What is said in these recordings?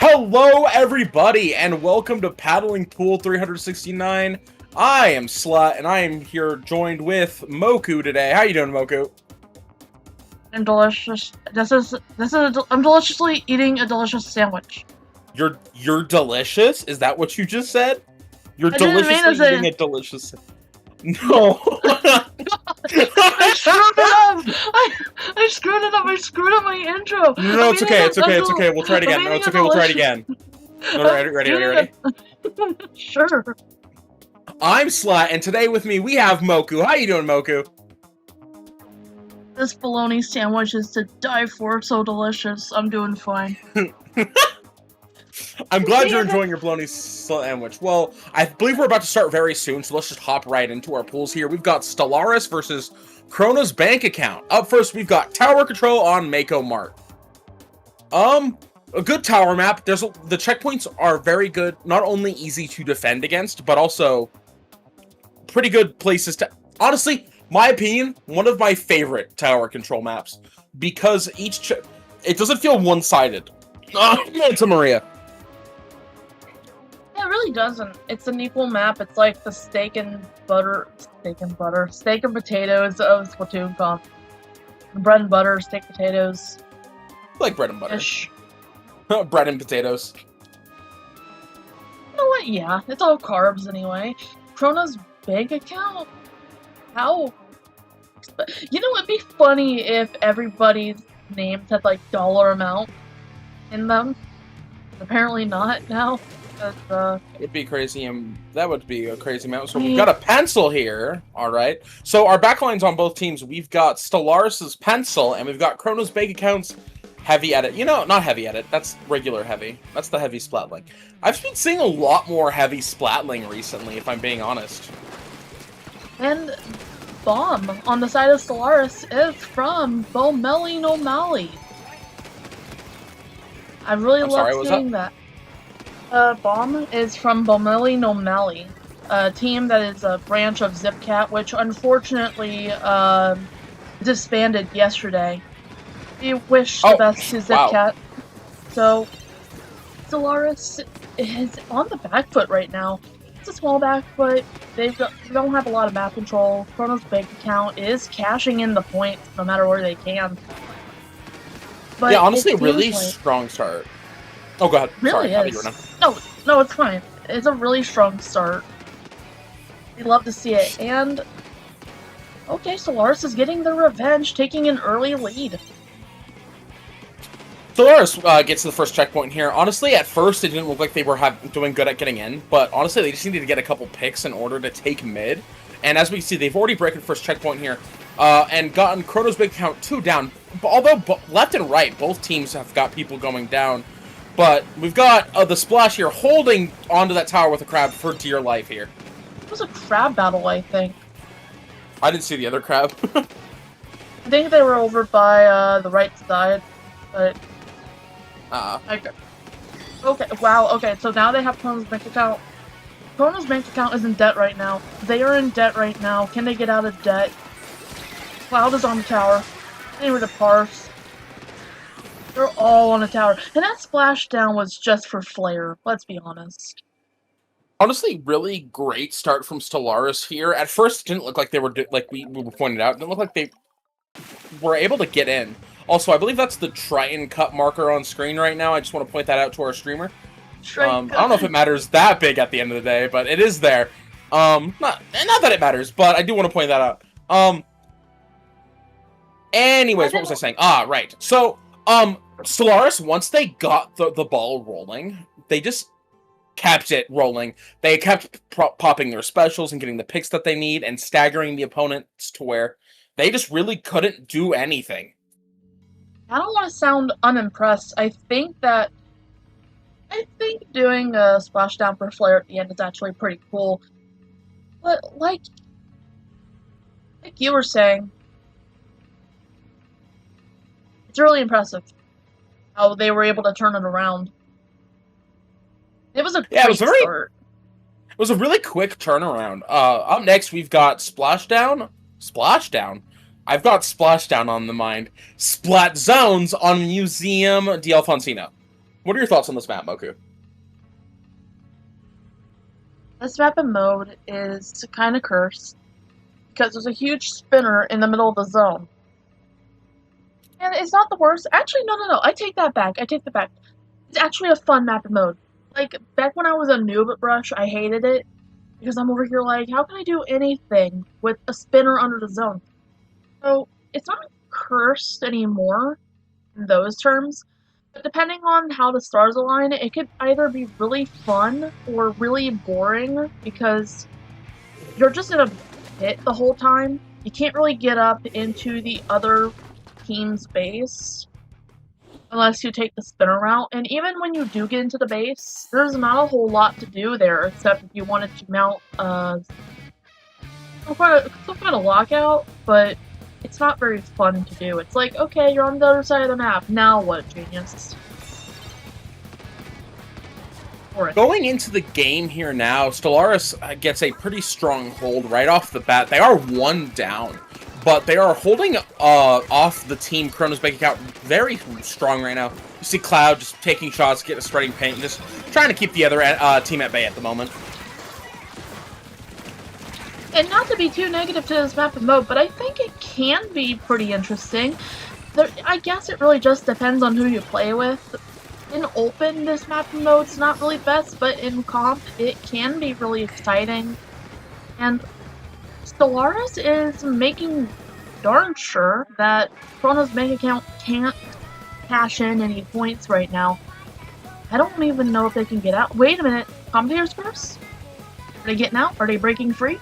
Hello, everybody, and welcome to Paddling Pool 369. I am Slut, and I am here joined with Moku today. How you doing, Moku? I'm delicious. I'm deliciously eating a delicious sandwich. You're delicious? Is that what you just said? You're I didn't mean deliciously to say- eating a delicious. No. I screwed it up. I screwed it up. I screwed up my intro. No, it's okay. It's okay. It's okay. We'll try it again. No, it's okay. We'll try it again. No, ready? Sure. I'm Slut, and today with me we have Moku. How you doing, Moku? This bologna sandwich is to die for. So delicious. I'm doing fine. I'm glad you're enjoying your bologna sandwich. Well, I believe we're about to start very soon, so let's just hop right into our pools here. We've got Stellaris versus Crona's bank account. Up first, we've got tower control on Mako Mart. A good tower map. The checkpoints are very good. Not only easy to defend against, but also pretty good places to... Honestly, my opinion, one of my favorite tower control maps. Because it doesn't feel one-sided. Santa Maria. It really doesn't. It's an equal map. It's like the steak and potatoes of Splatoon comp. Bread and butter, steak, potatoes. Like bread and butter. Ish. Bread and potatoes. You know what? Yeah, it's all carbs anyway. Crona's bank account? How? You know, it'd be funny if everybody's names had like dollar amount in them. Apparently not now. It'd be crazy, and that would be a crazy amount. So we've got a pencil here. All right. So our backlines on both teams, we've got Stellaris' pencil, and we've got Crona's bank accounts. Heavy edit. You know, not heavy edit. That's regular heavy. That's the heavy splatling. I've been seeing a lot more heavy splatling recently, if I'm being honest. And Bomb on the side of Stellaris is from Bomeli no Mali. I really love seeing that. Bomb is from Bomeli no Mali, a team that is a branch of Zipcat, which unfortunately disbanded yesterday. We wish the best to Zipcat. Wow. So, Stellaris is on the back foot right now. It's a small back foot. They don't have a lot of map control. Crona's bank account is cashing in the points no matter where they can. But yeah, honestly, a really strong start. Oh, go ahead. Really Sorry, is. No, it's fine. It's a really strong start. We love to see it. And, okay, Stellaris is getting their revenge, taking an early lead. Stellaris gets to the first checkpoint here. Honestly, at first, it didn't look like they were doing good at getting in, but honestly, they just needed to get a couple picks in order to take mid. And as we see, they've already broken the first checkpoint here, and gotten Crona's big count 2 down. Although left and right, both teams have got people going down. But we've got the splash here holding onto that tower with a crab for dear life here. It was a crab battle, I think. I didn't see the other crab. I think they were over by the right side, but... Okay, wow, okay, so now they have Crona's bank account. Crona's bank account is in debt right now. They are in debt right now. Can they get out of debt? Cloud is on the tower. They were to parse. They're all on a tower. And that splashdown was just for flair, let's be honest. Honestly, really great start from Stellaris here. At first, it didn't look like they were, like we pointed out, it didn't look like they were able to get in. Also, I believe that's the Triton Cup marker on screen right now. I just want to point that out to our streamer. I don't know if it matters that big at the end of the day, but it is there. Not that it matters, but I do want to point that out. Anyways, what was I saying? Right. So, Stellaris, once they got the ball rolling, they just kept it rolling. They kept popping their specials and getting the picks that they need and staggering the opponents to where they just really couldn't do anything. I don't want to sound unimpressed. I think doing a splashdown for flair at the end is actually pretty cool. But like you were saying, it's really impressive how they were able to turn it around. It was a great start. It was a really quick turnaround. Up next, we've got Splashdown. Splashdown? I've got Splashdown on the mind. Splat Zones on Museum di Alfonsino. What are your thoughts on this map, Moku? This map and mode is kind of cursed because there's a huge spinner in the middle of the zone. And it's not the worst. Actually, no. I take that back. It's actually a fun map and mode. Like, back when I was a noob at Brush, I hated it. Because I'm over here like, how can I do anything with a spinner under the zone? So, it's not cursed anymore in those terms. But depending on how the stars align, it could either be really fun or really boring. Because you're just in a pit the whole time. You can't really get up into the other team's base unless you take the spinner route, and even when you do get into the base, there's not a whole lot to do there except if you wanted to mount some kind of lockout, but it's not very fun to do. It's like, okay, you're on the other side of the map, now what, genius? Going into the game here now, Stellaris gets a pretty strong hold right off the bat. They are one down, but they are holding off the team Crona's bank account very strong right now. You see Cloud just taking shots, getting spreading paint, just trying to keep the other team at bay at the moment. And not to be too negative to this map and mode, but I think it can be pretty interesting. I guess it really just depends on who you play with. In open, this map and mode's not really best, but in comp, it can be really exciting. And Stellaris is making darn sure that Crona's bank account can't cash in any points right now. I don't even know if they can get out. Wait a minute, commentators first? Are they getting out? Are they breaking free?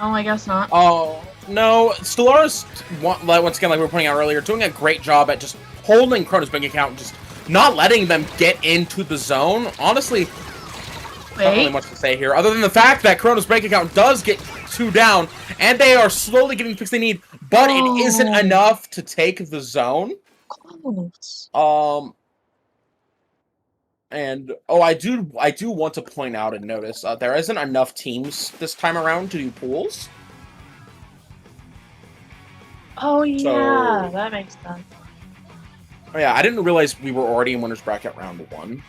Oh, I guess not. Oh, no. Stellaris, once again, like we were pointing out earlier, doing a great job at just holding Crona's bank account, just not letting them get into the zone. Honestly, not really much to say here, other than the fact that Crona's bank account does get 2 down, and they are slowly getting the picks they need, but it isn't enough to take the zone. And I do want to point out and notice there isn't enough teams this time around to do pools. Oh yeah, that makes sense. Oh yeah, I didn't realize we were already in winners bracket round 1.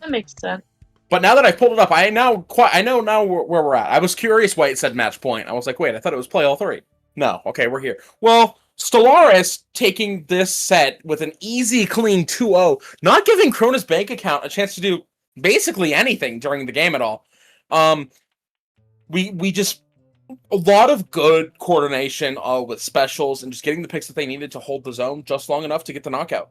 That makes sense. But now that I've pulled it up, I know now where we're at. I was curious why it said match point. I was like, wait, I thought it was play all 3. No, okay, we're here. Well, Stellaris taking this set with an easy, clean 2-0, not giving Crona's bank account a chance to do basically anything during the game at all. We just a lot of good coordination with specials and just getting the picks that they needed to hold the zone just long enough to get the knockout.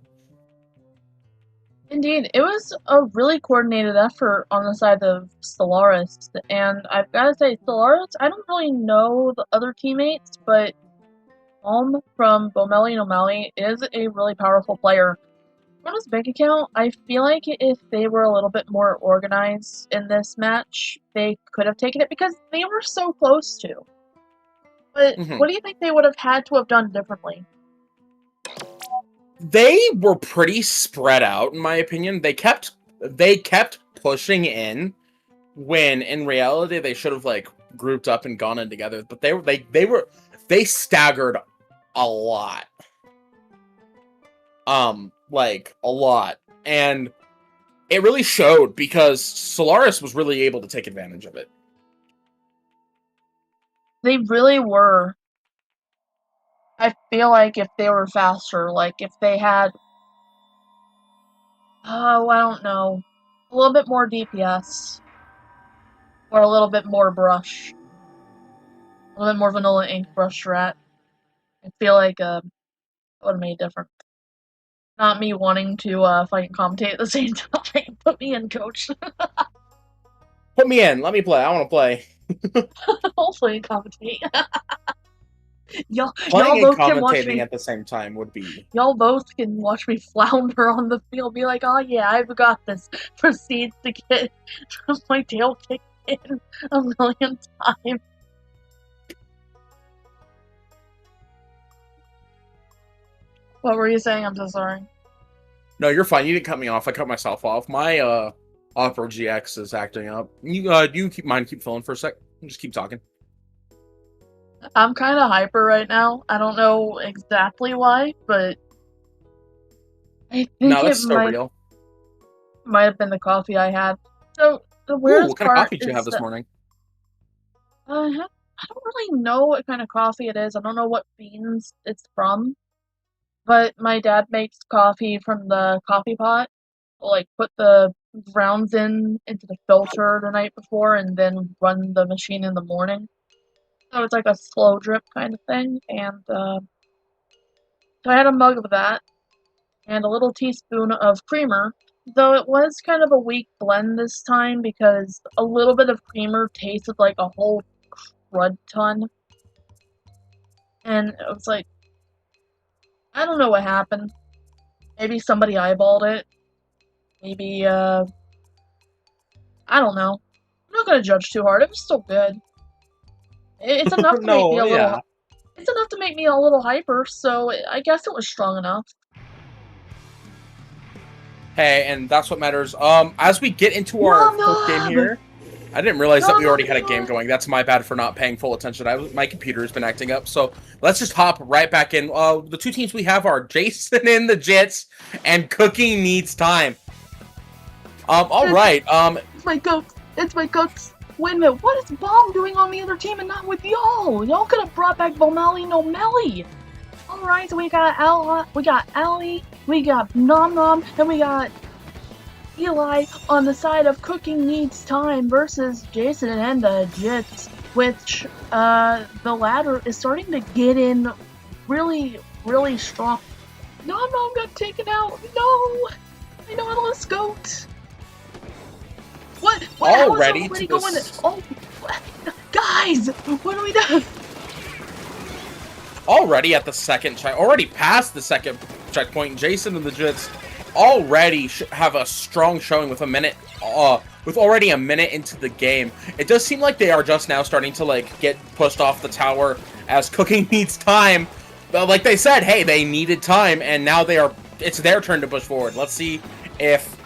Indeed, it was a really coordinated effort on the side of Stellaris, and I've got to say, Stellaris, I don't really know the other teammates, but from Bomeli and O'Malley is a really powerful player. Crona's bank account, I feel like if they were a little bit more organized in this match, they could have taken it because they were so close to. But what do you think they would have had to have done differently? They were pretty spread out, in my opinion. They kept pushing in when in reality they should have like grouped up and gone in together. But they staggered a lot. Like a lot. And it really showed because Stellaris was really able to take advantage of it. They really were. I feel like if they were faster, like if they had, I don't know, a little bit more DPS, or a little bit more brush, a little bit more vanilla ink brush rat, I feel like it would have made a difference. Not me wanting to fight and commentate at the same time. Put me in, coach. Put me in. Let me play. I want to play. I'll play and commentate. Y'all Playing both and can watch me at the same time would be. Y'all both can watch me flounder on the field. Be like, oh yeah, I've got this. Proceeds to get my tail kicked in a million times. What were you saying? I'm so sorry. No, you're fine. You didn't cut me off. I cut myself off. My Opera GX is acting up. You keep filling for a sec. Just keep talking. I'm kind of hyper right now. I don't know exactly why, but I think No, it that's so real. might have been the coffee I had. So the Ooh, weirdest what kind of part coffee did you have is this that morning? I don't really know what kind of coffee it is. I don't know what beans it's from, but my dad makes coffee from the coffee pot. Like put the grounds into the filter the night before and then run the machine in the morning. So it's like a slow drip kind of thing. And so I had a mug of that and a little teaspoon of creamer. Though it was kind of a weak blend this time because a little bit of creamer tasted like a whole crud ton. And it was like, I don't know what happened. Maybe somebody eyeballed it. Maybe, I don't know. I'm not gonna judge too hard. It was still good. It's enough to make me No, a little. yeah. It's enough to make me a little hyper. So I guess it was strong enough. Hey, and that's what matters. As we get into our Nom first game nom! here, I didn't realize that Nom we already had a nom game nom! going. That's my bad for not paying full attention. My computer's been acting up. So let's just hop right back in. The two teams we have are Jason in the Jits and Cooking Needs Time. All right. It's my goats. It's my goats. Wait a minute. What is Bomb doing on the other team and not with y'all? Y'all could have brought back Bomeli no Melly. All right, so we got Allie, we got Nom Nom, and we got Eli on the side of Cooking Needs Time versus Jason and the Jits, which the latter is starting to get in really, really strong. Nom Nom got taken out. No, I know Alice Goat. What? already Already to going? this. Oh, guys, what do we do? Already at the second check, already past the second checkpoint, Jason and the Jits already have a strong showing with already a minute into the game. It does seem like they are just now starting to like get pushed off the tower as Cooking Needs Time. But like they said, hey, they needed time, and now it's their turn to push forward. Let's see if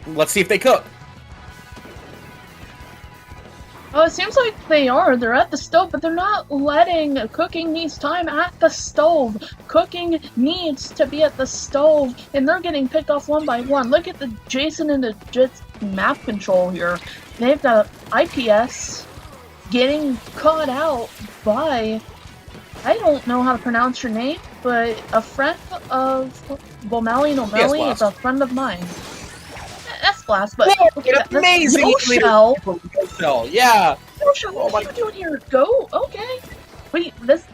they cook. Oh, it seems like they are. They're at the stove, but they're not letting Cooking Needs Time at the stove. Cooking needs to be at the stove, and they're getting picked off one by one. Look at the Jason and the Jits map control here. They've got IPS getting caught out by, I don't know how to pronounce your name, but a friend of Bomeli Nomeli is a friend of mine. That's Blast, but okay, amazing. Shell. Yeah. Shell, what are you doing here? Go. Okay. Wait, this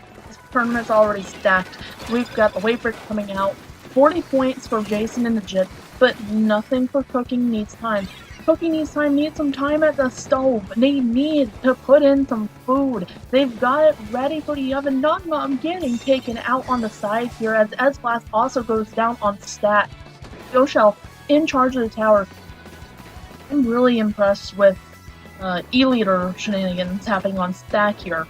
tournament's already stacked. We've got the weight break coming out. 40 points for Jason and the Jit, but nothing for Cooking Needs Time. Cooking Needs Time needs some time at the stove. They need to put in some food. They've got it ready for the oven. I'm getting taken out on the side here as Blast also goes down on stat. Shell in charge of the tower. I'm really impressed with E-Leader shenanigans happening on stack here.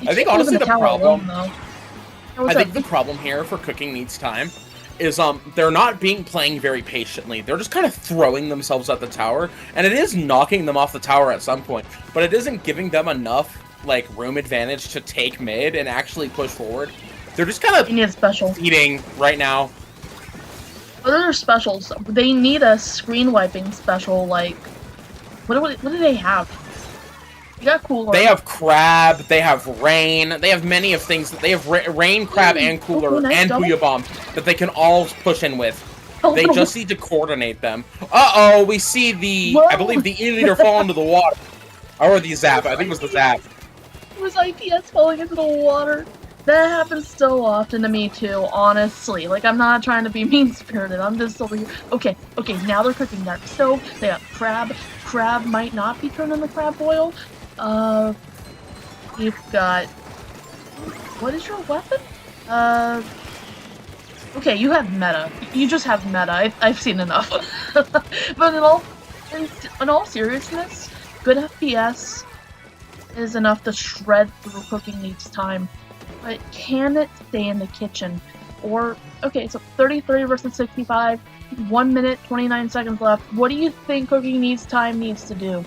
I think honestly the problem. I think the problem here for Cooking Needs Time is they're not playing very patiently. They're just kind of throwing themselves at the tower, and it is knocking them off the tower at some point, but it isn't giving them enough like room advantage to take mid and actually push forward. They're just kind of eating right now. What are their specials? They need a screen wiping special, like... What do they have? You got Cooler. They have Crab, they have Rain, they have many of things. They have Rain, Crab, and Cooler, and Booyah Bomb that they can all push in with. They just need to coordinate them. Uh-oh, we see I believe the E-Leader fall into the water. Or the Zap, I think it was the Zap. It was IPS falling into the water. That happens so often to me too, honestly. Like, I'm not trying to be mean-spirited, I'm just over here. Okay, now they're cooking that stove. They got Crab. Crab might not be turning the crab boil. You've got... What is your weapon? Okay, you have meta. You just have meta. I've seen enough. But in all seriousness, good FPS is enough to shred through Cooking Needs Time. But can it stay in the kitchen? Or, okay, so 33 versus 65, 1 minute, 29 seconds left. What do you think Cooking Needs Time needs to do?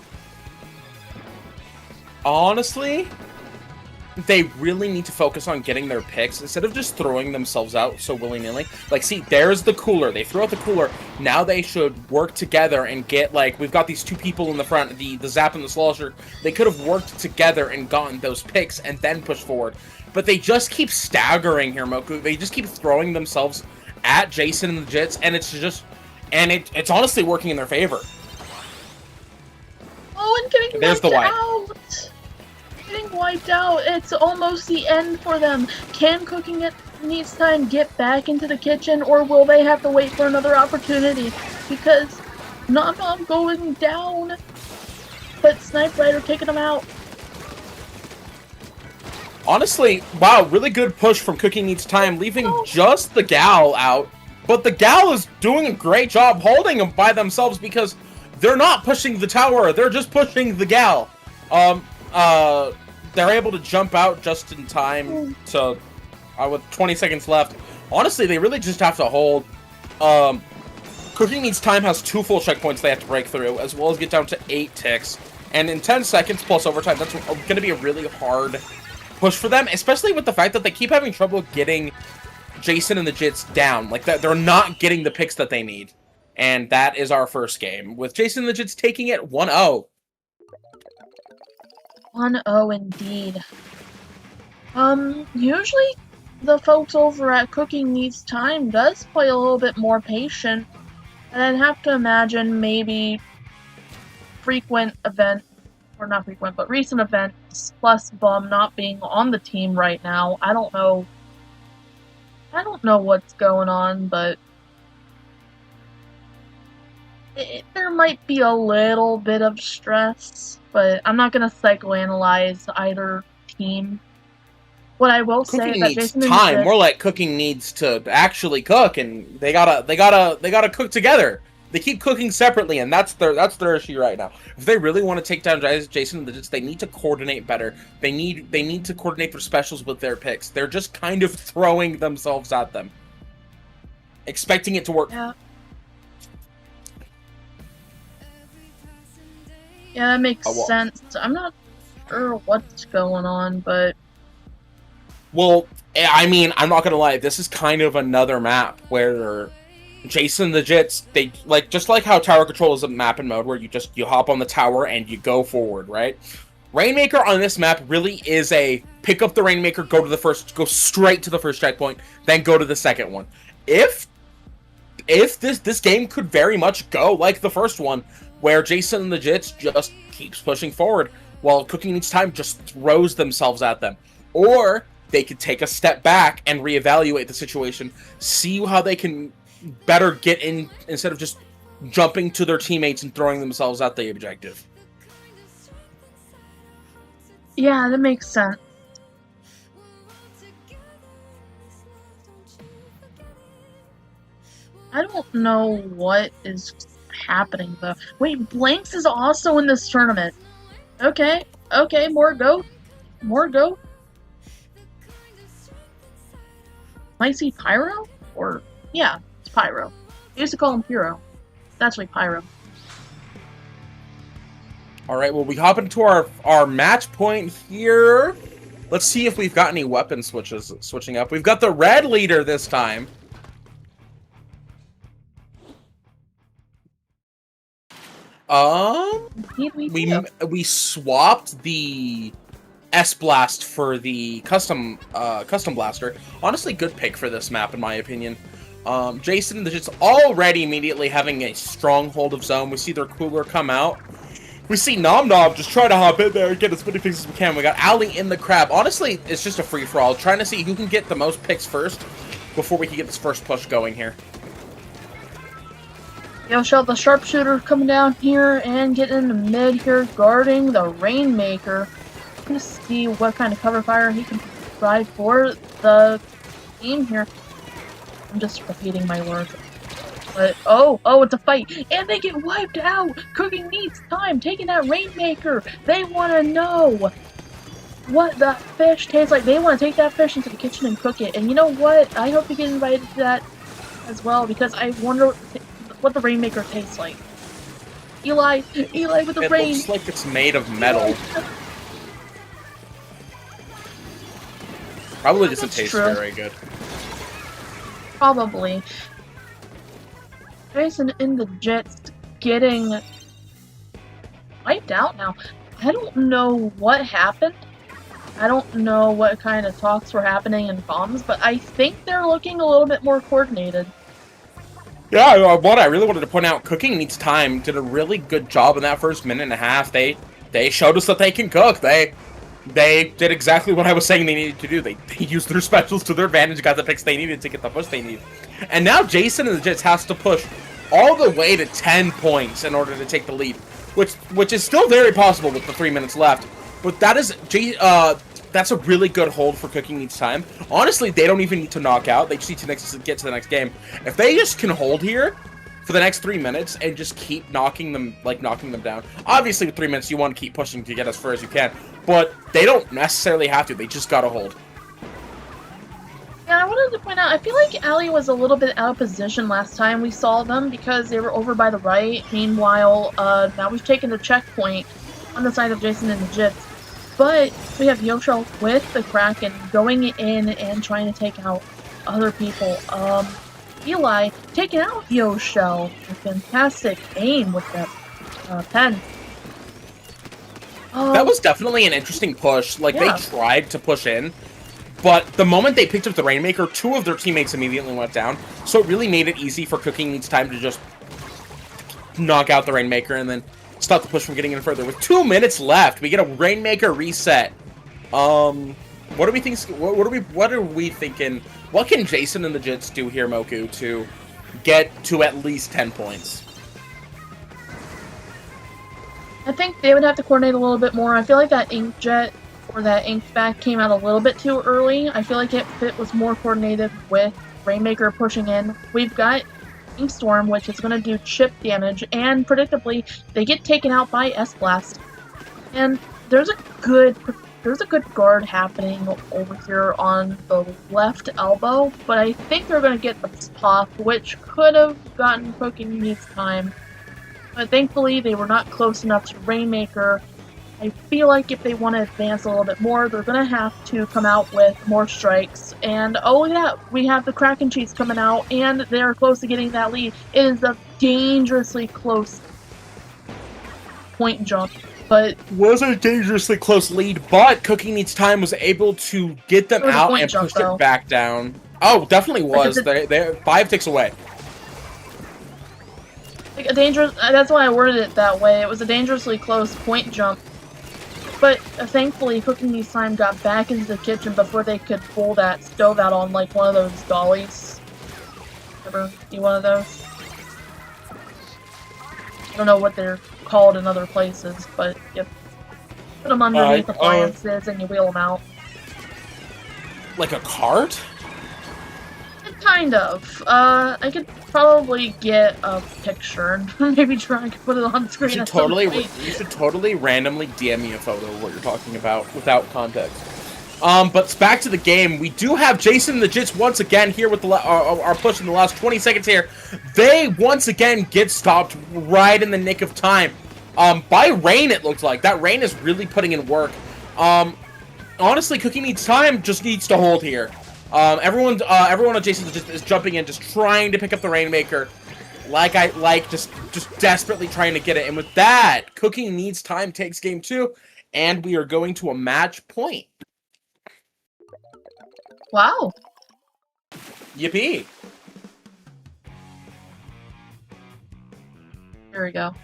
Honestly, they really need to focus on getting their picks instead of just throwing themselves out so willy-nilly. Like, see, there's the cooler. They threw out the cooler. Now they should work together and get, like, we've got these two people in the front, the Zap and the Slosher. They could have worked together and gotten those picks and then pushed forward. But they just keep staggering here, Moku. They just keep throwing themselves at Jason and the Jits, and it's just... And it's honestly working in their favor. Oh, and getting There's the wipe. out! Getting wiped out. It's almost the end for them. Can Cooking It Needs Time get back into the kitchen, or will they have to wait for another opportunity? Because Nom Nom going down, but Snipe Rider taking them out. Honestly, wow, really good push from Cooking Needs Time, leaving just the Gal out. But the Gal is doing a great job holding them by themselves because they're not pushing the tower, they're just pushing the Gal. They're able to jump out just in time to, with 20 seconds left. Honestly, they really just have to hold. Cooking Needs Time has 2 full checkpoints they have to break through, as well as get down to 8 ticks. And in 10 seconds plus overtime, that's going to be a really hard push for them, especially with the fact that they keep having trouble getting Jason and the Jits down. Like, that they're not getting the picks that they need. And that is our first game, with Jason and the Jits taking it 1-0. 1-0 indeed. Usually the folks over at Cooking Needs Time does play a little bit more patient. And I'd have to imagine maybe frequent event, or not frequent, but recent events, plus Bum not being on the team right now. I don't know what's going on, but there might be a little bit of stress, but I'm not going to psychoanalyze either team. What I will say is that Jason needs time. More like Cooking needs to actually cook, and they gotta cook together. They keep cooking separately, and that's their issue right now. If they really want to take down Jason and the Jits, they need to coordinate better. They need to coordinate their specials with their picks. They're just kind of throwing themselves at them, expecting it to work. Yeah, that makes sense. I'm not sure what's going on, but... Well, I mean, I'm not gonna lie, this is kind of another map where Jason and the Jits, they, like, just like how Tower Control is a map and mode where you hop on the tower and you go forward, right? Rainmaker on this map really is a pick up the Rainmaker, go straight to the first checkpoint, then go to the second one. If this game could very much go like the first one, where Jason and the Jits just keeps pushing forward, while Cooking Needs Time just throws themselves at them. Or they could take a step back and reevaluate the situation, see how they can better get in, instead of just jumping to their teammates and throwing themselves at the objective. Yeah, that makes sense. I don't know what is happening, though. Wait, Blanks is also in this tournament. Okay, more go. Might see Pyro? Or, yeah, it's Pyro. I used to call him Pyro. It's actually Pyro. Alright, well, we hop into our match point here. Let's see if we've got any weapon switching up. We've got the red leader this time. We swapped the S-Blast for the custom blaster. Honestly, good pick for this map, in my opinion. Jason and the Jits already immediately having a stronghold of zone. We see their cooler come out. We see Nom Nom just try to hop in there and get as many picks as we can. We got Ali in the crab. Honestly, it's just a free-for-all. Trying to see who can get the most picks first before we can get this first push going here. Yoshel, the sharpshooter, coming down here and getting in the mid here, guarding the Rainmaker. I'm gonna see what kind of cover fire he can provide for the team here. I'm just repeating my words. But, oh, it's a fight. And they get wiped out. Cooking Needs Time, taking that Rainmaker. They want to know what the fish tastes like. They want to take that fish into the kitchen and cook it. And you know what? I hope you get invited to that as well, because I wonder what the Rainmaker tastes like. Eli with the rain. It looks like it's made of metal. Probably doesn't That's taste true. very good. Probably. Jason in the jits getting wiped out now. I don't know what happened. I don't know what kind of talks were happening in comms, but I think they're looking a little bit more coordinated. Yeah, what I really wanted to point out, Cooking Needs Time did a really good job in that first minute and a half. They showed us that they can cook. They did exactly what I was saying they needed to do. They used their specials to their advantage, got the picks they needed to get the push they need. And now Jason and the Jits has to push all the way to 10 points in order to take the lead, which is still very possible with the 3 minutes left. But that is that's a really good hold for Cooking Needs Time. Honestly, they don't even need to knock out. They just need to get to the next game. If they just can hold here for the next 3 minutes and just keep knocking them down. Obviously, with 3 minutes, you want to keep pushing to get as far as you can. But they don't necessarily have to. They just gotta hold. Yeah, I wanted to point out, I feel like Ali was a little bit out of position last time we saw them because they were over by the right. Meanwhile, now we've taken the checkpoint on the side of Jason and the Jits. But we have Yoshel with the Kraken going in and trying to take out other people. Eli taking out Yoshel. A fantastic aim with that pen. That was definitely an interesting push. Like, yeah. They tried to push in, but the moment they picked up the Rainmaker, 2 of their teammates immediately went down. So it really made it easy for Cooking Needs Time to just knock out the Rainmaker and then stop the push from getting in further. With 2 minutes left, we get a Rainmaker reset. What do we think? What are we thinking? What can Jason and the Jits do here, Moku, to get to at least 10 points? I think they would have to coordinate a little bit more. I feel like that Inkjet or that Inkback came out a little bit too early. I feel like if it was more coordinated with Rainmaker pushing in, we've got Inkstorm, which is going to do chip damage, and predictably, they get taken out by S-Blast. And there's a good guard happening over here on the left elbow, but I think they're going to get the pop, which could have gotten Cooking Needs Time. But thankfully, they were not close enough to Rainmaker. I feel like if they want to advance a little bit more, they're going to have to come out with more strikes. And oh yeah, we have the Kraken cheats coming out, and they're close to getting that lead. It is a dangerously close point jump, but was a dangerously close lead. But Cooking Needs Time was able to get them out and push it back down. Oh, definitely was. They're 5 ticks away. Like a dangerous. That's why I worded it that way. It was a dangerously close point jump. But thankfully, Cooking Needs Time got back into the kitchen before they could pull that stove out on like one of those dollies. Ever see one of those? I don't know what they're called in other places, but you put them underneath appliances and you wheel them out. Like a cart? Kind of. I could probably get a picture and maybe try to put it on screen. You should totally randomly DM me a photo of what you're talking about without context. But back to the game, we do have Jason and the Jits once again here with our push in the last 20 seconds here. They once again get stopped right in the nick of time. By Rain, it looked like. That Rain is really putting in work. Honestly, Cooking Needs Time just needs to hold here. Everyone on Jason is jumping in, just trying to pick up the Rainmaker, just desperately trying to get it. And with that, Cooking Needs Time takes game 2, and we are going to a match point. Wow. Yippee. There we go.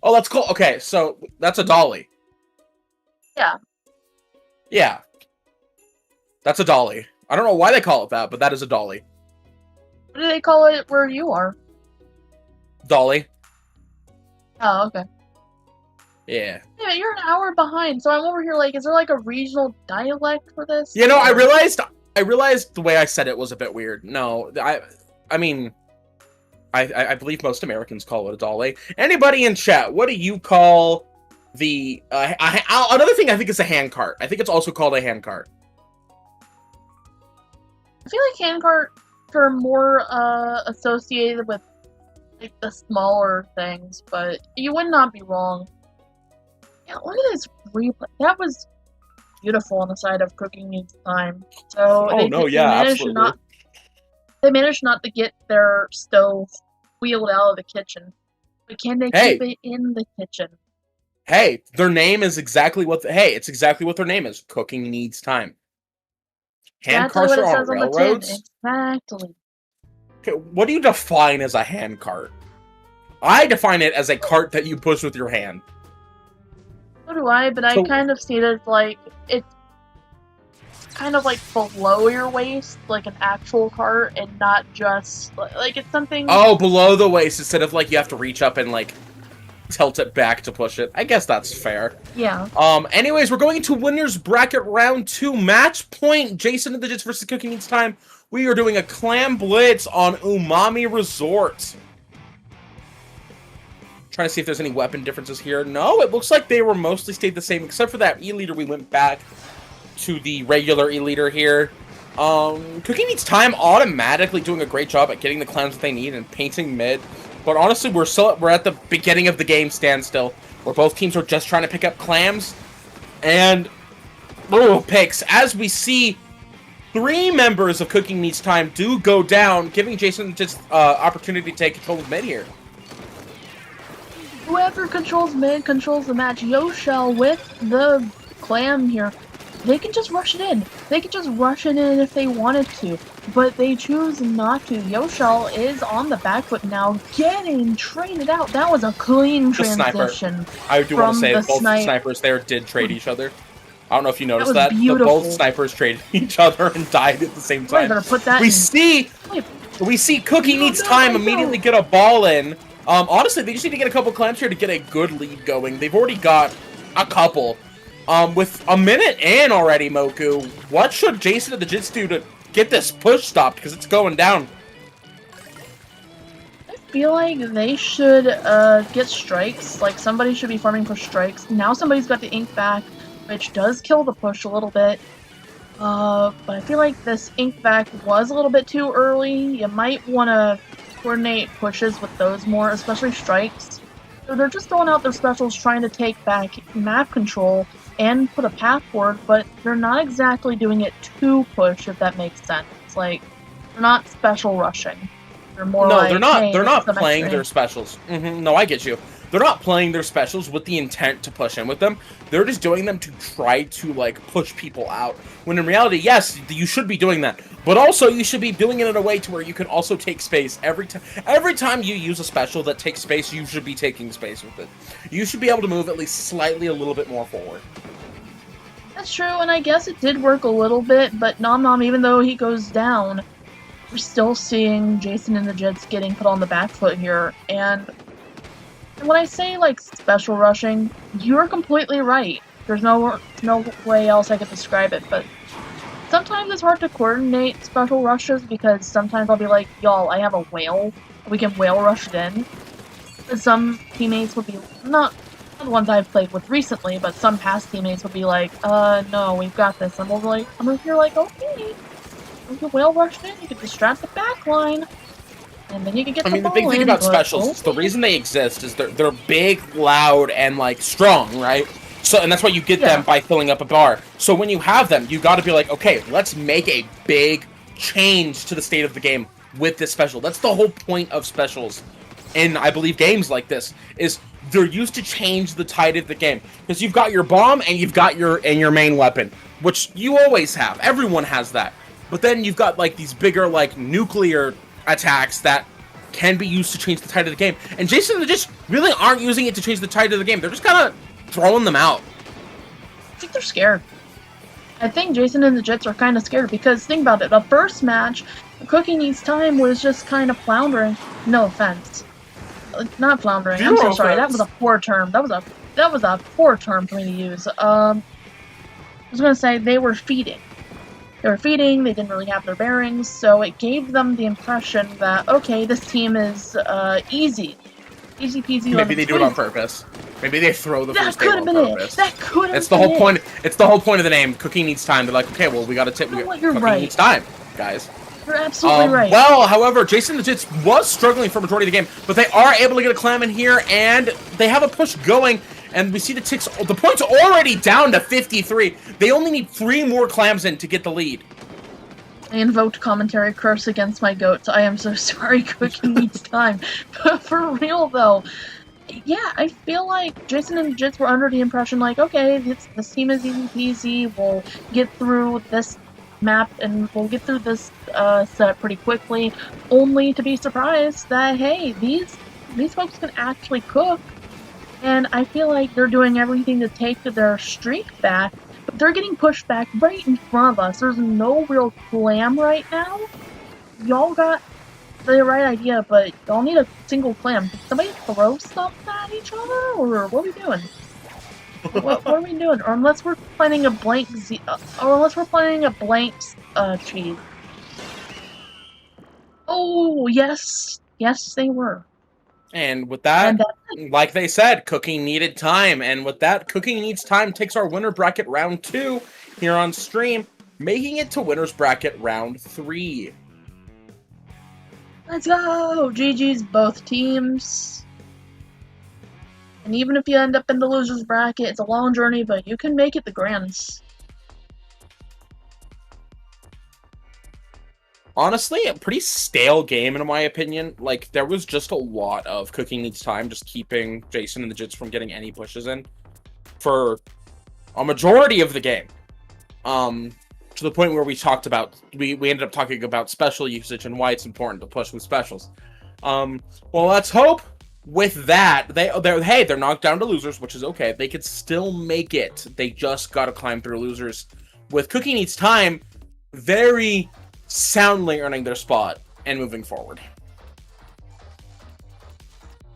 Oh, that's cool. Okay, so that's a dolly. Yeah. Yeah. That's a dolly. I don't know why they call it that, but that is a dolly. What do they call it where you are? Dolly. Oh, okay. Yeah. Yeah, you're an hour behind, so I'm over here like, is there like a regional dialect for this? You know, I realized the way I said it was a bit weird. No, I mean, I believe most Americans call it a dolly. Anybody in chat, what do you call the another thing I think is a handcart. I think it's also called a handcart. I feel like handcarts are more associated with like the smaller things, but you would not be wrong. Yeah, look at this replay. That was beautiful on the side of Cooking Needs Time. So Oh no, yeah, absolutely. They managed not to get their stove wheeled out of the kitchen. But can they Hey, keep it in the kitchen? hey, their name is exactly what. Hey, it's exactly what their name is. Cooking Needs Time. Hand Exactly what carts it are on says on the tin. railroads. Exactly. Okay, what do you define as a hand cart? I define it as a cart that you push with your hand. So do I, but I kind of see it as like it's kind of like below your waist, like an actual cart, and not just like it's something. Oh, below the waist instead of like you have to reach up and like tilt it back to push it. I guess that's fair. Yeah. Anyways, we're going into winners bracket round 2. Match point. Jason and the Jits versus Cooking Needs Time. We are doing a clam blitz on Umami Resort. Trying to see if there's any weapon differences here. No, it looks like they were mostly stayed the same, except for that E-liter. We went back to the regular E-liter here. Cooking Needs Time automatically doing a great job at getting the clams that they need and painting mid. But honestly, we're at the beginning of the game standstill, where both teams are just trying to pick up clams and picks. As we see, 3 members of Cooking Needs Time do go down, giving Jason just opportunity to take control of mid here. Whoever controls mid controls the match. Yoshell with the clam here. They can just rush it in. They can just rush it in if they wanted to, but they choose not to. Yoshell is on the back foot now, getting traded out. That was a clean transition. I do want to say both snipers there did trade each other. I don't know if you noticed that. Both snipers traded each other and died at the same time. Put that we see Cooking Needs Time immediately get a ball in. Honestly, they just need to get a couple clams here to get a good lead going. They've already got a couple. With a minute in already, Moku, what should Jason and the Jits do to get this push stopped? Because it's going down. I feel like they should get strikes. Like, somebody should be farming for strikes. Now somebody's got the ink back, which does kill the push a little bit. But I feel like this ink back was a little bit too early. You might want to coordinate pushes with those more, especially strikes. So they're just throwing out their specials, trying to take back map control and put a path forward, but they're not exactly doing it to push, if that makes sense. Like, they're not special rushing. They're more like, they're not. They're not playing their specials. No, I get you. They're not playing their specials with the intent to push in with them. They're just doing them to try to, like, push people out. When in reality, yes, you should be doing that. But also, you should be doing it in a way to where you can also take space. Every time you use a special that takes space, you should be taking space with it. You should be able to move at least slightly a little bit more forward. That's true, and I guess it did work a little bit, but Nom Nom, even though he goes down, we're still seeing Jason and the Jits getting put on the back foot here, and when I say, like, special rushing, you're completely right. There's no way else I could describe it, but sometimes it's hard to coordinate special rushes because sometimes I'll be like, y'all, I have a whale. We can whale rush it in. And some teammates would be, not the ones I've played with recently, but some past teammates would be like, no, we've got this. And I'm over here like, okay, you can whale rush it in, you can distract the back line. And then you can get the big thing about specials is the reason they exist is they're big, loud, and, like, strong, right? So, and that's why you get them by filling up a bar. So when you have them, you got to be like, okay, let's make a big change to the state of the game with this special. That's the whole point of specials in, I believe, games like this, is they're used to change the tide of the game. Because you've got your bomb and you've got your main weapon, which you always have. Everyone has that. But then you've got, like, these bigger, like, nuclear attacks that can be used to change the tide of the game. And Jason, they just really aren't using it to change the tide of the game. They're just kind of throwing them out. I think they're scared. I think Jason and the Jits are kind of scared because, think about it, the first match, Cooking Needs Time was just kind of floundering. No offense. Not floundering. I'm so sorry. That was a poor term. That was a poor term for me to use. I was going to say they were feeding. They were feeding, they didn't really have their bearings, so it gave them the impression that, okay, this team is easy. Easy peasy. Maybe they do it on purpose. Maybe they throw the first game on purpose. That could have been It's the whole point. It's the whole point of the name. Cooking Needs Time. They're like, okay, well, we got to tip. Cooking needs time, guys. You're absolutely right. Well, however, Jason the Jits was struggling for a majority of the game, but they are able to get a clam in here, and they have a push going. And we see the point's already down to 53. They only need 3 more clams in to get the lead. I invoked commentary curse against my goats. I am so sorry, cooking needs time. But for real, though, yeah, I feel like Jason and Jits were under the impression, like, okay, this team is easy peasy, we'll get through this map, and we'll get through this set pretty quickly, only to be surprised that, hey, these folks can actually cook, and I feel like they're doing everything to take their streak back, but they're getting pushed back right in front of us. There's no real clam right now. Y'all got the right idea, but y'all need a single clam. Did somebody throw stuff at each other, or what are we doing? what are we doing? Or unless we're planning a blank cheese. Oh, yes, they were. And with that, like they said, cooking needed time. And with that, cooking needs time takes our winner bracket round 2 here on stream, making it to winner's bracket round 3. Let's go! GG's both teams. And even if you end up in the loser's bracket, it's a long journey, but you can make it the grands. Honestly, a pretty stale game in my opinion. Like, there was just a lot of cooking needs time, just keeping Jason and the Jits from getting any pushes in for a majority of the game. To the point where we talked about, we ended up talking about special usage and why it's important to push with specials. Well, let's hope with that, they're knocked down to losers, which is okay. They could still make it. They just got to climb through losers. With cooking needs time, very soundly earning their spot and moving forward.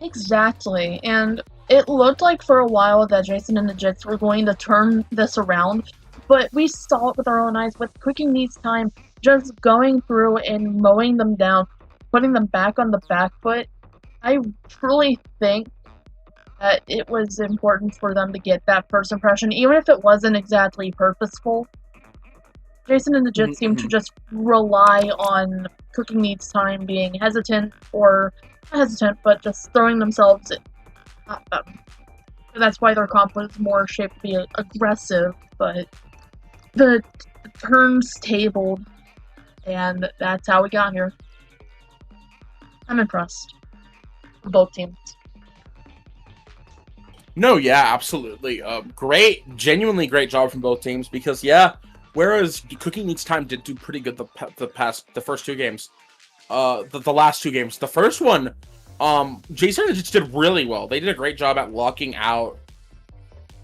Exactly, and it looked like for a while that Jason and the Jits were going to turn this around, but we saw it with our own eyes. With cooking needs time, just going through and mowing them down, putting them back on the back foot. I truly think that it was important for them to get that first impression, even if it wasn't exactly purposeful. Jason and the Jits seem to just rely on cooking needs time being hesitant, or not hesitant, but just throwing themselves at them. That's why their comp was more shaped to be aggressive, but the turns tabled, and that's how we got here. I'm impressed. Both teams. No, yeah, absolutely. Genuinely great job from both teams, because yeah, whereas cooking needs time did do pretty good the first 2 games, the last 2 games. The first one, Jason just did really well. They did a great job at locking out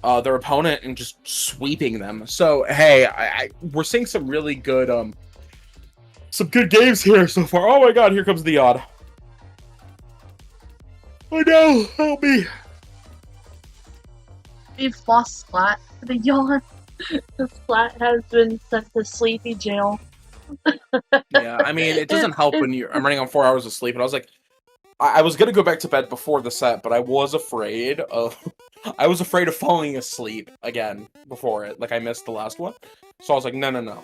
their opponent and just sweeping them. So hey, we're seeing some really good some good games here so far. Oh my god, here comes the odd. Oh no, help me. We've lost Splat to the yawn. The Splat has been sent to sleepy jail. Yeah, I mean, it doesn't help when I'm running on 4 hours of sleep, and I was like, I was gonna go back to bed before the set, but I was afraid of falling asleep again before it. Like, I missed the last one. So I was like, no.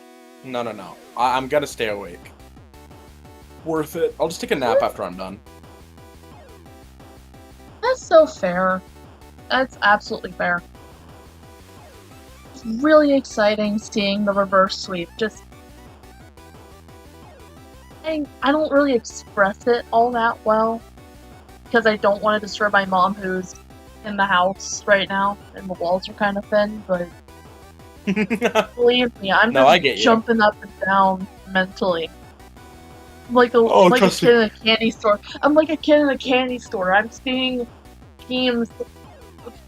I'm gonna stay awake. Worth it. I'll just take a nap after I'm done. That's so fair. That's absolutely fair. It's really exciting seeing the reverse sweep. Just, I don't really express it all that well, because I don't want to disturb my mom, who's in the house right now, and the walls are kind of thin, but believe me, I'm just jumping up and down mentally. Like a kid in a candy store. I'm like a kid in a candy store. I'm seeing teams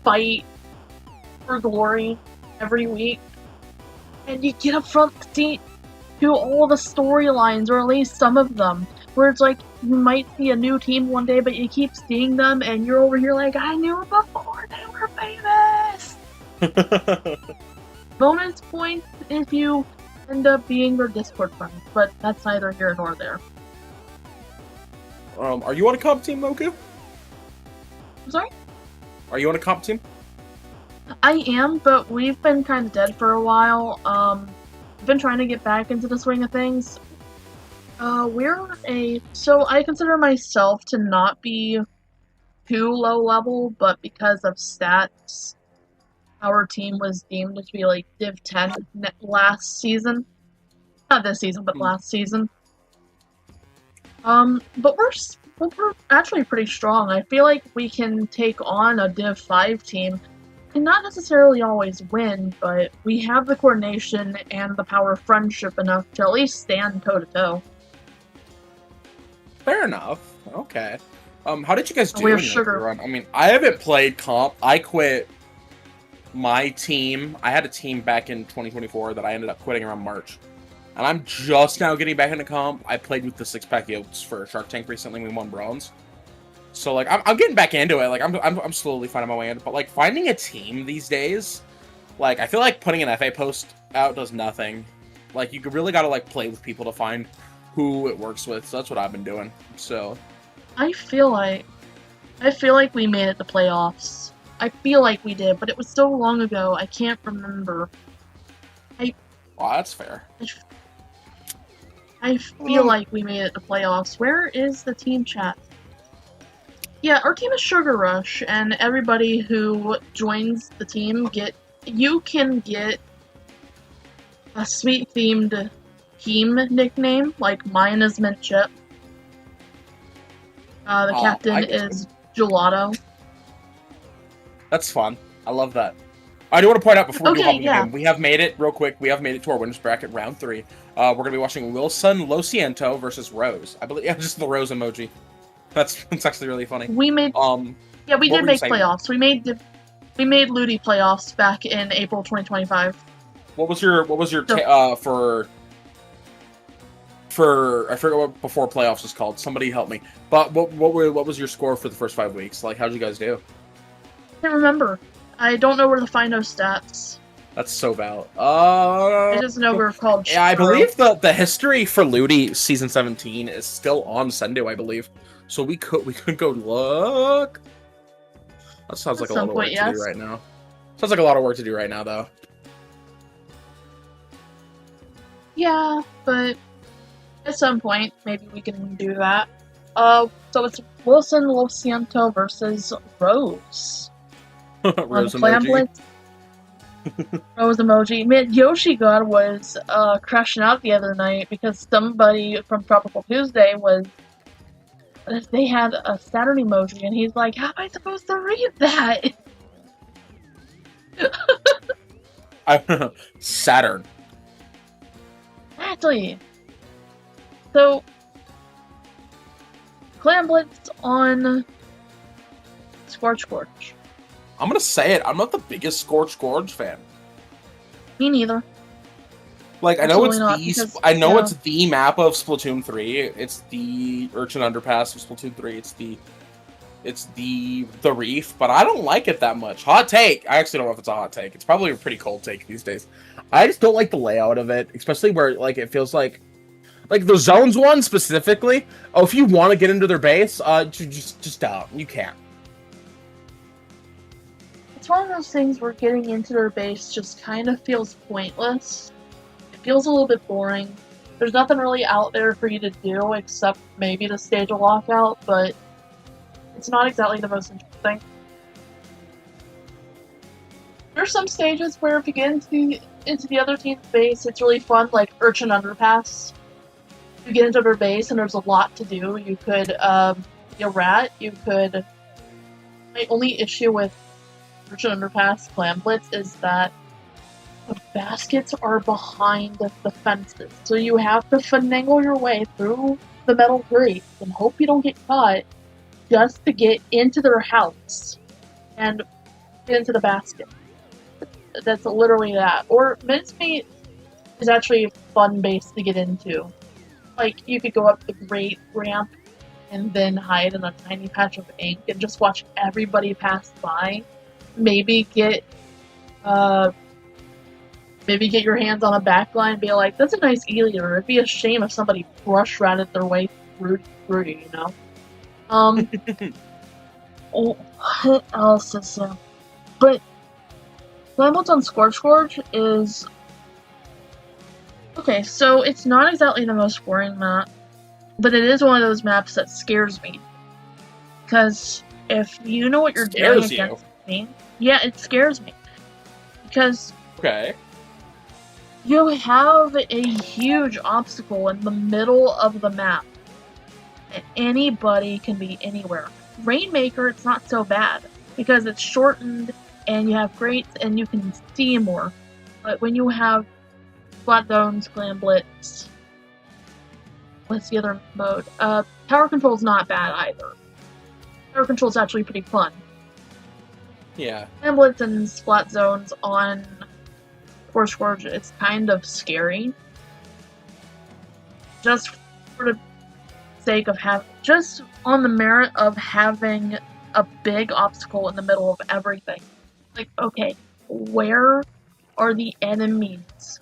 fight for glory every week, and you get a front seat to all the storylines, or at least some of them, where it's like you might see a new team one day, but you keep seeing them, and you're over here like, I knew it before they were famous. Bonus points if you end up being their Discord friends, but that's neither here nor there. Are you on a comp team, Moku? I'm sorry? Are you on a comp team? I am, but we've been kind of dead for a while. I've been trying to get back into the swing of things. So I consider myself to not be too low level, but because of stats, our team was deemed to be like Div 10 last season. Not this season, but last season. But we're actually pretty strong. I feel like we can take on a Div 5 team and not necessarily always win, but we have the coordination and the power of friendship enough to at least stand toe-to-toe. Fair enough. Okay. How did you guys do We're in sugar. run? I mean, I haven't played comp. I quit my team. I had a team back in 2024 that I ended up quitting around March. And I'm just now getting back into comp. I played with the 6-pack Yotes for Shark Tank recently. We won bronze. So, like, I'm getting back into it. Like, I'm slowly finding my way in. But, like, finding a team these days, like, I feel like putting an FA post out does nothing. Like, you really got to, like, play with people to find who it works with. So that's what I've been doing. So I feel like we made it to playoffs. I feel like we did, but it was so long ago, I can't remember. Oh, that's fair. I feel like we made it to playoffs. Where is the team chat? Yeah, our team is Sugar Rush, and everybody who joins the team you can get a sweet themed team nickname, like mine is Mint Chip. The captain is Gelato. That's fun. I love that. I do want to point out before we do hop into the game, we have made it, real quick, we have made it to our winners bracket, round 3. We're going to be watching Wilson SIENTO versus Rose. I believe, yeah, just the Rose emoji. That's actually really funny. We made, yeah, we did make playoffs. We made Ludi playoffs back in April 2025. What was your for I forget what before playoffs was called. Somebody help me. But what was your score for the first 5 weeks? Like, how did you guys do? I can't remember. I don't know where to find those stats. That's so valid. I just know we're called. Yeah, I believe the history for Ludi season 17 is still on SIENTO, I believe. So we could go look. That sounds like a lot of work to do right now. Sounds like a lot of work to do right now, though. Yeah, but at some point, maybe we can do that. So it's Wilson SIENTO versus Rose. Rose emoji. Rose emoji. Man, Yoshi God was crashing out the other night because somebody from Tropical Tuesday they had a Saturn emoji, and he's like, how am I supposed to read that? Saturn. Exactly. So, Clan Blitz on Scorch. I'm gonna say it. I'm not the biggest Scorch fan. Me neither. Like, I know it's the map of Splatoon 3. It's the Urchin Underpass of Splatoon 3. It's the Reef, but I don't like it that much. Hot take. I actually don't know if it's a hot take. It's probably a pretty cold take these days. I just don't like the layout of it, especially where like it feels like the zones one specifically. Oh, if you want to get into their base, just don't. You can't. It's one of those things where getting into their base just kind of feels pointless. It feels a little bit boring. There's nothing really out there for you to do except maybe to stage a lockout, but it's not exactly the most interesting. There's some stages where if you get into the other team's base, it's really fun, like Urchin Underpass. You get into their base and there's a lot to do. You could be a rat, you could... My only issue with Urchin Underpass Clan Blitz is that the baskets are behind the fences, so you have to finagle your way through the metal grates and hope you don't get caught just to get into their house and get into the basket. That's literally that. Or Mincemeat is actually a fun base to get into. Like, you could go up the grate ramp and then hide in a tiny patch of ink and just watch everybody pass by. Maybe get your hands on a backline and be like, that's a nice Elior. It'd be a shame if somebody brush ratted their way through you, you know? What else is there? But Lamblets on Scorch is... Okay, so it's not exactly the most boring map, but it is one of those maps that scares me. Because if you know what you're Scares doing against me, yeah, it scares me. Because you have a huge obstacle in the middle of the map. Anybody can be anywhere. Rainmaker, it's not so bad, because it's shortened, and you have grates, and you can see more. But when you have Flat Zones, Glam Blitz, what's the other mode? Tower Control's not bad either. Tower Control's actually pretty fun. Yeah. Glam Blitz and Splat Zones on Scourge, it's kind of scary. Just for the sake of just on the merit of having a big obstacle in the middle of everything. Like, okay, where are the enemies?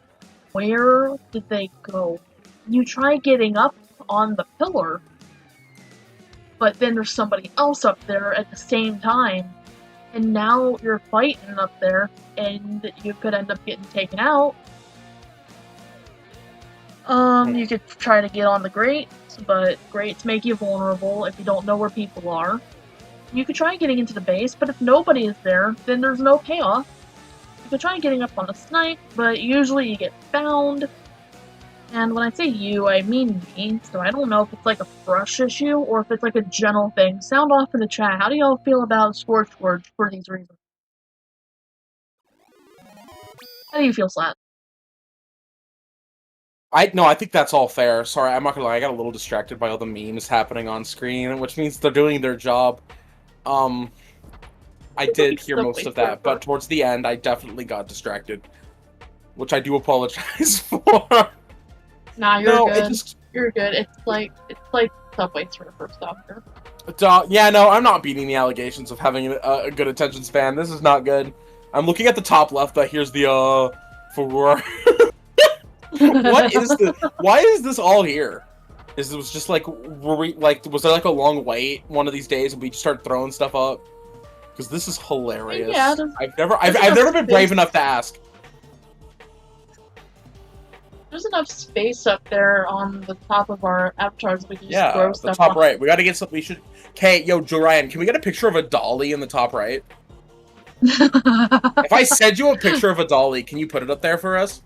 Where did they go? You try getting up on the pillar, but then there's somebody else up there at the same time, and now you're fighting up there, and you could end up getting taken out. You could try to get on the grates, but grates make you vulnerable if you don't know where people are. You could try getting into the base, but if nobody is there, then there's no payoff. You could try getting up on the snipe, but usually you get found. And when I say you, I mean me, so I don't know if it's like a brush issue or if it's like a general thing. Sound off in the chat. How do y'all feel about Scourge for these reasons? How do you feel, Slat? No, I think that's all fair. Sorry, I'm not gonna lie, I got a little distracted by all the memes happening on screen, which means they're doing their job. I did hear most of that, but towards the end, I definitely got distracted, which I do apologize for. Nah, you're good. You're good. It's like Subway Surfer stuff. Yeah, no, I'm not beating the allegations of having a good attention span. This is not good. I'm looking at the top left, but here's the for. What is the? Why is this all here? It was just like, was there like a long wait one of these days and we just start throwing stuff up? Because this is hilarious. Yeah, I've never been brave enough to ask. There's enough space up there on the top of our avatars. We can just throw stuff. The top right. We got to get some. We should. Okay, yo, Joe Ryan, can we get a picture of a dolly in the top right? If I send you a picture of a dolly, can you put it up there for us?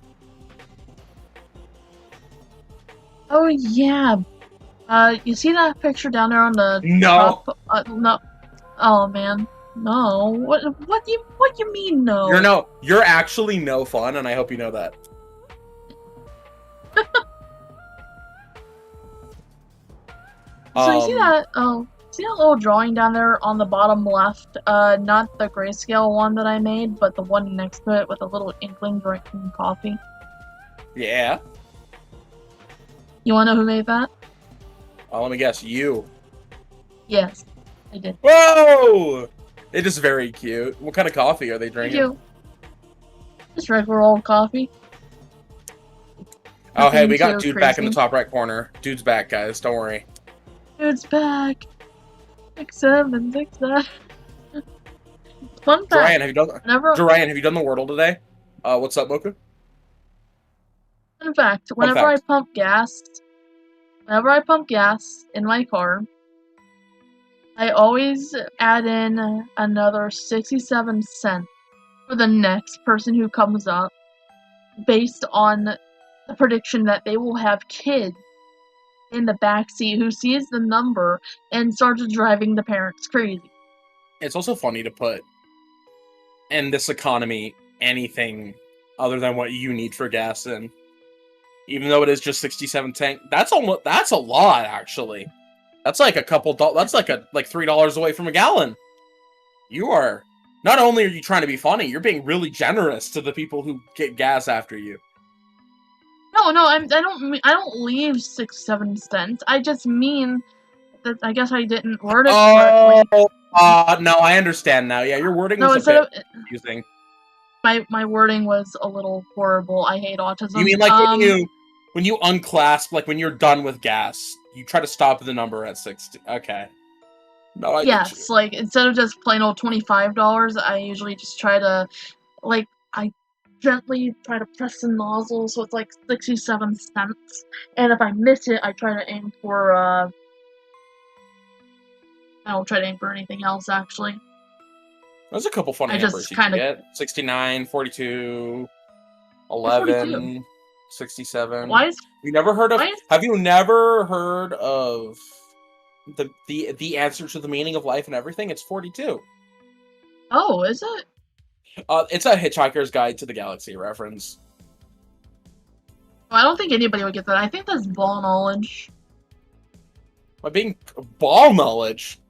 Oh yeah. You see that picture down there on the top? No. Oh man. No. What do you mean no? You're actually no fun, and I hope you know that. So you see that? See that little drawing down there on the bottom left? Not the grayscale one that I made, but the one next to it with a little inkling drinking coffee. Yeah. You wanna know who made that? Let me guess. You. Yes, I did. Whoa! It is very cute. What kind of coffee are they drinking? Thank you. Just regular old coffee. Oh, hey, we got Dude back in the top right corner. Dude's back, guys. Don't worry. Dude's back. 6769. Fun fact. Jorian, have you done the Wordle today? What's up, Mocha? Fun fact. Whenever I pump gas in my car, I always add in another 67 cents for the next person who comes up, based on the prediction that they will have kids in the backseat who sees the number and starts driving the parents crazy. It's also funny to put in this economy anything other than what you need for gas in. Even though it is just 67 tank, that's a lot actually. That's like a couple that's like $3 away from a gallon. You are not only are you trying to be funny, you're being really generous to the people who get gas after you. No, I don't leave 6-7 cents. I just mean that I guess I didn't word it correctly. No, I understand now. Yeah, your wording was a bit confusing. My wording was a little horrible. I hate autism. You mean like when you unclasp, like when you're done with gas, you try to stop the number at 60. Okay. No, I yes, like instead of just plain old $25, I usually just try to, like, I gently try to press the nozzle so it's like 67 cents, and if I miss it, I try to aim for I don't try to aim for anything else, actually. There's a couple funny I numbers just you can kinda... get. 69, 42, 11, 42. 67. Why is... You never heard of... Why is... Have you never heard of the answer to the meaning of life and everything? It's 42. Oh, is it? It's a Hitchhiker's Guide to the Galaxy reference. I don't think anybody would get that. I think that's ball knowledge. By being ball knowledge.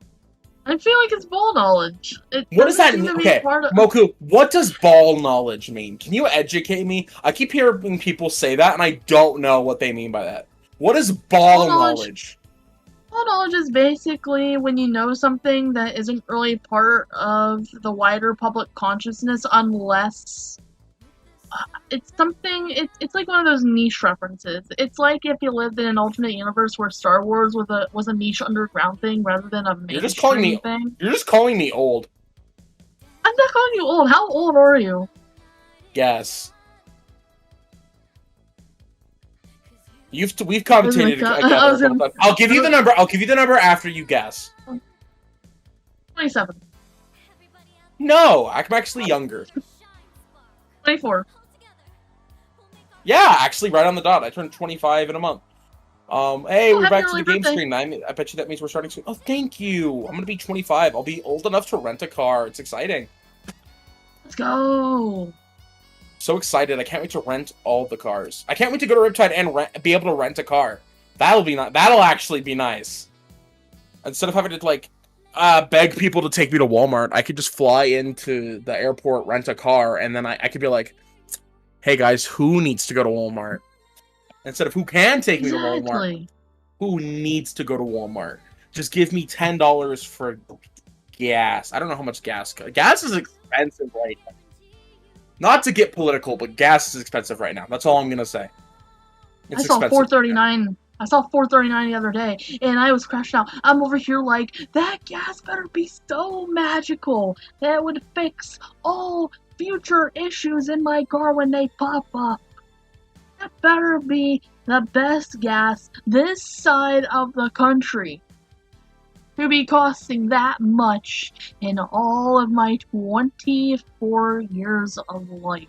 I feel like it's ball knowledge. What does that mean? Okay, Moku, what does ball knowledge mean? Can you educate me? I keep hearing people say that, and I don't know what they mean by that. What is ball knowledge? Ball knowledge is basically when you know something that isn't really part of the wider public consciousness, unless it's something. It's like one of those niche references. It's like if you lived in an alternate universe where Star Wars was a niche underground thing rather than a mainstream thing. You're just calling me old. I'm not calling you old. How old are you? Guess. We've commentated. I'll give you the number. I'll give you the number after you guess. 27. No, I'm actually younger. 24. Yeah, actually, right on the dot. I turned 25 in a month. Hey, we're back to the game screen. I bet you that means we're starting soon. Oh, thank you. I'm gonna be 25. I'll be old enough to rent a car. It's exciting. Let's go. So excited! I can't wait to rent all the cars. I can't wait to go to Riptide and be able to rent a car. That'll actually be nice. Instead of having to like beg people to take me to Walmart, I could just fly into the airport, rent a car, and then I could be like, hey guys, who needs to go to Walmart? Instead of who can take me to Walmart, who needs to go to Walmart? Just give me $10 for gas. I don't know how much gas is expensive right now. Not to get political, but gas is expensive right now. That's all I'm gonna say. I saw $4.39. I saw $4.39 the other day, and I was crashing out. I'm over here like, that gas better be so magical that it would fix all future issues in my car when they pop up. That better be the best gas this side of the country to be costing that much in all of my 24 years of life.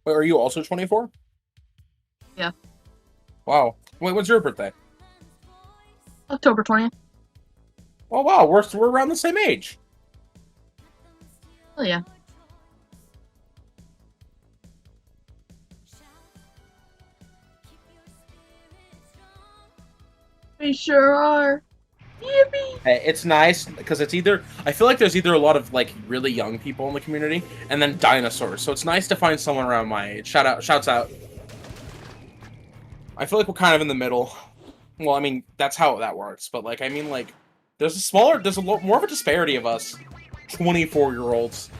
Wait, are you also 24? Yeah. Wow. Wait, when's your birthday? October 20th. Oh wow, we're around the same age. Oh yeah. We sure are. Yippee! Hey, it's nice because it's either I feel like there's either a lot of like really young people in the community and then dinosaurs. So it's nice to find someone around my age. Shouts out. I feel like we're kind of in the middle. Well, I mean, that's how that works, but like I mean like there's a lot more of a disparity of us 24-year-olds.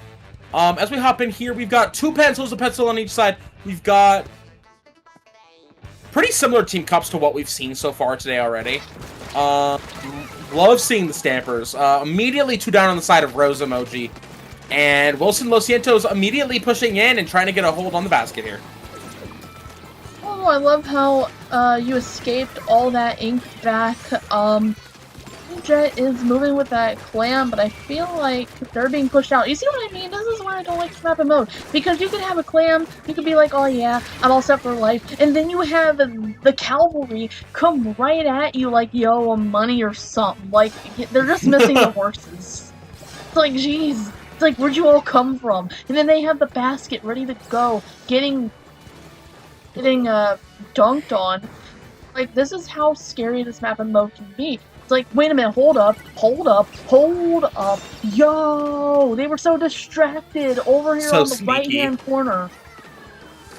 As we hop in here, we've got two pencils, a pencil on each side. We've got pretty similar team cups to what we've seen so far today already. Love seeing the Stampers. Immediately two down on the side of Rose emoji. And Wilson Lo Siento's immediately pushing in and trying to get a hold on the basket here. Oh, I love how you escaped all that ink back. Jet is moving with that clam, but I feel like they're being pushed out. You see what I mean? This is why I don't like Snap Mode. Because you could have a clam, you could be like, oh yeah, I'm all set for life. And then you have the cavalry come right at you like, yo, money or something. Like, they're just missing the horses. It's like, jeez. It's like, where'd you all come from? And then they have the basket ready to go, getting dunked on. Like, this is how scary this map and mode can be. It's like, wait a minute, hold up. Yo! They were so distracted over here on the right-hand corner.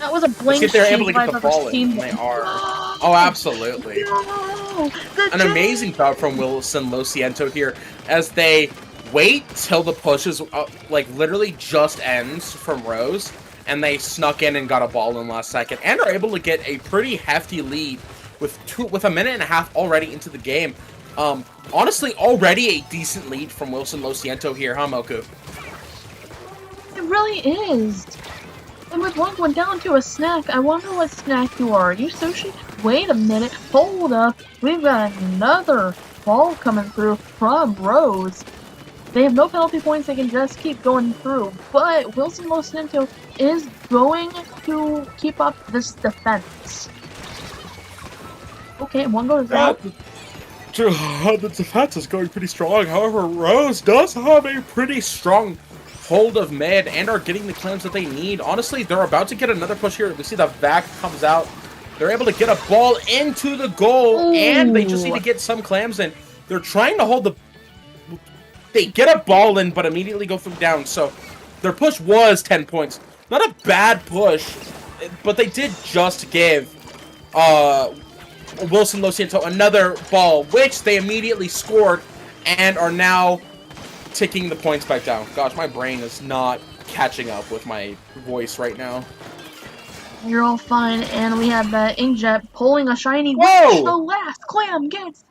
That was a blank they're able to get the ball in. They are. Oh, absolutely. No! An amazing job from Wilson Lo Siento here as they wait till the push is, like, literally just ends from Rose, and they snuck in and got a ball in last second, and are able to get a pretty hefty lead with a minute and a half already into the game. Honestly, already a decent lead from Wilson Lo Siento here, huh, Moku? It really is. And with one going down to a snack, I wonder what snack you are. Are you sushi? wait a minute, hold up. We've got another ball coming through from Rose. They have no penalty points, they can just keep going through. But Wilson SIENTO is going to keep up this defense. Okay, one goes out. The defense is going pretty strong. However, Rose does have a pretty strong hold of mid and are getting the claims that they need. Honestly, they're about to get another push here. We see the vac comes out. They're able to get a ball into the goal, and they just need to get some clams in. They're trying to hold the... They get a ball in, but immediately go through down. So their push was 10 points. Not a bad push, but they did just give Wilson SIENTO another ball, which they immediately scored and are now ticking the points back down. Gosh, my brain is not catching up with my voice right now. You're all fine, and we have that Inkjet pulling a shiny, Whoa! which the last clam gets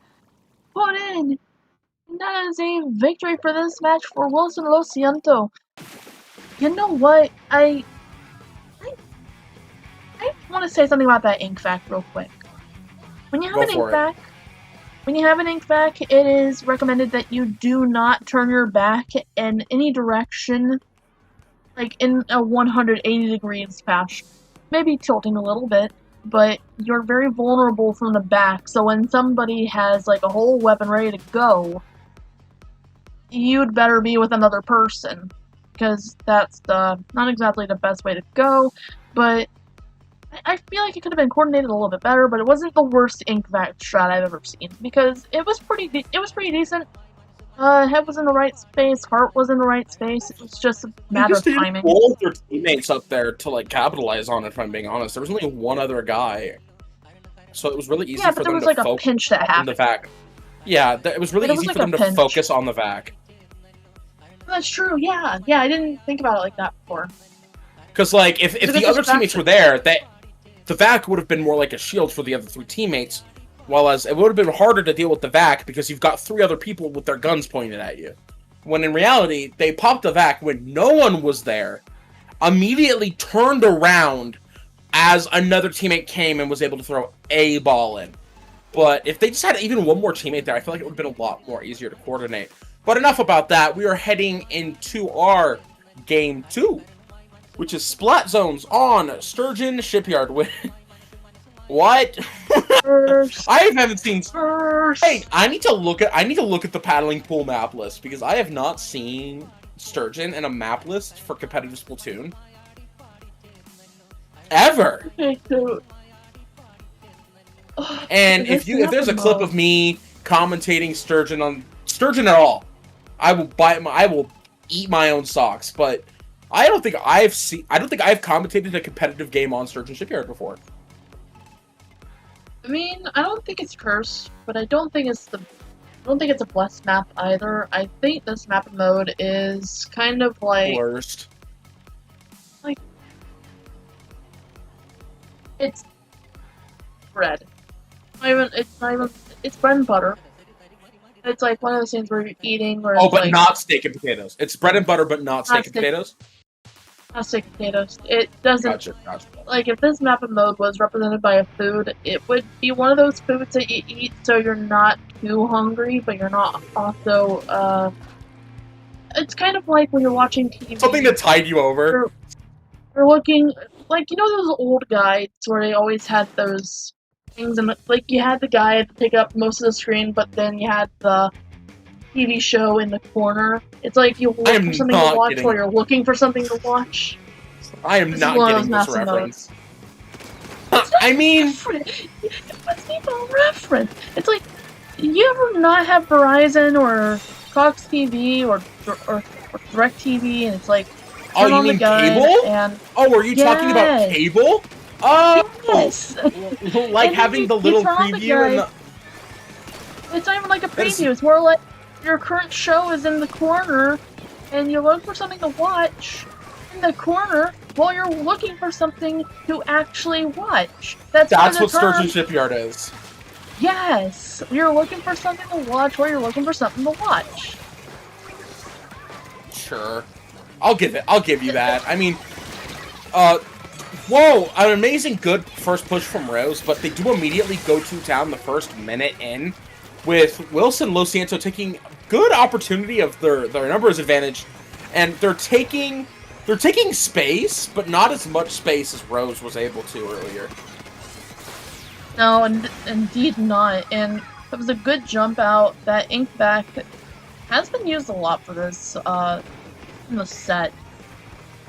put in. And that is a victory for this match for Wilson SIENTO. You know what? I want to say something about that ink vac real quick. When you have an ink vac, it is recommended that you do not turn your back in any direction, like in a 180 degrees fashion. Maybe tilting a little bit, but you're very vulnerable from the back, so when somebody has like a whole weapon ready to go, you'd better be with another person, because that's not exactly the best way to go, but I feel like it could have been coordinated a little bit better, but it wasn't the worst ink vac strat I've ever seen, because it was pretty decent. Head was in the right space, heart was in the right space. It was just a matter of timing. All their teammates up there to like capitalize on it. If I'm being honest, there was only one other guy, so it was really easy for them to focus. Yeah, but there was like a pinch that happened. The vac. Yeah, it was really easy for them to focus on the vac. That's true. Yeah, I didn't think about it like that before. Because like if the other teammates were there, the vac would have been more like a shield for the other three teammates. While as it would have been harder to deal with the vac because you've got three other people with their guns pointed at you. When in reality, they popped the vac when no one was there, immediately turned around as another teammate came and was able to throw a ball in. But if they just had even one more teammate there, I feel like it would have been a lot more easier to coordinate. But enough about that. We are heading into our Game 2, which is Splat Zones on Sturgeon Shipyard with... What? I haven't seen. Hey, I need to look at the paddling pool map list because I have not seen Sturgeon in a map list for competitive Splatoon ever. And if there's a clip of me commentating Sturgeon at all, I will eat my own socks. But I don't think I've commentated a competitive game on Sturgeon Shipyard before. I mean, I don't think it's cursed, but I don't think it's a blessed map either. I think this map mode is kind of like worst. Like it's bread. It's bread and butter. It's like one of those things where you're eating where but like, not steak and potatoes. It's bread and butter, but not steak and potatoes. Not steak and potatoes. It doesn't. Gotcha. Like, if this map mode was represented by a food, it would be one of those foods that you eat so you're not too hungry, but you're not also, It's kind of like when you're watching TV. Something to tide you over. You're looking, like, you know those old guides where they always had those things, and, like, you had the guide to take up most of the screen, but then you had the TV show in the corner. It's like you look for something to watch while you're looking for something to watch. I am not getting this reference. I mean, what's even a reference? It's like, you ever not have Verizon or Cox TV or Direct TV, and it's like, oh, you mean cable? And are you talking about cable? Oh, yes. Like having the little preview and the... It's not even like a preview. It's more like your current show is in the corner, and you look for something to watch in the corner while you're looking for something to actually watch. That's what Sturgeon Shipyard is. Yes, you're looking for something to watch while you're looking for something to watch. Sure, I'll give you that. I mean, Whoa, an amazing good first push from Rose, but they do immediately go 2 down the first minute in, with Wilson SeulContreTous taking good opportunity of their numbers advantage, and they're taking space, but not as much space as Rose was able to earlier. No, indeed not. And it was a good jump out. That ink back has been used a lot for this in the set.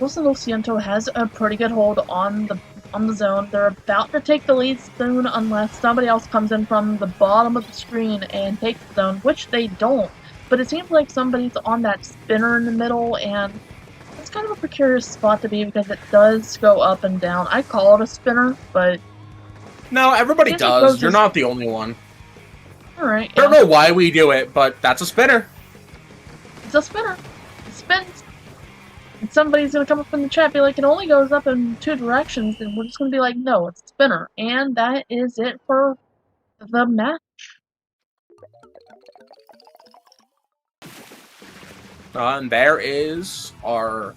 Wilson SeulContreTous has a pretty good hold on the zone. They're about to take the lead soon unless somebody else comes in from the bottom of the screen and takes the zone, which they don't. But it seems like somebody's on that spinner in the middle, and it's kind of a precarious spot to be because it does go up and down. I call it a spinner, but... No, everybody does. You're not the only one. Alright, I don't know why we do it, but that's a spinner. It's a spinner. It spins. And somebody's going to come up in the chat and be like, it only goes up in 2 directions, and we're just going to be like, no, it's a spinner. And that is it for the match. And there is our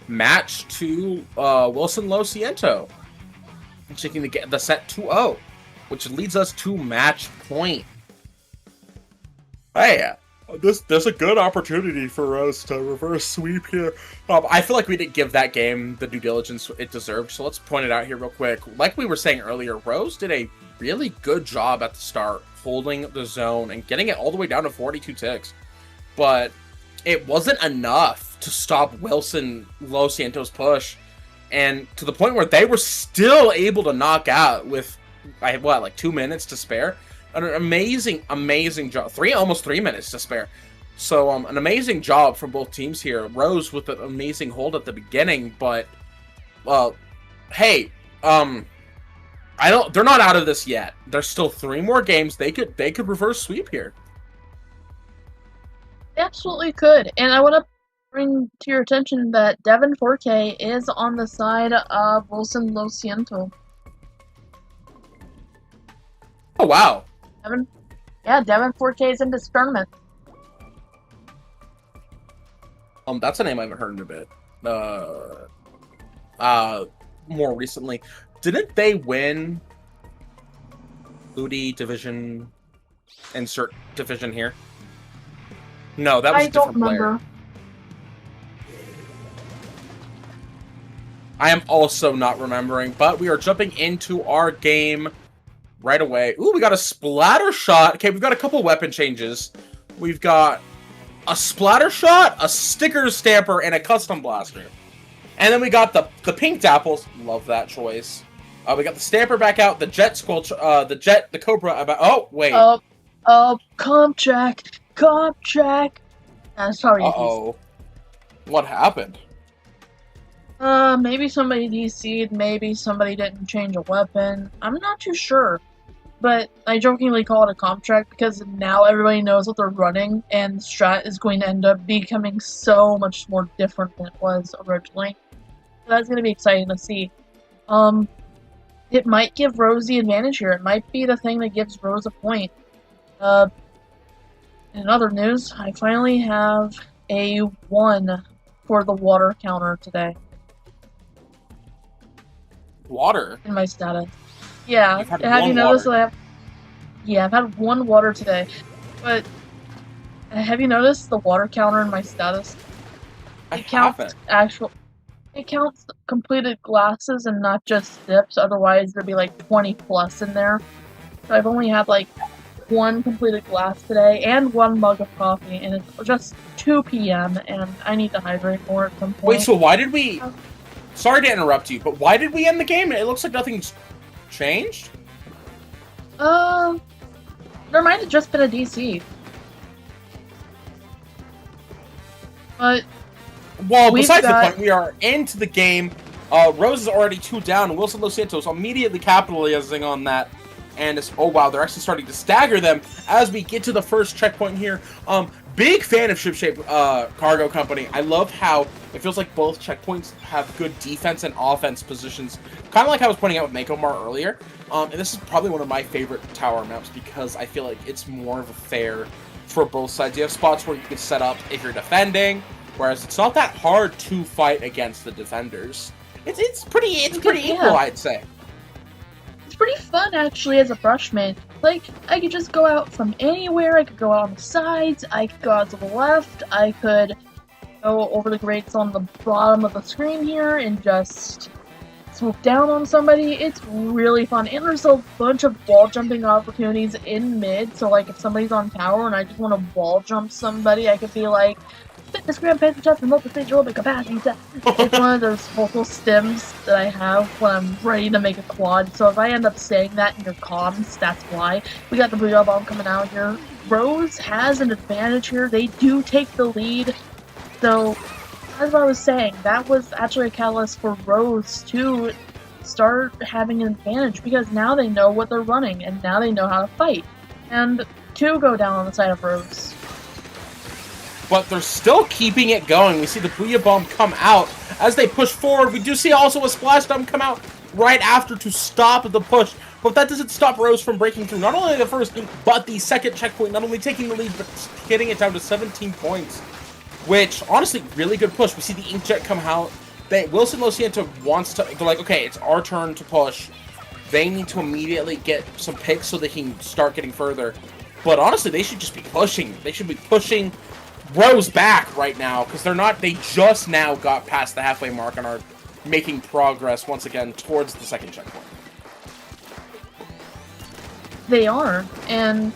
match to Wilson SeulContreTous, taking the set 2-0, which leads us to match point. Hey, there's a good opportunity for Rose to reverse sweep here. I feel like we didn't give that game the due diligence it deserved, so let's point it out here real quick. Like we were saying earlier, Rose did a really good job at the start, holding the zone and getting it all the way down to 42 ticks. But it wasn't enough to stop Wilson SeulContreTous' push, and to the point where they were still able to knock out with, like 2 minutes to spare. An amazing job. Almost 3 minutes to spare. So, an amazing job from both teams here. Rose with an amazing hold at the beginning, but, hey, they're not out of this yet. There's still 3 more games. They could reverse sweep here. They absolutely could. And I want to bring to your attention that Devin 4K is on the side of Wilson SeulContreTous. Oh, wow. Devin 4K is in this tournament. That's a name I haven't heard in a bit. More recently. Didn't they win Udi division? Insert division here. No, that was a different player. I am also not remembering, but we are jumping into our game right away. Ooh, we got a splatter shot. Okay, we've got a couple weapon changes. We've got a splatter shot, a sticker stamper, and a custom blaster. And then we got the pink dapples. Love that choice. We got the stamper back out, the jet squelch, the cobra about. Oh wait. Comp track. Sorry. Uh-oh. What happened? Maybe somebody DC'd, maybe somebody didn't change a weapon. I'm not too sure. But I jokingly call it a comp track because now everybody knows what they're running, and the strat is going to end up becoming so much more different than it was originally. So that's going to be exciting to see. It might give Rose the advantage here. It might be the thing that gives Rose a point. In other news, I finally have a 1 for the water counter today. Water? In my status. Yeah, have you noticed that I've had 1 water today. But have you noticed the water counter in my status? It counts completed glasses and not just sips, otherwise there'd be like 20 plus in there. So I've only had like 1 completed glass today and 1 mug of coffee, and it's just 2 p.m. and I need to hydrate more at some point. Wait, so why did we... Sorry to interrupt you, but why did we end the game? It looks like nothing's changed? There might have just been a DC. But... Well, besides the point, we are into the game. Rose is already 2 down, and Wilson SeulContreTous immediately capitalizing on that. And it's, oh wow, they're actually starting to stagger them as we get to the first checkpoint here. Big fan of Shipshape Cargo Company. I love how it feels like both checkpoints have good defense and offense positions. Kind of like I was pointing out with Makomar earlier. And this is probably one of my favorite tower maps because I feel like it's more of a fair for both sides. You have spots where you can set up if you're defending, whereas it's not that hard to fight against the defenders. It's pretty equal, I'd say. It's pretty fun actually as a brushman. Like, I could just go out from anywhere. I could go out on the sides. I could go out to the left. I could go over the grates on the bottom of the screen here and just swoop down on somebody. It's really fun. And there's a bunch of wall jumping opportunities in mid. So, like, if somebody's on tower and I just want to wall jump somebody, I could be like, fitness grand panther test and multi-stage aerobic capacity test. It's one of those vocal stems that I have when I'm ready to make a quad. So if I end up saying that in your comms, that's why. We got the Booyah Bomb coming out here. Rose has an advantage here. They do take the lead. So, as I was saying, that was actually a catalyst for Rose to start having an advantage because now they know what they're running and now they know how to fight. And two go down on the side of Rose. But they're still keeping it going. We see the Booyah Bomb come out as they push forward. We do see also a Splash Bomb come out right after to stop the push. But that doesn't stop Rose from breaking through not only the first, but the second checkpoint, not only taking the lead, but getting it down to 17 points. Which, honestly, really good push. We see the Inkjet come out. Wilson Losiento wants to... They're like, okay, it's our turn to push. They need to immediately get some picks so they can start getting further. But honestly, they should just be pushing. They should be pushing Rose back right now. Because they're not... They just now got past the halfway mark and are making progress once again towards the second checkpoint. They are. And...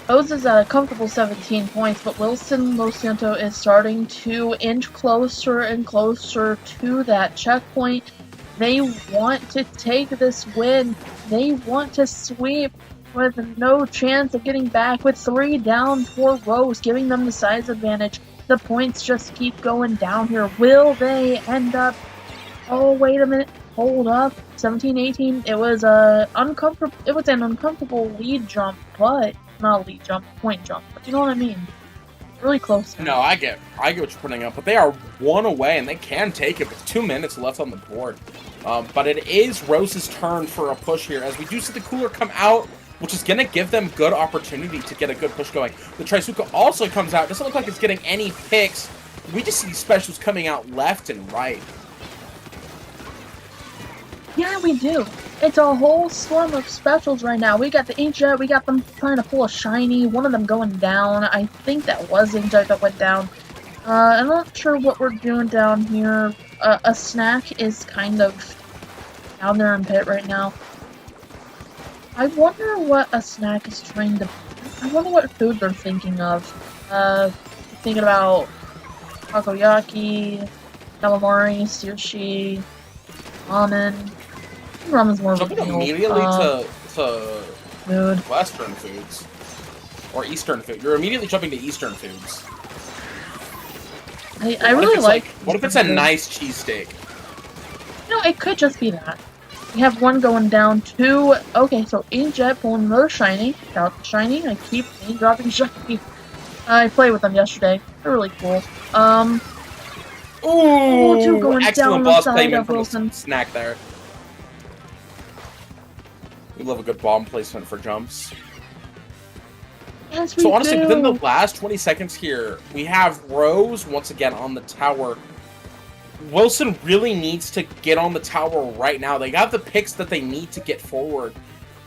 Rose is at a comfortable 17 points, but Wilson Losiento is starting to inch closer and closer to that checkpoint. They want to take this win. They want to sweep with no chance of getting back, with 3 down for Rose, giving them the size advantage. The points just keep going down here. Will they end up... Oh, wait a minute. Hold up. 17-18. It was an uncomfortable lead jump, but... Not a lead jump, point jump, but you know what I mean? Really close. No, I get what you're putting up, but they are 1 away, and they can take it with 2 minutes left on the board. But it is Rose's turn for a push here, as we do see the cooler come out, which is going to give them good opportunity to get a good push going. The Trisuka also comes out. Doesn't look like it's getting any picks. We just see these specials coming out left and right. Yeah, we do. It's a whole swarm of specials right now. We got the Inkjet, we got them trying to pull a shiny, one of them going down. I think that was Inkjet that went down. I'm not sure what we're doing down here. A snack is kind of down there in pit right now. I wonder what a snack is trying to... I wonder what food they're thinking of. Thinking about takoyaki, calamari, sushi, ramen. Ramen's more of a Jumping meal. immediately to food. Western foods. Or Eastern food. You're immediately jumping to Eastern foods. I really like... What if it's a nice cheesesteak? You know, it could just be that. We have one going down, 2... Okay, so Inkjet pulling another shiny. Got the shiny. I keep dropping shiny. I played with them yesterday. They're really cool. Ooh! 2 going Excellent down boss the side placement of from Wilson. a snack there. We love a good bomb placement for jumps. Yes, we So honestly, do. within the last 20 seconds here, we have Rose once again on the tower. Wilson really needs to get on the tower right now. They got the picks that they need to get forward.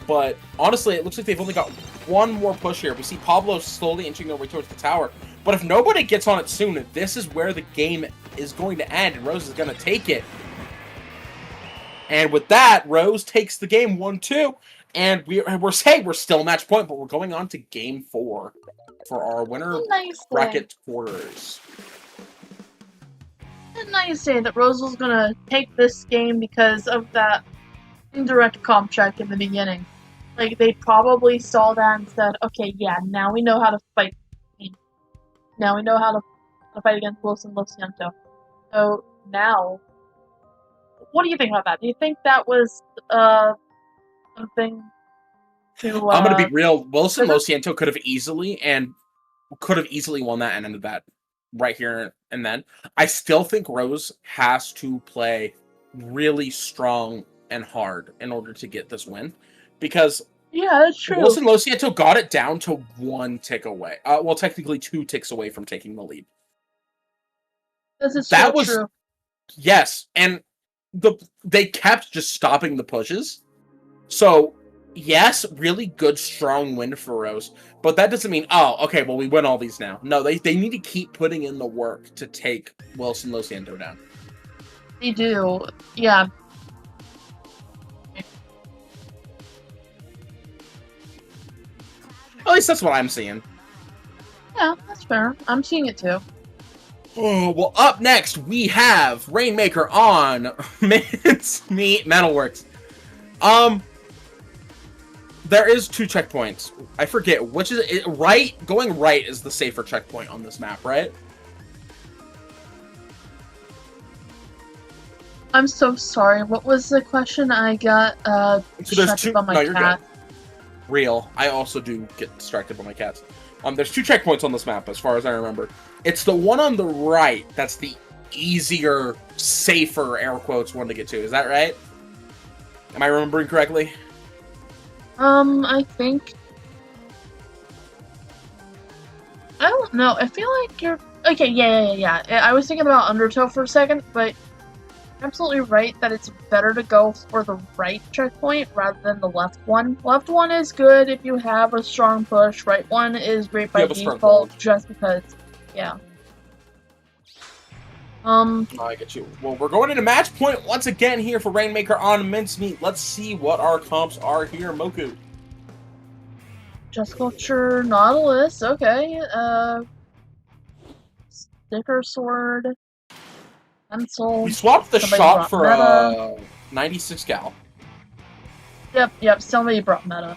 But honestly, it looks like they've only got 1 more push here. We see Pablo slowly inching their way towards the tower. But if nobody gets on it soon, this is where the game is going to end, and Rose is going to take it. And with that, Rose takes the game 1-2. And we're still match point, but we're going on to game 4 for our winner bracket quarters. Didn't I say that Rose was gonna take this game because of that indirect comp check in the beginning? Like, they probably saw that and said, okay, yeah, now we know how to fight. Now we know how to fight against Wilson Losiento. So, now, what do you think about that? Do you think that was, something to, I'm going to be real. Wilson Losiento could have easily won that and ended that right here and then. I still think Rose has to play really strong and hard in order to get this win. Because yeah, that's true. Wilson Losiento got it down to 1 tick away. Well, technically 2 ticks away from taking the lead. This is so true. Yes, and they kept just stopping the pushes. So, yes, really good, strong win for Rose. But that doesn't mean, oh, okay, well, we win all these now. No, they need to keep putting in the work to take Wilson SeulContreTous down. They do, yeah. At least that's what I'm seeing. Yeah, that's fair. I'm seeing it too. Oh, well, up next, we have Rainmaker on Mincemeat Metalworks. There is 2 checkpoints. I forget which is it. Right, going right is the safer checkpoint on this map, right? I'm so sorry. What was the question? I got So there's 2. by my No, you're cat. good. Real. I also do get distracted by my cats. There's 2 checkpoints on this map, as far as I remember. It's the one on the right that's the easier, safer, air quotes, one to get to. Is that right? Am I remembering correctly? I think... I don't know. I feel like you're... Okay, yeah. I was thinking about Undertow for a second, but you're absolutely right that it's better to go for the right checkpoint rather than the left one. Left one is good if you have a strong push. Right one is great by default just because, yeah. I get you. Well, we're going into match point once again here for Rainmaker on Mincemeat. Let's see what our comps are here, Moku. Just Culture, Nautilus, okay. Sticker Sword, Pencil. We swapped the shot for a 96 cal. Yep, somebody brought meta.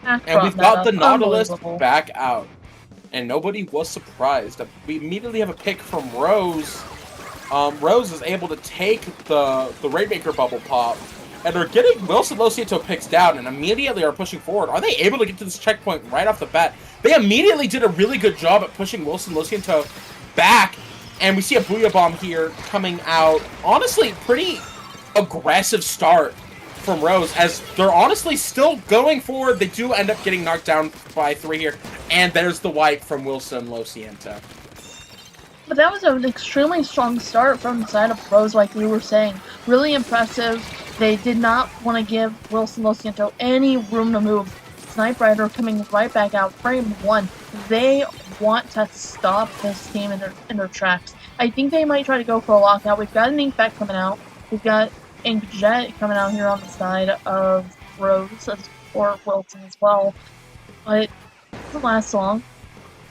And we've got the Nautilus back out. And nobody was surprised. We immediately have a pick from Rose. Rose is able to take the Rainmaker bubble pop, and they're getting Wilson SeulContreTous picks down and immediately are pushing forward. Are they able to get to this checkpoint right off the bat? They immediately did a really good job at pushing Wilson SeulContreTous back, and we see a Booyah Bomb here coming out. Honestly, pretty aggressive start from Rose, as they're honestly still going forward. They do end up getting knocked down by 3 here, and there's the wipe from Wilson SeulContreTous. But that was an extremely strong start from the side of Rose, like we were saying. Really impressive. They did not want to give Wilson SeulContreTous any room to move. Snipe Rider coming right back out, frame 1. They want to stop this team in their tracks. I think they might try to go for a lockout. We've got an Inkback coming out. We've got Inkjet coming out here on the side of Rose, or Wilson as well. But it doesn't last long.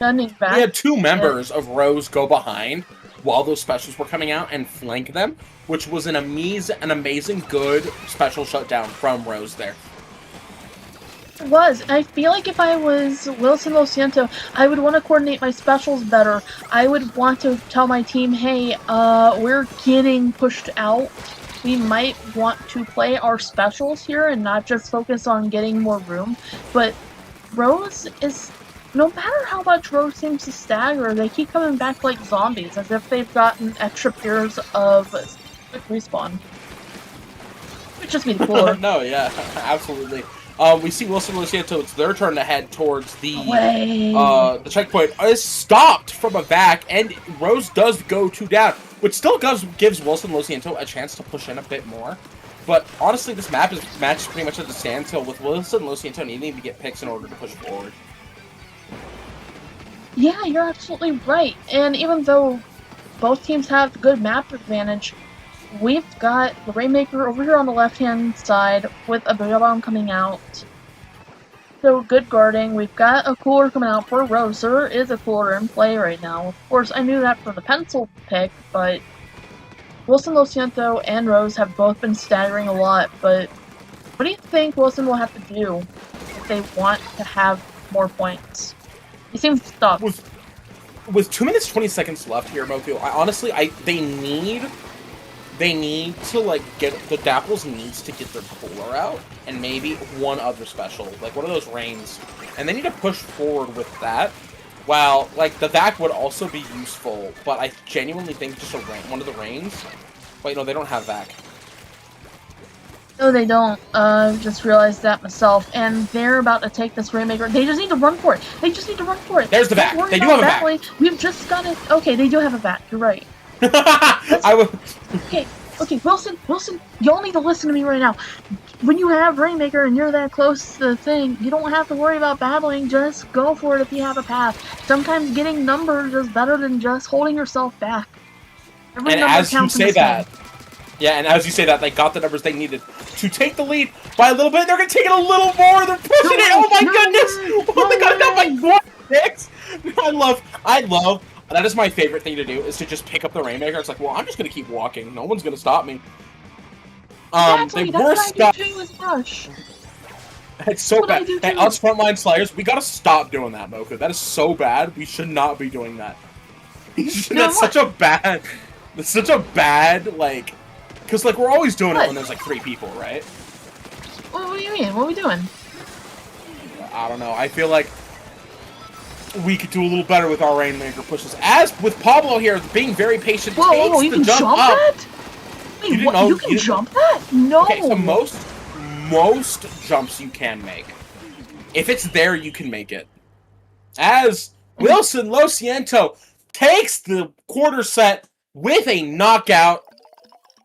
We had 2 members of Rose go behind while those specials were coming out and flank them, which was an amazing good special shutdown from Rose there. It was. I feel like if I was Wilson SeulContreTous, I would want to coordinate my specials better. I would want to tell my team, hey, we're getting pushed out. We might want to play our specials here and not just focus on getting more room. But Rose is... No matter how much Rose seems to stagger, they keep coming back like zombies, as if they've gotten extra pairs of quick respawn. Which just means cooler. No, yeah, absolutely. We see Wilson SeulContreTous, it's their turn to head towards the checkpoint. Is stopped from a vac, and Rose does go 2 down, which still gives Wilson SeulContreTous a chance to push in a bit more. But honestly, this map is matched pretty much at the standstill, with Wilson SeulContreTous needing to get picks in order to push forward. Yeah, you're absolutely right. And even though both teams have good map advantage, we've got the Rainmaker over here on the left-hand side with a Booyah Bomb coming out. So good guarding. We've got a cooler coming out for Rose. There is a cooler in play right now. Of course, I knew that from the pencil pick, but Wilson SeulContreTous and Rose have both been staggering a lot. But what do you think Wilson will have to do if they want to have more points? He seems to stop. With 2 minutes 20 seconds left here, Moku, they need to like get the Dapples needs to get their cooler out and maybe one other special, like one of those rains, and they need to push forward with that. While like the vac would also be useful, but I genuinely think just one of the rains. Wait, no, they don't have vac. No, they don't. Just realized that myself. And they're about to take this Rainmaker. They just need to run for it. They just need to run for it. There's the vac. They do have a vac. We've just got it. Okay, they do have a vac. You're right. I would. Okay, Wilson, y'all need to listen to me right now. When you have Rainmaker and you're that close to the thing, you don't have to worry about battling. Just go for it if you have a path. Sometimes getting numbers is better than just holding yourself back. And as you say that, and as you say that, they got the numbers they needed to take the lead by a little bit. They're going to take it a little more. They're pushing it. Oh my goodness! Oh my god, not by 6. I love. That is my favorite thing to do, is to just pick up the Rainmaker. It's like, well, I'm just going to keep walking. No one's going to stop me. Exactly, they were stuck. It's so bad. Hey, us frontline Slayers, we got to stop doing that, Mocha. That is so bad. We should not be doing that. That's such a bad, like, because, like, we're always doing it when there's, like, 3 people, right? What do you mean? What are we doing? I don't know. I feel like we could do a little better with our Rainmaker pushes. As with Pablo here, being very patient, whoa, you can jump that? Wait, what? You can jump that? No! Okay, so most jumps you can make. If it's there, you can make it. As Wilson SiENTO takes the quarter set with a knockout,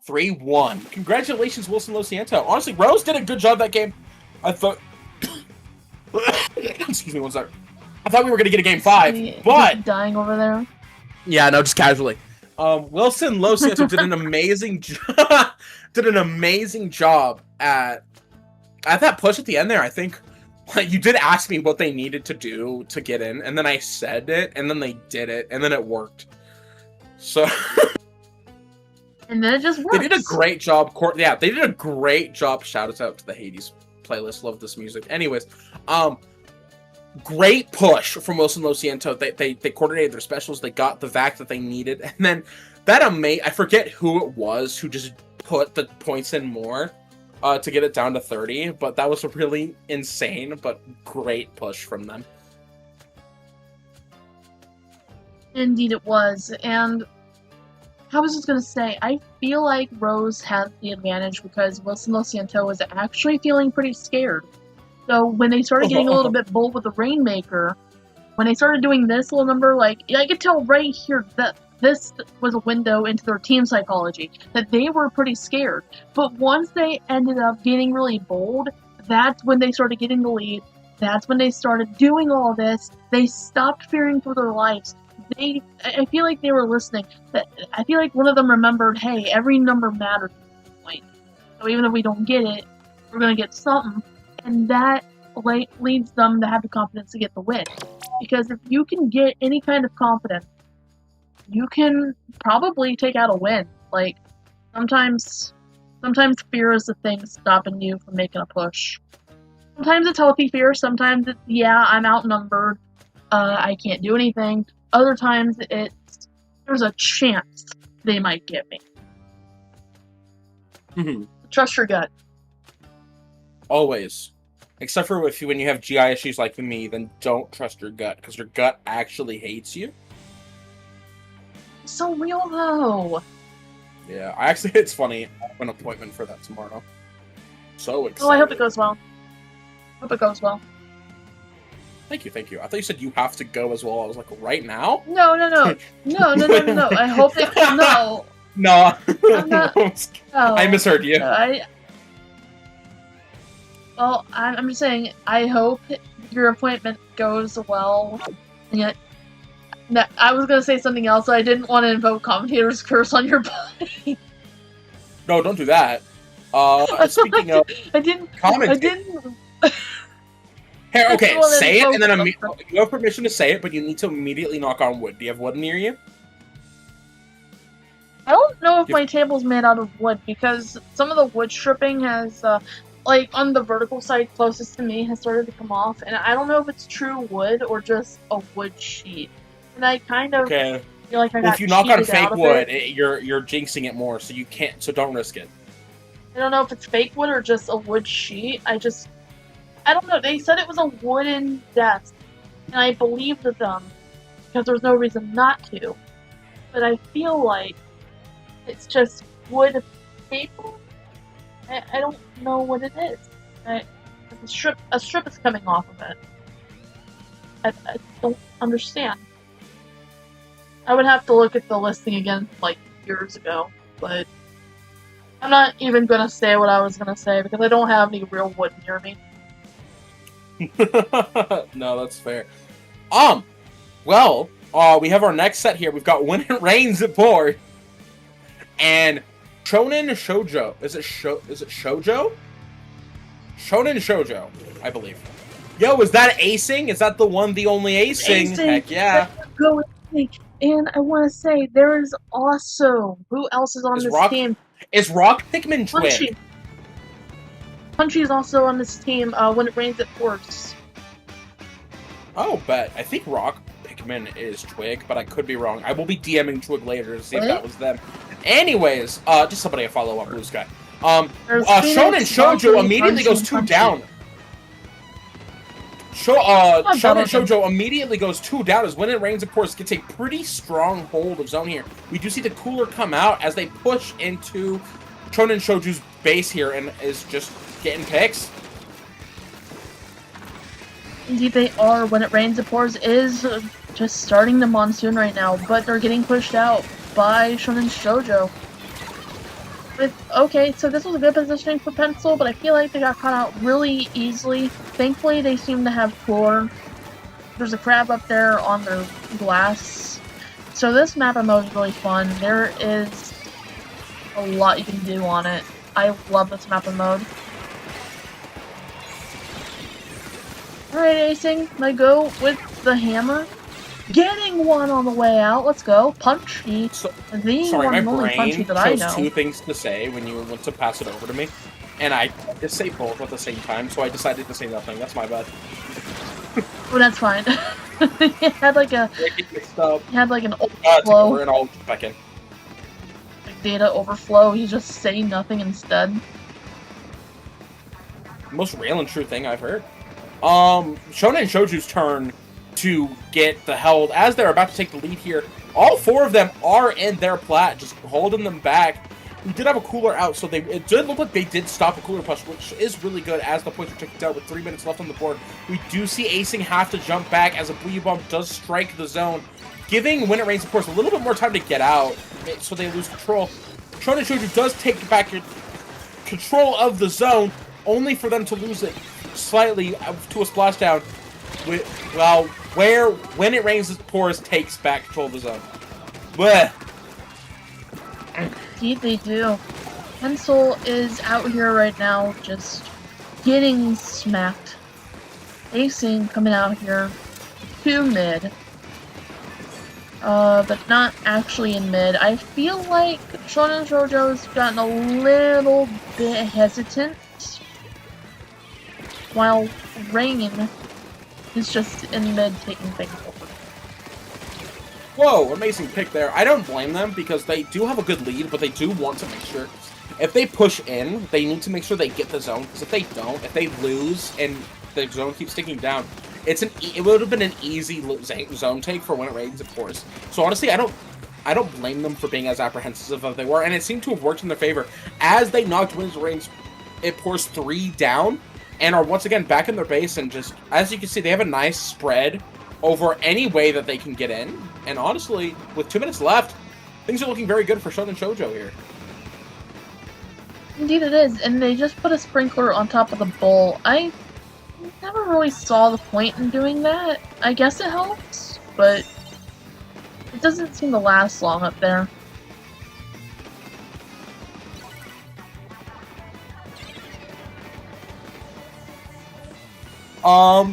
3-1. Congratulations, Wilson SiENTO. Honestly, Rose did a good job that game. I thought... Excuse me, one sec. I thought we were going to get a game 5, but... Dying over there? Yeah, no, just casually. Wilson SiENTO did an amazing job at that push at the end there. I think you did ask me what they needed to do to get in, and then I said it, and then they did it, and then it worked. So... And then it just works. They did a great job. Yeah, they did a great job. Shout out to the Hades playlist. Love this music. Anyways, great push from Wilson SiENTO. They coordinated their specials. They got the vac that they needed, and then that I forget who it was who just put the points in more to get it down to 30. But that was a really insane but great push from them. Indeed, it was. And I was just gonna say, I feel like Rose had the advantage because Wilson SiENTO was actually feeling pretty scared. So when they started getting a little bit bold with the Rainmaker, when they started doing this little number, like, I could tell right here that this was a window into their team psychology, that they were pretty scared. But once they ended up getting really bold, that's when they started getting the lead. That's when they started doing all this. They stopped fearing for their lives. I feel like they were listening. I feel like one of them remembered, hey, every number matters at this point. So even if we don't get it, we're going to get something. And that leads them to have the confidence to get the win. Because if you can get any kind of confidence, you can probably take out a win. Like, sometimes fear is the thing stopping you from making a push. Sometimes it's healthy fear. Sometimes it's, yeah, I'm outnumbered. I can't do anything. Other times, there's a chance they might get me. Mm-hmm. Trust your gut. Always. Except for when you have GI issues like me, then don't trust your gut, because your gut actually hates you. It's so real, though. Yeah, it's funny. I have an appointment for that tomorrow. So excited. Oh, I hope it goes well. Thank you. I thought you said you have to go as well. I was like, right now? No. I hope it... No. No. I'm not... No. I misheard you. No, Well, I'm just saying, I hope your appointment goes well. And yet, I was going to say something else, so I didn't want to invoke Commentator's Curse on your body. No, don't do that. Speaking of commentator... Hey, okay, say it, and then you have permission to say it, but you need to immediately knock on wood. Do you have wood near you? I don't know if my table's made out of wood, because some of the wood stripping has, like, on the vertical side closest to me has started to come off, and I don't know if it's true wood or just a wood sheet. And I kind of feel like I got if you knock on fake wood, you're jinxing it more, so you can't, so don't risk it. I don't know if it's fake wood or just a wood sheet. I don't know, they said it was a wooden desk, and I believed them, because there was no reason not to. But I feel like it's just wood paper? I don't know what it is. A strip is coming off of it. I don't understand. I would have to look at the listing again, like, years ago, but I'm not even gonna say what I was gonna say because I don't have any real wood near me. No, that's fair. Well, we have our next set here. We've got When It Rains It Pours, and Shonen Shoujo. Is it shoujo? Shonen Shoujo, I believe. Yo, is that acing? Is that the one, the only acing? Heck yeah. Go and I want to say there is also who else is on this team? Is Rock Pikmin Twig? Punchy is also on this team. When It Rains It Pours. Oh, but I think Rock Pikmin is Twig, but I could be wrong. I will be DMing Twig later to see if that was them. Anyways, just somebody I follow on Blue Sky. Shonen Shoujo immediately goes 2 down. Shonen Shoujo immediately goes 2 down as When It Rains It Pours gets a pretty strong hold of zone here. We do see the cooler come out as they push into Shonen Shoujo's base here and is just getting picks. Indeed they are. When It Rains It Pours is just starting the monsoon right now, but they're getting pushed out by Shonen Shoujo. Okay, so this was a good positioning for Pencil, but I feel like they got caught out really easily. Thankfully, they seem to have cooler. There's a crab up there on their glass. So this map mode is really fun. There is a lot you can do on it. I love this map mode. Alright, Acing, I go with the hammer. Getting one on the way out. Let's go. Punchy. Sorry, my brain chose 2 things to say when you went to pass it over to me. And I just say both at the same time, so I decided to say nothing. That's my bad. Oh, that's fine. It had like a... It had like an overflow. And I'll jump back in. Data overflow. You just say nothing instead. Most real and true thing I've heard. Shonen Shoujo's turn to get the held as they're about to take the lead here. All 4 of them are in their plat, just holding them back. We did have a cooler out, so it did look like they did stop a cooler push, which is really good as the points are ticked out with 3 minutes left on the board. We do see Acing have to jump back as a Blue Bomb does strike the zone, giving When It Rains It Pours a little bit more time to get out, so they lose control. Shonen Shoujo does take back control of the zone, only for them to lose it slightly to a splashdown. Well, When It Rains It Pours takes back control of the zone. Blech. Indeed they do. Pencil is out here right now, just getting smacked. Acing coming out here to mid. But not actually in mid. I feel like Shonen Shoujo's gotten a little bit hesitant, while Rain is just in mid taking things over. Whoa, amazing pick there. I don't blame them because they do have a good lead, but they do want to make sure if they push in, they need to make sure they get the zone. Because if they don't, if they lose and the zone keeps ticking down, it would have been an easy zone take for When It Rains It Pours. So honestly, I don't blame them for being as apprehensive as they were, and it seemed to have worked in their favor as they knocked When It Rains It Pours 3 down and are once again back in their base, and just as you can see, they have a nice spread over any way that they can get in. And honestly, with 2 minutes left, things are looking very good for Shonen Shoujo here. Indeed it is, and they just put a sprinkler on top of the bowl. I never really saw the point in doing that. I guess it helps, but it doesn't seem to last long up there.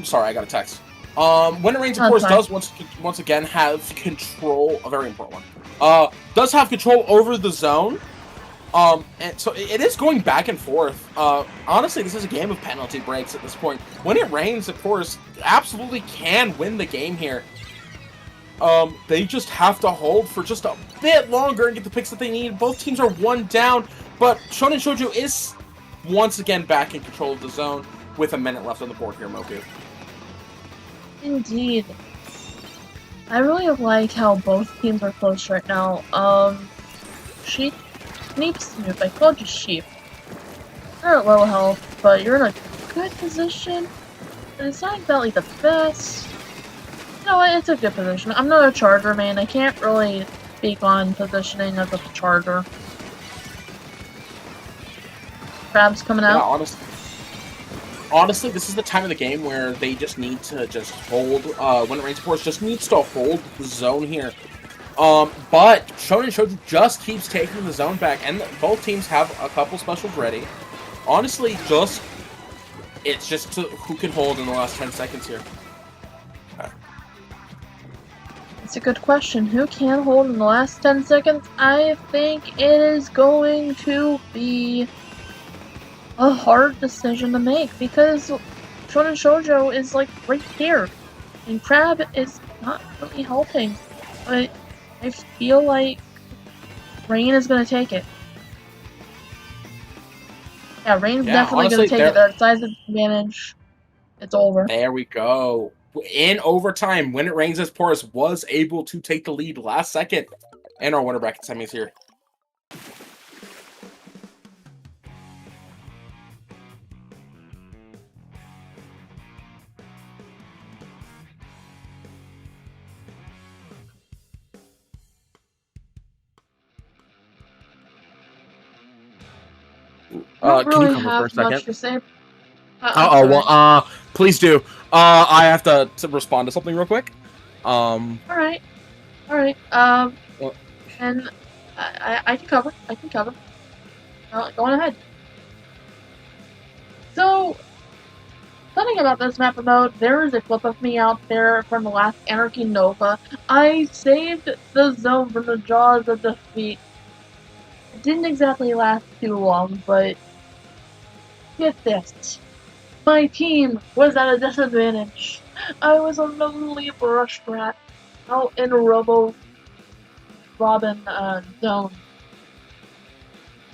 Sorry, I got a text. When It Rains It Pours does once again have control, a very important one, does have control over the zone, and so it is going back and forth. Honestly, this is a game of penalty breaks at this point. When It Rains It Pours absolutely can win the game here. They just have to hold for just a bit longer and get the picks that they need. Both teams are 1 down, but Shonen Shoujo is once again back in control of the zone with a minute left on the board here, Moku. Indeed. I really like how both teams are close right now. Sheep? Snoop, I called you Sheep. You're at low health, but you're in a good position. It's not exactly the best. You know what, it's a good position. I'm not a charger main, I can't really speak on positioning of the charger. Crab's coming out. Yeah, honestly, this is the time of the game where they just need to just hold. When it rains pours, just needs to hold the zone here. But Shonen Shoujo just keeps taking the zone back, and both teams have a couple specials ready. Honestly, it's just who can hold in the last 10 seconds here. It's a good question. Who can hold in the last 10 seconds? I think it is going to be a hard decision to make because Shonen Shoujo is like right here, and Crab is not really helping. But I feel like Rain is going to take it. Yeah, Rain's definitely going to take it. That size advantage. It's over. There we go. In overtime, When It Rains It Pours was able to take the lead last second. And our winner bracket semis here. Can you come for a second? Much to say. Please do. I have to respond to something real quick. Alright. And I can cover. Go on ahead. So, something about this map mode, there is a clip of me out there from the last Anarchy Nova. I saved the zone from the jaws of defeat. It didn't exactly last too long, but get this. My team was at a disadvantage. I was a lonely brush rat out in Robo Robin zone.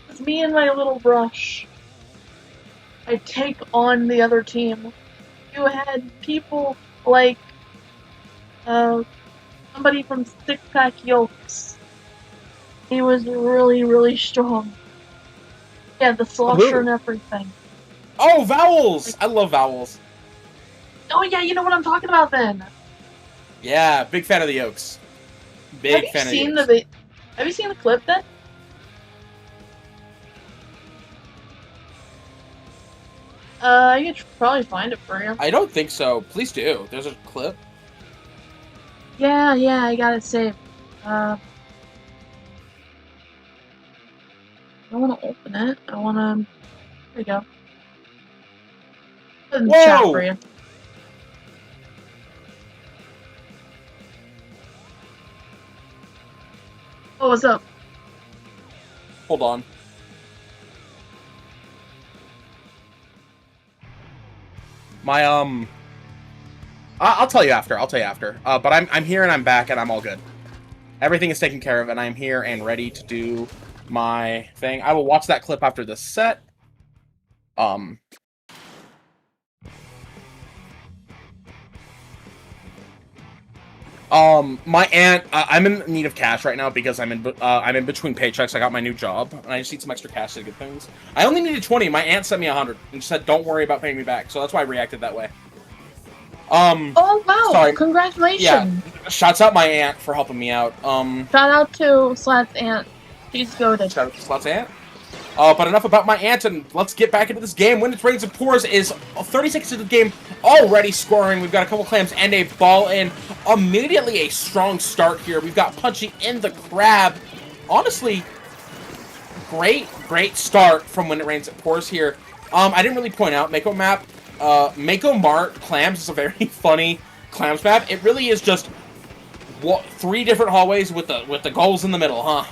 It's me and my little brush. I take on the other team. You had people like somebody from Six Pack Yolks. He was really, really strong. Yeah, the slosher and everything. Oh, Vowels! I love Vowels. Oh yeah, you know what I'm talking about then. Yeah, big fan of the Yolks. Big fan of the Yolks. Have you seen the clip then? You could probably find it for you. I don't think so. Please do. There's a clip. Yeah, I got it saved. I don't want to open it. I want to... There we go. Put it in the chat for you. Oh, what's up? Hold on. My, I'll tell you after. But I'm here and I'm back and I'm all good. Everything is taken care of and I'm here and ready to do my thing. I will watch that clip after this set. My aunt, I'm in need of cash right now because I'm in between paychecks. I got my new job, and I just need some extra cash to get things. I only needed 20. My aunt sent me 100 and said, "Don't worry about paying me back." So that's why I reacted that way. Oh wow! Sorry. Congratulations! Yeah, shouts out my aunt for helping me out. Shout out to Slat's aunt. She's goated. Shout out to Slat's aunt. But enough about my aunt, and let's get back into this game. When It Rains It Pours is 30 seconds into the game, already scoring. We've got a couple clams and a ball in. Immediately a strong start here. We've got Punchy in the Crab. Honestly, great start from When It Rains It Pours here. I didn't really point out Mako map. Mako Mart Clams is a very funny Clams map. It really is just 3 different hallways with the goals in the middle, huh?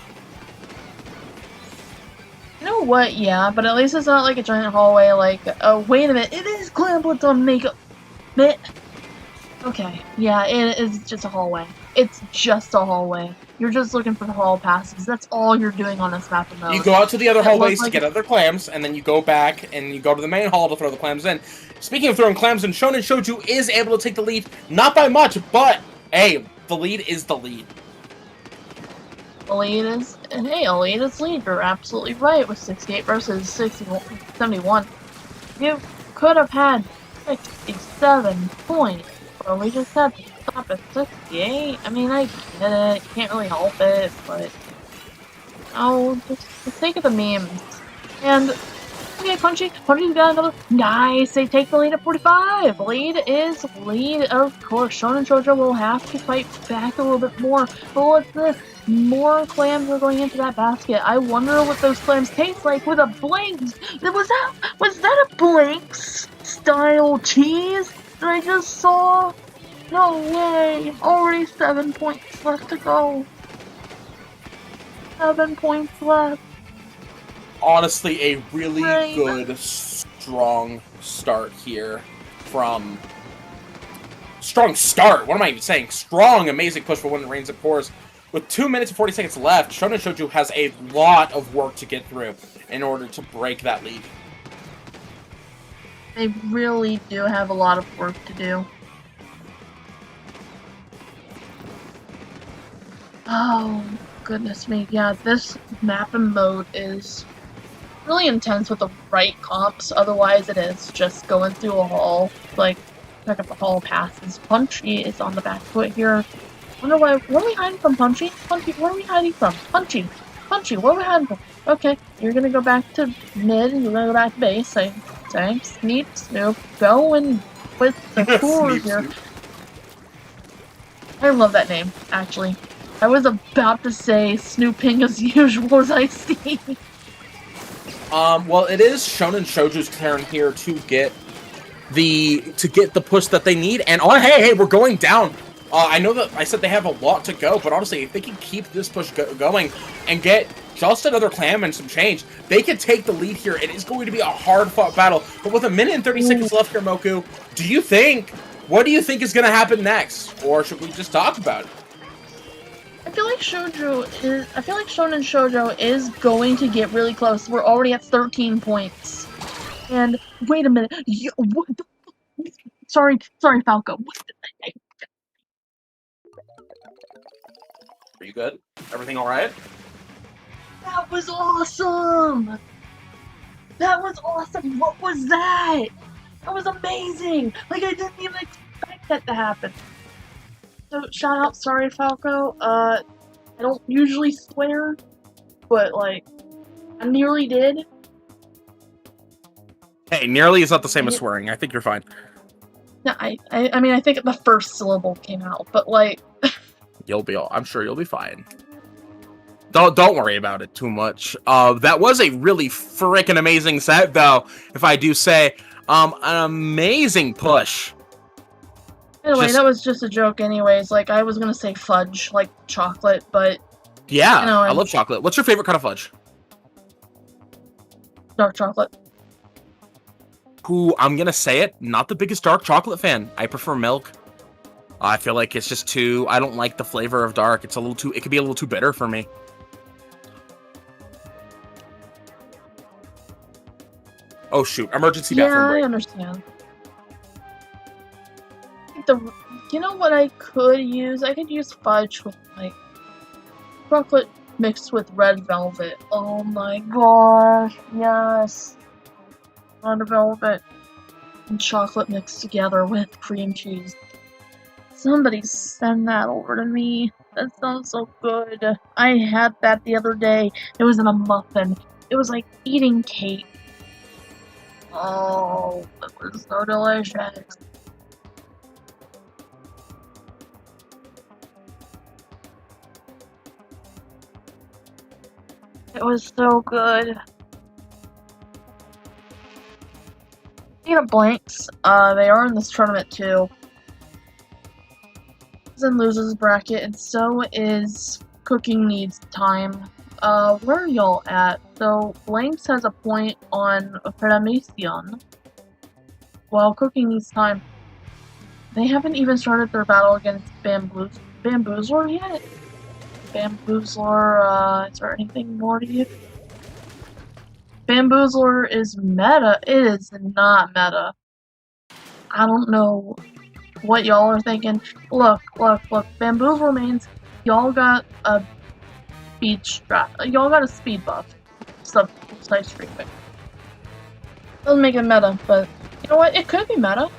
You know what? Yeah, but at least it's not like a giant hallway. Like, oh, wait a minute, it is Clamblets on Makeup. Okay, yeah, it is just a hallway. It's just a hallway. You're just looking for the hall passes. That's all you're doing on this map. You go out to the other hallways to get other clams, and then you go back and you go to the main hall to throw the clams in. Speaking of throwing clams in, Shonen Shoujo is able to take the lead, not by much, but hey, the lead is the lead. The lead is lead. You're absolutely right with 68 versus 71. You could have had 67 points, but we just had Stop it. 68? I mean, I get it. Can't really help it, but... Oh, just for the sake of the memes. And... Okay, Punchy's got another... Nice! They take the lead at 45! Lead is lead, of course. Shounen Shoujo will have to fight back a little bit more. But what's this? More clams are going into that basket. I wonder what those clams taste like with a Blinks. Was that a Blinks style cheese that I just saw? No way! Already 7 points left to go. 7 points left. Honestly, a really good, strong start here from... Strong start? What am I even saying? Strong, amazing push for When It Rains It Pours. With 2 minutes and 40 seconds left, Shounen Shoujo has a lot of work to get through in order to break that lead. They really do have a lot of work to do. Oh, goodness me. Yeah, this map and mode is really intense with the right comps. Otherwise, it is just going through a hall. Like, pick up the hall passes. Punchy is on the back foot here. Wonder why. Where are we hiding from, Punchy? Punchy, where are we hiding from? Punchy, where are we hiding from? Okay, you're gonna go back to mid and you're gonna go back to base. Say, Sneep, Snoop, going with the coolers here. I love that name, actually. I was about to say snooping as usual as I see. Well, it is Shounen Shoujo's turn here to get the push that they need. And oh, hey, we're going down. I know that I said they have a lot to go, but honestly, if they can keep this push going and get just another clam and some change, they can take the lead here. It is going to be a hard-fought battle. But with 1 minute and 30 seconds left here, Moku, what do you think is going to happen next? Or should we just talk about it? I feel like Shounen Shoujo is going to get really close. We're already at 13 points. And wait a minute. Sorry, Falco. Are you good? Everything all right? That was awesome! What was that? That was amazing! Like, I didn't even expect that to happen. So, shout out, sorry, Falco. I don't usually swear, but, like, I nearly did. Hey, nearly is not the same as swearing. I think you're fine. No, I mean, I think the first syllable came out, but, like... I'm sure you'll be fine. Don't worry about it too much. That was a really freaking amazing set, though, if I do say. An amazing push. Anyway, that was just a joke anyways. Like, I was gonna say fudge, like chocolate, but... Yeah, you know, I love chocolate. What's your favorite kind of fudge? Dark chocolate. Who, I'm gonna say it, not the biggest dark chocolate fan. I prefer milk. I feel like it's just too... I don't like the flavor of dark. It's a little too... It could be a little too bitter for me. Oh, shoot. Emergency bathroom break. Yeah, I understand. You know what I could use? I could use fudge with, like, chocolate mixed with red velvet. Oh my gosh, yes. Red velvet and chocolate mixed together with cream cheese. Somebody send that over to me. That sounds so good. I had that the other day. It was in a muffin. It was like eating cake. Oh, it was so delicious. It was so good. Speaking of blanks, they are in this tournament too. And loses bracket, and so is Cooking Needs Time. Where are y'all at? So Blanks has a point on Federation, while Cooking Needs Time, they haven't even started their battle against Bamboozler yet. Bamboozler, is there anything more to you? Bamboozler is meta. It is not meta. I don't know what y'all are thinking. Look. Bamboozler means y'all got a speed strap. Y'all got a speed buff. Side streaming. Doesn't make it meta, but you know what? It could be meta.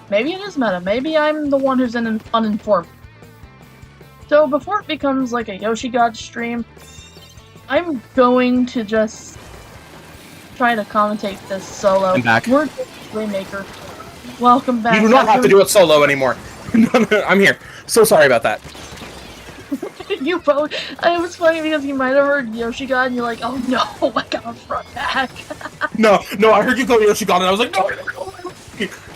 Maybe it is meta. Maybe I'm the one who's uninformed. So before it becomes like a Yoshi God stream, I'm going to just try to commentate this solo. I'm back. We're Rainmaker. Welcome back. You do not have to do it solo anymore. I'm here. So sorry about that. You probably. It was funny because you might have heard Yoshi God and you're like, oh no, I gotta run back. No, I heard you call Yoshi God and I was like,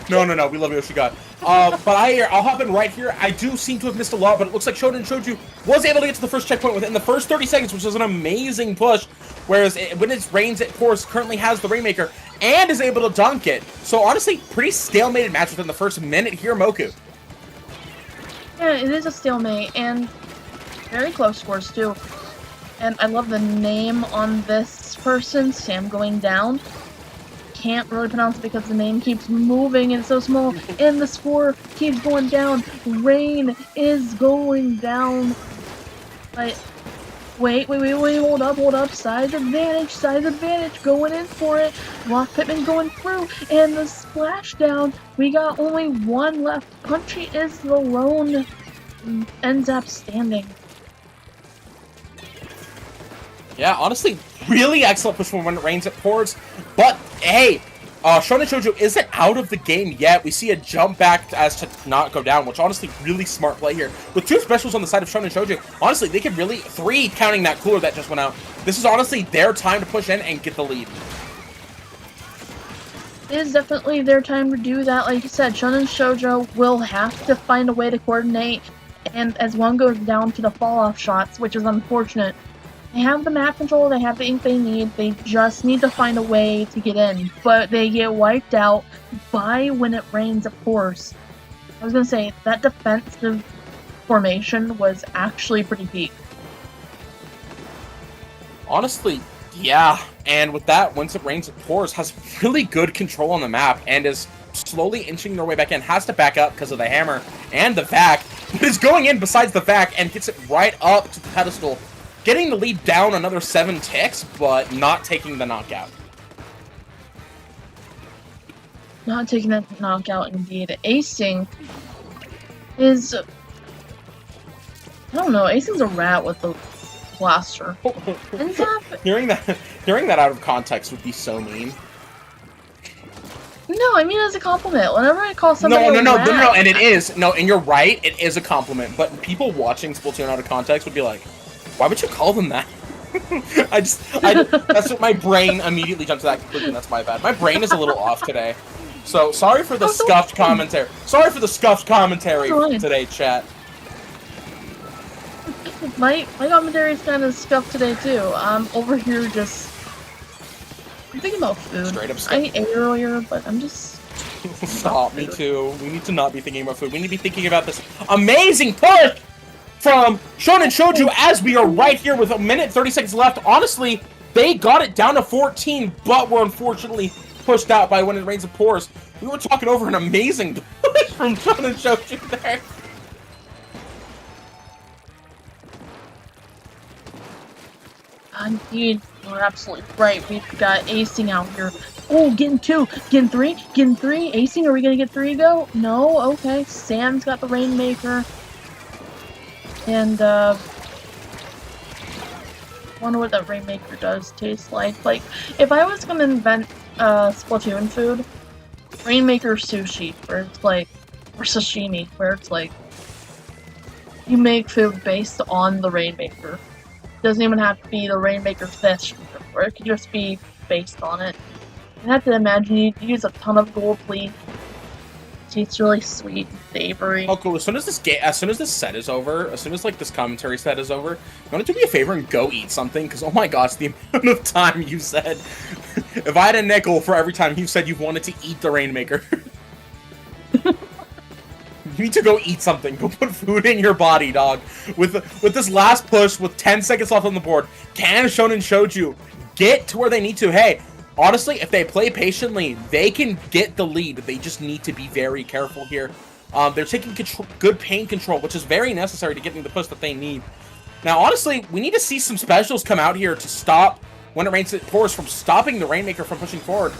no, we love Yoshi God. But I'll hop in right here. I do seem to have missed a lot, but it looks like Shounen Shoujo was able to get to the first checkpoint within the first 30 seconds, which is an amazing push. Whereas when it rains, it pours, currently has the Rainmaker and is able to dunk it. So honestly, pretty stalemated match within the first minute here, Moku. Yeah, it is a stalemate, and very close scores too. And I love the name on this person, Sam Going Down. Can't really pronounce it because the name keeps moving and it's so small, and the score keeps going down. Rain is going down. But wait, hold up. Size advantage, going in for it. Lock Pittman going through, and the splashdown. We got only one left. Country is the lone, ends up standing. Yeah, honestly, really excellent push from when it rains, it pours. But, hey, Shounen Shoujo isn't out of the game yet. We see a jump back as to not go down, which honestly, really smart play here. With 2 specials on the side of Shounen Shoujo, honestly, they could really, 3 counting that cooler that just went out. This is honestly their time to push in and get the lead. It is definitely their time to do that. Like you said, Shounen Shoujo will have to find a way to coordinate, and as one goes down to the fall-off shots, which is unfortunate. They have the map control, they have the ink they need, they just need to find a way to get in. But they get wiped out by when it rains, of course. I was gonna say, that defensive formation was actually pretty peak. Honestly, yeah. And with that, once it rains, it pours, has really good control on the map and is slowly inching their way back in. Has to back up because of the hammer and the vac, but is going in besides the vac and gets it right up to the pedestal. Getting the lead down another 7 ticks, but not taking the knockout. Not taking that knockout, indeed. Acing is... I don't know, Acing's a rat with the blaster. Hearing that out of context would be so mean. No, I mean as a compliment. Whenever I call somebody No, rat, and it is. No, and you're right, it is a compliment. But people watching Splatoon out of context would be like, why would you call them that? That's what my brain immediately jumped to that conclusion. That's my bad. My brain is a little off today. So, sorry for the scuffed commentary. Sorry for the scuffed commentary today, chat. My commentary is kind of scuffed today, too. I'm over here just... I'm thinking about food. Straight up I ate earlier, but I'm just... Stop, me too. We need to not be thinking about food. We need to be thinking about this amazing push from Shounen Shoujo as we are right here with 1 minute 30 seconds left. Honestly, they got it down to 14, but were unfortunately pushed out by when it rains and pours. We were talking over an amazing push from Shounen Shoujo there. Indeed, you're absolutely right. We've got Acing out here. Oh, getting 2, getting 3, getting 3. Acing, are we gonna get 3 go? No? Okay. Sam's got the Rainmaker. And, wonder what that Rainmaker does taste like. Like, if I was gonna invent, Splatoon food, Rainmaker sushi, where it's like, or sashimi, where it's like, you make food based on the Rainmaker. Doesn't even have to be the Rainmaker fish, or it could just be based on it. I have to imagine you use a ton of gold leaf. It's really sweet and savory. Oh, cool. As soon as this set is over, as soon as like this commentary set is over, you want to do me a favor and go eat something? Because oh my gosh, the amount of time you said. If I had a nickel for every time you said you wanted to eat the Rainmaker. You need to go eat something. Go put food in your body, dog. With this last push, with 10 seconds left on the board, can Shounen Shoujo get to where they need to? Hey, honestly, if they play patiently, they can get the lead. They just need to be very careful here. They're taking good pain control, which is very necessary to getting the push that they need. Now, honestly, we need to see some specials come out here to stop when it rains it pours from stopping the Rainmaker from pushing forward.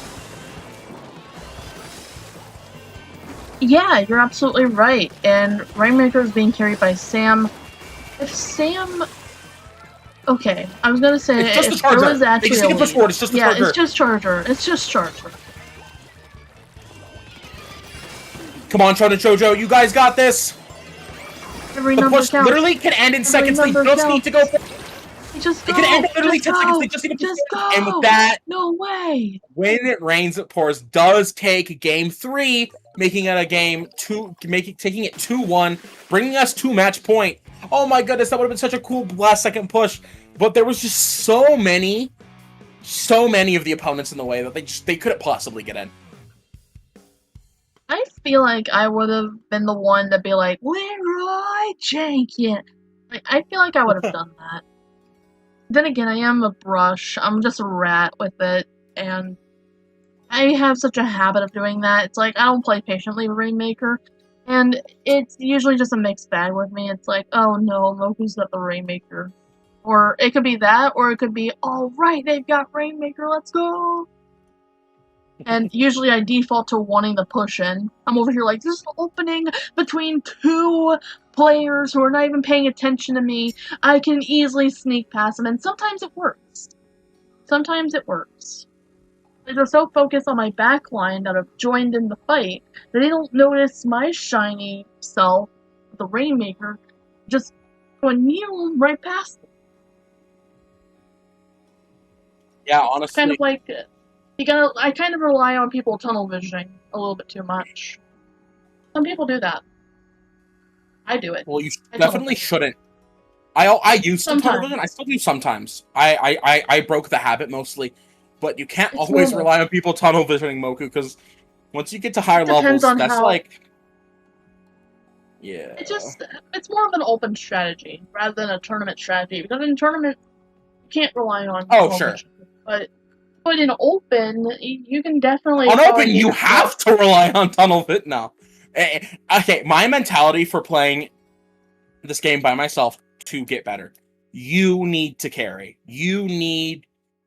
Yeah, you're absolutely right. And Rainmaker is being carried by Sam. If Sam... Okay, I was gonna say it's just if a charger. there was actually they just need to push forward. It's just a charger. Yeah, it's just charger. It's just charger. Come on, Shounen Shoujo, you guys got this. Every The number push counts. literally can end in Every seconds. They number just counts. need to go. Just go. It can end in literally 10 seconds. They just need to Just go. And with that, no way. When It Rains, It Pours does take game 3, making it a game 2, taking it 2-1, bringing us to match point. Oh my goodness, that would have been such a cool last second push. But there was just so many of the opponents in the way that they couldn't possibly get in. I feel like I would have been the one to be like, Leroy Jenkins. Like, I feel like I would have done that. Then again, I am a brush. I'm just a rat with it, and I have such a habit of doing that. It's like, I don't play patiently with Rainmaker, and it's usually just a mixed bag with me. It's like, oh no, Moku's got the Rainmaker. Or it could be that, or it could be, alright, they've got Rainmaker, let's go! And usually I default to wanting to push in. I'm over here like, this is an opening between 2 players who are not even paying attention to me. I can easily sneak past them, and sometimes it works. Sometimes it works. They're so focused on my backline that have joined in the fight that they don't notice my shiny self, the Rainmaker, just going right past them. Yeah, honestly. Kind of like, I kind of rely on people tunnel visioning a little bit too much. Some people do that. I do it. Well, you definitely shouldn't. I used to tunnel vision. I still do sometimes. I broke the habit mostly, but you can't always rely on people tunnel visioning Moku, because once you get to higher levels, that's like, yeah. It's more of an open strategy rather than a tournament strategy, because in tournament you can't rely on. Oh, sure. Vision, but in open, you can definitely. On open, you have to rely on tunnel vision now. Okay, my mentality for playing this game by myself to get better. You need to carry. You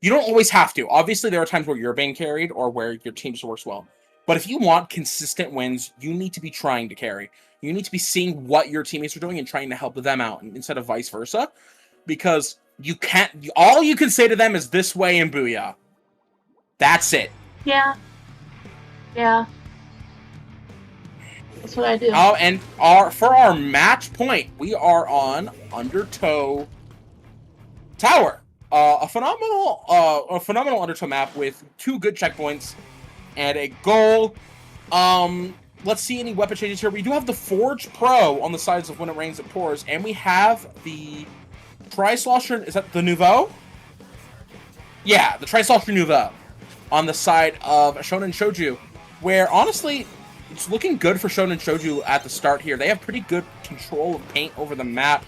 don't always have to. Obviously, there are times where you're being carried or where your team just works well. But if you want consistent wins, you need to be trying to carry. You need to be seeing what your teammates are doing and trying to help them out instead of vice versa. Because you can't. All you can say to them is this way and booyah. That's it. Yeah. Yeah. That's what I do. Oh, and for our match point, we are on Undertow Tower. A phenomenal Undertow map with 2 good checkpoints and a goal. Let's see any weapon changes here. We do have the Forge Pro on the sides of When It Rains, It Pours, and we have the Tri-Slosher. Is that the Nouveau? Yeah, the Tri-Slosher Nouveau on the side of Shonen Shoujo, where honestly, it's looking good for Shonen Shoujo at the start here. They have pretty good control of paint over the map.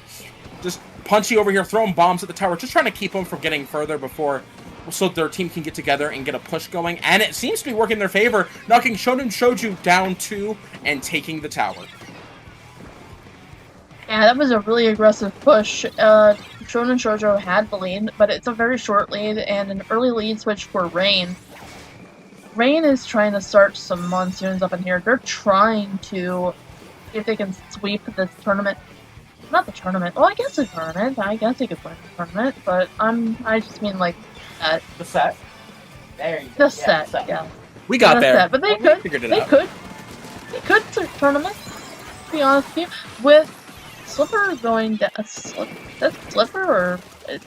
Just Punchy over here throwing bombs at the tower, just trying to keep them from getting further so their team can get together and get a push going. And it seems to be working in their favor, knocking Shonen Shoujo down 2 and taking the tower. Yeah, that was a really aggressive push. Shonen Shoujo had the lead, but it's a very short lead and an early lead switch for Rain. Rain is trying to start some monsoons up in here. They're trying to see if they can sweep this tournament. Not the tournament. Well, I guess the tournament. I guess they could win the tournament, but I just mean like that. The set. There you go. The set, yeah. We got there. Set. But they could. They could tournament. To be honest with you, with Slipper going down. That's Slipper, or I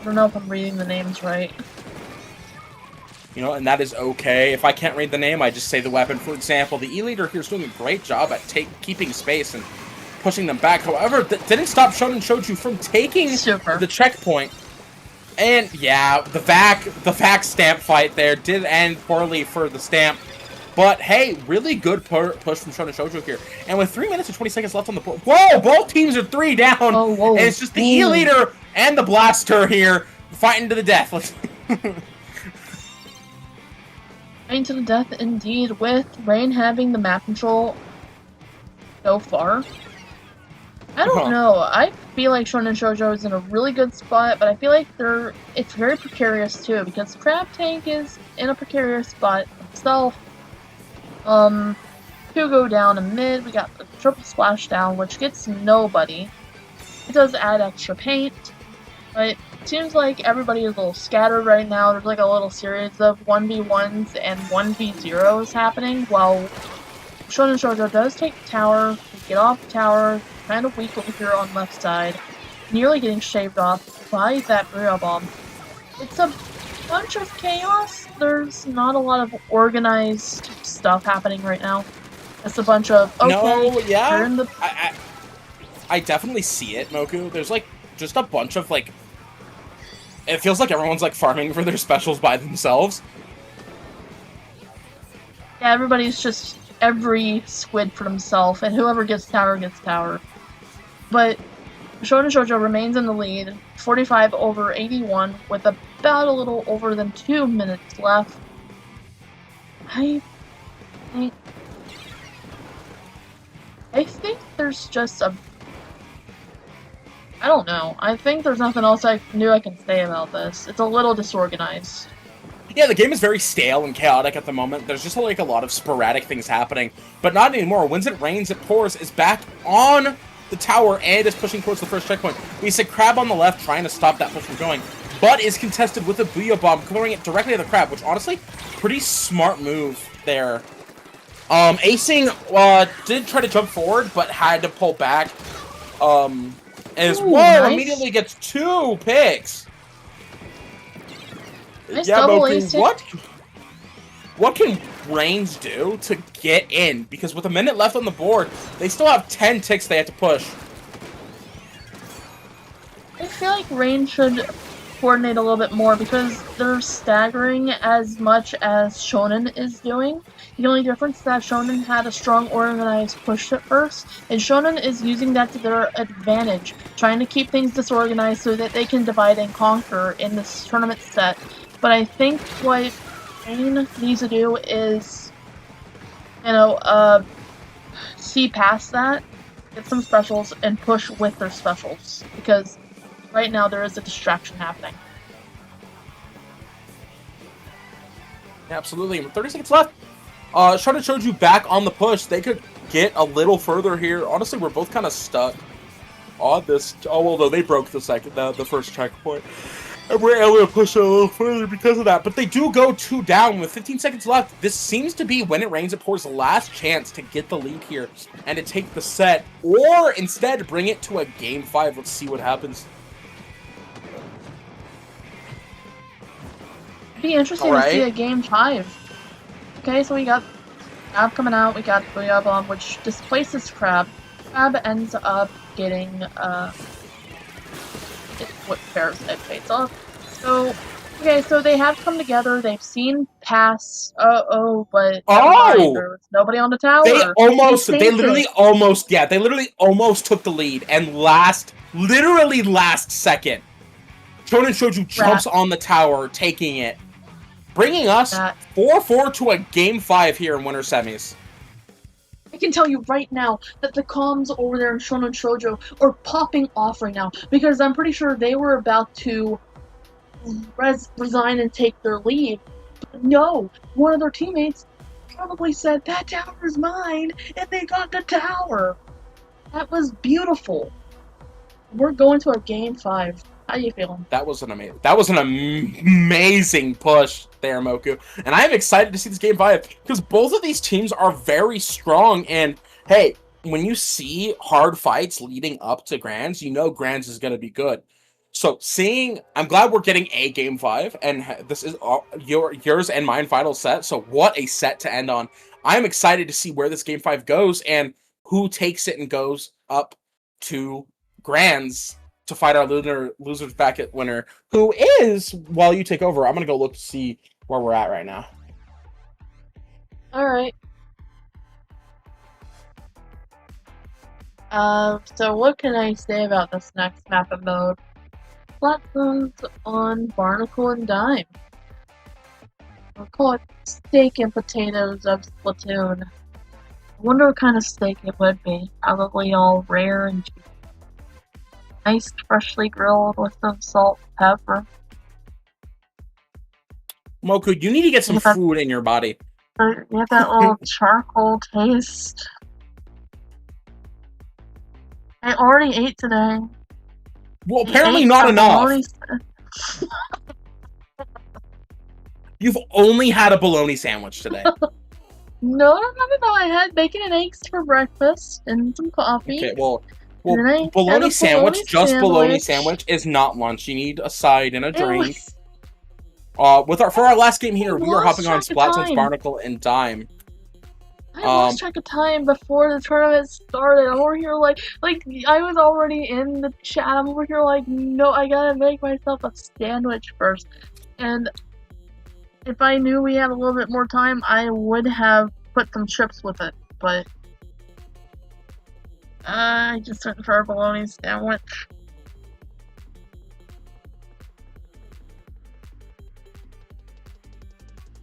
don't know if I'm reading the names right. You know, and that is okay. If I can't read the name, I just say the weapon. For example, the E-Leader here is doing a great job at keeping space and pushing them back. However, that didn't stop Shonen Shoujo from taking the checkpoint. And yeah, the vac stamp fight there did end poorly for the stamp. But hey, really good push from Shonen Shoujo here. And with 3 minutes and 20 seconds left on the board, whoa, both teams are 3 down. And it's just the E-Leader and the Blaster here fighting to the death. Fighting to the death indeed, with Rain having the map control so far. I don't know. I feel like Shonen Shoujo is in a really good spot, but I feel like it's very precarious too, because Crab Tank is in a precarious spot himself. Two go down in mid. We got the triple splashdown, which gets nobody. It does add extra paint, but it seems like everybody is a little scattered right now. There's like a little series of 1v1s and 1v0s happening, while Shonen Shoujo does take the tower, get off the tower, kind of weak over here on left side, nearly getting shaved off by that Booyah Bomb. It's a bunch of chaos. There's not a lot of organized stuff happening right now. It's a bunch of, okay, no, yeah, you're in the... I definitely see it, Moku. There's like just a bunch of like, it feels like everyone's like farming for their specials by themselves. Yeah, everybody's just every squid for themselves, and whoever gets tower gets tower. But Shonen Shoujo remains in the lead, 45/81, with about a little over than 2 minutes left. I think there's just a... I don't know. I think there's nothing else I can say about this. It's a little disorganized. Yeah, the game is very stale and chaotic at the moment. There's just like a lot of sporadic things happening, but not anymore. When it rains, it pours is back on the tower and is pushing towards the first checkpoint. We see Crab on the left trying to stop that push from going, but is contested with a Booyah Bomb, throwing it directly at the Crab, which honestly, pretty smart move there. Acing did try to jump forward, but had to pull back. As Ooh, well, nice. immediately gets 2 picks. Nice Yeah, double Moku, acing. what can Reigns do to get in? Because with a minute left on the board, they still have 10 ticks they have to push. I feel like Rain should coordinate a little bit more because they're staggering as much as Shonen is doing. The only difference is that Shonen had a strong organized push at first, and Shonen is using that to their advantage, trying to keep things disorganized so that they can divide and conquer in this tournament set. But I think what Rain needs to do is, see past that, get some specials, and push with their specials, because right now there is a distraction happening. Absolutely. 30 seconds left. Shonen Shoujo back on the push. They could get a little further here. Honestly, we're both kind of stuck on this. Oh, well, though they broke the first checkpoint. And we're able to push it a little further because of that. But they do go 2 down with 15 seconds left. This seems to be When It Rains, It Pours' last chance to get the lead here and to take the set. Or instead, bring it to a Game 5. Let's see what happens. It'd be interesting to see a Game 5. Okay, so we got Crab coming out, we got Booyah Bomb, which displaces Crab. Crab ends up getting, what Parasite fades off. So, okay, so they have come together, they've seen past, but there was nobody on the tower. They literally almost took the lead, and literally last second, Shonen Shoujo jumps on the tower, taking it. Bringing us 4-4 to a Game 5 here in Winter Semis. I can tell you right now that the comms over there in Shonen Shoujo are popping off right now, because I'm pretty sure they were about to resign and take their leave. But no, one of their teammates probably said, "That tower is mine," and they got the tower. That was beautiful. We're going to a Game 5. How you feeling? That was an amazing push there, Moku. And I'm excited to see this Game 5 because both of these teams are very strong. And hey, when you see hard fights leading up to Grands, you know Grands is going to be good. So I'm glad we're getting a Game 5, and this is yours and mine final set. So what a set to end on. I'm excited to see where this Game 5 goes and who takes it and goes up to Grands to fight our losers bracket winner, who is, while you take over, I'm going to go look to see where we're at right now. Alright. So what can I say about this next map and mode? Platforms on Barnacle and Dime. We'll call it Steak and Potatoes of Splatoon. I wonder what kind of steak it would be. Probably all rare and juicy. Nice, freshly grilled with some salt and pepper. Moku, you need to get some food in your body. But you get that little charcoal taste. I already ate today. Well, apparently not enough. You've only had a bologna sandwich today. No. I had bacon and eggs for breakfast and some coffee. Okay, well, bologna sandwich, bologna sandwich is not lunch. You need a side and a drink. For our last game here, we are hopping on Splatoon's Barnacle and Dime. I lost track of time before the tournament started. I'm over here like I was already in the chat. I'm over here like, no, I gotta make myself a sandwich first. And if I knew we had a little bit more time, I would have put some chips with it. But I just went for a bologna sandwich.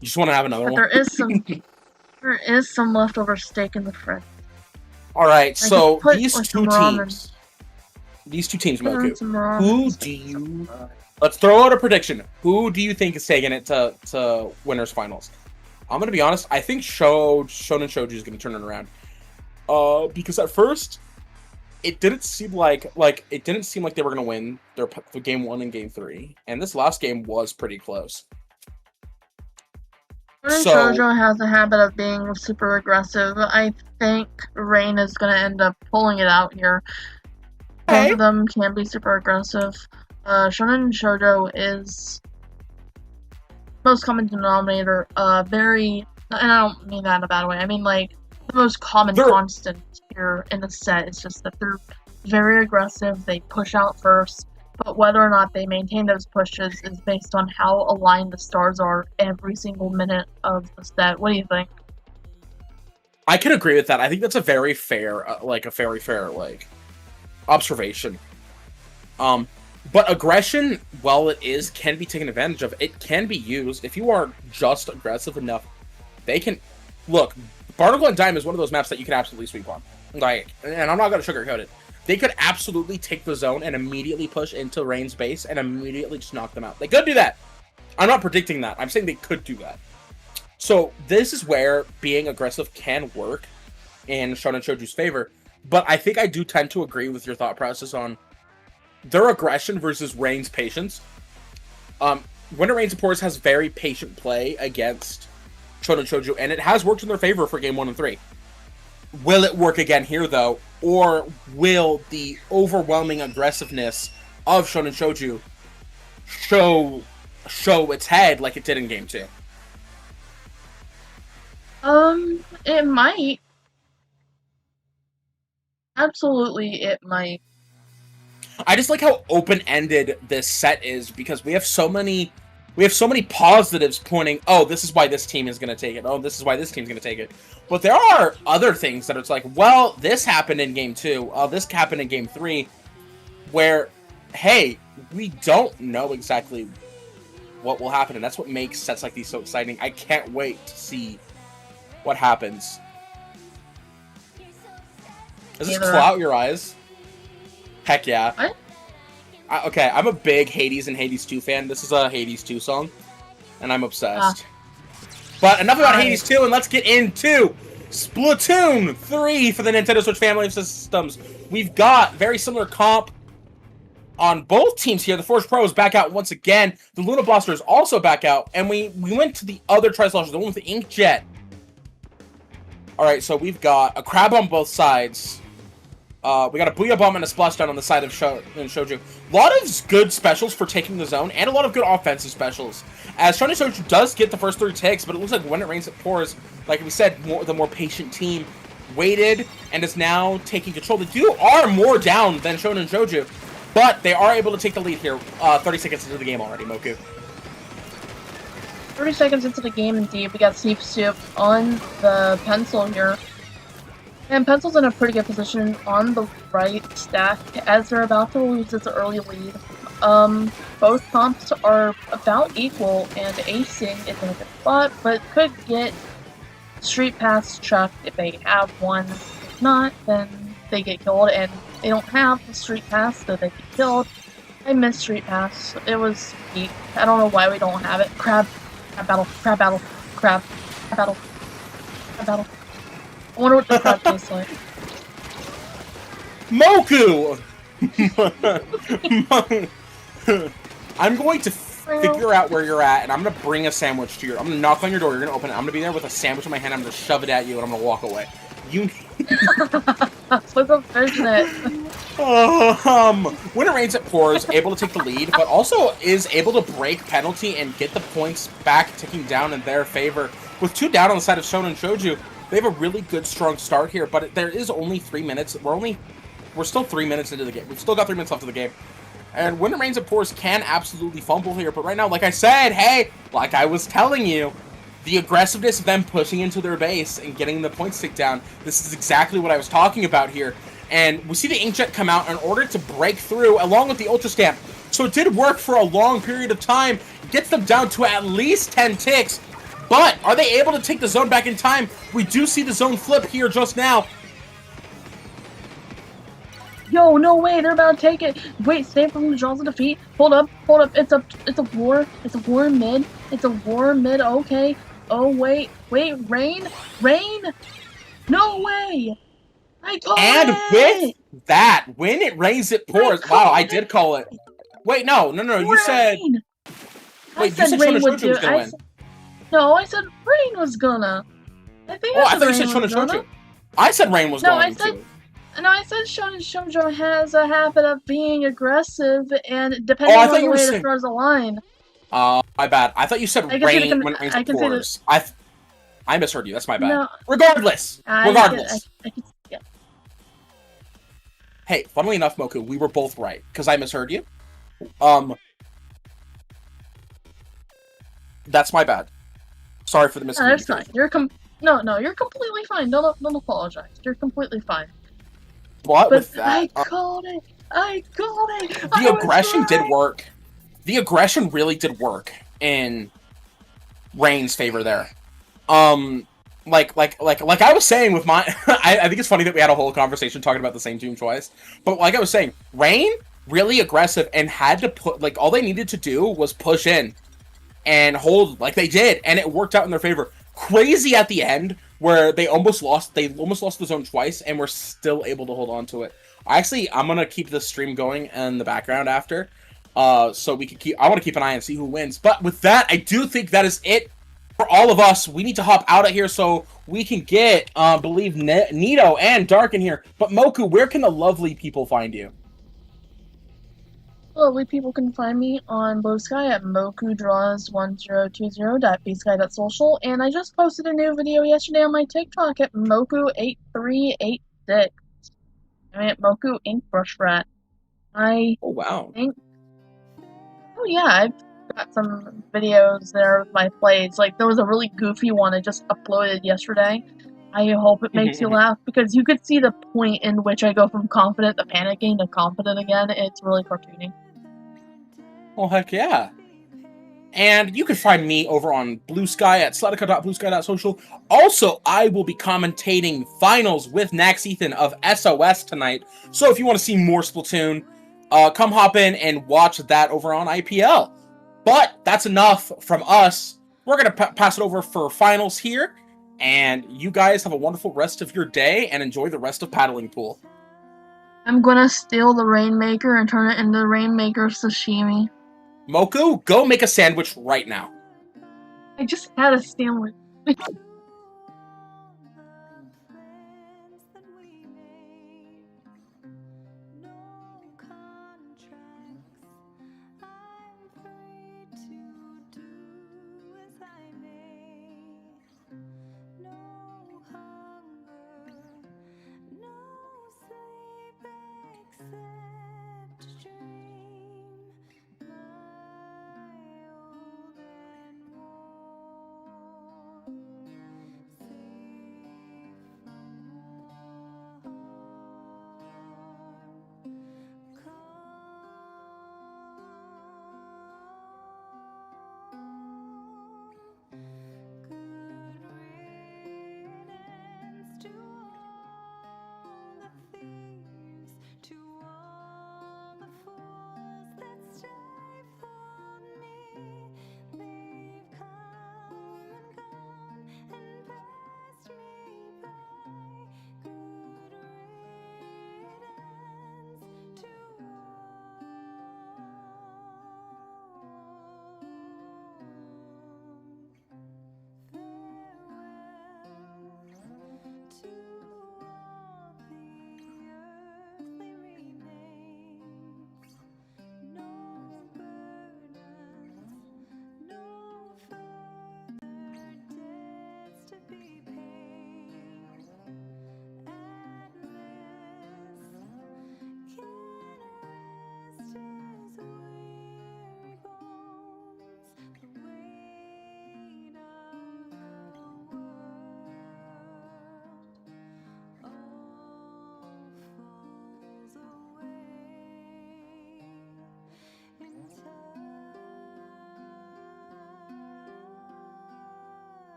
You just want to have another one? There is some leftover steak in the fridge. All right, so these two teams, Moku, who do you? Let's throw out a prediction. Who do you think is taking it to winners finals? I'm gonna be honest. I think Shounen Shoujo is gonna turn it around. Because at first, it didn't seem like they were gonna win their game 1 and game 3, and this last game was pretty close. Shoujo has a habit of being super aggressive. I think Rain is going to end up pulling it out here. Both of them can be super aggressive. Shonen Shoujo is most common denominator. And I don't mean that in a bad way. I mean like the most common constant here in the set is just that they're very aggressive. They push out first. But whether or not they maintain those pushes is based on how aligned the stars are every single minute of the set. What do you think? I can agree with that. I think that's a very fair, observation. But aggression, while it can be taken advantage of. It can be used if you are just aggressive enough. They can look. Barnacle and Dime is one of those maps that you can absolutely sweep on. And I'm not going to sugarcoat it. They could absolutely take the zone and immediately push into Rain's base and immediately just knock them out. They could do that. I'm not predicting that. I'm saying they could do that. So this is where being aggressive can work in Shonen Shoujo's favor. But I think I do tend to agree with your thought process on their aggression versus Rain's patience. Winter Rain Supporters has very patient play against Shonen Shoujo, and it has worked in their favor for game 1 and 3. Will it work again here, though? Or will the overwhelming aggressiveness of Shonen Shoujo show its head like it did in game 2? It might. Absolutely, it might. I just like how open-ended this set is because we have so many positives pointing, oh, this is why this team is going to take it. Oh, this is why this team's going to take it. But there are other things that it's like, well, this happened in game 2. This happened in game 3. Where, hey, we don't know exactly what will happen. And that's what makes sets like these so exciting. I can't wait to see what happens. Does this clout your eyes? Heck yeah. What? Okay, I'm a big Hades and Hades 2 fan. This is a Hades 2 song, and I'm obsessed. But enough about Hades 2, and let's get into Splatoon 3 for the Nintendo Switch family of systems. We've got very similar comp on both teams here. The Forge Pro is back out once again. The Luna Blaster is also back out, and we went to the other Tri-Slosher, the one with the Inkjet. Alright, so we've got a crab on both sides. We got a Booyah Bomb and a Splashdown on the side of Shoujo. A lot of good specials for taking the zone, and a lot of good offensive specials. As Shonen Shoujo does get the first 3 takes, but it looks like when it rains, it pours. Like we said, the more patient team waited and is now taking control. They are more down than Shonen Shoujo, but they are able to take the lead here. 30 seconds into the game already, Moku. 30 seconds into the game, indeed. We got Sneep Soup on the pencil here. And Pencil's in a pretty good position on the right stack as they're about to lose this early lead. Both comps are about equal, and Acing is in a good spot, but could get Street Pass chucked if they have one. If not, then they get killed, and they don't have the Street Pass, so they get killed. I miss Street Pass. It was weak. I don't know why we don't have it. Crab battle, crab battle, crab battle. I battle. I wonder what the crowd tastes like. Moku! I'm going to figure out where you're at, and I'm gonna bring a sandwich to you. I'm gonna knock on your door. You're gonna open it. I'm gonna be there with a sandwich in my hand. I'm gonna shove it at you, and I'm gonna walk away. You. So unfortunate. When it rains, it pours. Able to take the lead, but also is able to break penalty and get the points back, ticking down in their favor. With 2 down on the side of Shounen Shoujo, they have a really good, strong start here. But there is only 3 minutes. We're still 3 minutes into the game. We've still got 3 minutes left of the game. And When It Rains, It Pours can absolutely fumble here. But right now, like I said, hey, like I was telling you, the aggressiveness of them pushing into their base and getting the points ticked down, this is exactly what I was talking about here. And we see the Inkjet come out in order to break through, along with the Ultra Stamp. So it did work for a long period of time. Gets them down to at least 10 ticks. But are they able to take the zone back in time? We do see the zone flip here just now. Yo, no way, they're about to take it. Wait, stay from the jaws of defeat. Hold up. It's a war. It's a war mid. Okay. Oh wait, rain. No way. I call and it. With that, when it rains, it pours. Wow, I did call it. Wait, no. You said. Wait, you said Shounen Shoujo was gonna win. No, I said rain was gonna. I thought you said Shounen Shoujo. I said rain was going to. No, I said Shounen Shoujo has a habit of being aggressive and depending on the way it throws a line. My bad. I thought you said rain when it rains it pours. I misheard you. That's my bad. No. Regardless. Yeah. Hey, funnily enough, Moku, we were both right because I misheard you. That's my bad. Sorry for the miscommunication. That's fine. You're completely fine. Don't apologize. You're completely fine. But with that, I called it. The aggression did work. The aggression really did work in Rain's favor there. Like I was saying with my, I think it's funny that we had a whole conversation talking about the same team twice. But like I was saying, Rain really aggressive and had to put all they needed to do was push in and hold like they did, and it worked out in their favor. Crazy at the end where they almost lost the zone twice and were still able to hold on to it. I'm gonna keep this stream going in the background after, so we can I want to keep an eye and see who wins. But with that, I do think that is it for all of us. We need to hop out of here so we can get believe Nito and Dark in here. But Moku, where can the lovely people find you? Lovely people can find me on Blue Sky at mokudraws1020.bsky.social, and I just posted a new video yesterday on my TikTok at moku8386. I mean, at Moku Ink Brush Rat. Oh wow. Oh yeah, I've got some videos there with my plays. Like, there was a really goofy one I just uploaded yesterday. I hope it makes you laugh, because you could see the point in which I go from confident to panicking to confident again. It's really cartoony. Well, heck yeah. And you can find me over on Blue Sky at sletica.bluesky.social. Also, I will be commentating finals with Nax Ethan of SOS tonight. So if you want to see more Splatoon, come hop in and watch that over on IPL. But that's enough from us. We're going to pass it over for finals here. And you guys have a wonderful rest of your day and enjoy the rest of Paddling Pool. I'm gonna steal the Rainmaker and turn it into Rainmaker sashimi. Moku, go make a sandwich right now. I just had a sandwich.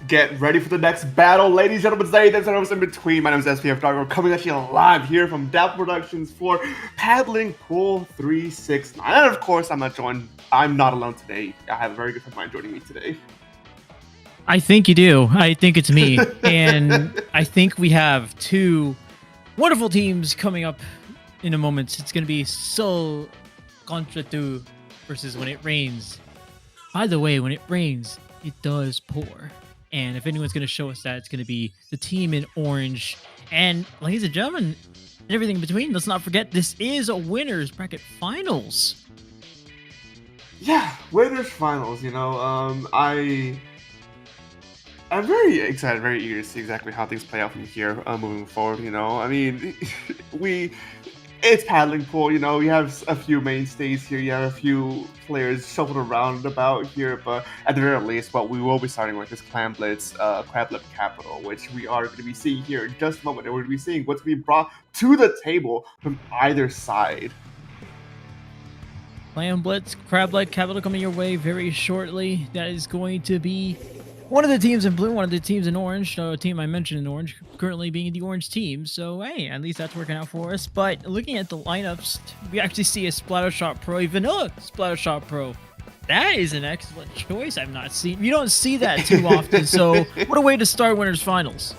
Get ready for the next battle, ladies and gentlemen. There's an in between. My name is SPF Dog. We're coming at you live here from Dapple Productions for Paddling Pool 369. And of course, I'm not alone today. I have a very good friend of mine joining me today. I think you do. I think it's me. And I think we have two wonderful teams coming up in a moment. It's going to be SeulContreTous versus When It Rains. By the way, when it rains, it does pour. And if anyone's going to show us that, it's going to be the team in orange. And ladies and gentlemen, and everything in between, let's not forget, this is a winners bracket finals. Yeah, winners finals, I'm very excited, very eager to see exactly how things play out from here moving forward, I mean, it's paddling pool, you have a few mainstays here, you have a few players shuffled around about here, but at the very least, what we will be starting with is Clan Blitz, Crab Lip Capital, which we are going to be seeing here in just a moment, and we're going to be seeing what's being brought to the table from either side. Clan Blitz, Crab Lip Capital coming your way very shortly. That is going to be one of the teams in blue, one of the teams in orange. A team I mentioned in orange, currently being the orange team. So, hey, at least that's working out for us. But looking at the lineups, we actually see a Splattershot Pro, a vanilla Splattershot Pro. That is an excellent choice. I've not seen. You don't see that too often. So, what a way to start winners finals.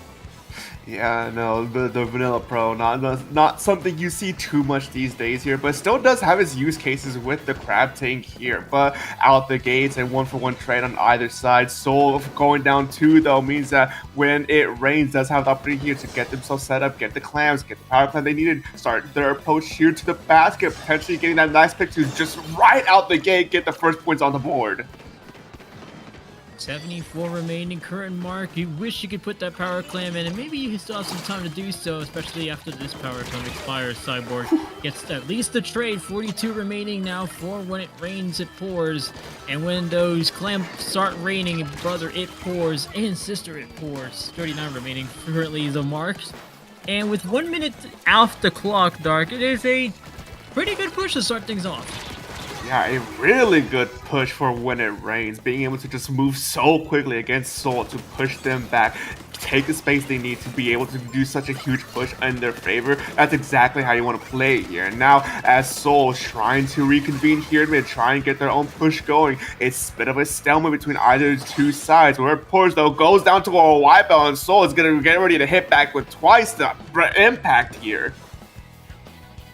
Yeah, no, the Vanilla Pro, not something you see too much these days here, but still does have its use cases with the Crab Tank here. But out the gates and one-for-one trade on either side. Soul going down 2, though, means that When It Rains does have the opportunity here to get themselves set up, get the clams, get the power clam they needed, start their approach here to the basket, potentially getting that nice pick to just right out the gate, get the first points on the board. 74 remaining current mark. You wish you could put that power clam in, and maybe you still have some time to do so, especially after this power clam expires. Cyborg gets at least the trade. 42 remaining now for When It Rains, It Pours. And when those clams start raining, brother, it pours, and sister, it pours. 39 remaining currently the marks. And with 1 minute off the clock, Dark, it is a pretty good push to start things off. Yeah, a really good push for When It Rains, being able to just move so quickly against Soul to push them back, take the space they need to be able to do such a huge push in their favor. That's exactly how you want to play here. And now, as Soul trying to reconvene here to try and get their own push going, it's a bit of a stalemate between either two sides. Where it pours, though, goes down to a wipeout, and Soul is going to get ready to hit back with twice the impact here.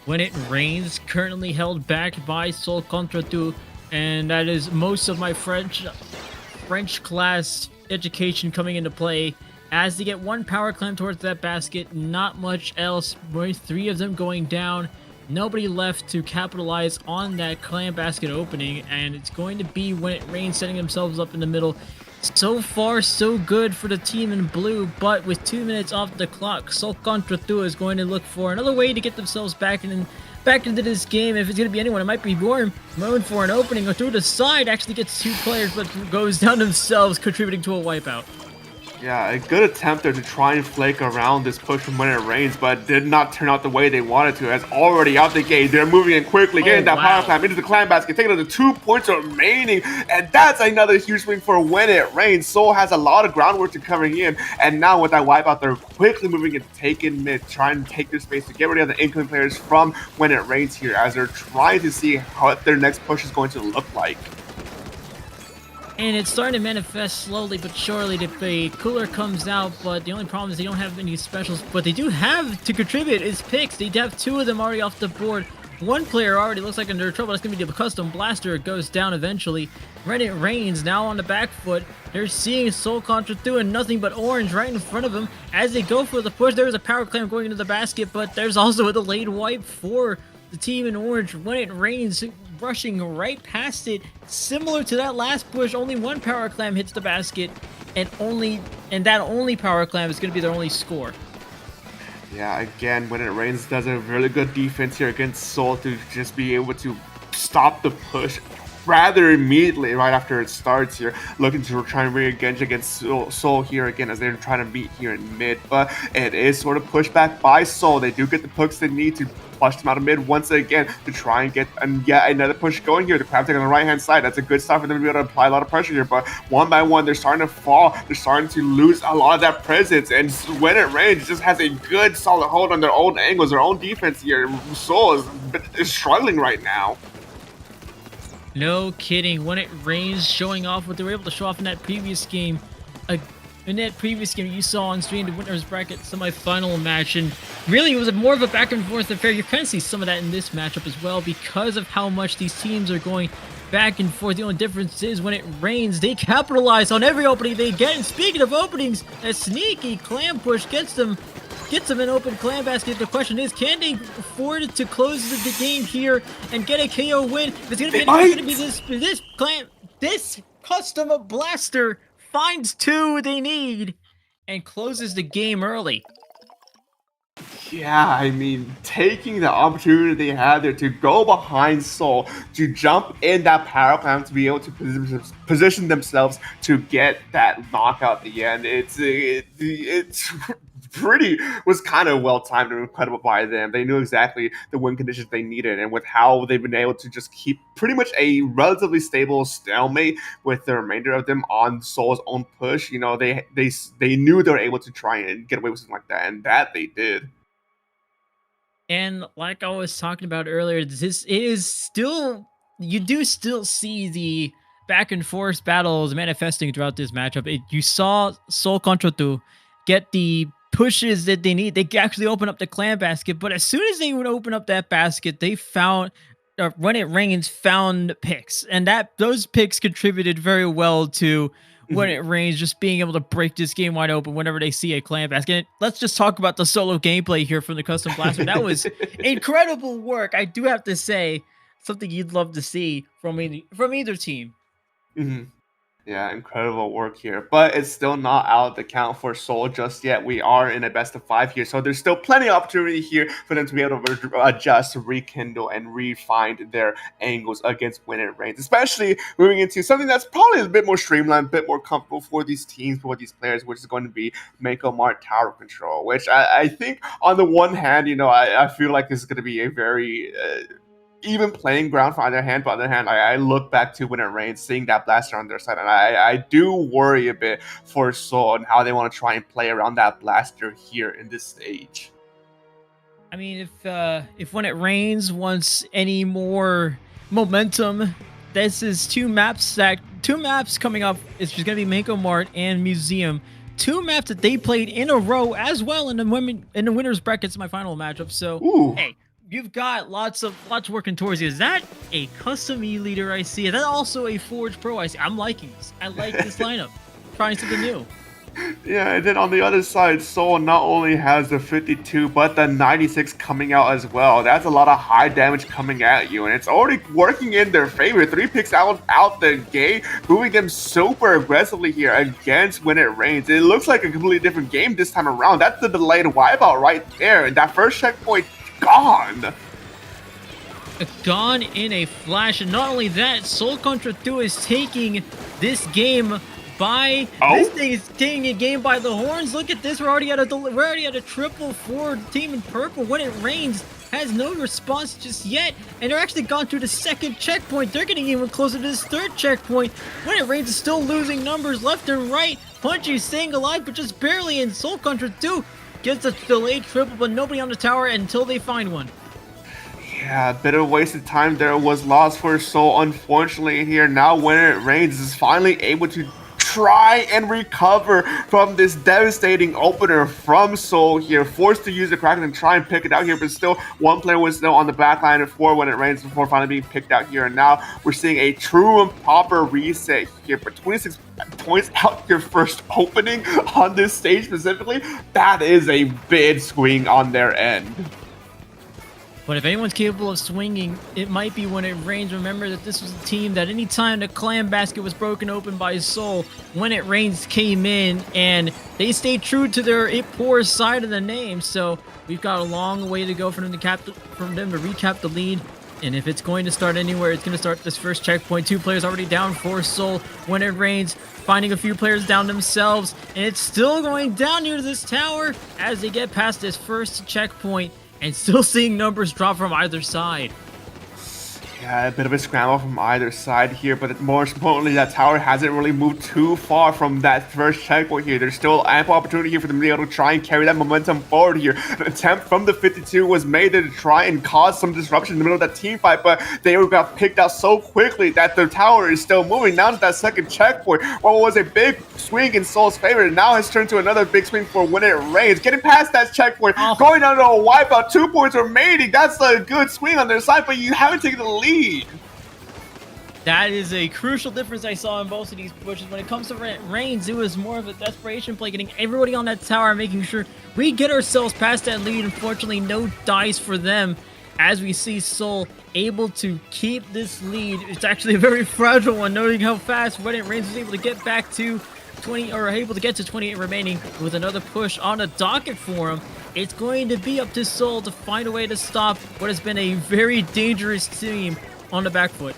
When It Rains, currently held back by SeulContreTous, and that is most of my French class education coming into play. As they get one power clam towards that basket, not much else. 3 of them going down. Nobody left to capitalize on that clam basket opening, and it's going to be When It Rains setting themselves up in the middle. So far, so good for the team in blue, but with 2 minutes off the clock, SeulContreTous is going to look for another way to get themselves back into this game. If it's going to be anyone, it might be Worm going for an opening or through the side. Actually gets 2 players, but goes down themselves, contributing to a wipeout. Yeah, a good attempt there to try and flake around this push from When It Rains, but did not turn out the way they wanted to, as already out the gate, they're moving in quickly, getting that power clam into the clam basket, taking another 2 points remaining, and that's another huge swing for When It Rains. Soul has a lot of groundwork to cover in, and now with that wipeout, they're quickly moving and taking mid, trying to take their space to get rid of the incoming players from When It Rains here, as they're trying to see what their next push is going to look like. And it's starting to manifest slowly but surely. The cooler comes out, but the only problem is they don't have any specials. But they do have to contribute is picks. They have 2 of them already off the board. One player already looks like under trouble. That's going to be the custom blaster. It goes down eventually. When It Rains now on the back foot. They're seeing SeulContreTous and nothing but orange right in front of them. As they go for the push, there's a power clam going into the basket, but there's also a delayed wipe for the team in orange. When It Rains, rushing right past it, similar to that last push. Only one power clam hits the basket, and that only power clam is going to be their only score. Yeah, again, When It Rains does a really good defense here against Soul to just be able to stop the push rather immediately right after it starts here, looking to try and re-engage against Soul here again as they're trying to meet here in mid, but it is sort of pushed back by Soul. They do get the picks they need to flush them out of mid once again to try and get yet another push going here. The crab tag on the right-hand side, that's a good start for them to be able to apply a lot of pressure here, but one by one, they're starting to fall. They're starting to lose a lot of that presence, and when it rains, just has a good solid hold on their own angles, their own defense here. Seoul is struggling right now. No kidding. When it rains, showing off what they were able to show off in that previous game. In that previous game, you saw on stream the winners bracket semi-final match, and really it was more of a back and forth affair. You kind of see some of that in this matchup as well because of how much these teams are going back and forth. The only difference is when it rains, they capitalize on every opening they get. And speaking of openings, a sneaky clam push gets them an open clam basket. The question is, can they afford to close the game here and get a KO win? It's gonna be this custom blaster finds 2 they need and closes the game early. Yeah, I mean, taking the opportunity they had there to go behind Seoul, to jump in that power plant, to be able to position themselves to get that knockout at the end. It's pretty, was kind of well timed and incredible by them. They knew exactly the win conditions they needed, and with how they've been able to just keep pretty much a relatively stable stalemate with the remainder of them on Seoul's own push, you know, they knew they were able to try and get away with something like that, and that they did. And like I was talking about earlier, this is still, you do still see the back and forth battles manifesting throughout this matchup. You saw SeulContreTous get the pushes that they need. They actually open up the clam basket, but as soon as they would open up that basket, they found, when it rains, found picks, and those picks contributed very well to when it rains, just being able to break this game wide open whenever they see a clam basket. And let's just talk about the solo gameplay here from the custom blaster. That was incredible work. I do have to say, something you'd love to see from either team. Mm-hmm. Yeah, incredible work here, but it's still not out of the count for Seoul just yet. We are in a best of 5 here, so there's still plenty of opportunity here for them to be able to adjust, rekindle, and refine their angles against when it rains, especially moving into something that's probably a bit more streamlined, a bit more comfortable for these teams, for these players, which is going to be Mako Mart tower control, which I think on the one hand, you know, I feel like this is going to be a very even playing ground for either hand, but on the other hand, I look back to when it rains, seeing that blaster on their side, and I do worry a bit for Seoul and how they want to try and play around that blaster here in this stage. I mean, if when it rains wants any more momentum, this is two maps coming up. It's just gonna be Mako Mart and Museum. 2 maps that they played in a row as well in the winners brackets, my final matchup. So hey, you've got lots working towards you. Is that a custom E leader I see? Is that also a Forge Pro I see? I'm liking this. I like this lineup. Trying something new. Yeah, and then on the other side, Seoul not only has the 52, but the 96 coming out as well. That's a lot of high damage coming at you, and it's already working in their favor. 3 picks out the gate, moving them super aggressively here against when it rains. It looks like a completely different game this time around. That's the delayed wipeout right there, and that first checkpoint gone. Gone in a flash, and not only that, SeulContreTous is taking this game by this thing is taking a game by the horns. Look at this. We're already at a triple for team in purple. When it rains, has no response just yet, and they're actually gone through the 2nd checkpoint. They're getting even closer to this 3rd checkpoint. When it rains is still losing numbers left and right. Punchy staying alive, but just barely, and SeulContreTous gets a delayed triple, but nobody on the tower until they find one. Yeah, a bit of wasted time there was lost for Seoul, unfortunately, here. Now when it rains, is finally able to try and recover from this devastating opener from Seoul here. Forced to use the Kraken and try and pick it out here, but still one player was still on the back line for when it rains before finally being picked out here. And now we're seeing a true and proper reset here, but 26 points out your first opening on this stage specifically, that is a big swing on their end. But if anyone's capable of swinging, it might be when it rains. Remember that this was a team that any time the clam basket was broken open by Seoul, when it rains came in, and they stayed true to their it pours side of the name. So we've got a long way to go for them to recap the lead. And if it's going to start anywhere, it's going to start this first checkpoint. 2 players already down for Seoul. When it rains, finding a few players down themselves, and it's still going down near this tower as they get past this first checkpoint. and still seeing numbers drop from either side. Yeah, a bit of a scramble from either side here, but more importantly, that tower hasn't really moved too far from that first checkpoint here. There's still ample opportunity here for them to be able to try and carry that momentum forward here. An attempt from the 52 was made to try and cause some disruption in the middle of that team fight, but they got picked out so quickly that the tower is still moving. Now to that second checkpoint, what was a big swing in Seoul's favor, now has turned to another big swing for When It Rains. Getting past that checkpoint, going under a wipeout, 2 points remaining. That's a good swing on their side, but you haven't taken the lead. That is a crucial difference I saw in both of these pushes. When it comes to Reigns, it was more of a desperation play, getting everybody on that tower, making sure we get ourselves past that lead. Unfortunately, no dice for them, as we see Seoul able to keep this lead. It's actually a very fragile one, noting how fast When It Rains was able to get back to 20, or able to get to 28 remaining with another push on the docket for him. It's going to be up to Seoul to find a way to stop what has been a very dangerous team on the back foot.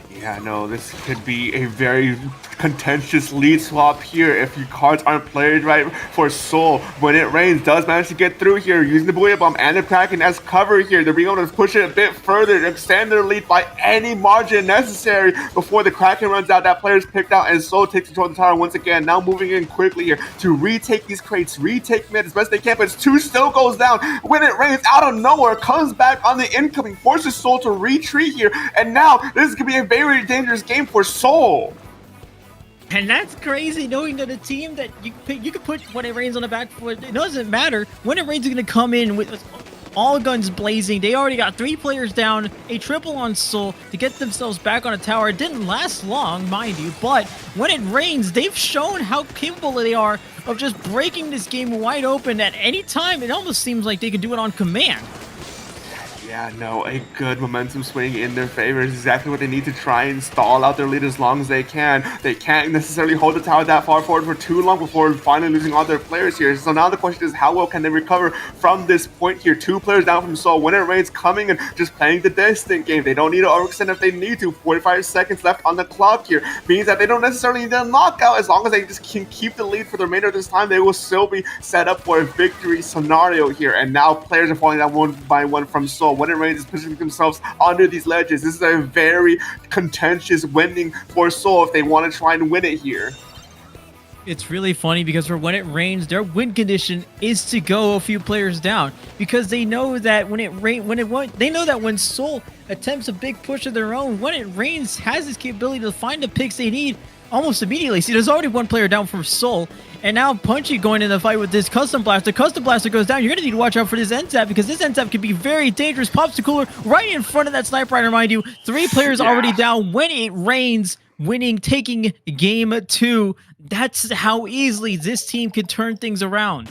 Yeah, no, this could be a very contentious lead swap here if your cards aren't played right for Seoul. When It Rains does manage to get through here using the Booyah Bomb and the Kraken as cover here. They're being able to push it a bit further to extend their lead by any margin necessary before the Kraken runs out. That player's picked out and Seoul takes control of the tower once again. Now moving in quickly here to retake these crates, retake mid as best they can, but it's 2 still goes down. When It Rains out of nowhere comes back on the incoming, forces Seoul to retreat here, and now this could be a very dangerous game for Seoul. And that's crazy, knowing that a team that you could put When It Rains on the back foot, it doesn't matter. When It Rains is going to come in with all guns blazing. They already got 3 players down, a triple on Seoul to get themselves back on a tower. It didn't last long, mind you, but When It Rains, they've shown how capable they are of just breaking this game wide open at any time. It almost seems like they can do it on command. Yeah, no, a good momentum swing in their favor is exactly what they need to try and stall out their lead as long as they can. They can't necessarily hold the tower that far forward for too long before finally losing all their players here. So now the question is, how well can they recover from this point here? 2 players down from Seoul. When It Rains coming and just playing the distant game. They don't need to overextend if they need to. 45 seconds left on the clock here. Means that they don't necessarily need a knockout. As long as they just can keep the lead for the remainder of this time, they will still be set up for a victory scenario here. And now players are falling down one by one from Seoul. When It Rains is pushing themselves under these ledges. This is a very contentious winning for Seoul if they want to try and win it here. It's really funny because for When It Rains, their win condition is to go a few players down, because they know that they know that when Seoul attempts a big push of their own, When It Rains has this capability to find the picks they need almost immediately. See, there's already 1 player down from Seoul, and now Punchy going in the fight with this Custom Blaster. Custom Blaster goes down. You're going to need to watch out for this end tap, because this end tap can be very dangerous. Pops the cooler right in front of that Sniper Rider, mind you. 3 players already down. When It Rains, winning, taking game 2. That's how easily this team can turn things around.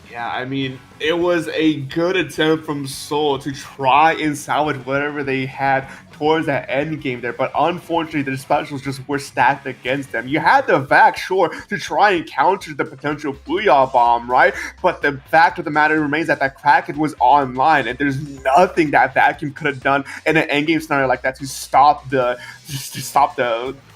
Yeah, I mean, it was a good attempt from Seoul to try and salvage whatever they had towards that end game there, but unfortunately the specials just were stacked against them. You had the vac, sure, to try and counter the potential Booyah Bomb, right? But the fact of the matter remains that that Kraken was online, and there's nothing that vacuum could have done in an endgame scenario like that to stop them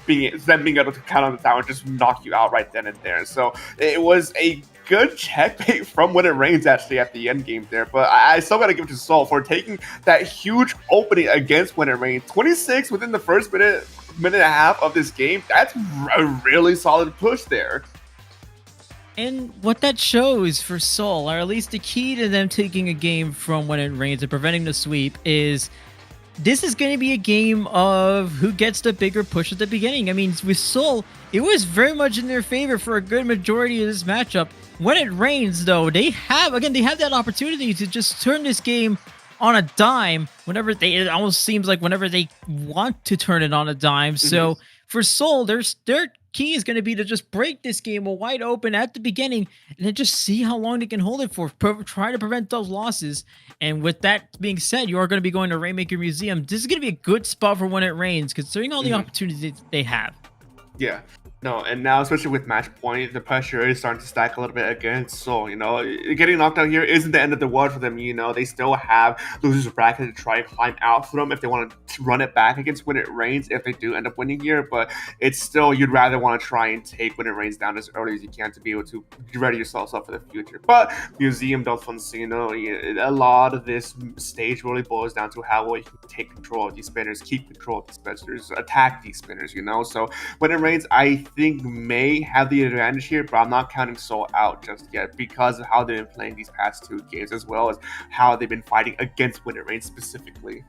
being able to count on the tower and just knock you out right then and there. So it was a good checkmate from When It Rains actually at the end game there, but I still gotta give it to Seoul for taking that huge opening against When It Rains. 26 within the first minute and a half of this game. That's a really solid push there. And what that shows for Seoul, or at least the key to them taking a game from When It Rains and preventing the sweep, is this is going to be a game of who gets the bigger push at the beginning. I mean, with Seoul, it was very much in their favor for a good majority of this matchup. When It Rains, though, they have that opportunity to just turn this game on a dime whenever it almost seems like whenever they want to turn it on a dime. So for Seoul, their key is going to be to just break this game wide open at the beginning and then just see how long they can hold it for. Try to prevent those losses. And with that being said, you are going to be going to Rainmaker Museum. This is going to be a good spot for When It Rains, considering all the opportunities they have. Yeah. No, and now, especially with match point, the pressure is starting to stack a little bit against Seoul. You know, getting knocked out here isn't the end of the world for them. You know, they still have losers bracket to try and climb out for them if they want to run it back against When It Rains, if they do end up winning here. But it's still, you'd rather want to try and take When It Rains down as early as you can to be able to ready yourselves up for the future. But Museum del Foncino, a lot of this stage really boils down to how well you can take control of these spinners, keep control of these spinners, attack these spinners, you know? So When It Rains, I think may have the advantage here, but I'm not counting Seoul out just yet because of how they've been playing these past 2 games, as well as how they've been fighting against When It Rains specifically.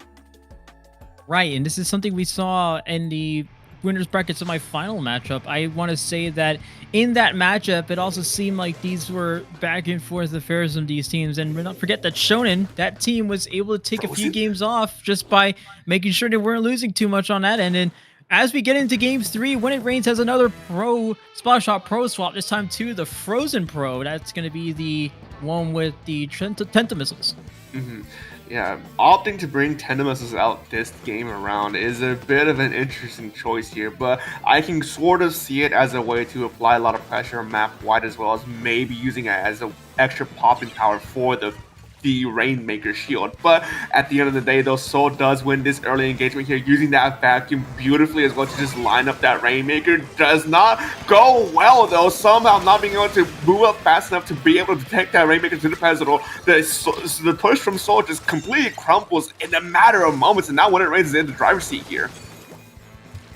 Right, and this is something we saw in the winners bracket semi-final matchup. I want to say that in that matchup, it also seemed like these were back and forth affairs of these teams. And not forget that Shonen, that team was able to take a few games off just by making sure they weren't losing too much on that end. And as we get into games 3, When It Rains has another pro Spot Shot Pro swap, this time to the Frozen Pro. That's going to be the one with the Tenta missiles. Yeah, opting to bring Tenta missiles out this game around is a bit of an interesting choice here, but I can sort of see it as a way to apply a lot of pressure map wide, as well as maybe using it as an extra popping power for the Rainmaker shield. But at the end of the day, though, Seoul does win this early engagement here, using that vacuum beautifully as well to just line up that Rainmaker. Does not go well, though, somehow not being able to move up fast enough to be able to detect that Rainmaker to the pedestal. The push from Seoul just completely crumples in a matter of moments, and now When It Rains is in the driver's seat here.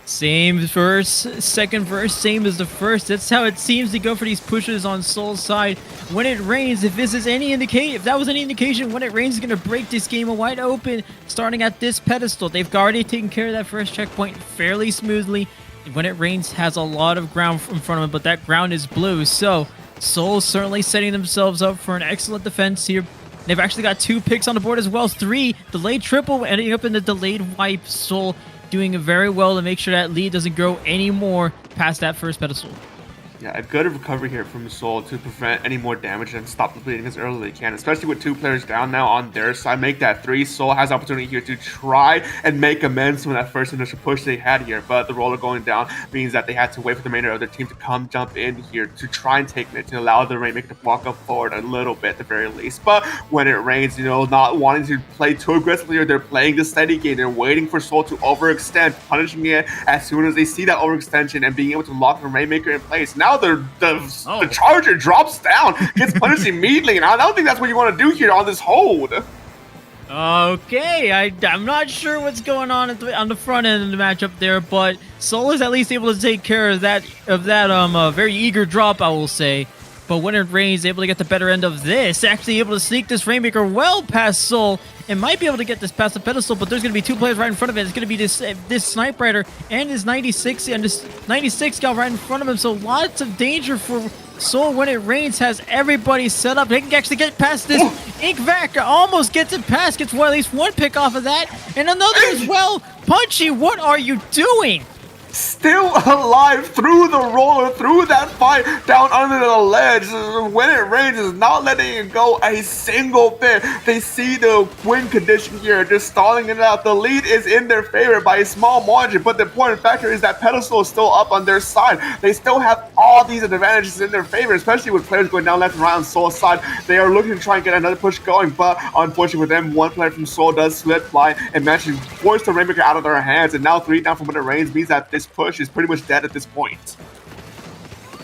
Same verse, second verse, same as the first. That's how it seems to go for these pushes on Seoul's side. When It Rains, if this is any indication, if that was any indication, When It Rains is going to break this game wide open, starting at this pedestal. They've already taken care of that first checkpoint fairly smoothly. When It Rains has a lot of ground in front of him, but that ground is blue. So Seoul certainly setting themselves up for an excellent defense here. They've actually got 2 picks on the board as well. 3 delayed triple, ending up in the delayed wipe. Seoul doing very well to make sure that lead doesn't grow any more past that first pedestal. Yeah, a good recovery here from Seoul to prevent any more damage and stop the bleeding as early as they can, especially with 2 players down now on their side. Make that 3. Seoul has opportunity here to try and make amends from that first initial push they had here, but the roller going down means that they had to wait for the remainder of their team to come jump in here to try and take it, to allow the Rainmaker to walk up forward a little bit at the very least. But When It Rains, you know, not wanting to play too aggressively, or they're playing the steady game. They're waiting for Seoul to overextend, punishing it as soon as they see that overextension and being able to lock the Rainmaker in place. Now the charger drops down, gets punished immediately, and I don't think that's what you want to do here on this hold. Okay, I'm not sure what's going on on the front end of the matchup there, but Seoul is at least able to take care of that very eager drop, I will say. But When It Rains, able to get the better end of this, actually able to sneak this Rainmaker well past Seoul, and might be able to get this past the pedestal, but there's going to be 2 players right in front of it. It's going to be this Snipe Rider and his 96 and this 96 gal right in front of him, so lots of danger for Seoul. When It Rains has everybody set up. They can actually get past this Ink Vac, almost gets it past, gets at least 1 pick off of that, and another as well. Punchy, what are you doing? Still alive through the roller, through that fight, down under the ledge. When It Rains is not letting it go a single bit. They see the win condition here, just stalling it out. The lead is in their favor by a small margin, but the important factor is that pedestal is still up on their side. They still have all these advantages in their favor, especially with players going down left and right on Seoul's side. They are looking to try and get another push going, but unfortunately for them, 1 player from Seoul does slip fly and manages to force the Rainmaker out of their hands, and now 3 down from When It Rains means that this push is pretty much dead at this point.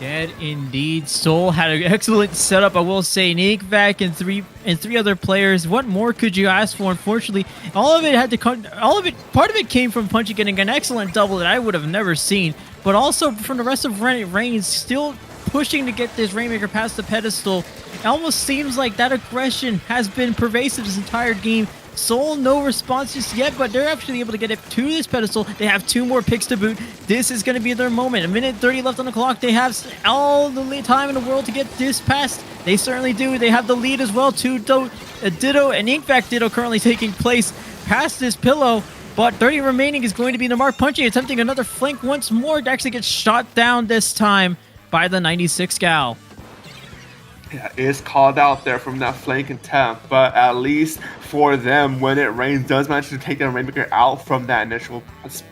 Dead indeed. Seoul had an excellent setup, I will say. Nick Vac and three other players. What more could you ask for? Unfortunately, part of it came from Punchy getting an excellent double that I would have never seen, but also from the rest of Rains still pushing to get this Rainmaker past the pedestal. It almost seems like that aggression has been pervasive this entire game. Seoul, no response just yet, but they're actually able to get it to this pedestal. They have 2 more picks to boot. This is going to be their moment. 1:30 left on the clock. They have all the time in the world to get this past. They certainly do. They have the lead as well. Ditto and Ink Vac Ditto currently taking place past this pillow, but 30 remaining is going to be the mark. Punchy attempting another flank once more. It actually gets shot down this time by the 96 gal. Yeah, is called out there from that flank attempt, but at least for them, when it rains, does manage to take the Rainmaker out from that initial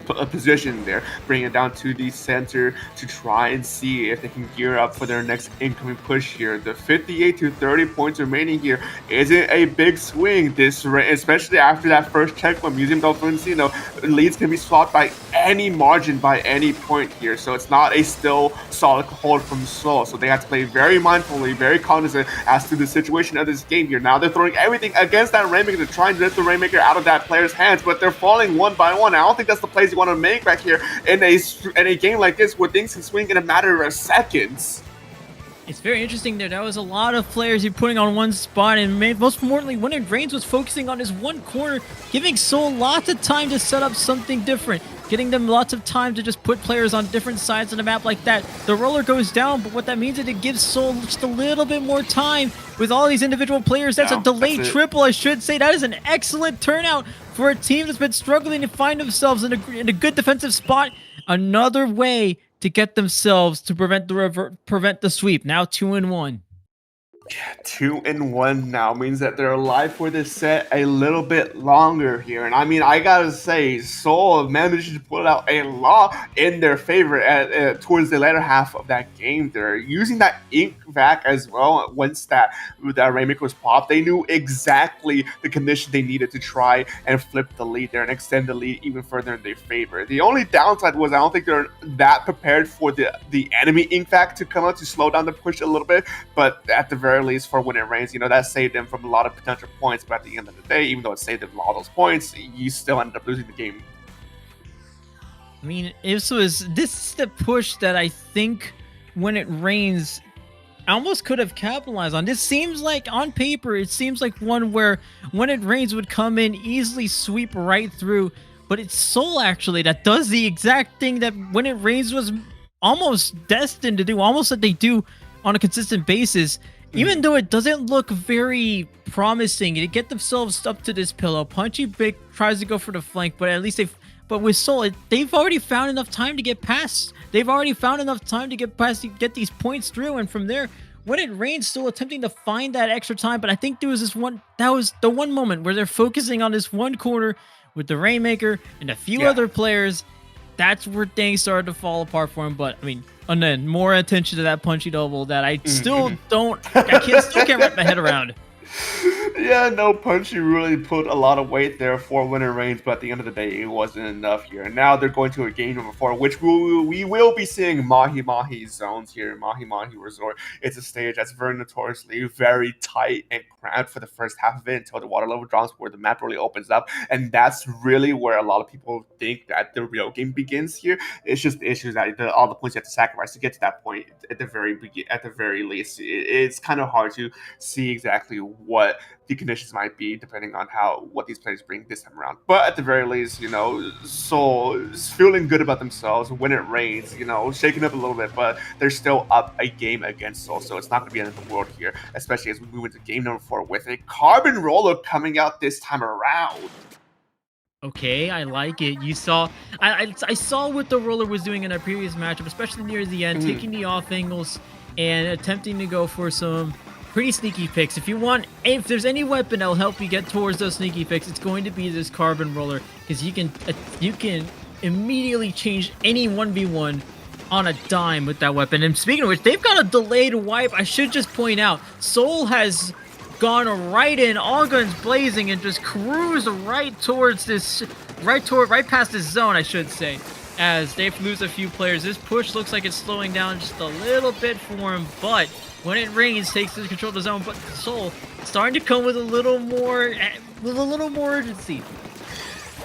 position there, bring it down to the center to try and see if they can gear up for their next incoming push here. The 58 to 30 points remaining here isn't a big swing, especially after that first check from Museum del Funcino. Leads can be swapped by any margin, by any point here, so it's not a still solid hold from Seoul, so they have to play very mindfully, very cognizant as to the situation of this game here. Now they're throwing everything against that Rainmaker to try and get the Rainmaker out of that player's hands, but they're falling one by one. I don't think that's the plays you want to make back here in a game like this where things can swing in a matter of seconds. It's very interesting there. That was a lot of players you're putting on one spot, and most importantly, When It Rains was focusing on his one corner, giving Seoul lots of time to set up something different, getting them lots of time to just put players on different sides of the map like that. The roller goes down, but what that means is it gives Seoul just a little bit more time with all these individual players. That's a delayed triple, I should say. That is an excellent turnout for a team that's been struggling to find themselves in a good defensive spot. Another way to get themselves to prevent the sweep. Now 2-1. 2-1 now means that they're alive for this set a little bit longer here. And I mean, I gotta say, Seoul managed to pull out a lot in their favor towards the latter half of that game. They're using that ink vac as well. Once that Rainmaker was popped, they knew exactly the condition they needed to try and flip the lead there and extend the lead even further in their favor. The only downside was I don't think they're that prepared for the enemy ink vac to come out to slow down the push a little bit, but at the very least for When It Rains, that saved them from a lot of potential points. But at the end of the day, even though it saved them all those points, you still ended up losing the game. I mean, this is the push that I think When It Rains almost could have capitalized on. This seems like, on paper, it seems like one where When It Rains would come in, easily sweep right through, but it's Seoul actually that does the exact thing that When It Rains was almost destined to do, almost that they do on a consistent basis. Even though it doesn't look very promising to get themselves up to this pillow, Punchy Big tries to go for the flank, but at least but with Seoul, they've already found enough time to get past. They've already found enough time to get past, to get these points through, and from there, When It Rains still attempting to find that extra time. But I think there was that was the one moment where they're focusing on this one corner with the Rainmaker and a few other players. That's where things started to fall apart for him. But I mean, and then more attention to that punchy double that I still can't wrap my head around. Yeah, no, Punchy really put a lot of weight there for When It Rains, but at the end of the day, it wasn't enough here. And now they're going to a game number 4, which we will be seeing Mahi Mahi zones here, Mahi Mahi Resort. It's a stage that's very notoriously very tight and cramped for the first half of it until the water level drops, where the map really opens up. And that's really where a lot of people think that the real game begins here. It's just the issue that all the points you have to sacrifice to get to that point at the very least. It's kind of hard to see exactly what the conditions might be depending on what these players bring this time around. But at the very least, Seoul is feeling good about themselves. When It Rains, shaking up a little bit, but they're still up a game against Seoul, so it's not going to be the end of the world here, especially as we move into game number 4 with a Carbon Roller coming out this time around. Okay, I like it. You saw, I saw what the roller was doing in a previous matchup, especially near the end, taking the off angles and attempting to go for some pretty sneaky picks. If there's any weapon that'll help you get towards those sneaky picks, it's going to be this Carbon Roller, because you can immediately change any 1v1 on a dime with that weapon. And speaking of which, they've got a delayed wipe. I should just point out, Seoul has gone right in, all guns blazing, and just cruised right towards this, right past this zone, I should say, as they lose a few players. This push looks like it's slowing down just a little bit for him, but When It Rains takes the control of the zone. But Seoul starting to come with a little more urgency.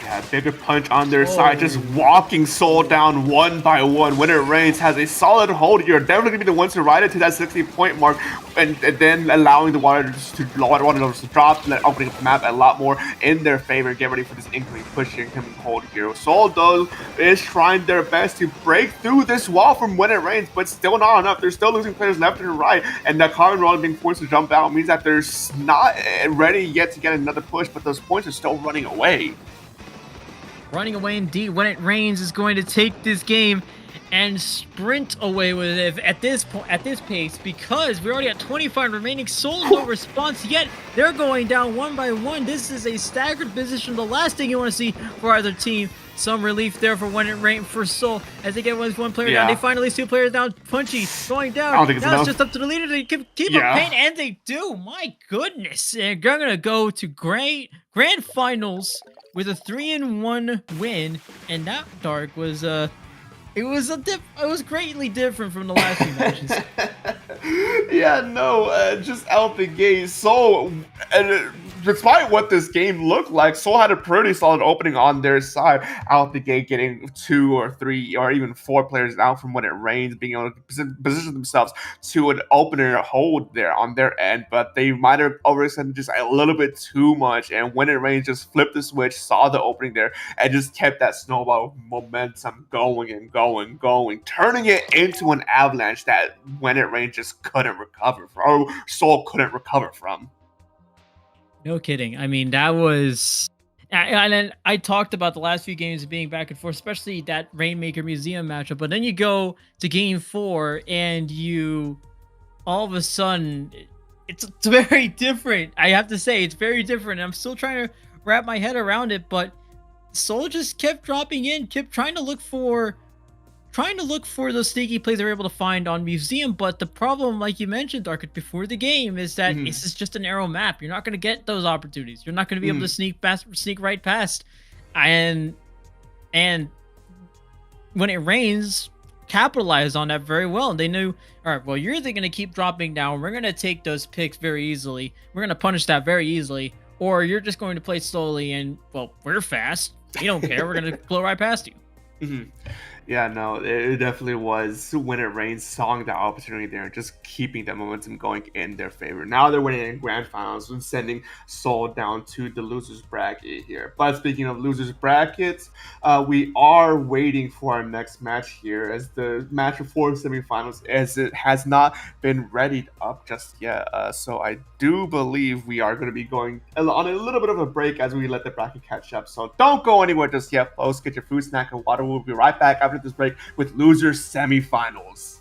Yeah, bigger punch on their side, just walking Seoul down one by one. When It Rains has a solid hold here. Definitely going to be the ones to ride it to that 60-point mark, and then allowing the water levels to drop, opening up the map a lot more in their favor. Get ready for this incoming push, incoming hold here. Seoul, though, is trying their best to break through this wall from When It Rains, but still not enough. They're still losing players left and right, and that Carbon Roller being forced to jump out means that they're not ready yet to get another push, but those points are still running away. Running away indeed. When It Rains is going to take this game, and sprint away with it at this point, at this pace, because we already got 25 remaining. Seoul, no response yet. They're going down one by one. This is a staggered position. The last thing you want to see for either team. Some relief there for when it rained for Seoul as they get one player down. They find at least 2 players down. Punchy going down. I don't think it's now enough. It's just up to the leader to keep up pain, and they do. My goodness, and they're gonna go to grand finals with a 3-1 win, and that Dark was it was greatly different from the last few matches. Yeah, no, just out the gate. So, despite what this game looked like, Seoul had a pretty solid opening on their side. Out the gate, getting 2 or 3 or even 4 players down from when it rains, being able to position themselves to an opener hold there on their end. But they might have overextended just a little bit too much. And when it rains, just flipped the switch, saw the opening there, and just kept that snowball momentum going and going, turning it into an avalanche that when it rained just couldn't recover from, or Seoul couldn't recover from. No kidding. I mean, that was... And then I talked about the last few games being back and forth, especially that Rainmaker Museum matchup. But then you go to game 4 and you... all of a sudden... It's very different. I have to say, it's very different. I'm still trying to wrap my head around it, but Seoul just kept dropping in, kept trying to look for those sneaky plays they were able to find on Museum. But the problem, like you mentioned, Dark, before the game, is that this is just a narrow map. You're not going to get those opportunities. You're not going to be able to sneak right past. And when it rains, capitalize on that very well. And they knew, all right, well, you're either going to keep dropping down. We're going to take those picks very easily. We're going to punish that very easily. Or you're just going to play slowly and, well, we're fast. We don't care. We're going to blow right past you. Yeah, no, it definitely was when it rains, sawing that opportunity there and just keeping that momentum going in their favor. Now they're winning in grand finals and sending Seoul down to the losers bracket here. But speaking of losers brackets, we are waiting for our next match here as the match of 4 semifinals, as it has not been readied up just yet. So I do believe we are going to be going on a little bit of a break as we let the bracket catch up. So don't go anywhere just yet, folks. Get your food, snack, and water. We'll be right back after this break with losers semifinals.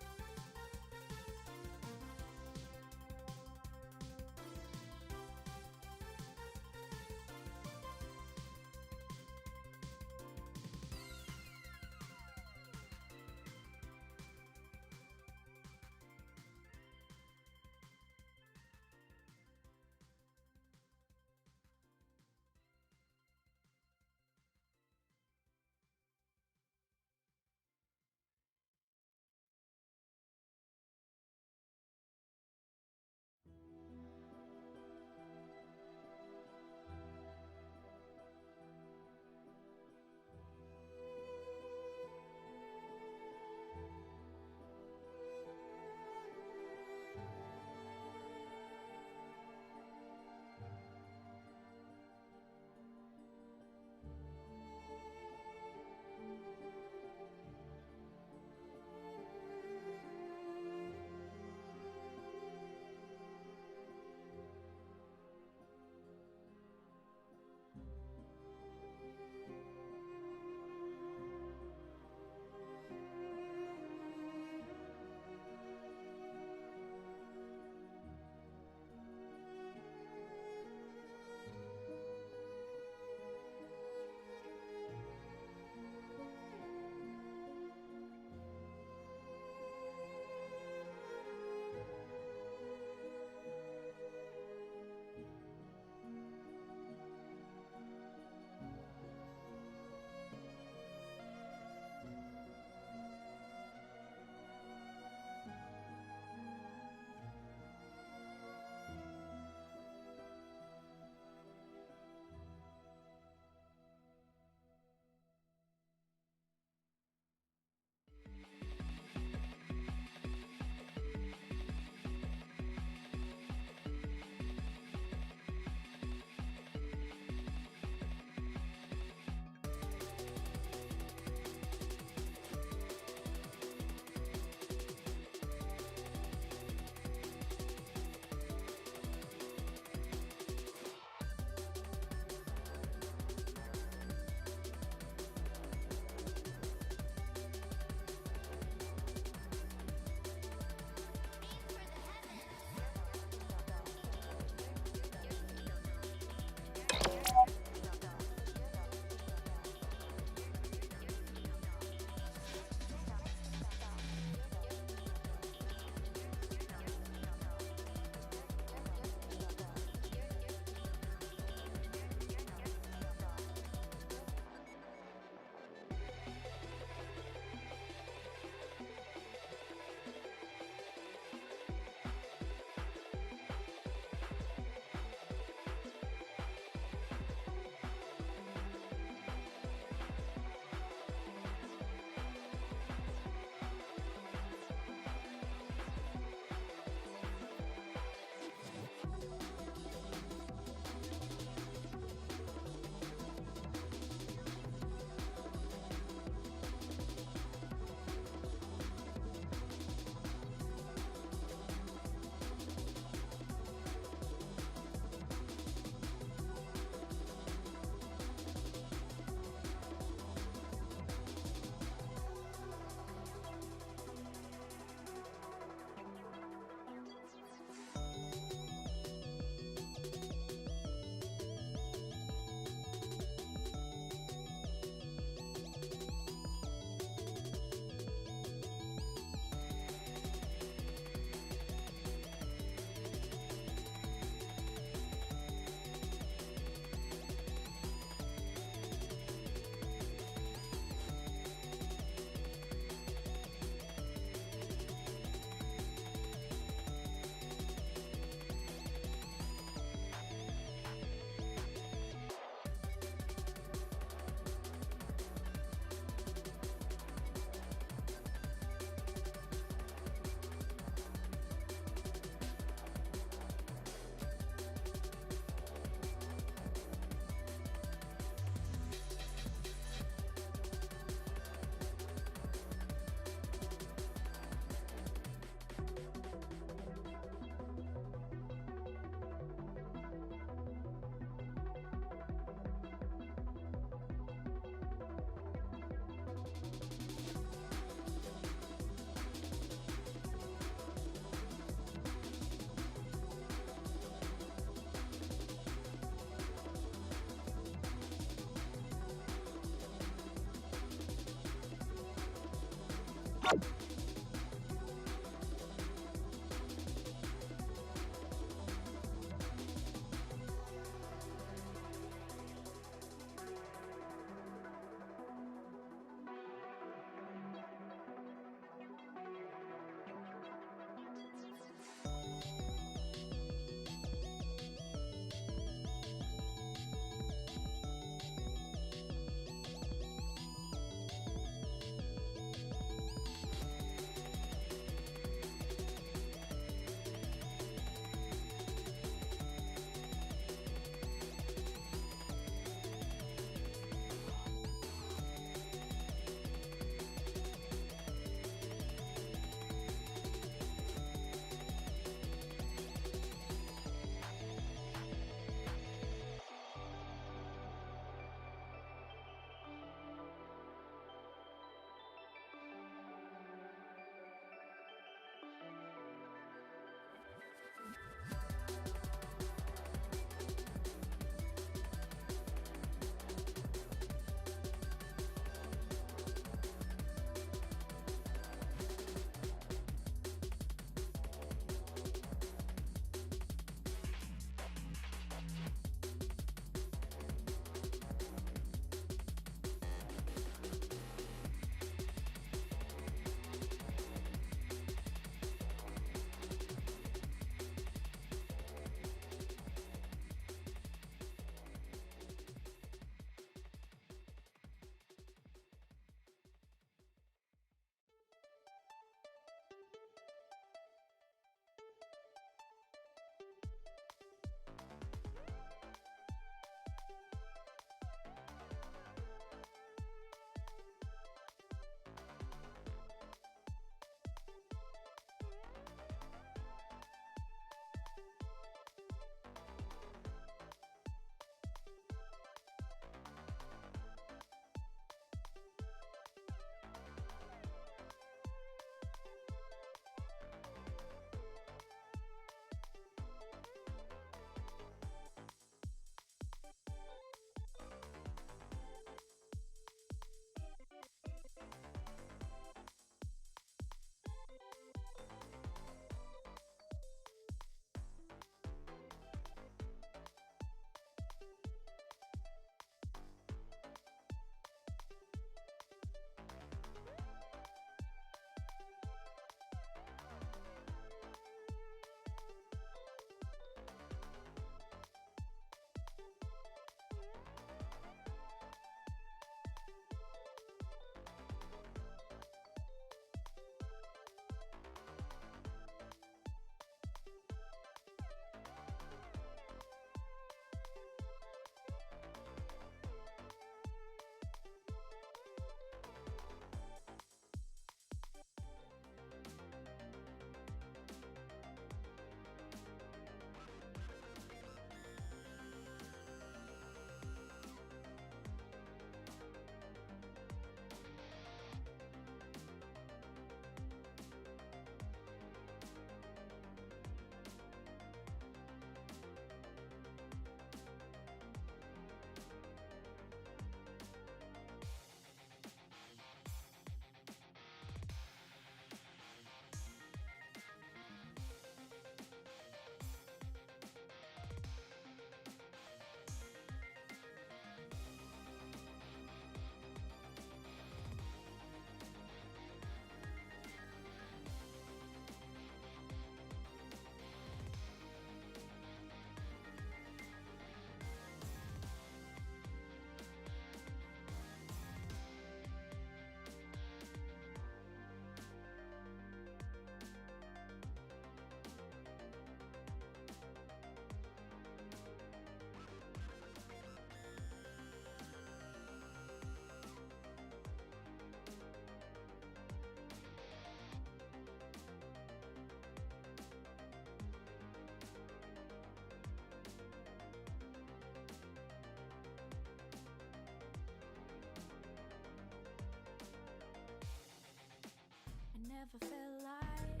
never felt like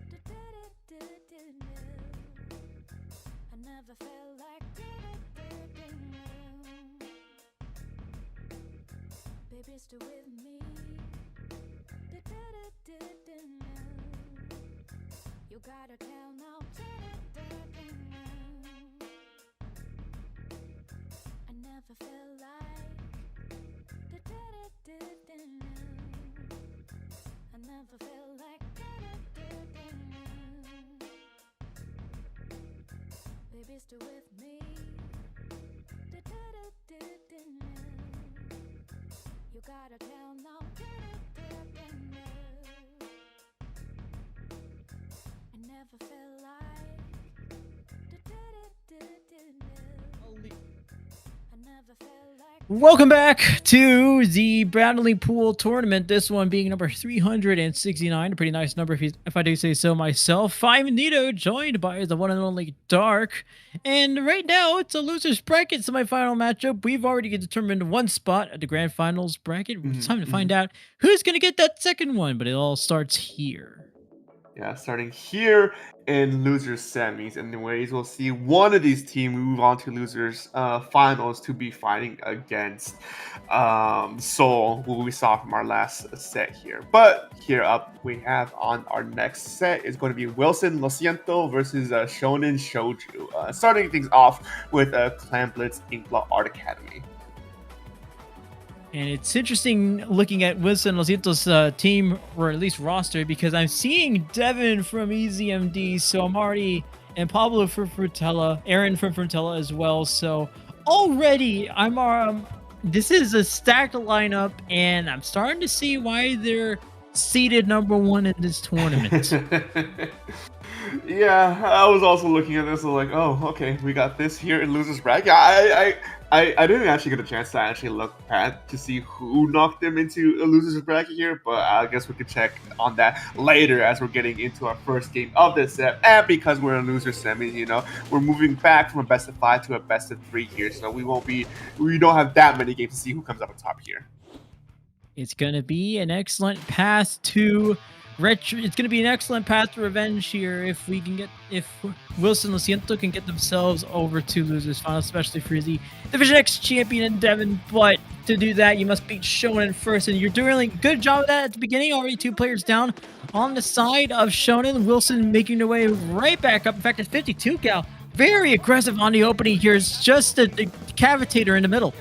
do-do-do-do-do-do. I never felt like do-do-do-do-do. Baby, stay with me. Do-do-do-do-do-do. You gotta tell now. Do-do-do-do-do. I never felt like do-do-do-do-do. I never felt like do-do-do-do-do. Baby, stay with me. Do-do-do-do-do. You gotta tell now. Do-do-do-do-do. I never felt like do-do-do-do-do. I never felt like. Welcome back to the Battling Pool Tournament. This one being number 369. A pretty nice number if I do say so myself. I'm Nito, joined by the one and only Dark. And right now, it's a loser's bracket semifinal matchup. We've already determined one spot at the grand finals bracket. It's time to find out who's going to get that second one, but it all starts here. Yeah, starting here in losers semis. Anyways, we'll see one of these teams move on to losers finals to be fighting against Seoul, who we saw from our last set here. But here up, we have on our next set is going to be Wilson SIENTO versus Shounen Shoujo. Starting things off with Clan Blitz Inkblot Art Academy. And it's interesting looking at Wilson SIENTO's team, or at least roster, because I'm seeing Devin from EZMD, so I'm already, and Pablo from Frutella, Aaron from Frutella as well. So already I'm this is a stacked lineup, and I'm starting to see why they're seeded number one in this tournament. Yeah, I was also looking at this, like, oh, okay, we got this here in losers bracket. I didn't actually get a chance to actually look at to see who knocked them into a losers bracket here, but I guess we could check on that later as we're getting into our first game of this set. And because we're in loser semis, you know, we're moving back from a best of 5 to a best of 3 here, so we don't have that many games to see who comes up on top here. It's gonna be an excellent path to it's going to be an excellent path to revenge here if Wilson SIENTO can get themselves over to losers final, especially for the Division X champion in Devon. But to do that, you must beat Shonen first, and you're doing a really good job of that at the beginning. Already 2 players down on the side of Shonen. Wilson making their way right back up. In fact, it's 52 cal. Very aggressive on the opening here. It's just the cavitator in the middle.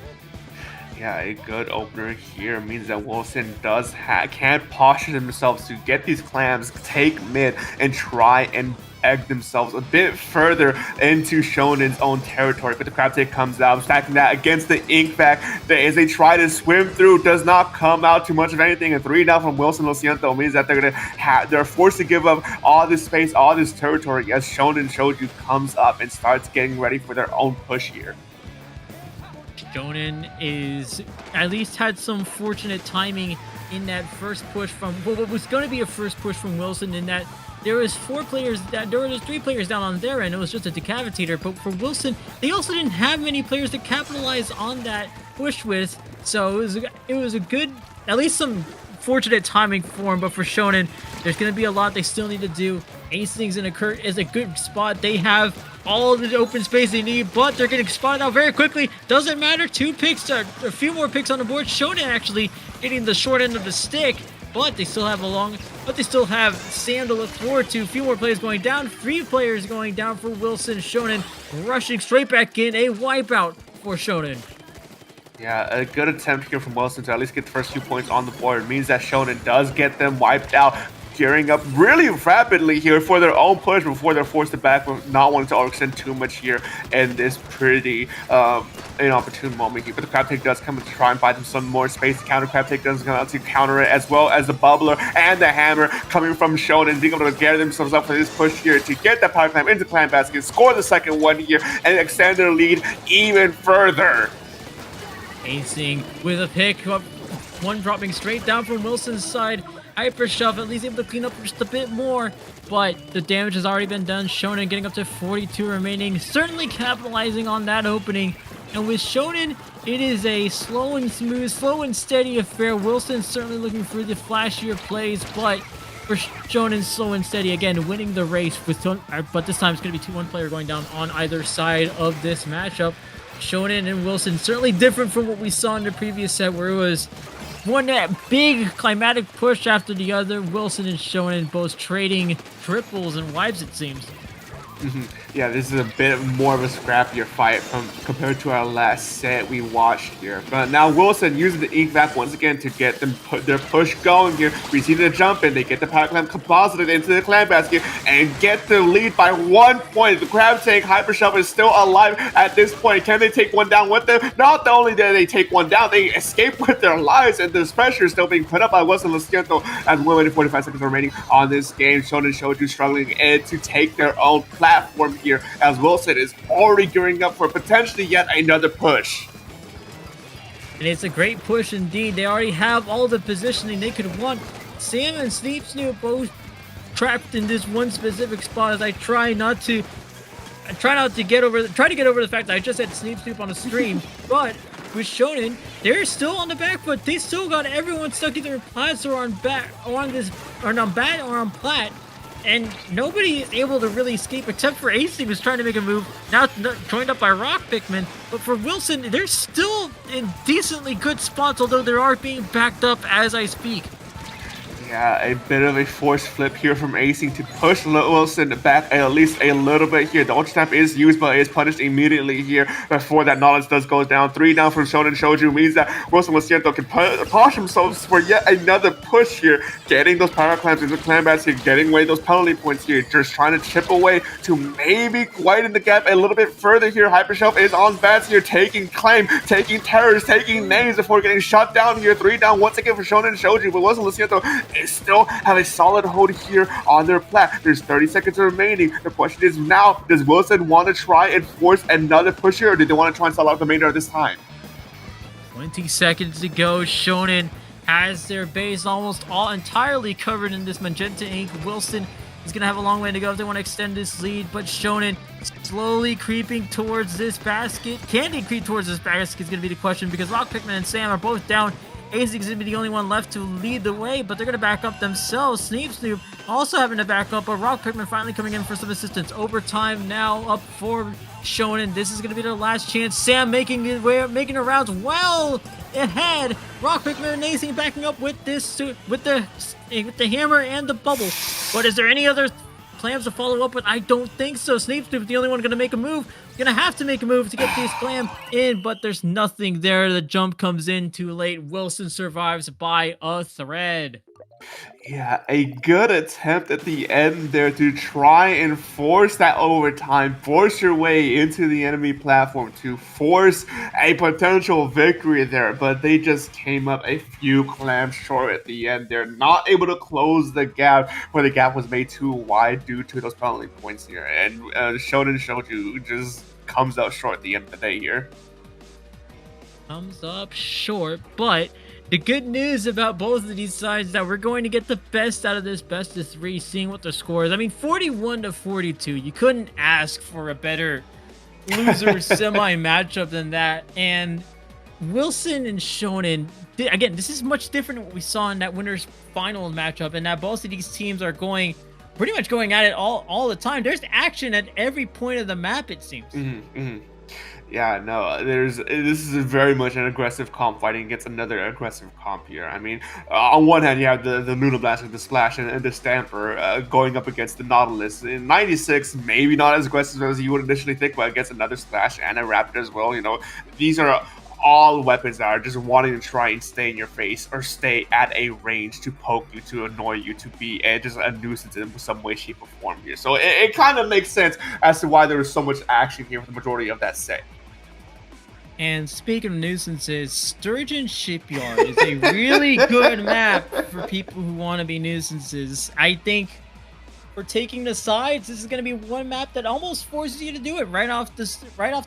Yeah, a good opener here means that Wilson can posture themselves to get these clams, take mid, and try and egg themselves a bit further into Shonen's own territory. But the crab take comes out, stacking that against the ink back. As they try to swim through, does not come out too much of anything. And 3 down from Wilson SIENTO means that they're forced to give up all this space, all this territory as Shounen Shoujo comes up and starts getting ready for their own push here. Shonen is at least had some fortunate timing in that first push from what was going to be a first push from Wilson, in that there was 3 players down on their end. It was just a decavitator, but for Wilson, they also didn't have many players to capitalize on that push with. So it was a good, at least some fortunate timing for him. But for Shonen, there's going to be a lot they still need to do. Acing's is a good spot. They have all of the open space they need, but they're getting spotted out very quickly. Doesn't matter. 2 picks, a few more picks on the board. Shonen actually getting the short end of the stick, but they still have Sam to look forward to. A few more players going down. 3 players going down for Wilson. Shonen rushing straight back in. A wipeout for Shonen. Yeah, a good attempt here from Wilson to at least get the first few points on the board. It means that Shonen does get them wiped out. Gearing up really rapidly here for their own push before they're forced to back, not wanting to overextend too much here in this pretty inopportune moment here. But the crab take does come to try and buy them some more space. The counter crab take does come out to counter it, as well as the bubbler and the hammer coming from Shonen, being able to gather themselves up for this push here to get that power clam into clam basket, score the second one here, and extend their lead even further. Acing with a pick, one dropping straight down from Wilson's side. Hyper shove, at least able to clean up just a bit more, but the damage has already been done. Shonen getting up to 42 remaining, certainly capitalizing on that opening And with Shonen, it is a slow and smooth, slow and steady affair. Wilson's certainly looking for the flashier plays, but for Shonen, slow and steady again, winning the race with but this time it's going to be one player going down on either side of this matchup. Shonen and Wilson certainly different from what we saw in the previous set, where it was one that big climatic push after the other. Wilson and Shonen both trading triples and wipes, it seems. Yeah, this is a bit more of a scrappier fight compared to our last set we watched here. But now Wilson using the ink back once again to get them their push going here. We see the jump in, they get the power clam composited into the clam basket and get the lead by 1 point. The crab tank Hyper Shove is still alive at this point. Can they take one down with them? Not only did they take one down, they escape with their lives, and this pressure is still being put up by Wilson and SIENTO as we're waiting 45 seconds remaining on this game. Shonen Shoujo struggling to take their own platform here, as Wilson is already gearing up for potentially yet another push. And it's a great push indeed. They already have all the positioning they could want. Sam and Sneep Snoop both trapped in this one specific spot as I try to get over the fact that I just had Sneep Snoop on the stream. But with Shonen, they're still on the back foot. They still got everyone stuck either in plats or on bat or on plat. And nobody is able to really escape except for AC, who's trying to make a move, now joined up by Rock Pikmin. But for Wilson, they're still in decently good spots, although they are being backed up as I speak. Yeah, a bit of a force flip here from Acing to push Wilson back at least a little bit here. The Ultra Snap is used, but is punished immediately here before that knowledge does go down. 3 down from Shonen Shoujo means that Wilson with SIENTO can push themselves for yet another push here, getting those power clams into clam basket, getting away those penalty points here, just trying to chip away to maybe widen the gap a little bit further here. Hypershelf is on bats here, taking claim, taking terrors, taking names before getting shut down here. 3 down once again for Shonen Shoujo, but Wilson with SIENTO still have a solid hold here on their plat. There's 30 seconds remaining. The question is now, does Wilson want to try and force another push here, or do they want to try and sell out the remainder of this time? 20 seconds to go. Shonen has their base almost all entirely covered in this magenta ink. Wilson is going to have a long way to go if they want to extend this lead, but Shonen slowly creeping towards this basket. Can they creep towards this basket is going to be the question, because Rock Pikmin and Sam are both down. AZ is going to be the only one left to lead the way, but they're going to back up themselves. Sneep Snoop also having to back up, but Rock Pikmin finally coming in for some assistance. Overtime now up for Shonen. This is going to be their last chance. Sam making the rounds well ahead. Rock Pikmin and AZ backing up with the hammer and the bubble. But is there any other clams to follow up with? I don't think so. Sneep Snoop is the only one going to make a move. Gonna have to make a move to get this clam in, but there's nothing there. The jump comes in too late. Wilson survives by a thread. Yeah, a good attempt at the end there to try and force that overtime, force your way into the enemy platform to force a potential victory there, but they just came up a few clams short at the end. They're not able to close the gap, where the gap was made too wide due to those penalty points here, and Shonen Shoujo just comes up short at the end of the day here. Comes up short, but the good news about both of these sides is that we're going to get the best out of this best of 3, seeing what the score is. I mean, 41-42. You couldn't ask for a better loser semi matchup than that. And Wilson and Shonen, again, this is much different than what we saw in that winners final matchup, and that both of these teams are pretty much going at it all the time. There's action at every point of the map, it seems. Yeah, no, this is very much an aggressive comp fighting against another aggressive comp here. I mean, on one hand, you have the Luna Blast with the Splash and the Stamper going up against the Nautilus. In 96, maybe not as aggressive as you would initially think, but against another Splash and a Raptor as well. You know, these are all weapons that are just wanting to try and stay in your face or stay at a range to poke you, to annoy you, to be just a nuisance in some way, shape, or form here. So it kind of makes sense as to why there was so much action here for the majority of that set. And speaking of nuisances, Sturgeon Shipyard is a really good map for people who want to be nuisances. I think for taking the sides, this is going to be one map that almost forces you to do it right off the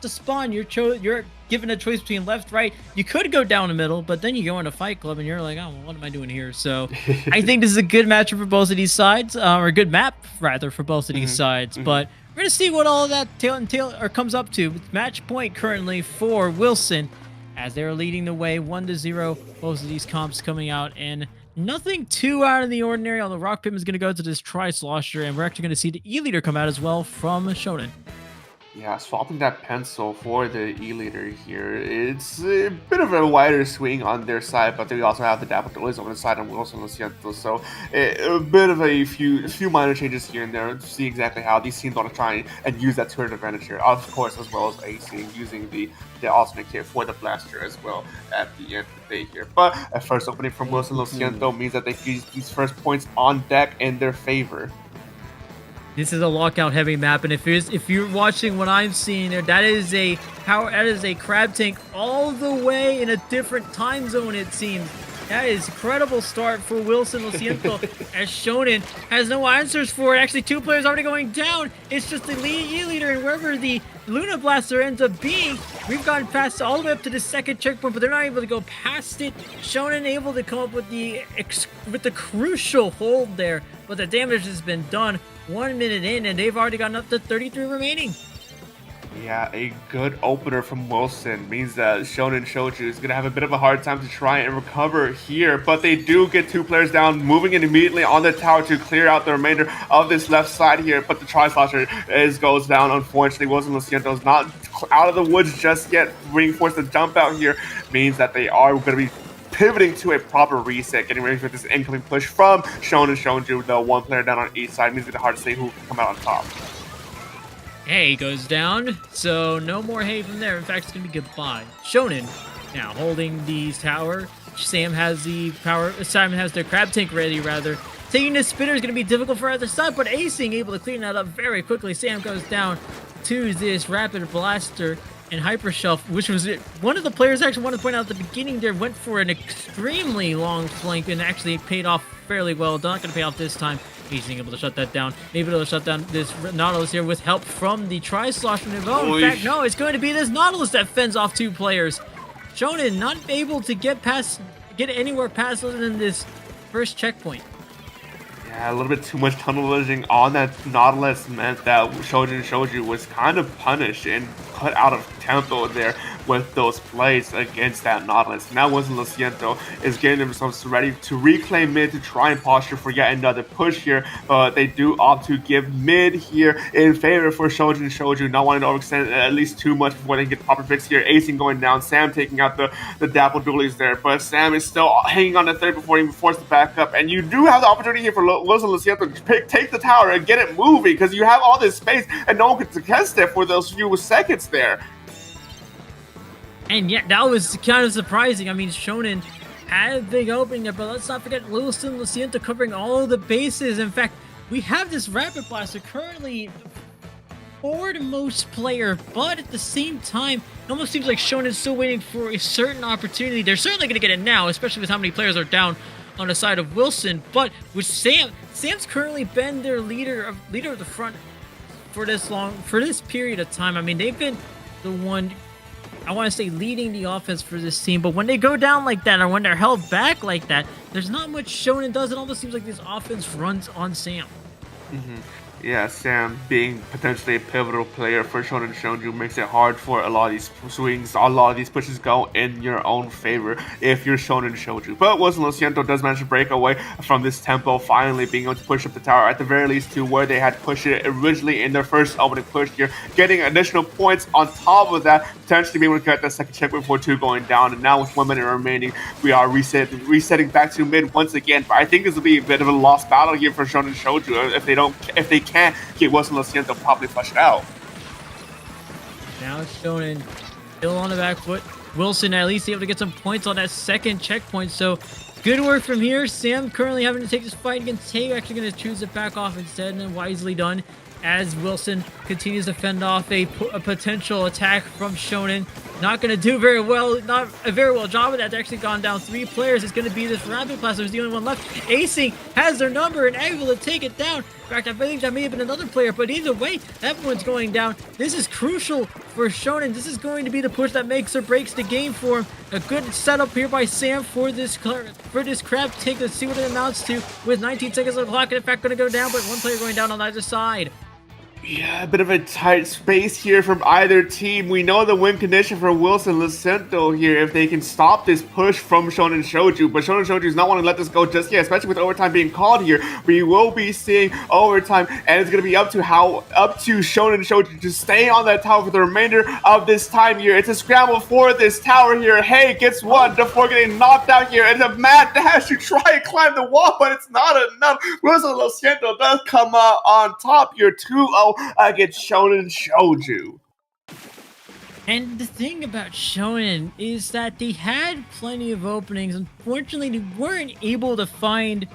spawn. You're given a choice between left, right. You could go down the middle, but then you go into Fight Club and you're like, oh, well, what am I doing here? So I think this is a good matchup for both of these sides, or a good map rather for both of these sides. But We're going to see what all of that comes up to. Match point currently for Wilson as they're leading the way 1-0. Both of these comps coming out, and nothing too out of the ordinary. Although Rock Pim is going to go to this Tri-Slosher, and we're actually going to see the E-Leader come out as well from Shounen. Yeah, swapping that pencil for the E-Leader here. It's a bit of a wider swing on their side, but they also have the Dapple Productions on the side and Wilson and SIENTO. So a bit of a few minor changes here and there to see exactly how these teams want to try and use that turn advantage here. Of course, as well as acing, using the alternate here for the blaster as well at the end of the day here. But a first opening from Wilson and SIENTO means that they get these first points on deck in their favor. This is a lockout heavy map, and if you're watching what I'm seeing there, that is a crab tank all the way in a different time zone, it seems. That is a incredible start for Wilson Luciento as Shounen has no answers for it. Actually, 2 players already going down. It's just the E-Leader, and wherever the Luna Blaster ends up being, we've gotten past all the way up to the second checkpoint, but they're not able to go past it. Shounen able to come up with the crucial hold there, but the damage has been done. 1 minute in, and they've already gotten up to 33 remaining. Yeah, a good opener from Wilson means that Shounen Shoujo is going to have a bit of a hard time to try and recover here, but they do get 2 players down, moving in immediately on the tower to clear out the remainder of this left side here, but the Tri-Slosher goes down, unfortunately. Wilson Luciento is not out of the woods just yet, being forced to jump out here means that they are going to be pivoting to a proper reset, getting ready for this incoming push from Shounen Shoujo. The 1 player down on each side means it's hard to say who can come out on top. Hay goes down, so no more hay from there. In fact, it's going to be goodbye. Shounen now holding the tower. Sam has the power. Simon has their crab tank ready, rather. Taking the spitter is going to be difficult for either side, but acing able to clean that up very quickly. Sam goes down to this rapid blaster and Hyper Shelf, which was one of the players actually wanted to point out at the beginning there, went for an extremely long flank and actually paid off fairly well. Not going to pay off this time. He's able to shut that down. Maybe able to shut down this Nautilus here with help from the Tri-Slosher. Oh, in fact, no, it's going to be this Nautilus that fends off 2 players. Shounen not able to get anywhere past other than this first checkpoint. Yeah, a little bit too much tunnel vision on that Nautilus meant that Shounen Shoujo was kind of punished and put out of tempo there with those plays against that Nautilus. Now Wilson Luciento is getting themselves ready to reclaim mid to try and posture for yet another push here, but they do opt to give mid here in favor for Shounen Shoujo, not wanting to overextend at least too much before they can get the proper fix here. Acing going down, Sam taking out the Dapple Dualies there, but Sam is still hanging on the third before he forced to back up, and you do have the opportunity here for Wilson Luciento to take the tower and get it moving, because you have all this space and no one can contest it for those few seconds there. And yet, that was kind of surprising. I mean, Shounen had a big opening there, but let's not forget Wilson Luciento covering all of the bases. In fact, we have this Rapid Blaster currently foremost player, but at the same time, it almost seems like Shounen's still waiting for a certain opportunity. They're certainly going to get it now, especially with how many players are down on the side of Wilson. But with Sam's currently been their leader of the front for this period of time. I mean, they've been the one, I want to say, leading the offense for this team, but when they go down like that or when they're held back like that, there's not much Shounen does. It almost seems like this offense runs on Sam. Yeah, Sam being potentially a pivotal player for Shounen Shoujo makes it hard for a lot of these swings, a lot of these pushes go in your own favor if you're Shounen Shoujo. But Wilson Luciento does manage to break away from this tempo, finally being able to push up the tower, at the very least to where they had pushed it originally in their first opening push here, getting additional points on top of that, potentially being able to get that second checkpoint before 2 going down. And now with 1 minute remaining, we are resetting back to mid once again. But I think this will be a bit of a lost battle here for Shounen Shoujo if they can't get Wilson Luciento properly fleshed out. Now Shounen still on the back foot. Wilson at least able to get some points on that second checkpoint, so good work from here. Sam currently having to take this fight against Tay, actually going to choose to back off instead, and wisely done as Wilson continues to fend off a potential attack from Shounen. Not going to do not a very well job of that. They've actually gone down 3 players. It's going to be this Rapid Blaster who's the only one left. Acing has their number and able to take it down. In fact, I believe that may have been another player, but either way, everyone's going down. This is crucial for Shounen. This is going to be the push that makes or breaks the game for him. A good setup here by Sam for this crab tank. Let's see what it amounts to with 19 seconds on the clock. And in fact, going to go down, but 1 player going down on either side. Yeah, a bit of a tight space here from either team. We know the win condition for Wilson Lucento here if they can stop this push from Shonen Shouju, but Shonen Shouju is not wanting to let this go just yet, especially with overtime being called here. We will be seeing overtime, and it's going to be up to Shonen Shouju to stay on that tower for the remainder of this time here. It's a scramble for this tower here. Hey gets one before getting knocked out here. It's a mad dash to try and climb the wall, but it's not enough. Wilson Lucento does come on top here, 2-0 against Shonen Shouju. And the thing about Shonen is that they had plenty of openings. Unfortunately, they weren't able to find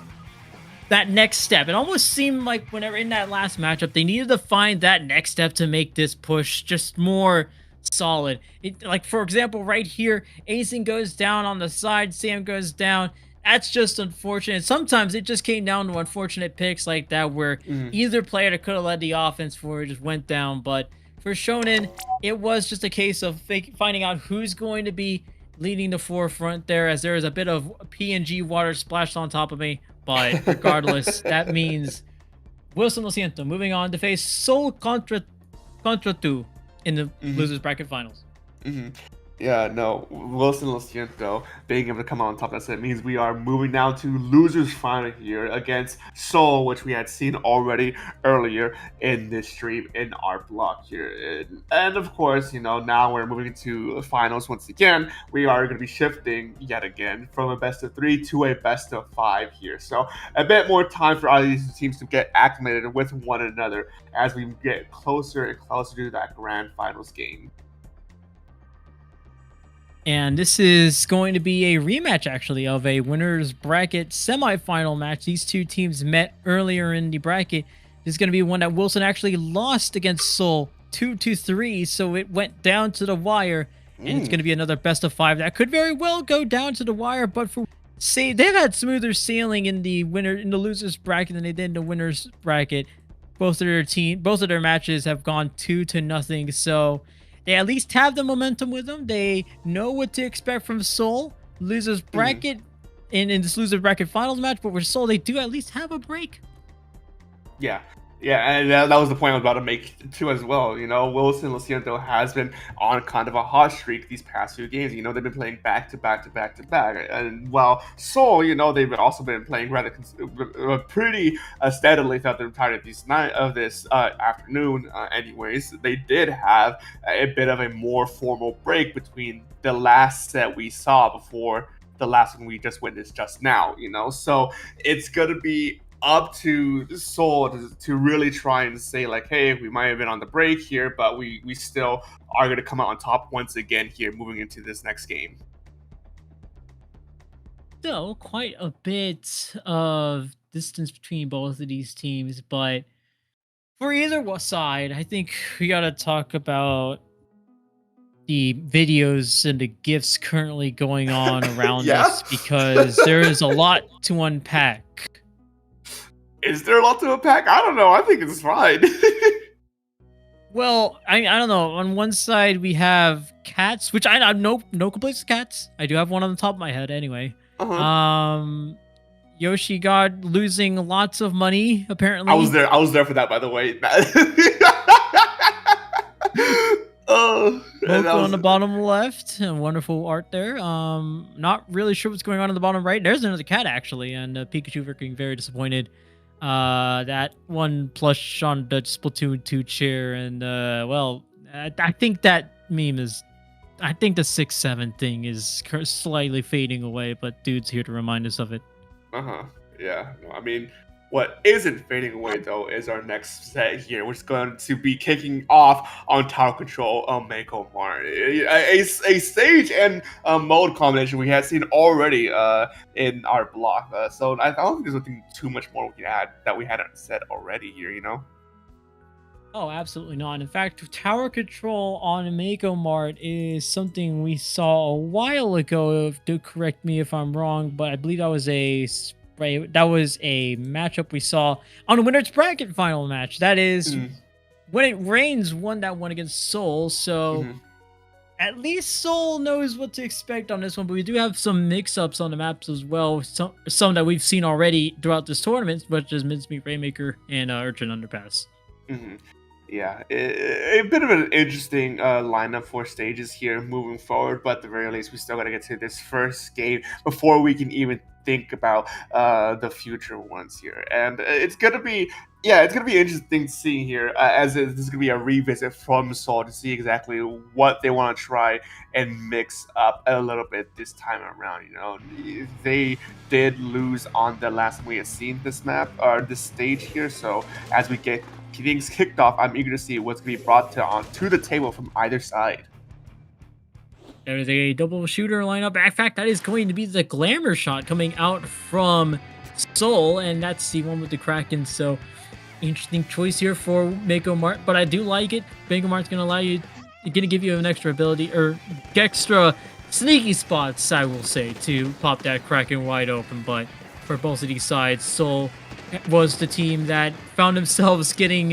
that next step. It almost seemed like whenever in that last matchup, they needed to find that next step to make this push just more solid. Like, for example, right here, Aizen goes down on the side, Sam goes down. That's just unfortunate. Sometimes it just came down to unfortunate picks like that where either player could have led the offense for it just went down. But for Shonen, it was just a case of finding out who's going to be leading the forefront there, as there is a bit of PNG water splashed on top of me. But regardless, that means Wilson Luciento moving on to face SeulContreTous in the losers bracket finals. Yeah, no, Wilson Luciento being able to come out on top, that's it means we are moving now to losers final here against Seoul, which we had seen already earlier in this stream in our block here. And of course, you know, now we're moving to finals once again. We are going to be shifting yet again from a best of 3 to a best of 5 here. So a bit more time for all these teams to get acclimated with one another as we get closer and closer to that grand finals game. And this is going to be a rematch, actually, of a winner's bracket semifinal match. These two teams met earlier in the bracket. This is going to be one that Wilson actually lost against Seoul 2-3, so it went down to the wire. And it's going to be another best of 5 that could very well go down to the wire. But for they've had smoother sailing in the losers bracket than they did in the winners bracket. Both of their matches have gone 2-0. So they at least have the momentum with them. They know what to expect from Seoul. Losers bracket in this loser bracket finals match, but with Seoul, they do at least have a break. Yeah. Yeah, and that was the point I was about to make too as well. You know, Wilson Luciento has been on kind of a hot streak these past few games. You know, they've been playing back to back to back to back. And while Seoul, you know, they've also been playing rather pretty steadily throughout the entirety of this afternoon. Anyways, they did have a bit of a more formal break between the last set we saw before the last one we just witnessed just now. You know, so it's gonna be up to Seoul to really try and say like, hey, we might have been on the break here, but we still are going to come out on top once again here moving into this next game. Still quite a bit of distance between both of these teams, but for either side, I think we got to talk about the videos and the GIFs currently going on around us, because there is a lot to unpack. Is there a lot to unpack? I don't know. I think it's fine. Well, I don't know. On one side, we have cats, which I have no complaints with cats. I do have one on the top of my head anyway. Yoshi God losing lots of money, apparently. I was there for that, by the way. Moko on the bottom left, and wonderful art there. Not really sure what's going on the bottom right. There's another cat, actually, and Pikachu looking very disappointed. That one plush on the Splatoon 2 chair, and well, I think that meme is, I think the 6-7 thing is slightly fading away, but dude's here to remind us of it. Yeah, no, I mean, what isn't fading away though is our next set here, which is going to be kicking off on Tower Control Mako Mart. A stage and mode combination we had seen already in our block. So I don't think there's nothing too much more we can add that we hadn't said already here, you know? Oh, absolutely not. In fact, Tower Control on Mako Mart is something we saw a while ago. Do correct me if I'm wrong, but I believe that was a matchup we saw on the winner's bracket final match. That is When It Rains won that one against Seoul. So at least Seoul knows what to expect on this one. But we do have some mix-ups on the maps as well. Some that we've seen already throughout this tournament, such as Mincemeat Rainmaker and Urchin Underpass. Yeah, a bit of an interesting lineup for stages here moving forward, but at the very least, we still got to get to this first game before we can even think about the future ones here. And it's gonna be interesting to see here, this is gonna be a revisit from Seoul to see exactly what they want to try and mix up a little bit this time around. You know, they did lose on the last time we had seen this map or this stage here, so as we get things kicked off, I'm eager to see what's going to be brought to the table from either side. There's a double shooter lineup. In fact, that is going to be the glamour shot coming out from Seoul, and that's the one with the Kraken. So, interesting choice here for Mako Mart, but I do like it. Mako Mart's going to allow you, going to give you an extra ability, or extra sneaky spots, I will say, to pop that Kraken wide open. But for both of these sides, Seoul was the team that found themselves getting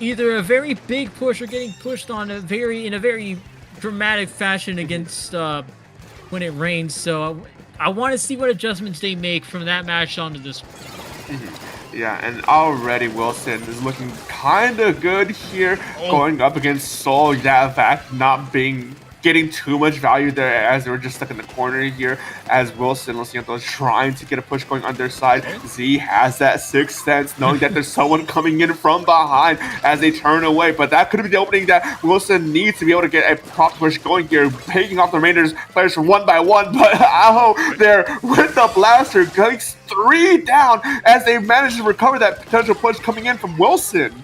either a very big push or getting pushed on in a very dramatic fashion against when it rains. So I want to see what adjustments they make from that match onto this one. Yeah, and already Wilson is looking kind of good here, going up against Seoul. That fact not getting too much value there as they were just stuck in the corner here as Wilson SIENTO is trying to get a push going on their side. Z has that sixth sense, knowing that there's someone coming in from behind as they turn away, but that could be the opening that Wilson needs to be able to get a prop push going here, picking off the Rangers players from one by one, but Aho there with the blaster gets 3 down as they manage to recover that potential push coming in from Wilson.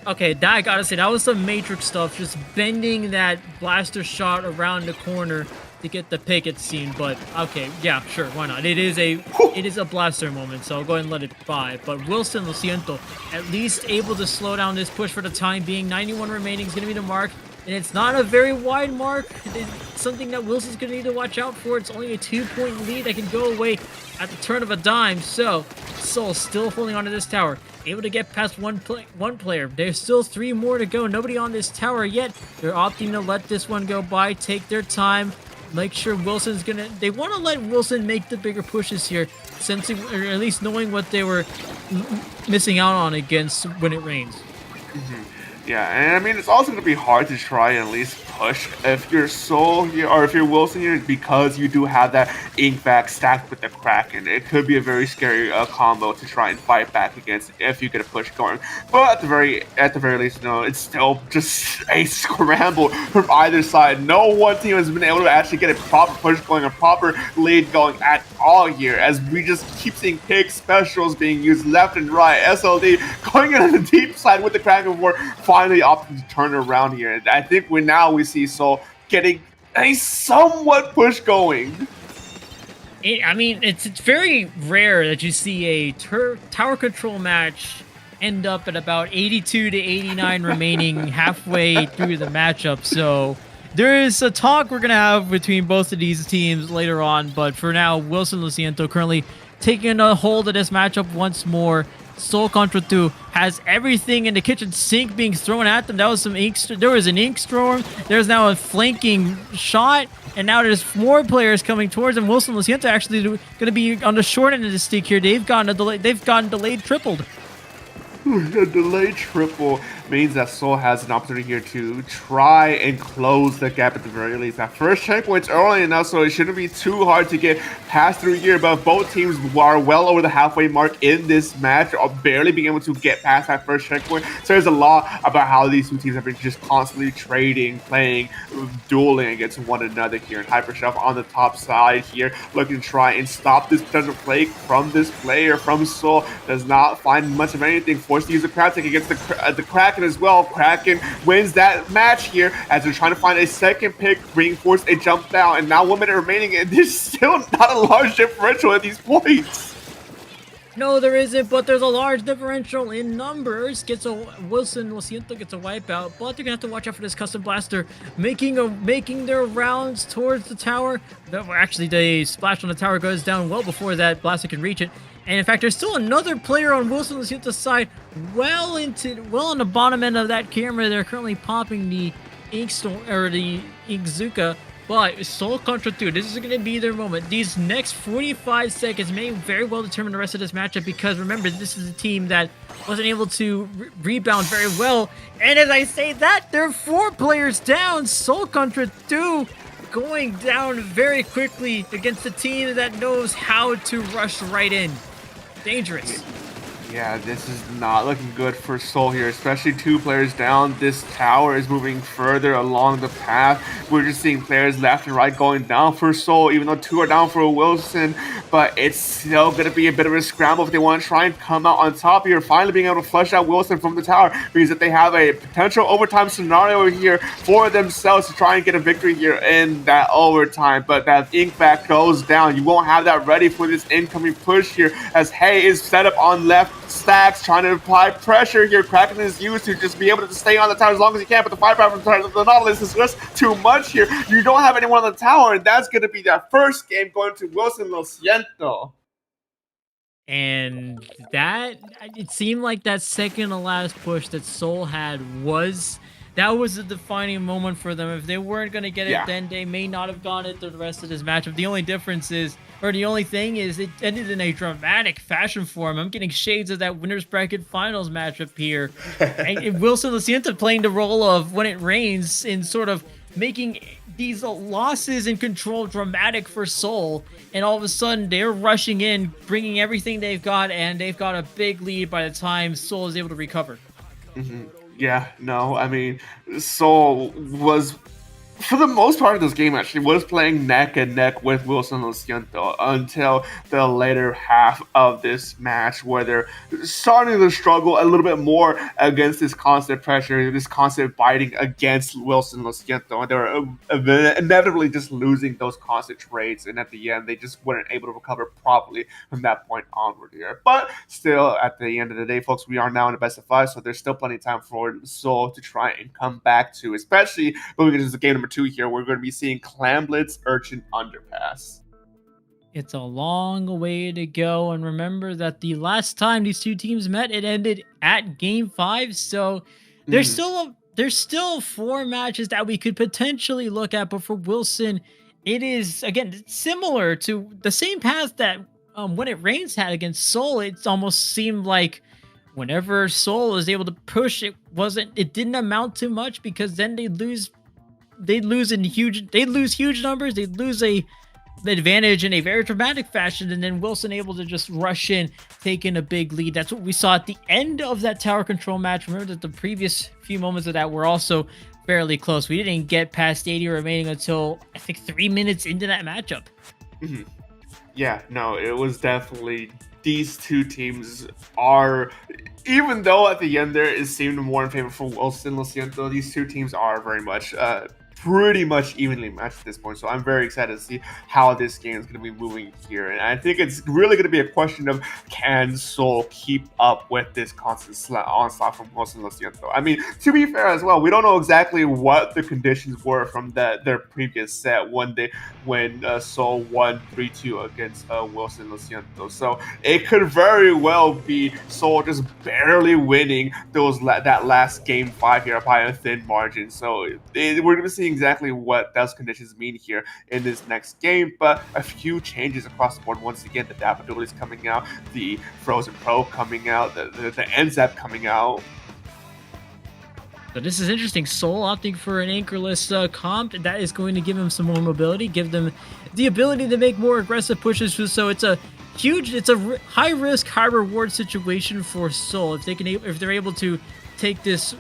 Okay, that I gotta say, that was some Matrix stuff, just bending that blaster shot around the corner to get the pick it scene. But okay, yeah, sure, why not? It is a blaster moment, so I'll go ahead and let it by. But Wilson SIENTO at least able to slow down this push for the time being. 91 remaining is gonna be the mark, and it's not a very wide mark. It's something that Wilson's gonna need to watch out for. It's only a 2-point lead that can go away at the turn of a dime. So Seoul still holding onto this tower, able to get past one player. There's still 3 more to go. Nobody on this tower yet. They're opting to let this one go by, take their time, make sure Wilson's gonna. They want to let Wilson make the bigger pushes here, sensing or at least knowing what they were missing out on against when it rains. Yeah, and I mean, it's also going to be hard to try and at least push if you're Seoul here, or if you're Wilson here, because you do have that ink back stacked with the Kraken. It could be a very scary combo to try and fight back against if you get a push going. But at the very least, no, it's still just a scramble from either side. No one team has been able to actually get a proper push going, a proper lead going at all here, as we just keep seeing pick specials being used left and right. SLD going in on the deep side with the Kraken before finally opting to turn around here. And I think we see Seoul getting a somewhat push going. I mean, it's very rare that you see a tower control match end up at about 82 to 89 remaining halfway through the matchup. So there is a talk we're going to have between both of these teams later on. But for now, Wilson SIENTO currently taking a hold of this matchup once more. SeulContreTous has everything in the kitchen sink being thrown at them. That was there was an ink storm. There's now a flanking shot, and now there's more players coming towards them. Wilson SIENTO actually going to be on the short end of the stick here. They've gotten delayed tripled. A delayed triple means that Seoul has an opportunity here to try and close the gap at the very least. That first checkpoint's early enough, so it shouldn't be too hard to get past through here, but both teams are well over the halfway mark in this match, or barely being able to get past that first checkpoint. So there's a lot about how these two teams have been just constantly trading, playing, dueling against one another here. And HyperChef on the top side here, looking to try and stop this potential play from this player from Seoul. Does not find much of anything, forced to use a crowd take against the Kraken as well. Kraken wins that match here as they're trying to find a second pick, being forced a jump down, and now 1 minute remaining, and there's still not a large differential at these points. No, there isn't, but there's a large differential in numbers. Wilson SIENTO gets a wipeout, but they're gonna have to watch out for this custom blaster making their rounds towards the tower. Actually, the splash on the tower goes down well before that blaster can reach it. And in fact, there's still another player on Wilson SIENTO's side, well on the bottom end of that camera. They're currently popping the Inkzuka. But SeulContreTous, this is going to be their moment. These next 45 seconds may very well determine the rest of this matchup, because remember, this is a team that wasn't able to rebound very well. And as I say that, there are 4 players down. SeulContreTous going down very quickly against a team that knows how to rush right in. Dangerous. Yeah, this is not looking good for Seoul here, especially 2 players down. This tower is moving further along the path. We're just seeing players left and right going down for Seoul, even though 2 are down for Wilson. But it's still going to be a bit of a scramble if they want to try and come out on top here, finally being able to flush out Wilson from the tower, because if they have a potential overtime scenario here for themselves to try and get a victory here in that overtime. But that ink back goes down. You won't have that ready for this incoming push here, as Hay is set up on left. Stacks trying to apply pressure here. Kraken is used to just be able to stay on the tower as long as he can, but the firepower from the Nautilus is just too much here. You don't have anyone on the tower, and that's going to be that first game going to Wilson Lo Siento. And that, it seemed like that second to last push that Seoul had was a defining moment for them. If they weren't going to get it, then they may not have gone it through the rest of this matchup. The only difference is, or the only thing is, it ended in a dramatic fashion for him. I'm getting shades of that winners bracket finals matchup here. And Wilson Lo Siento playing the role of when it rains in sort of making these losses in control dramatic for Seoul, and all of a sudden they're rushing in, bringing everything they've got, and they've got a big lead by the time Seoul is able to recover. Yeah, no, I mean, Seoul was, for the most part of this game, actually, was playing neck and neck with Wilson Lo Siento until the later half of this match, where they're starting to struggle a little bit more against this constant pressure, this constant biting against Wilson Lo Siento, and they were inevitably just losing those constant trades, and at the end, they just weren't able to recover properly from that point onward here. But still, at the end of the day, folks, we are now in the best of 5, so there's still plenty of time for Seoul to try and come back to, especially moving into the game number 2 here. We're going to be seeing Clamblitz Urchin Underpass. It's a long way to go, and remember that the last time these 2 teams met, it ended at Game 5, so there's still 4 matches that we could potentially look at, but for Wilson, it is, again, similar to the same path that When It Rains had against Seoul. It almost seemed like whenever Seoul was able to push, it didn't amount to much, because then they'd lose huge numbers, they'd lose the advantage in a very dramatic fashion, and then Wilson able to just rush in, taking a big lead. That's what we saw at the end of that tower control match. Remember that the previous few moments of that were also fairly close. We didn't get past 80 remaining until, I think, 3 minutes into that matchup. Yeah, no, it was definitely, these 2 teams are, even though at the end there it seemed more in favor for Wilson Lo Siento, these 2 teams are very much pretty much evenly matched at this point. So I'm very excited to see how this game is going to be moving here. And I think it's really going to be a question of, can Seoul keep up with this constant onslaught from Wilson Lo Siento? I mean, to be fair as well, we don't know exactly what the conditions were from their previous set when Seoul won 3-2 against Wilson Lo Siento. So it could very well be Seoul just barely winning that last Game 5 here by a thin margin. So we're going to see exactly what those conditions mean here in this next game, but a few changes across the board. Once again, the Dapple Productions coming out, the Frozen Pro coming out, the NZAP coming out. So this is interesting. Seoul opting for an anchorless comp. That is going to give them some more mobility, give them the ability to make more aggressive pushes. So it's a high risk, high reward situation for Seoul. If they're able to take this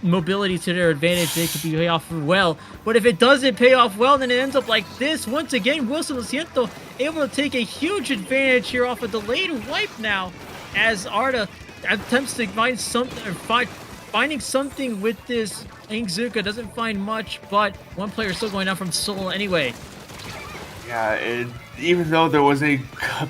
mobility to their advantage, they could pay off well. But if it doesn't pay off well, then it ends up like this. Once again, Wilson Lo Siento able to take a huge advantage here off a delayed wipe now, as Arda attempts to find something, finding something with this Ingzuka. Doesn't find much, but one player still going down from Seoul anyway. Yeah, even though there was a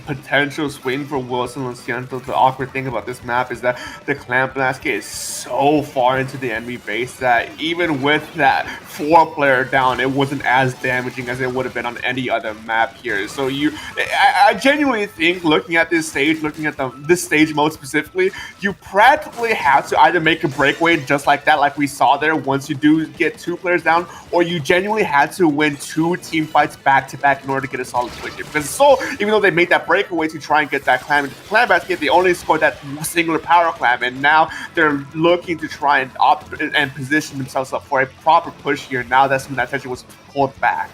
potential swing for Wilson Lo Siento, the awkward thing about this map is that the Clamp Basket is so far into the enemy base that even with that 4-player down, it wasn't as damaging as it would have been on any other map here. So I genuinely think, looking at this stage, looking at this stage mode specifically, you practically have to either make a breakaway just like that, like we saw there, once you do get 2 players down, or you genuinely had to win 2 team fights back to back in order to get a solid swing. here. Because Seoul, even though they made that breakaway to try and get that clam into the clam basket, they only scored that singular power clam, and now they're looking to try and opt and position themselves up for a proper push here. Now that's when that attention was pulled back.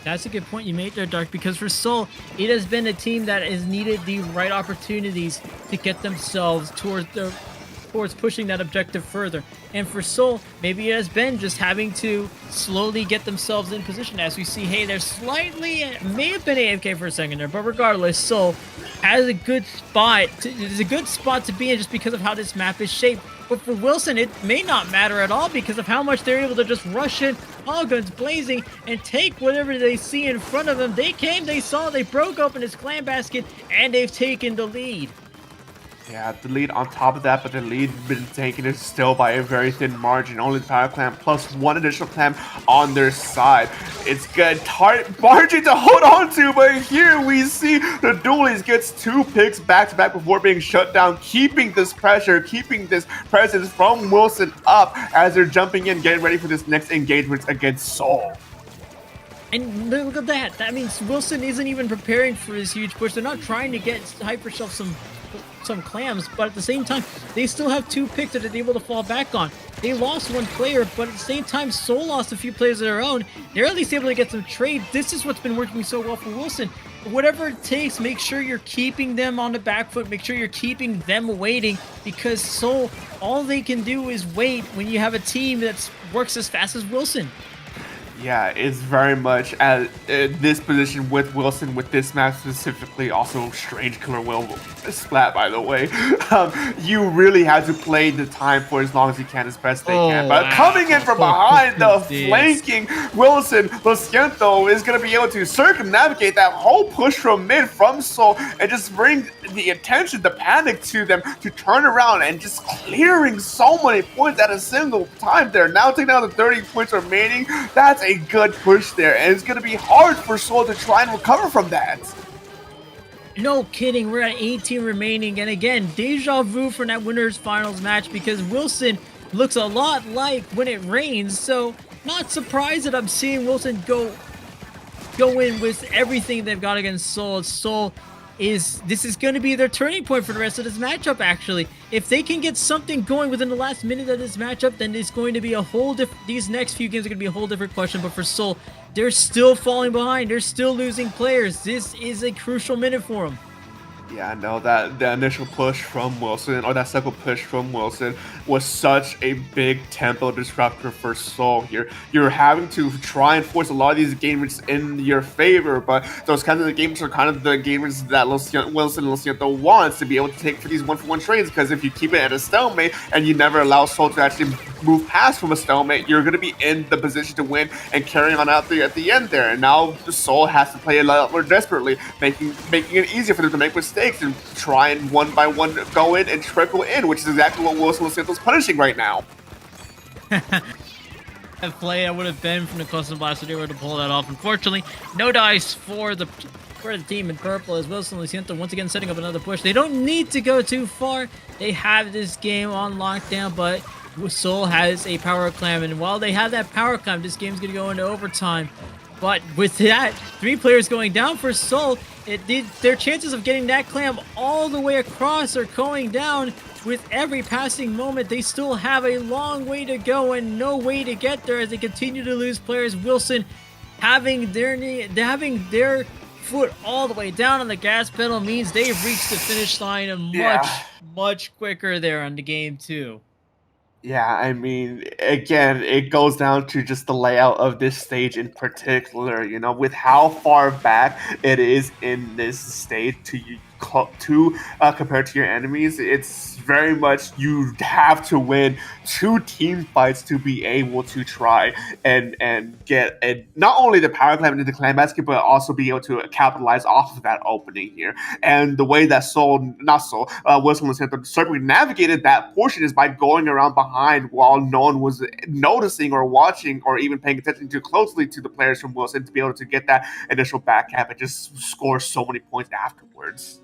That's a good point you made there, Dark, because for Seoul, it has been a team that has needed the right opportunities to get themselves towards pushing that objective further. And for Seoul, maybe it has been just having to slowly get themselves in position. As we see, hey, they're slightly, may have been AFK for a second there, but regardless, Seoul has a good spot. It's a good spot to be in just because of how this map is shaped. But for Wilson, it may not matter at all because of how much they're able to just rush in, all guns blazing, and take whatever they see in front of them. They came, they saw, they broke open his clam basket, and they've taken the lead. Yeah, the lead on top of that, but the lead been taken is still by a very thin margin. Only the power clam plus one additional clam on their side. It's good margin to hold on to, but here we see the Dualies gets 2 picks back-to-back before being shut down, keeping this pressure, keeping this presence from Wilson up as they're jumping in, getting ready for this next engagement against Seoul. And look at that. That means Wilson isn't even preparing for his huge push. They're not trying to get Hypershelf some clams, but at the same time, they still have 2 picks that they're able to fall back on. They lost 1 player, but at the same time, Seoul lost a few players of their own. They're at least able to get some trade. This is what's been working so well for Wilson. Whatever it takes, make sure you're keeping them on the back foot. Make sure you're keeping them waiting, because Seoul, all they can do is wait when you have a team that works as fast as Wilson. Yeah, it's very much at this position with Wilson, with this map specifically, also Strange Killer Will Splat, by the way. You really have to play the time for as long as you can, as best they can. But wow. coming in from behind, the flanking Wilson, SIENTO is going to be able to circumnavigate that whole push from mid from Seoul and just bring the attention, the panic to them to turn around and just clearing so many points at a single time there. Now taking down the 30 points remaining, that's a good push there, and it's going to be hard for Seoul to try and recover from that. No kidding, we're at 18 remaining, and again, deja vu for that winners finals match, because Wilson looks a lot like When It Rains, so not surprised that I'm seeing Wilson go in with everything they've got against Seoul. This is going to be their turning point for the rest of this matchup, actually. If they can get something going within the last minute of this matchup, then it's going to be a whole different... These next few games are going to be a whole different question, but for Seoul, they're still falling behind. They're still losing players. This is a crucial minute for them. Yeah, no, the initial push from Wilson, or that second push from Wilson, was such a big tempo disruptor for Seoul here. You're having to try and force a lot of these gamers in your favor, but those kinds of games are kind of the gamers that Wilson and SIENTO wants to be able to take for these one-for-one trades, because if you keep it at a stalemate and you never allow Seoul to actually move past from a stalemate, you're going to be in the position to win and carrying on out there at the end there. And now Seoul has to play a lot more desperately, making it easier for them to make mistakes and try and one by one go in and trickle in, which is exactly what Wilson and SIENTO's punishing right now. That play that would have been from the Custom Blaster, they were to pull that off. Unfortunately, no dice for the team in purple, as Wilson and SIENTO once again setting up another push. They don't need to go too far. They have this game on lockdown, but Seoul has a power clam, and while they have that power clam, this game's going to go into overtime. But with that, 3 players going down for Seoul, their chances of getting that clam all the way across are going down with every passing moment. They still have a long way to go and no way to get there as they continue to lose players. Wilson having their foot all the way down on the gas pedal means they've reached the finish line much quicker there on the game too. Yeah, I mean, again, it goes down to just the layout of this stage in particular, you know, with how far back it is in this stage compared to your enemies. It's very much you have to win 2 team fights to be able to try and get not only the power clam into the clam basket, but also be able to capitalize off of that opening here. And the way that Wilson and SIENTO circumnavigated that portion is by going around behind while no one was noticing or watching or even paying attention too closely to the players from Wilson to be able to get that initial backhand and just score so many points afterwards.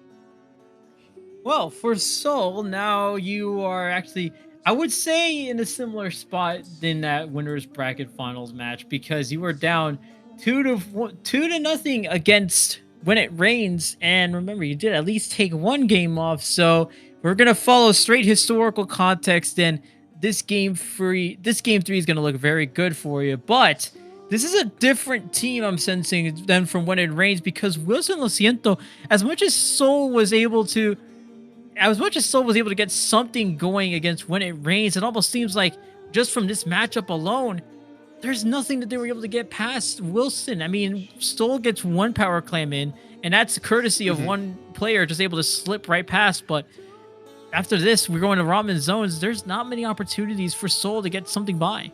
Well, for Seoul, now you are actually, I would say, in a similar spot than that winner's bracket finals match, because you were down 2-0 against When It Rains. And remember, you did at least take one game off, so we're gonna follow straight historical context. And this game 3 is gonna look very good for you. But this is a different team I'm sensing than from When It Rains, because Wilson Lo Siento, as much as Seoul was able to get something going against When It Rains, it almost seems like just from this matchup alone, there's nothing that they were able to get past Wilson. I mean, Seoul gets one power clam in, and that's courtesy of one player just able to slip right past. But after this, we're going to ramen zones. There's not many opportunities for Seoul to get something by.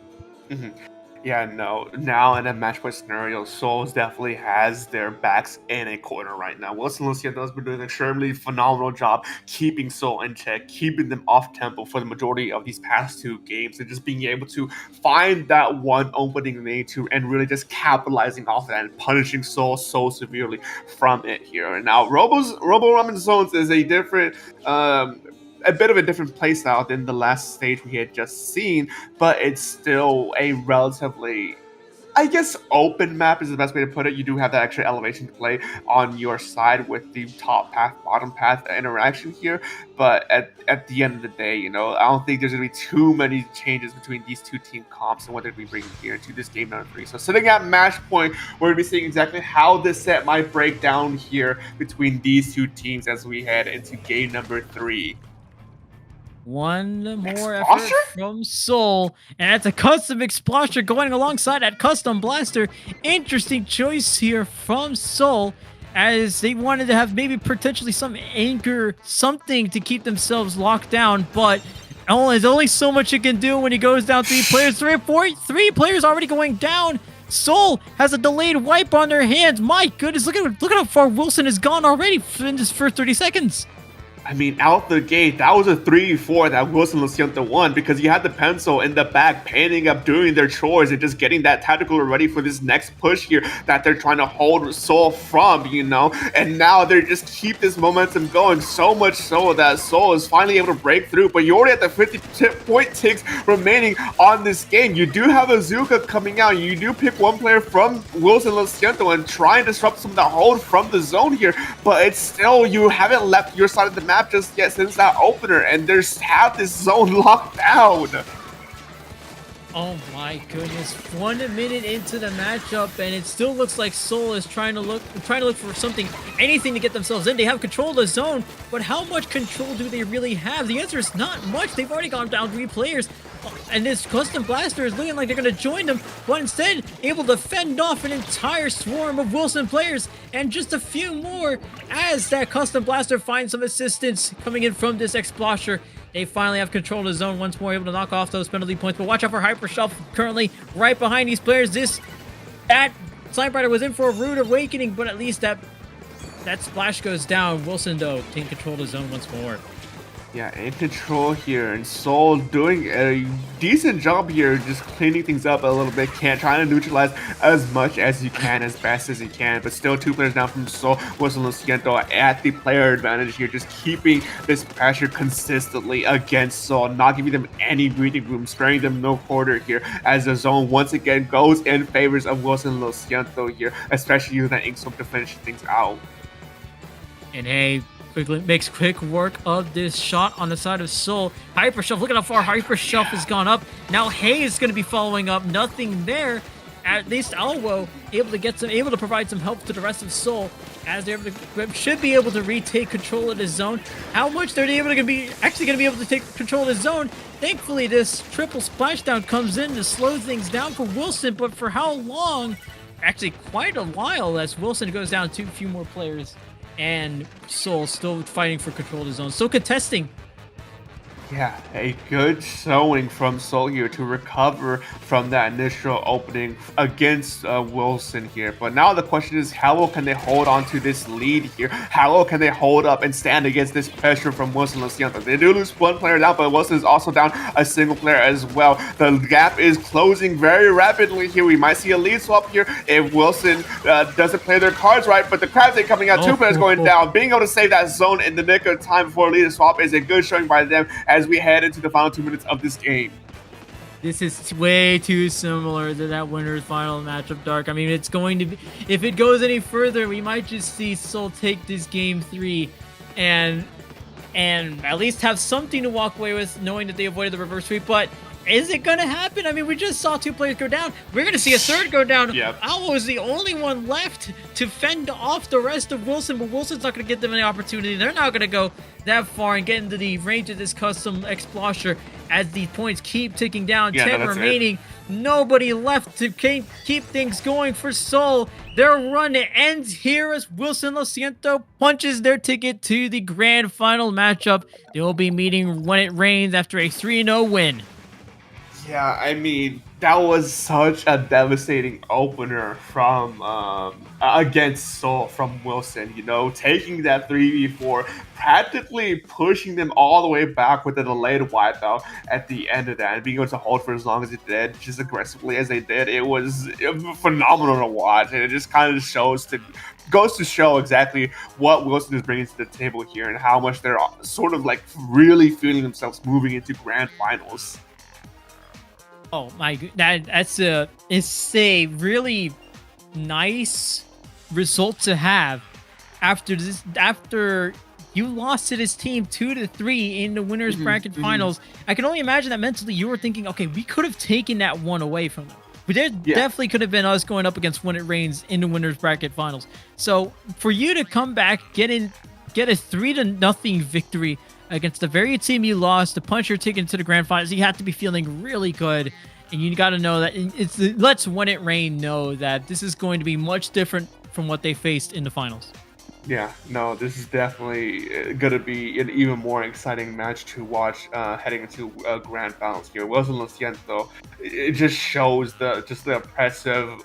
Yeah, no. Now in a match point scenario, Seoul definitely has their backs in a corner right now. Wilson Luciano has been doing an extremely phenomenal job keeping Seoul in check, keeping them off tempo for the majority of these past 2 games, and just being able to find that one opening lane to and really just capitalizing off that and punishing Seoul so severely from it here. And now Robo Ramen Zones is a different a bit of a different playstyle than the last stage we had just seen, but it's still a relatively, I guess, open map is the best way to put it. You do have that extra elevation to play on your side with the top path, bottom path interaction here, but at the end of the day, you know, I don't think there's going to be too many changes between these 2 team comps and what they're going to be bringing here into this game number 3. So sitting at match point, we're going to be seeing exactly how this set might break down here between these 2 teams as we head into game number 3. One more Explosher? effort from Seoul, and that's a custom Explosher going alongside that custom blaster. Interesting choice here from Seoul, as they wanted to have maybe potentially some anchor, something to keep themselves locked down, but there's only so much you can do when he goes down 3 players. 3 players already going down. Seoul has a delayed wipe on their hands. My goodness, look at how far Wilson has gone already in his first 30 seconds. I mean, out the gate, that was a 3-4 that Wilson Lo Siento won, because you had the pencil in the back painting up, doing their chores, and just getting that tactical ready for this next push here that they're trying to hold Seoul from, you know? And now they just keep this momentum going, so much so that Seoul is finally able to break through, but you're already at the 50-point ticks remaining on this game. You do have Azuka coming out. You do pick one player from Wilson Lo Siento and try and disrupt some of the hold from the zone here, but it's still, you haven't left your side of the map just yet since that opener, and there's have this zone locked down. Oh my goodness, 1 minute into the matchup, and it still looks like Seoul is trying to look for something, anything to get themselves in. They have control of the zone, but how much control do they really have? The answer is not much. They've already gone down 3 players, and this custom blaster is looking like they're going to join them, but instead able to fend off an entire swarm of Wilson players, and just a few more as that custom blaster finds some assistance coming in from this Explosher. They finally have control of the zone once more, able to knock off those penalty points. But watch out for Hyper Shelf currently right behind these players. That Sniper Rider was in for a rude awakening, but at least that splash goes down. Wilson, though, taking control of the zone once more. Yeah, in control here, and Seoul doing a decent job here, just cleaning things up a little bit, trying to neutralize as much as you can, as best as you can, but still 2 players down from Seoul. Wilson Lo Siento at the player advantage here, just keeping this pressure consistently against Seoul, not giving them any breathing room, sparing them no quarter here, as the zone once again goes in favors of Wilson Lo Siento here, especially with that Inksoap to finish things out. And hey, quickly makes quick work of this shot on the side of Seoul. Hyper Shelf, look at how far Hyper Shelf has gone up. Now Hay is going to be following up. Nothing there. At least Alwo able to provide some help to the rest of Seoul, as they're should be able to retake control of the zone. How much they're actually going to be able to take control of the zone? Thankfully, this triple splashdown comes in to slow things down for Wilson, but for how long? Actually, quite a while, as Wilson goes down to a few more players. And Seoul still fighting for control of the zone. Still contesting. Yeah, a good showing from Seoul here to recover from that initial opening against Wilson here. But now the question is, how well can they hold on to this lead here? How well can they hold up and stand against this pressure from Wilson Lo Siento? They do lose 1 player down, but Wilson is also down a single player as well. The gap is closing very rapidly here. We might see a lead swap here if Wilson doesn't play their cards right, but the crabs ain't coming out. 2 players going down. Being able to save that zone in the nick of time before a lead swap is a good showing by them as we head into the final 2 minutes of this game. This is way too similar to that winner's final matchup, Dark. I mean, it's going to be... If it goes any further, we might just see Seoul take this game 3 and at least have something to walk away with, knowing that they avoided the reverse sweep. But is it going to happen? I mean, we just saw 2 players go down. We're going to see a third go down. Yep. Alvo is the only one left to fend off the rest of Wilson, but Wilson's not going to get them any opportunity. They're not going to go that far and get into the range of this custom Explosher as these points keep ticking down. Yeah, 10 no, that's remaining. Nobody left to keep things going for Seoul. Their run ends here as Wilson Siento punches their ticket to the grand final matchup. They will be meeting When It Rains after a 3-0 win. Yeah, I mean, that was such a devastating opener from against Seoul from Wilson, you know, taking that 3v4, practically pushing them all the way back with a delayed wipeout at the end of that, and being able to hold for as long as it did, just aggressively as they did. It was phenomenal to watch, and it just kind of goes to show exactly what Wilson is bringing to the table here and how much they're sort of like really feeling themselves moving into grand finals. Oh my god, it's a really nice result to have after you lost to this team 2-3 in the winners bracket finals. I can only imagine that mentally you were thinking, okay, we could have taken that one away from them. But there definitely could have been us going up against When It Rains in the winners bracket finals. So for you to come back, get a 3-0 victory against the very team you lost to punch your ticket into the grand finals, you have to be feeling really good. And you got to know that lets When It Rain know that this is going to be much different from what they faced in the finals. Yeah, no, this is definitely going to be an even more exciting match to watch heading into grand finals here. Wilson Siento, it just shows the impressive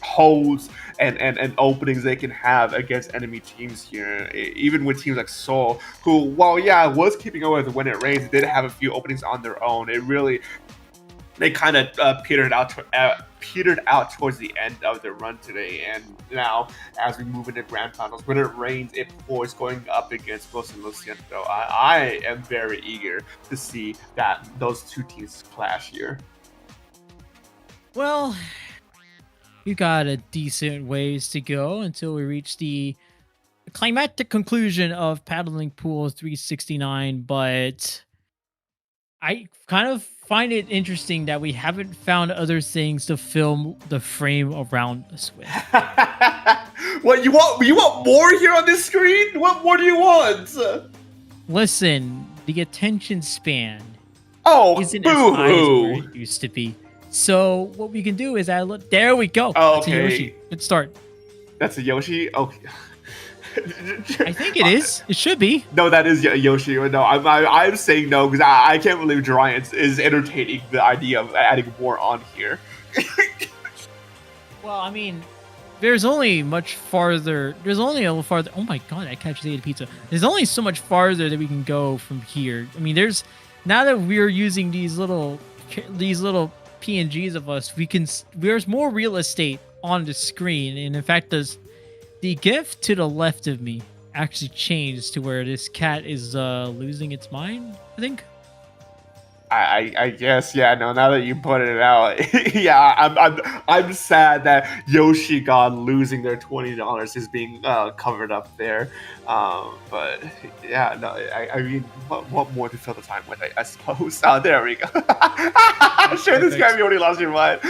holds and openings they can have against enemy teams here, even with teams like Seoul, who, while was keeping up with When It Rains, did have a few openings on their own. They kind of petered out towards the end of their run today, and now as we move into grand finals, When It Rains, it pours going up against Wilson Siento. I am very eager to see those two teams clash here. Well, we got a decent ways to go until we reach the climactic conclusion of Paddling Pool 369, but I kind of find it interesting that we haven't found other things to film the frame around us with. What, you want more here on this screen? What more do you want? Listen, the attention span isn't boo-hoo. as high as where it used to be. So what we can do is there we go. Oh, That's a Yoshi. Good start. That's a Yoshi? Okay. I think it is. It should be. No, that is Yoshi. No, I'm saying no because I can't believe Giants is entertaining the idea of adding more on here. Well, I mean, there's only much farther. There's only a little farther. Oh my god, I just ate a pizza. There's only so much farther that we can go from here. I mean, now that we're using these little PNGs of us, there's more real estate on the screen, and in fact, the GIF to the left of me actually changed to where this cat is losing its mind, I think. I guess, yeah, no, now that you put it out, yeah, I'm sad that Yoshi God losing their $20 is being covered up there. But yeah, no, I mean, what more to fill the time with, I suppose. Oh, there we go. Sure, this guy you already lost your mind.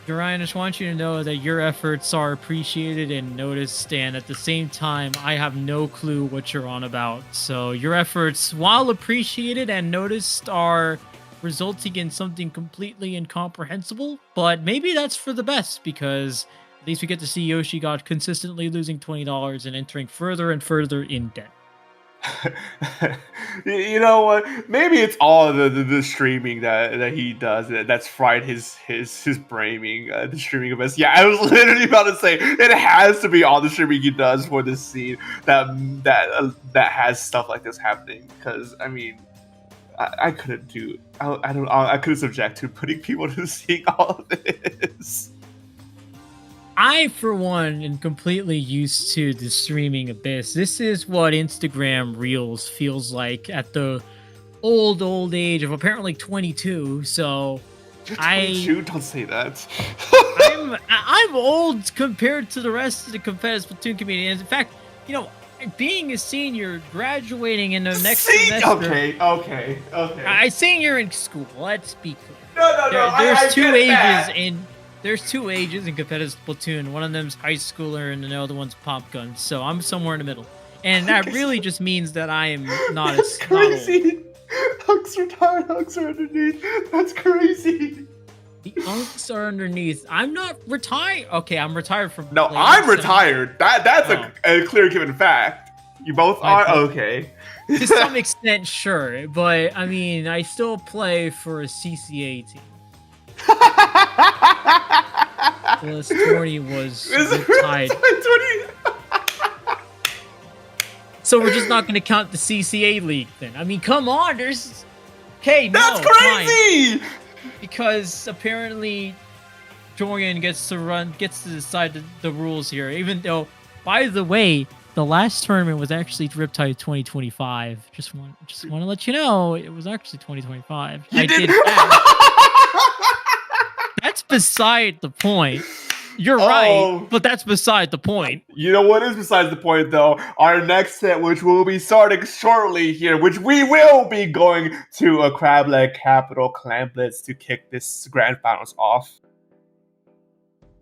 Ryan, I just want you to know that your efforts are appreciated and noticed, and at the same time, I have no clue what you're on about. So your efforts, while appreciated and noticed, are resulting in something completely incomprehensible, but maybe that's for the best, because at least we get to see Yoshi God consistently losing $20 and entering further and further in debt. You know what? Maybe it's all the streaming that he does that's fried his brain. The streaming of us. Yeah, I was literally about to say it has to be all the streaming he does for this scene that has stuff like this happening. Because I mean, I couldn't do. I couldn't subject to putting people to seeing all of this. I, for one, am completely used to the streaming abyss. This is what Instagram Reels feels like at the old age of apparently 22. So You're 22, don't say that. I'm old compared to the rest of the competitive Splatoon community. And in fact, you know, being a senior, graduating in the next semester. Okay. I senior in school. Let's be clear. No. There's two ages in competitive Splatoon. One of them's high schooler, and the other one's pop gun. So I'm somewhere in the middle, and that really just means that I am not That's as crazy. Hugs retired, hugs are underneath. That's crazy. The unks are underneath. I'm not retired. Okay, I'm retired from. No, playing I'm some- retired. That's a clear given fact. You both are okay. To some extent, sure, but I mean, I still play for a CCA team. Plus 20 was tied. So we're just not going to count the CCA league then. I mean, come on, there's... Okay, no, That's crazy! fine. Because apparently Jordan gets to decide the rules here, even though, by the way, the last tournament was actually Riptide 2025. Just want to let you know, it was actually 2025. You did That's beside the point. You're right, but that's beside the point. You know what is besides the point, though? Our next set, which will be starting shortly here, which we will be going to a Crab Leg Capital Clan Blitz to kick this grand finals off.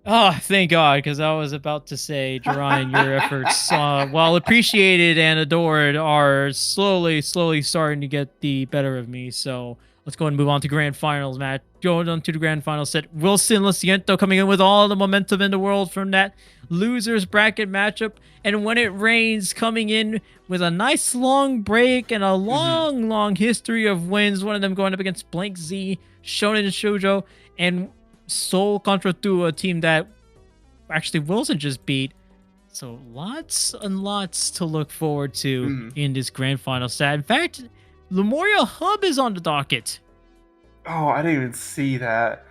Oh, thank God, because I was about to say, Jerian, your efforts, while appreciated and adored, are slowly starting to get the better of me. So let's go and move on to grand finals, Matt. Going on to the grand final set. Wilson SIENTO coming in with all the momentum in the world from that losers bracket matchup. And When It Rains coming in with a nice long break and a long history of wins. One of them going up against Blank Z, shounen and shoujo, and SeulContreTous, a team that actually Wilson just beat. So lots and lots to look forward to in this grand final set. In fact, Memorial Hub is on the docket. Oh, I didn't even see that.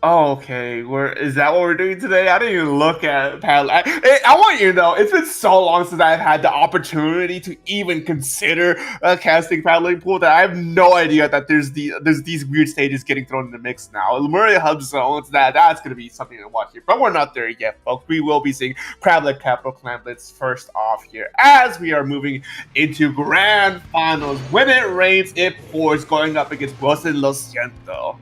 Oh, okay. Is that what we're doing today? I didn't even look at paddle. I want you to know, it's been so long since I've had the opportunity to even consider a casting paddling pool that I have no idea that there's these weird stages getting thrown in the mix now. Lemuria Hub's zone, that's going to be something to watch here. But we're not there yet, folks. We will be seeing Crab Leg Capital Clan Blitz first off here as we are moving into grand finals. When it rains, it pours, going up against Wilson SIENTO.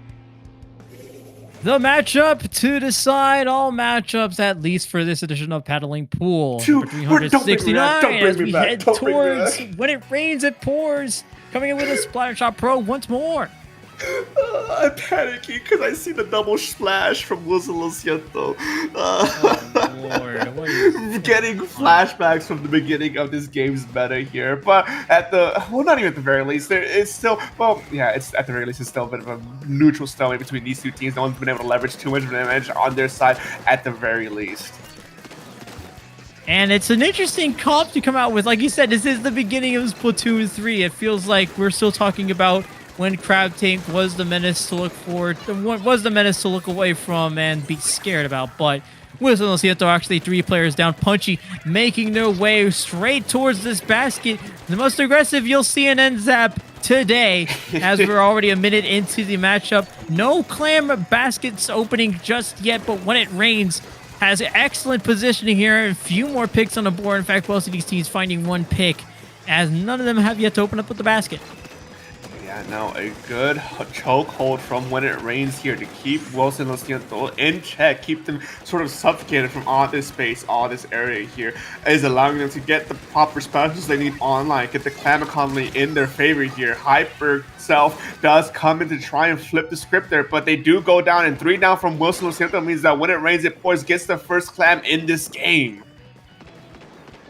The matchup to decide all matchups, at least for this edition of Paddling Pool. Dude, number 369 as we head towards back. When It Rains, It Pours. Coming in with a Splatter Shot Pro once more. I'm panicking because I see the double splash from Wilson SIENTO. Oh, Lord. What is Getting flashbacks from the beginning of this game's meta here, but not even at the very least, it's still, it's at the very least, it's still a bit of a neutral stalemate between these two teams. No one's been able to leverage too much damage on their side at the very least. And it's an interesting comp to come out with. Like you said, this is the beginning of Splatoon 3. It feels like we're still talking about when Crab Tank was the menace to look forward, was the menace to look away from and be scared about. But Wilson SIENTO actually 3 players down. Punchy making their way straight towards this basket. The most aggressive you'll see in NZAP today, as we're already a minute into the matchup. No clam baskets opening just yet, but When It Rains has excellent positioning here and a few more picks on the board. In fact, most of these teams finding one pick, as none of them have yet to open up with the basket. Yeah, no, a good chokehold from When It Rains here to keep Wilson SIENTO in check, keep them sort of suffocated from all this space, all this area here, is allowing them to get the proper specials they need online, get the clan economy in their favor here. Hyper Self does come in to try and flip the script there, but they do go down, and 3 down from Wilson SIENTO means that When It Rains, It Pours gets the first clam in this game.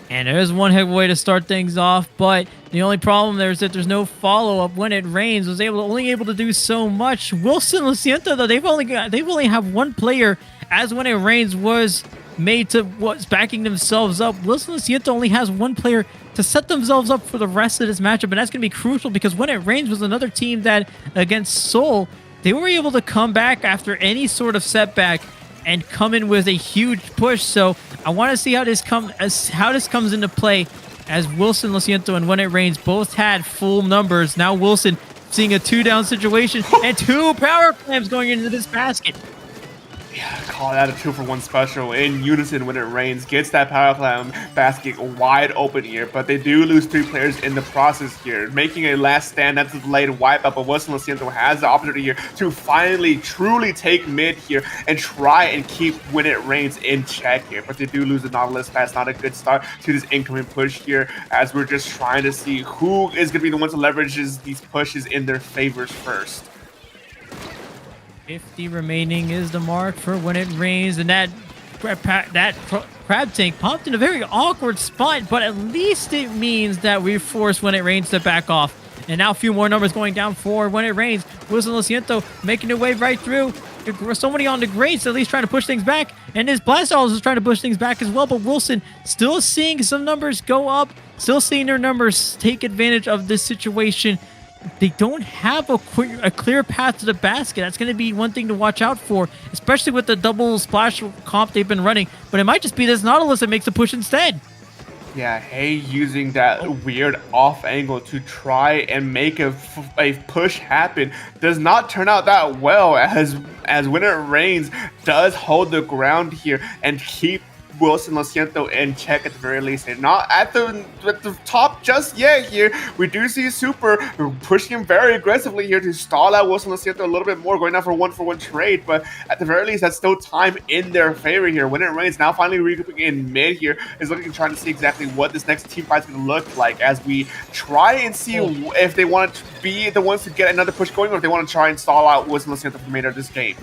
And there's one heck of a way to start things off, but the only problem there is that there's no follow-up. When It Rains was only able to do so much. Wilson SIENTO, though, they've only have one player, as When It Rains was backing themselves up. Wilson SIENTO only has one player to set themselves up for the rest of this matchup, and that's going to be crucial because When It Rains was another team that, against Seoul, they were able to come back after any sort of setback and come in with a huge push. So I want to see how this comes into play, as Wilson SIENTO and When It Rains both had full numbers. Now Wilson seeing a 2-down situation and 2 power clams going into this basket. Yeah, call that a 2-for-1 special in unison when it rains. Gets that power clam basket wide open here, but they do lose 3 players in the process here, making a last stand. That's a delayed wipeout, but Wilson Lociento has the opportunity here to finally truly take mid here and try and keep when it rains in check here. But they do lose the Nautilus. That's not a good start to this incoming push here, as we're just trying to see who is going to be the one to leverage these pushes in their favors first. 50 remaining is the mark for when it rains, and that crab tank popped in a very awkward spot, but at least it means that we force when it rains to back off. And now a few more numbers going down for when it rains. Wilson Lociento making their way right through. Somebody on the grates at least trying to push things back, and his blast is trying to push things back as well, but Wilson still seeing some numbers go up, still seeing their numbers take advantage of this situation. They don't have a clear path to the basket. That's going to be one thing to watch out for, especially with the double splash comp they've been running. But it might just be this Nautilus that makes the push instead. Yeah, Hay using that weird off angle to try and make a push happen does not turn out that well, as when it rains does hold the ground here and keep Wilson Lociento in check at the very least. And not at the top just yet here. We do see Super pushing him very aggressively here to stall out Wilson Lociento a little bit more, going down for 1-for-1 trade, but at the very least that's still time in their favor here. When it rains, now finally regrouping in mid here, is looking trying to see exactly what this next team fight is going to look like, as we try and see if they want to be the ones to get another push going, or if they want to try and stall out Wilson Lociento for the remainder of this game.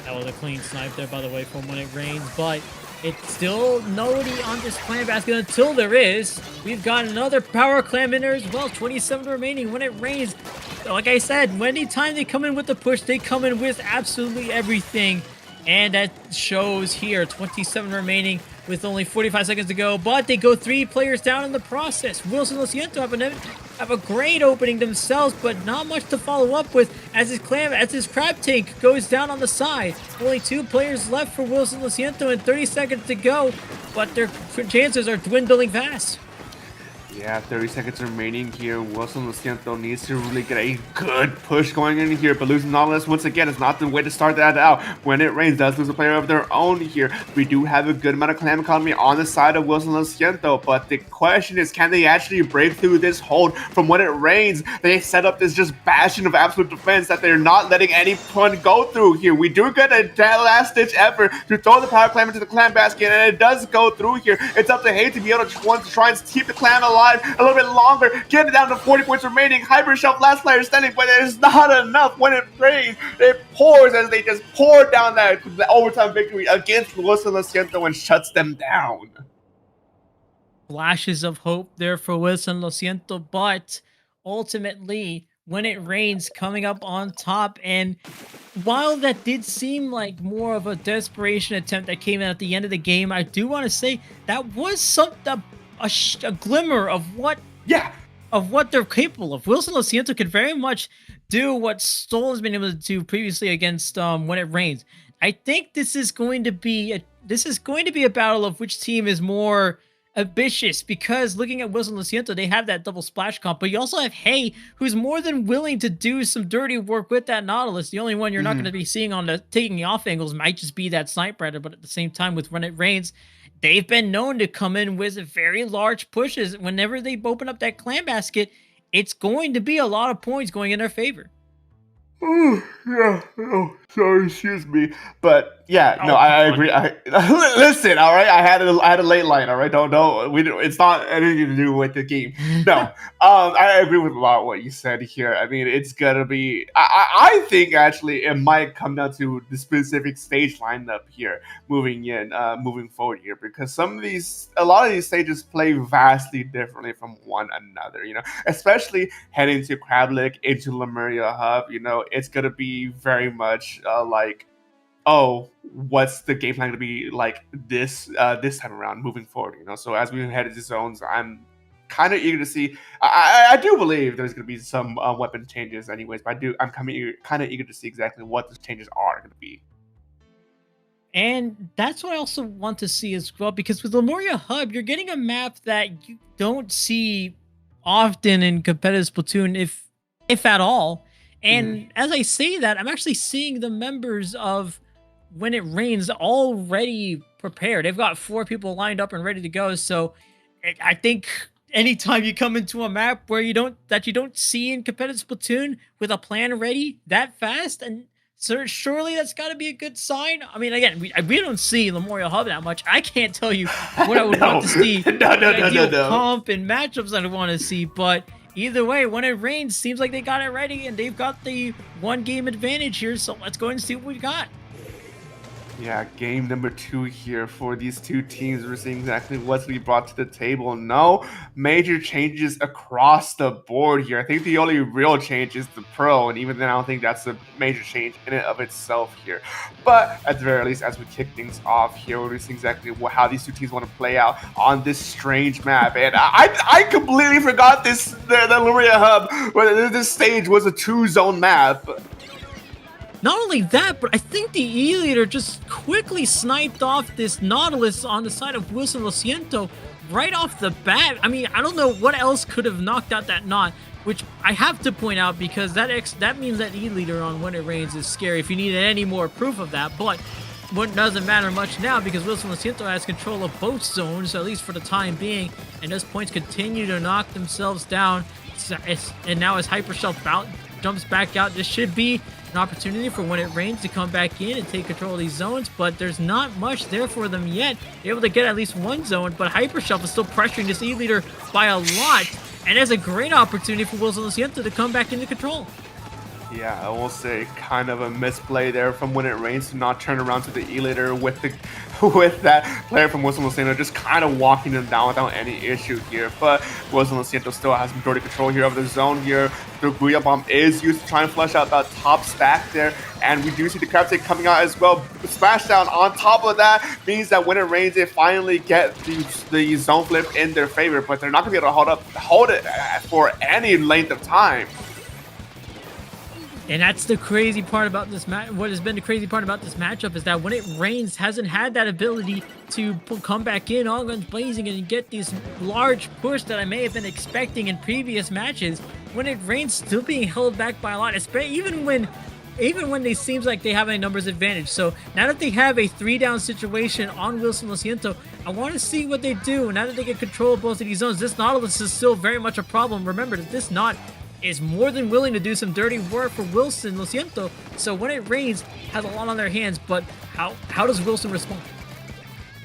That was a clean snipe there, by the way, from when it rains, but it's still nobody on this clam basket until there is. We've got another power clam in there as well. 27 remaining when it rains. Like I said, anytime they come in with the push, they come in with absolutely everything. And that shows here. 27 remaining with only 45 seconds to go. But they go 3 players down in the process. Wilson Lociento have a great opening themselves, but not much to follow up with, as his crab tank goes down on the side. Only 2 players left for Wilson Lociento and 30 seconds to go, but their chances are dwindling fast. Yeah, 30 seconds remaining here. Wilson Lociento needs to really get a good push going in here, but losing Nautilus once again is not the way to start that out. When it rains, does lose a player of their own here. We do have a good amount of clam economy on the side of Wilson Lociento, but the question is, can they actually break through this hold from when it rains? They set up this just bastion of absolute defense that they're not letting anyone go through here. We do get a last-ditch effort to throw the power clam into the clam basket, and it does go through here. It's up to Hay to be able to try and keep the clam alive a little bit longer, get it down to 40 points remaining. Hyper Shelf, last player standing, but it's not enough. When it rains, it pours as they just pour down that overtime victory against Wilson Lociento and shuts them down. Flashes of hope there for Wilson Lociento, but ultimately, when it rains, coming up on top. And while that did seem like more of a desperation attempt that came out at the end of the game, I do want to say that was a glimmer of what they're capable of. Wilson Lociento could very much do what Stoll has been able to do previously against when it rains. I think this is going to be a battle of which team is more ambitious, because looking at Wilson Lociento, they have that double splash comp, but you also have Hay, who's more than willing to do some dirty work with that Nautilus. The only one you're not going to be seeing on the taking the off angles might just be that sniper rider, but at the same time, with when it rains, they've been known to come in with very large pushes. Whenever they open up that clam basket, it's going to be a lot of points going in their favor. Yeah. Oh, sorry, excuse me. But yeah, no, I agree. Listen, all right. I had a late line. All right, it's not anything to do with the game. No, I agree with a lot of what you said here. I mean, it's gonna be. I think actually it might come down to the specific stage lineup here, moving forward here, because a lot of these stages play vastly differently from one another. Especially heading to Crab Lick, into Lemuria Hub. It's gonna be very much like, oh, what's the game plan going to be like this time around moving forward? So as we head into zones, I'm kind of eager to see. I do believe there's going to be some weapon changes, anyways. But I'm kind of eager to see exactly what those changes are going to be. And that's what I also want to see as well, because with Lemuria Hub, you're getting a map that you don't see often in competitive Splatoon. If if at all. And as I say that, I'm actually seeing the members of When It Rains already prepared. They've got 4 people lined up and ready to go. So I think anytime you come into a map where you don't see in competitive Splatoon with a plan ready that fast, and so surely that's got to be a good sign. I mean, again, we don't see Memorial Hub that much. I can't tell you what I would want to see. No. Comp and matchups I want to see, but either way, When It Rains seems like they got it ready and they've got the 1 game advantage here. So let's go and see what we got. Yeah, game number 2 here for these two teams. We're seeing exactly what's being brought to the table. No major changes across the board here. I think the only real change is the pro, and even then I don't think that's a major change in and of itself here. But at the very least, as we kick things off here, we're seeing exactly how these two teams want to play out on this strange map. And I completely forgot the Luria Hub, where this stage was a 2-zone map. Not only that, but I think the E-Leader just quickly sniped off this Nautilus on the side of Wilson SIENTO right off the bat. I mean, I don't know what else could have knocked out that Naut, which I have to point out because that means that E-Leader on When It Rains is scary if you needed any more proof of that. But what doesn't matter much now because Wilson SIENTO has control of both zones, at least for the time being, and those points continue to knock themselves down. And now as Hypershell jumps back out, this should be an opportunity for When It Rains to come back in and take control of these zones, but there's not much there for them yet. They're able to get at least 1 zone, but Hypershelf is still pressuring this E-Leader by a lot, and there's a great opportunity for Wilson SIENTO to come back into control. Yeah, I will say kind of a misplay there from When It Rains to not turn around to the E-Leader with that player from Wilson SIENTO just kind of walking them down without any issue here. But Wilson SIENTO still has majority control here over the zone here. The Booyah Bomb is used to try and flush out that top stack there. And we do see the crab take coming out as well. Splashdown on top of that means that When It Rains, they finally get the zone flip in their favor, but they're not going to be able to hold it for any length of time. And that's the crazy part about this match. What has been the crazy part about this matchup is that When It Rains hasn't had that ability to come back in all guns blazing and get this large push that I may have been expecting in previous matches. When It Rains still being held back by a lot, even when they seems like they have a numbers advantage. So now that they have a 3-down situation on Wilson SIENTO, I want to see what they do. Now that they get control of both of these zones, this Nautilus is still very much a problem. Remember that this Naut is more than willing to do some dirty work for Wilson SIENTO. So When It Rains has a lot on their hands, but how does Wilson respond?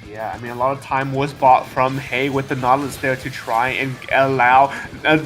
Yeah, I mean, a lot of time was bought from Hay with the Nautilus there to try and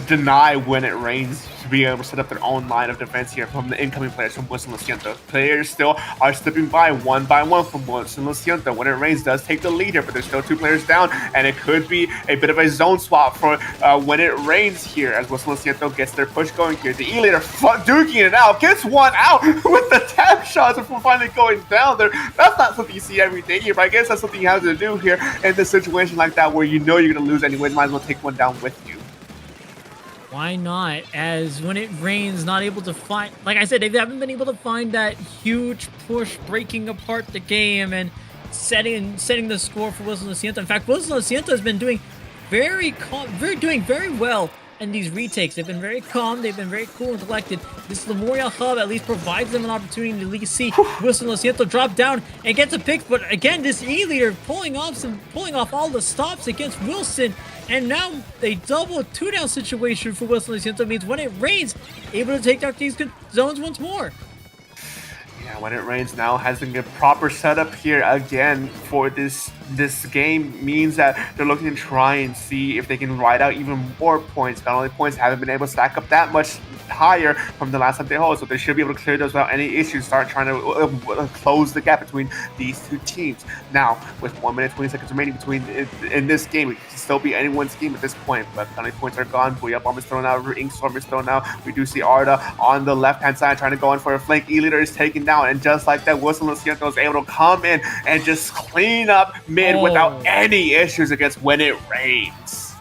deny When It Rains to be able to set up their own line of defense here from the incoming players from Wilson SIENTO. Players still are slipping by one by one from Wilson SIENTO. When It Rains does take the lead here, but there's still 2 players down, and it could be a bit of a zone swap for When It Rains here as Wilson SIENTO gets their push going here. The E-Leader duking it out, gets one out with the tap shots before finally going down there. That's not something you see every day here, but I guess that's something you have to do here in this situation like that where you know you're going to lose anyways. Might as well take one down with you. Why not? As When It Rains, not able to find, like I said, they haven't been able to find that huge push, breaking apart the game and setting the score for Wilson SIENTO. In fact, Wilson SIENTO has been doing very well in these retakes. They've been very calm, they've been very cool and collected. This Memorial Hub at least provides them an opportunity to at least see Wilson SIENTO drop down and get the pick. But again, this E-Leader pulling off all the stops against Wilson. And now a double 2-down situation for Wilson SIENTO means When It Rains able to take out these zones once more. Yeah, When It Rains now has a proper setup here again for this game means that they're looking to try and see if they can ride out even more points. Not only points haven't been able to stack up that much higher from the last time they hold, so they should be able to clear those without any issues. Start trying to close the gap between these 2 teams. Now, with 1 minute 20 seconds remaining in this game, it can still be anyone's game at this point. But how many points are gone? Booyah Bomb is thrown out. Inkstorm is thrown out. We do see Arda on the left-hand side trying to go in for a flank. E-Leader is taken down, and just like that, Wilson SIENTO is able to come in and just clean up mid without any issues against When It Rains.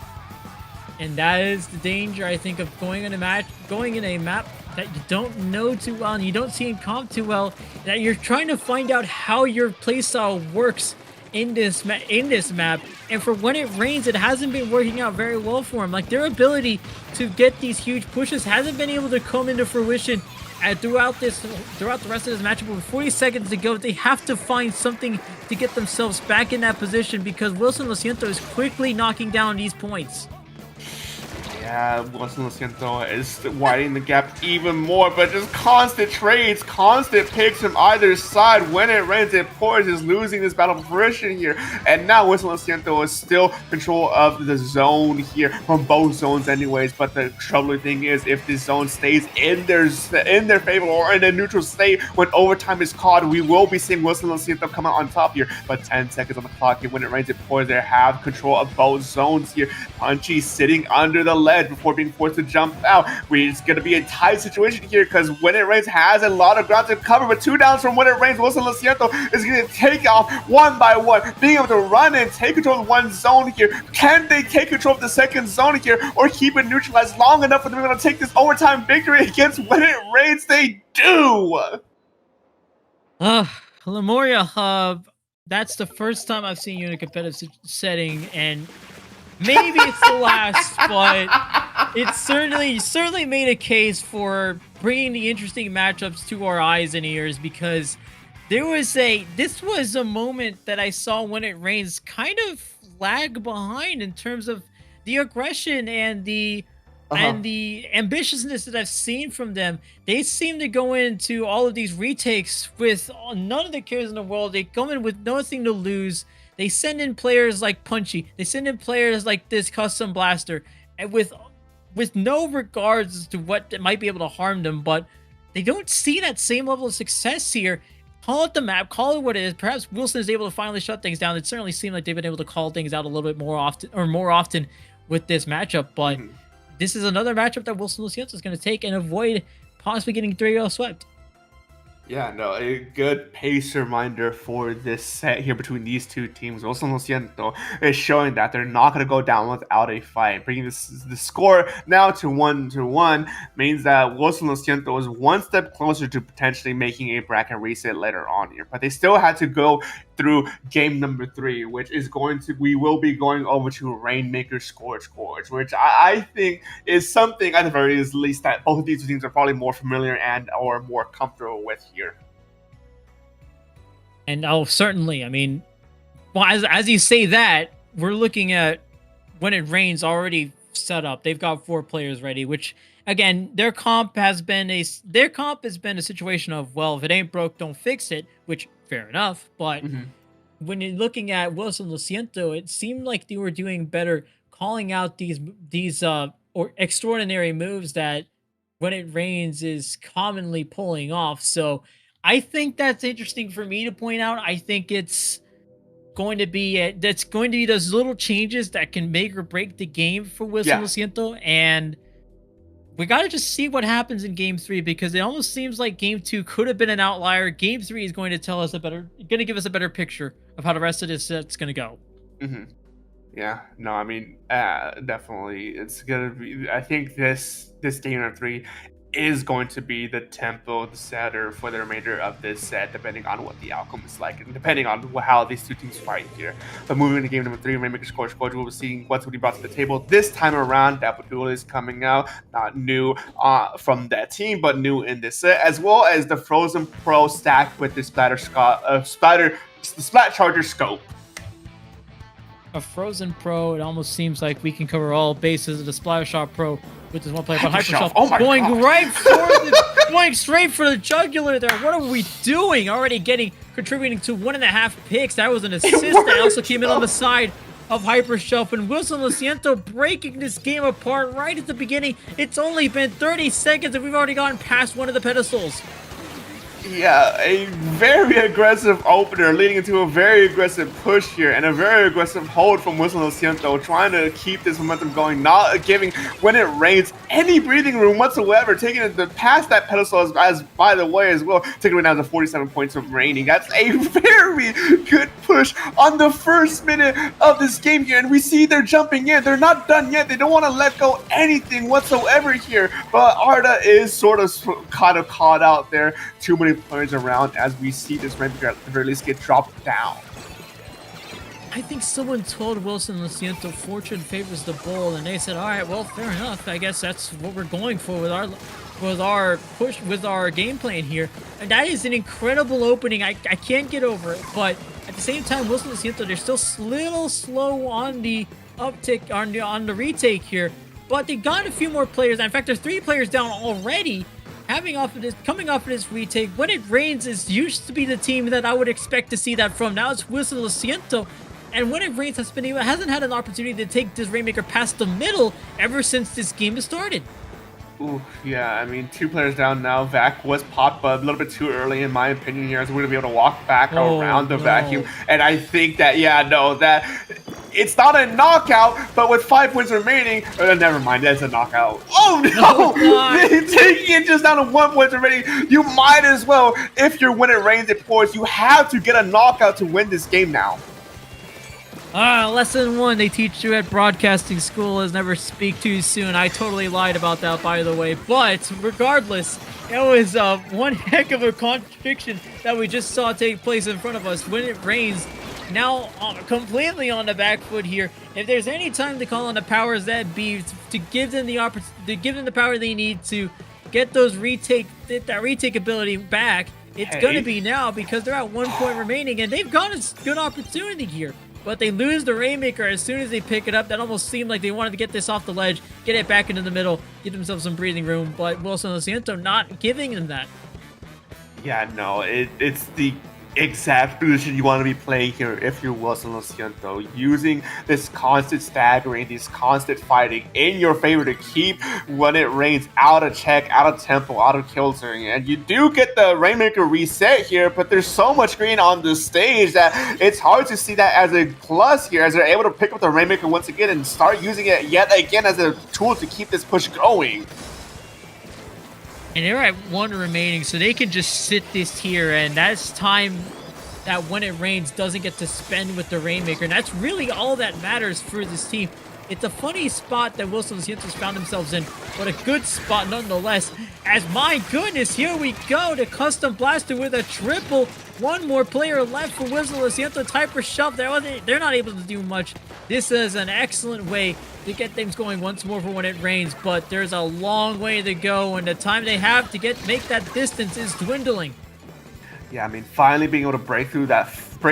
And that is the danger, I think, of going in a map that you don't know too well and you don't see in comp too well, that you're trying to find out how your playstyle works in this map, and for when it rains, it hasn't been working out very well for them. Like, their ability to get these huge pushes hasn't been able to come into fruition throughout the rest of this matchup. With 40 seconds to go, they have to find something to get themselves back in that position, because Wilson Lo Siento is quickly knocking down these points. Yeah, Wilson Lo Siento is widening the gap even more, but just constant trades, constant picks from either side. When it rains, it pours, is losing this battle for fruition here. And now Wilson Lo Siento is still control of the zone here, from both zones anyways. But the troubling thing is, if this zone stays in their favor or in a neutral state when overtime is called, we will be seeing Wilson Lo Siento come out on top here. But 10 seconds on the clock here. When it rains, it pours. They have control of both zones here. Punchy sitting under the ledge before being forced to jump out. It's going to be a tight situation here, because When It Rains has a lot of ground to cover, but 2 downs from When It Rains. Wilson Lo Siento is going to take off one by one, being able to run and take control of one zone here. Can they take control of the second zone here, or keep it neutralized long enough for them to take this overtime victory against When It Rains? They do! Lemuria, that's the first time I've seen you in a competitive setting, and maybe it's the last, but it certainly made a case for bringing the interesting matchups to our eyes and ears, because this was a moment that I saw When It Rains kind of lag behind in terms of the aggression and the ambitiousness that I've seen from them. They seem to go into all of these retakes with none of the cares in the world. They go in with nothing to lose. They send in players like Punchy. They send in players like this Custom Blaster, and with no regards to what might be able to harm them, but they don't see that same level of success here. Call it the map, call it what it is. Perhaps Wilson is able to finally shut things down. It certainly seemed like they've been able to call things out a little bit more often with this matchup, but this is another matchup that Wilson Lo Siento is going to take and avoid possibly getting 3-0 swept. Yeah, no, a good pace reminder for this set here between these two teams. Wilson Lo Siento is showing that they're not going to go down without a fight. Bringing the score now to 1-1 means that Wilson Lo Siento is one step closer to potentially making a bracket reset later on here. But they still had to go through game number 3, which is we will be going over to Rainmaker Scourge, which I think is something, at the very least, that both of these two teams are probably more familiar and or more comfortable with here. And certainly, I mean, well, as you say that, we're looking at When It Rains already set up. They've got 4 players ready, which, again, their comp has been a situation of, well, if it ain't broke, don't fix it, which, fair enough. But when you're looking at Wilson Lo Siento, it seemed like they were doing better calling out these or extraordinary moves that When It Rains is commonly pulling off. So I think that's interesting for me to point out. I think it's going to be those little changes that can make or break the game for Wilson Lo Siento, and we got to just see what happens in game 3, because it almost seems like game 2 could have been an outlier. Game 3 is going to tell us going to give us a better picture of how the rest of this set's going to go. Yeah, no, I mean, definitely, it's gonna be. I think this game number 3 is going to be the tempo setter for the remainder of this set, depending on what the outcome is like, and depending on how these two teams fight here. But moving into game number 3, Rainmaker Scourge, we'll be seeing what's brought to the table this time around. Dapple Productions is coming out, not new from that team, but new in this set, as well as the Frozen Pro stacked with the Splat Charger scope. A Frozen Pro, it almost seems like we can cover all bases of the Splatter Shot Pro with this one player, but Hypershelf going straight for the jugular there. What are we doing? Already contributing to 1.5 picks. That was an assist that also came in on the side of Hypershelf, and Wilson Lo Siento breaking this game apart right at the beginning. It's only been 30 seconds and we've already gotten past one of the pedestals. Yeah, a very aggressive opener leading into a very aggressive push here and a very aggressive hold from Wilson Lo Siento, trying to keep this momentum going, not giving When It Rains any breathing room whatsoever, taking it past that pedestal as by the way as well, taking it down to 47 points of raining. That's a very good push on the first minute of this game here, and we see they're jumping in. They're not done yet. They don't want to let go anything whatsoever here, but Arda is sort of kind of caught out there. Too many players around as we see this Rainmaker at the very least get dropped down. I think someone told Wilson and Siento fortune favors the bull, and they said, all right, well, fair enough. I guess that's what we're going for with our push, with our game plan here. And that is an incredible opening. I can't get over it, but at the same time, Wilson and Siento, they're still a little slow on the uptick, on the retake here, but they got a few more players. In fact, there's 3 players down already. Coming off of this retake, When It Rains is used to be the team that I would expect to see that from. Now it's Wilson and Siento, and When It Rains hasn't had an opportunity to take this Rainmaker past the middle ever since this game has started. Ooh, yeah, I mean, 2 players down now. Vac was popped, but a little bit too early, in my opinion, here, as we're going to be able to walk back around the vacuum. And I think that, that it's not a knockout, but with 5 points remaining, never mind, that's a knockout. Oh, no! Taking it just down to 1 point remaining, you might as well, if you're When It Rains, it pours, you have to get a knockout to win this game now. Lesson 1 they teach you at broadcasting school is never speak too soon. I totally lied about that, by the way. But regardless, it was one heck of a contradiction that we just saw take place in front of us. When It Rains, now completely on the back foot here. If there's any time to call on the powers that be to give them the the power they need to get that retake ability back, it's gonna be now, because they're at 1 point remaining and they've got a good opportunity here. But they lose the Rainmaker as soon as they pick it up. That almost seemed like they wanted to get this off the ledge, get it back into the middle, give themselves some breathing room, but Wilson and Siento not giving them that. Yeah, no, it's the exact position you want to be playing here if you're Wilson and Siento, using this constant staggering, this constant fighting in your favor to keep When It Rains out of check, out of tempo, out of kilter. And you do get the Rainmaker reset here, but there's so much green on the stage that it's hard to see that as a plus here, as they're able to pick up the Rainmaker once again and start using it yet again as a tool to keep this push going. And they're at 1 remaining, so they can just sit this here, and that's time that When It Rains doesn't get to spend with the Rainmaker, and that's really all that matters for this team. It's a funny spot that Wilson and Siento's found themselves in, but a good spot nonetheless, as my goodness, here we go, the Custom Blaster with a triple. 1 more player left for Wilson and Siento, Typer Shelf. They're not able to do much. This is an excellent way to get things going once more for When It Rains, but there's a long way to go, and the time they have to make that distance is dwindling. Yeah, I mean, finally being able to break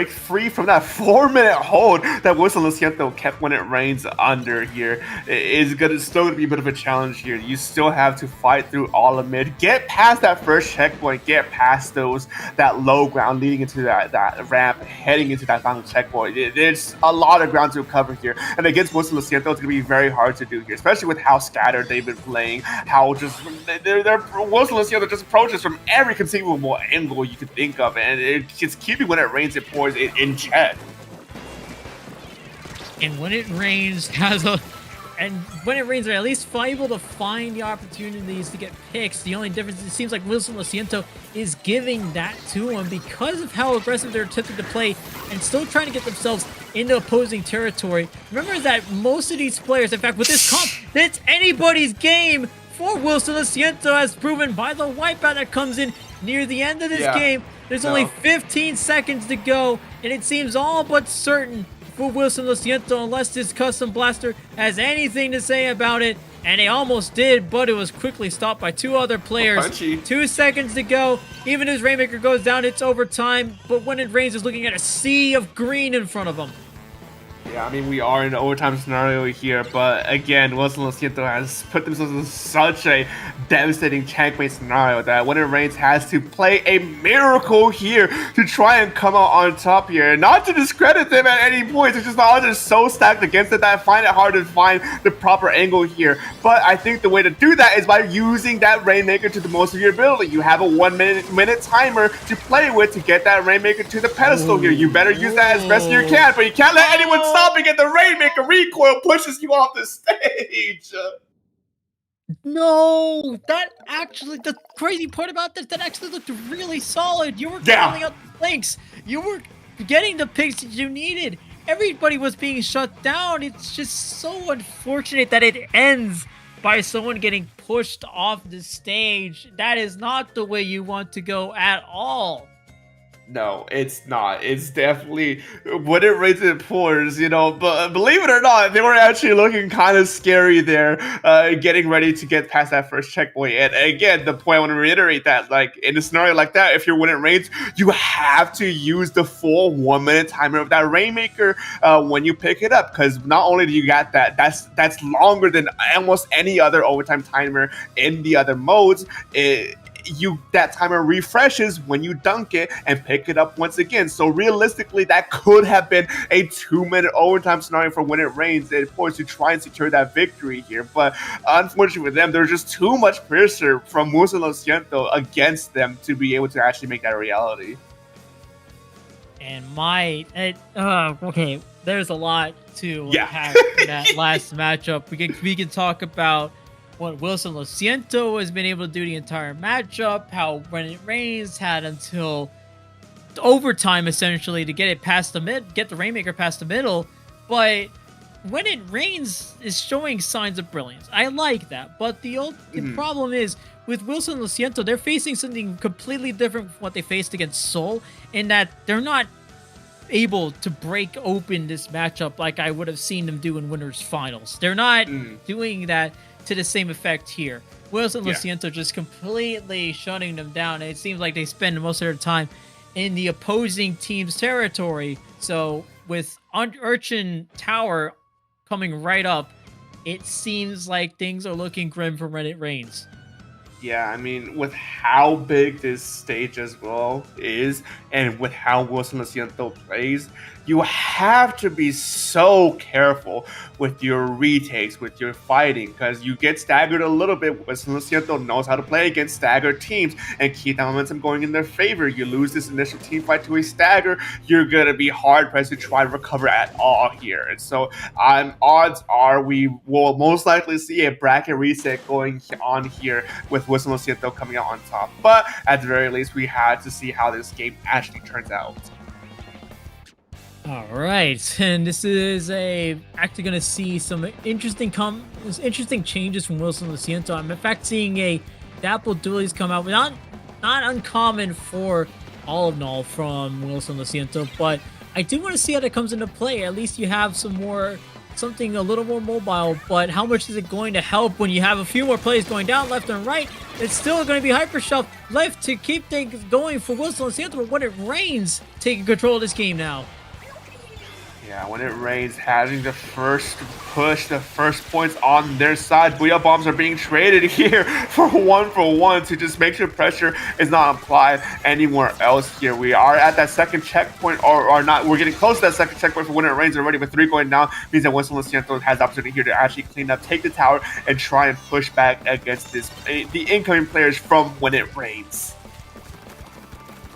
free from that 4-minute hold that Wilson and Siento kept When It Rains under here is still gonna be a bit of a challenge here. You still have to fight through all of mid, get past that first checkpoint, get past that low ground leading into that ramp, heading into that final checkpoint. There's a lot of ground to cover here, and against Wilson and Siento, it's gonna be very hard to do here, especially with how scattered they've been playing, how just Wilson and Siento just approaches from every conceivable angle you could think of, and it's keeping When It Rains it pours in check. And When It Rains When It Rains are at least able to find the opportunities to get picks. The only difference, it seems like Wilson and Siento is giving that to them because of how aggressive they're attempting to play and still trying to get themselves into opposing territory. Remember that most of these players, in fact, with this comp, it's anybody's game for Wilson and Siento, as proven by the wipeout that comes in near the end of this game. There's only 15 seconds to go, and it seems all but certain for Wilson and Siento, unless this Custom Blaster has anything to say about it. And they almost did, but it was quickly stopped by 2 other players. 2 seconds to go. Even as Rainmaker goes down, it's overtime. But When It Rains is looking at a sea of green in front of him. Yeah, I mean, we are in an overtime scenario here, but again, Wilson and Siento has put themselves in such a devastating checkmate scenario that When It Rains has to play a miracle here to try and come out on top here. Not to discredit them at any point, it's just the odds are so stacked against it that I find it hard to find the proper angle here. But I think the way to do that is by using that Rainmaker to the most of your ability. You have a 1 minute timer to play with to get that Rainmaker to the pedestal here. You better use that as best you can, but you can't let anyone stopping at the Rainmaker recoil pushes you off the stage. No, the crazy part about this, that actually looked really solid. You were calling out the flanks. You were getting the picks that you needed. Everybody was being shut down. It's just so unfortunate that it ends by someone getting pushed off the stage. That is not the way you want to go at all. No, it's not. It's definitely when it rains it pours, But believe it or not, they were actually looking kind of scary there, getting ready to get past that first checkpoint. And again, the point I want to reiterate that, like in a scenario like that, if you're when it rains, you have to use the full 1 minute timer of that Rainmaker when you pick it up, because not only do you got that's longer than almost any other overtime timer in the other modes. That timer refreshes when you dunk it and pick it up once again. So realistically, that could have been a 2-minute overtime scenario for when it rains and pours to try and secure that victory here. But unfortunately for them, there's just too much pressure from Musa and SIENTO against them to be able to actually make that a reality. And okay, there's a lot to unpack in that last matchup. We can talk about what Wilson SIENTO has been able to do the entire matchup, how when it rains had until overtime essentially to get the Rainmaker past the middle, but when it rains is showing signs of brilliance. I like that, but the problem is with Wilson SIENTO, they're facing something completely different from what they faced against Seoul, in that they're not able to break open this matchup like I would have seen them do in winners finals. They're not doing that to the same effect here. Wilson SIENTO just completely shutting them down. And it seems like they spend most of their time in the opposing team's territory. So with Urchin Tower coming right up, it seems like things are looking grim for when it rains. Yeah, I mean, with how big this stage as well is, and with how Wilson SIENTO plays, you have to be so careful with your retakes, with your fighting, because you get staggered a little bit. Wilson SIENTO knows how to play against staggered teams and keep that momentum going in their favor. You lose this initial team fight to a stagger, you're going to be hard-pressed to try to recover at all here. And so odds are we will most likely see a bracket reset going on here with Wilson SIENTO coming out on top. But at the very least, we had to see how this game actually turns out. All right, and this is actually going to see some interesting changes from Wilson SIENTO. I'm in fact seeing a Dapple dualies come out, not uncommon for all of null from Wilson SIENTO, but I do want to see how that comes into play. At least you have something a little more mobile, but how much is it going to help when you have a few more plays going down left and right? It's still going to be Hypershelf left to keep things going for Wilson SIENTO, but when it rains, taking control of this game now. Yeah, when it rains, having the first push, the first points on their side. Booyah bombs are being traded here for one to just make sure pressure is not applied anywhere else here. We are at that second checkpoint, or not. We're getting close to that second checkpoint for when it rains already, with 3 going down. Means that Wilson SIENTO has the opportunity here to actually clean up, take the tower, and try and push back against the incoming players from when it rains.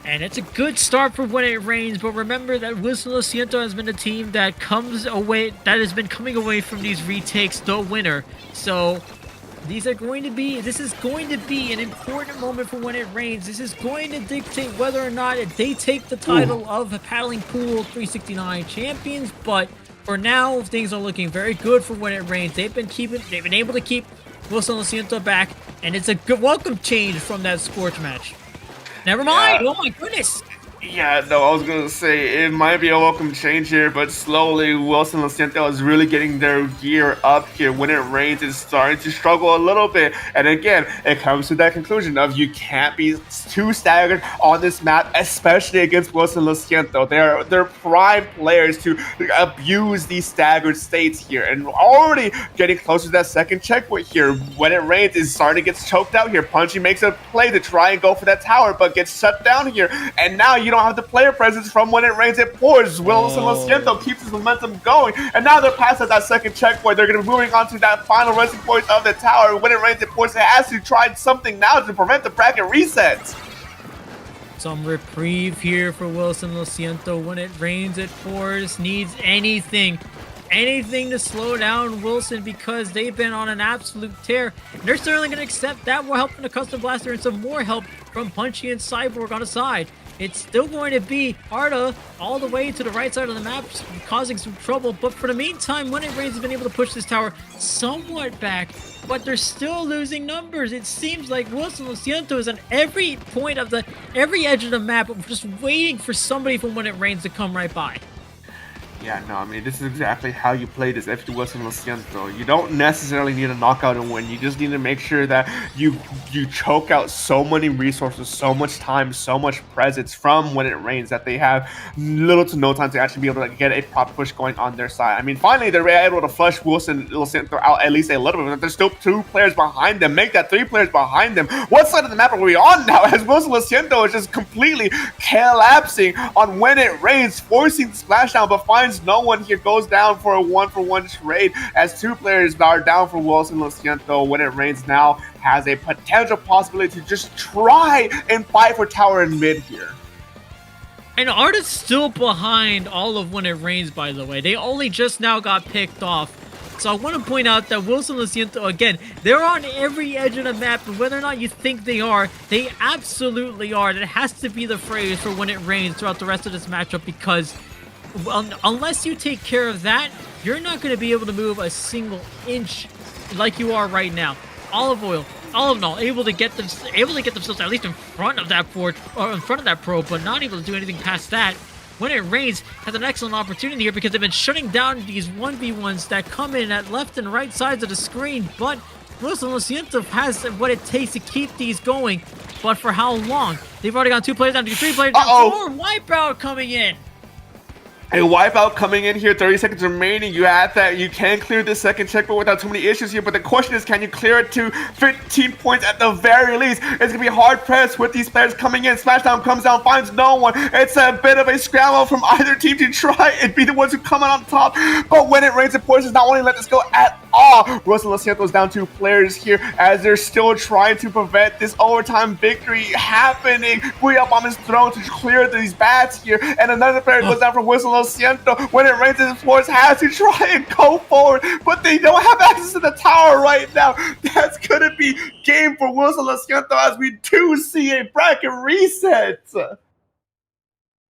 And it's a good start for when it rains, but remember that Wilson SIENTO has been a team that has been coming away from these retakes the winner. So this is going to be an important moment for when it rains. This is going to dictate whether or not they take the title of the Paddling Pool 369 champions. But for now, things are looking very good for when it rains. They've been able to keep Wilson SIENTO back, and it's a good welcome change from that Scorch match. Never mind. Yeah. Oh my goodness. Yeah, no, I was going to say it might be a welcome change here, but slowly Wilson SIENTO is really getting their gear up here. When it rains, it's starting to struggle a little bit. And again, it comes to that conclusion of you can't be too staggered on this map, especially against Wilson SIENTO. They're prime players to abuse these staggered states here. And already getting closer to that second checkpoint here. When it rains, it's starting to get choked out here. Punchy makes a play to try and go for that tower, but gets shut down here. And now you don't have the player presence from when it rains, it pours. Wilson SIENTO keeps his momentum going, and now they're past at that second checkpoint. They're going to be moving on to that final resting point of the tower. When it rains, it pours. It has to try something now to prevent the bracket reset. Some reprieve here for Wilson SIENTO. When it rains, it pours. Needs anything to slow down Wilson, because they've been on an absolute tear. And they're certainly going to accept that. More help from the Custom Blaster and some more help from Punchy and Cyborg on the side. It's still going to be Arda all the way to the right side of the map, causing some trouble. But for the meantime, When It Rains has been able to push this tower somewhat back, but they're still losing numbers. It seems like Wilson Luciento is on every point of every edge of the map, just waiting for somebody from When It Rains to come right by. Yeah, no, I mean, this is exactly how you play this if you Wilson Luciento. You don't necessarily need a knockout and win. You just need to make sure that you choke out so many resources, so much time, so much presence from When It Rains that they have little to no time to actually be able to get a proper push going on their side. I mean, finally, they're able to flush Wilson Luciento out at least a little bit, but there's still 2 players behind them. Make that 3 players behind them. What side of the map are we on now? As Wilson Luciento is just completely collapsing on When It Rains, forcing the splashdown, but finds no one here, goes down for a 1-for-1 trade as 2 players are down for Wilson Luciento. When It Rains now has a potential possibility to just try and fight for tower in mid here. And Arda's still behind all of When It Rains, by the way. They only just now got picked off. So I want to point out that Wilson Luciento, again, they're on every edge of the map, and whether or not you think they are, they absolutely are. That has to be the phrase for When It Rains throughout the rest of this matchup, because unless you take care of that, you're not going to be able to move a single inch like you are right now. Olive Oil, all in all, able to get themselves at least in front of that forge, or in front of that probe, but not able to do anything past that. When It Rains has an excellent opportunity here because they've been shutting down these 1v1s that come in at left and right sides of the screen, but Wilson Luciento has what it takes to keep these going. But for how long? They've already got 2 players down to 3 players down. 4 wipeout coming in. A wipeout coming in here, 30 seconds remaining. You add that, you can clear this second checkpoint without too many issues here, but the question is, can you clear it to 15 points at the very least? It's going to be hard pressed with these players coming in. Splashdown comes down, finds no one. It's a bit of a scramble from either team to try and be the ones who come out on top, but When It Rains, of course, does not want to let this go at all. Wilson Luciento's down 2 players here as they're still trying to prevent this overtime victory happening. Booyah Bomb is thrown to clear these bats here, and another player goes down for Wilson Luciento. When It Rains, his force has to try and go forward, but they don't have access to the tower right now. That's gonna be game for Wilson Luciento as we do see a bracket reset.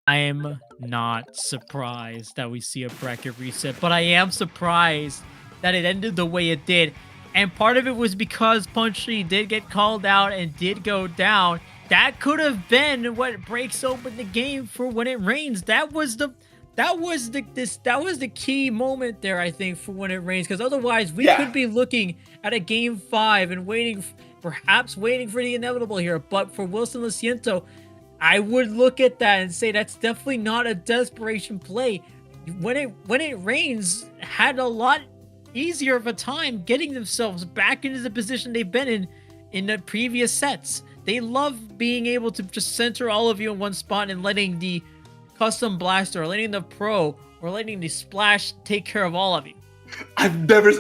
I am not surprised that we see a bracket reset, but I am surprised that it ended the way it did. And part of it was because Punchy did get called out and did go down. That could have been what breaks open the game for When It Rains. That was the key moment there, I think, for When It Rains, because otherwise we could be looking at a game 5 and perhaps waiting for the inevitable here. But for Wilson Luciento, I would look at that and say that's definitely not a desperation play. When it Rains had a lot easier of a time getting themselves back into the position they've been in the previous sets. They love being able to just center all of you in one spot and letting the custom blaster, or letting the pro, or letting the splash take care of all of you. I've never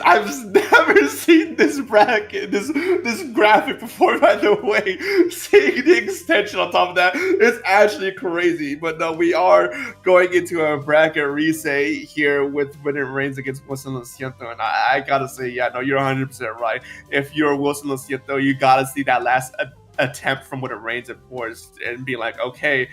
seen this bracket, this graphic before, by the way. Seeing the extension on top of that is actually crazy. But no, we are going into a bracket reset here with When It Rains against Wilson Luciento. And I gotta say, yeah, no, you're 100% right. If you're Wilson Luciento, you gotta see that last attempt from When It Rains, of course, and be like, okay,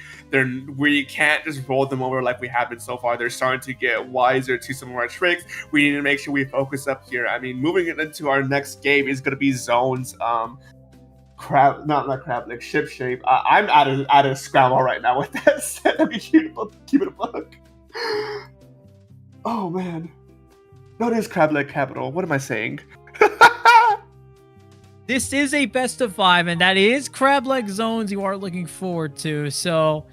we can't just roll them over like we have been so far. They're starting to get wiser to some of our tricks. We need to make sure we focus up here. I mean, moving into our next game is going to be zones. Like ship shape. I'm at a scramble right now with that set. Let me keep it a buck. Oh man, no, it is crab leg capital. What am I saying? This is a best of 5, and that is crab leg zones you are looking forward to. So,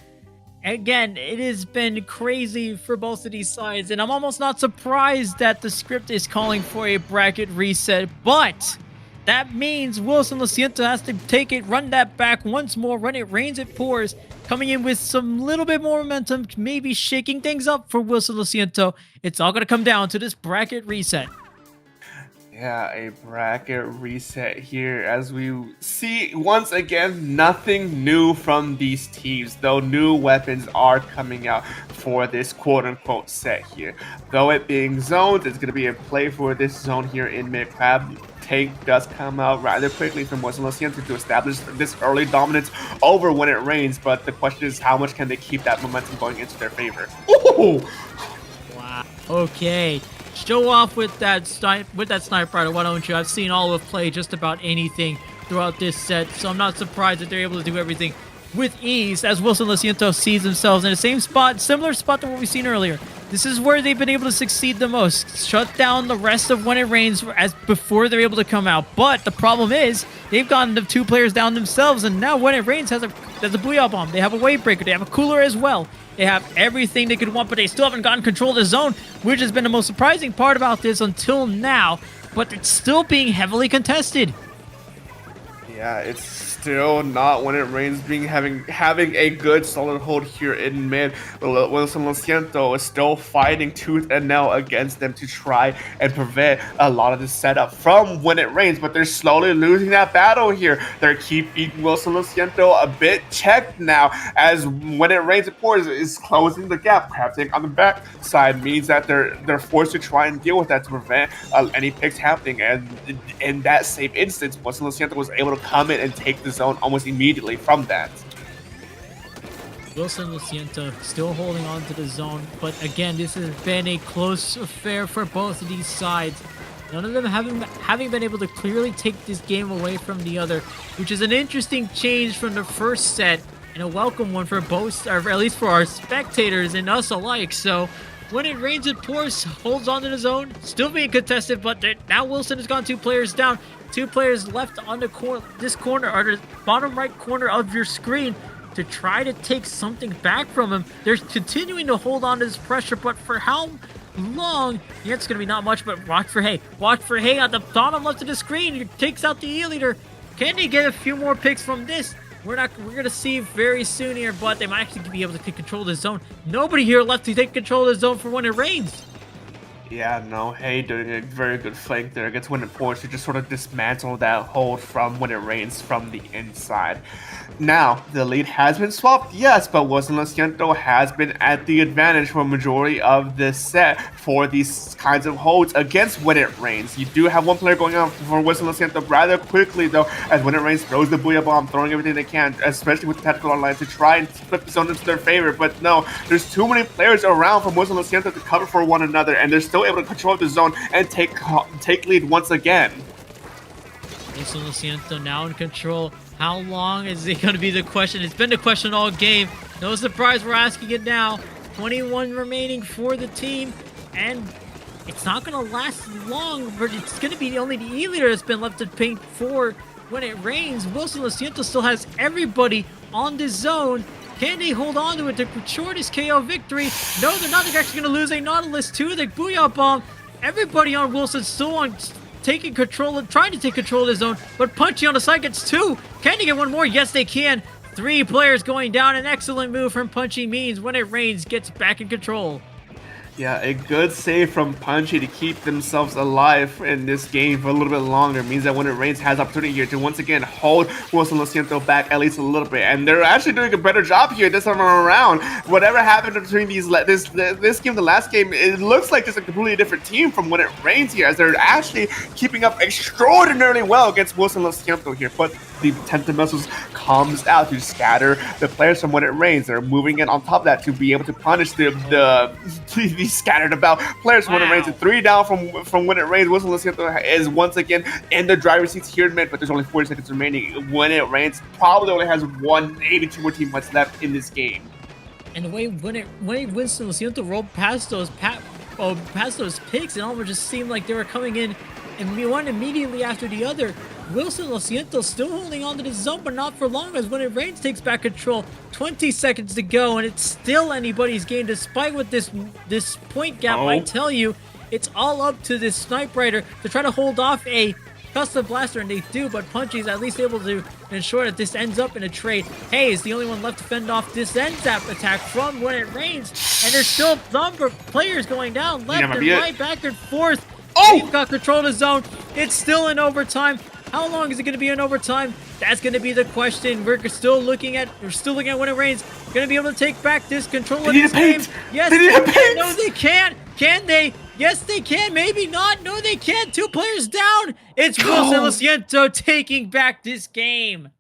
again, it has been crazy for both of these sides, and I'm almost not surprised that the script is calling for a bracket reset, but that means Wilson Luciento has to take it, run that back once more. When It Rains, it pours, coming in with some little bit more momentum, maybe shaking things up for Wilson Luciento. It's all going to come down to this bracket reset. Yeah, a bracket reset here as we see once again nothing new from these teams, though new weapons are coming out for this quote-unquote set here. Though it being zones, it's going to be a play for this zone here in mid-crab. Tank does come out rather quickly from SeulContreTous to establish this early dominance over When It Rains, but the question is how much can they keep that momentum going into their favor? Ooh! Wow. Okay. Show off with that sniper rider, why don't you? I've seen Olive play just about anything throughout this set, so I'm not surprised that they're able to do everything with ease as SeulContreTous sees themselves in the same spot, similar spot to what we've seen earlier. This is where they've been able to succeed the most. Shut down the rest of When It Rains as before they're able to come out. But the problem is they've gotten the 2 players down themselves, and now When It Rains has a Booyah Bomb. They have a Wave Breaker. They have a Cooler as well. They have everything they could want, but they still haven't gotten control of the zone, which has been the most surprising part about this until now. But it's still being heavily contested. Yeah, it's still not When It Rains having a good solid hold here in mid. SeulContreTous is still fighting tooth and nail against them to try and prevent a lot of the setup from When It Rains, but they're slowly losing that battle here. They're keeping SeulContreTous a bit checked now as When It Rains, of course, is closing the gap. Crab Tank on the back side means that they're forced to try and deal with that to prevent any picks happening, and in that same instance, SeulContreTous was able to come in and take the zone almost immediately from that. SeulContreTous still holding on to the zone, but again, this has been a close affair for both of these sides. None of them having been able to clearly take this game away from the other, which is an interesting change from the first set and a welcome one for both, or at least for our spectators and us alike. So When It Rains, it pours, holds on to the zone, still being contested, but now Wilson has gone 2 players down. 2 players left on the this corner, or the bottom right corner of your screen, to try to take something back from him. They're continuing to hold on to this pressure, but for how long? Yeah, it's going to be not much, but watch for Hay. Watch for Hay at the bottom left of the screen. He takes out the E-leader. Can they get a few more picks from this? We're going to see very soon here, but they might actually be able to take control of the zone. Nobody here left to take control of the zone for When It Rains. Yeah, no, Hay doing a very good flank there against When It Pours to just sort of dismantle that hold from When It Rains from the inside. Now, the lead has been swapped, yes, but SeulContreTous has been at the advantage for a majority of this set for these kinds of holds against When It Rains. You do have 1 player going on for SeulContreTous rather quickly, though, as When It Rains throws the Booyah Bomb, throwing everything they can, especially with the tactical online, to try and flip the zone into their favor. But no, there's too many players around for SeulContreTous to cover for one another, and they're still able to control the zone and take lead once again. SeulContreTous now in control. How long is it going to be the question? It's been the question all game. No surprise we're asking it now. 21 remaining for the team, and it's not going to last long, but it's going to be only the E-leader that's been left to paint for When It Rains. SeulContreTous still has everybody on the zone. Can they hold on to it to shortest KO victory? No, they're not. They're actually going to lose a Nautilus too. The Booyah Bomb. Everybody on Wilson still on taking control and trying to take control of the zone, but Punchy on the side gets 2. Can they get 1 more? Yes, they can. 3 players going down. An excellent move from Punchy means When It Rains gets back in control. Yeah, a good save from Punchy to keep themselves alive in this game for a little bit longer means that When It Rains has opportunity here to once again hold SeulContreTous back at least a little bit, and they're actually doing a better job here this time around. Whatever happened between this game, the last game, it looks like just a completely different team from When It Rains here, as they're actually keeping up extraordinarily well against SeulContreTous here. But the Tentamissiles comes out to scatter the players from When It Rains. They're moving in on top of that to be able to punish the scattered about players from When It Rains. And 3 down from When It Rains. SeulContreTous is once again in the driver's seats here in mid, but there's only 40 seconds remaining. When It Rains probably only has 1, maybe 2 more team fights left in this game. And the way when it wins, SeulContreTous rolled past those picks, it almost just seemed like they were coming in and one immediately after the other. SeulContreTous still holding on to the zone, but not for long, as When It Rains takes back control. 20 seconds to go, and it's still anybody's game, despite what this point gap might tell you. It's all up to this Snipe Rider to try to hold off a custom blaster, and they do, but Punchy's at least able to ensure that this ends up in a trade. Hay is the only one left to fend off this end zap attack from When It Rains, and there's still a number of players going down left and right, back and forth. Oh! They've got control of the zone. It's still in overtime. How long is it going to be in overtime? That's going to be the question. We're still looking at when it rains. Going to be able to take back this control of this game. Yes, they need a paint. no, they can't. Can they? Yes, they can. Maybe not. No, they can't. 2 players down. It's Wilson Siento taking back this game.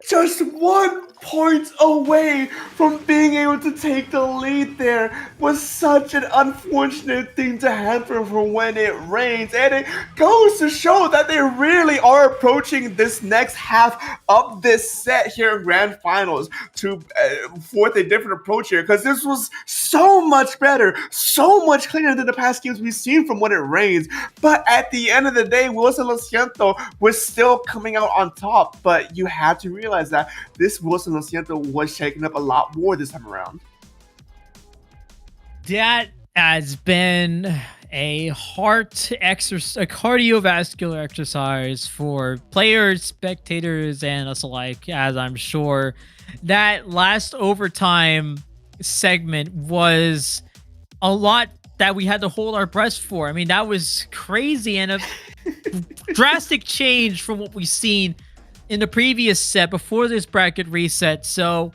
Just 1 point away from being able to take the lead there was such an unfortunate thing to happen for when it rains, and it goes to show that they really are approaching this next half of this set here in Grand Finals to forth a different approach here, because this was so much better, so much cleaner than the past games we've seen from when it rains. But at the end of the day, Wilson Siento was still coming out on top, but you have to realize that this Wilson Siento was shaking up a lot more this time around. That has been a cardiovascular exercise for players, spectators, and us alike, as I'm sure that last overtime segment was a lot that we had to hold our breath for. I mean, that was crazy and a drastic change from what we've seen in the previous set before this bracket reset. So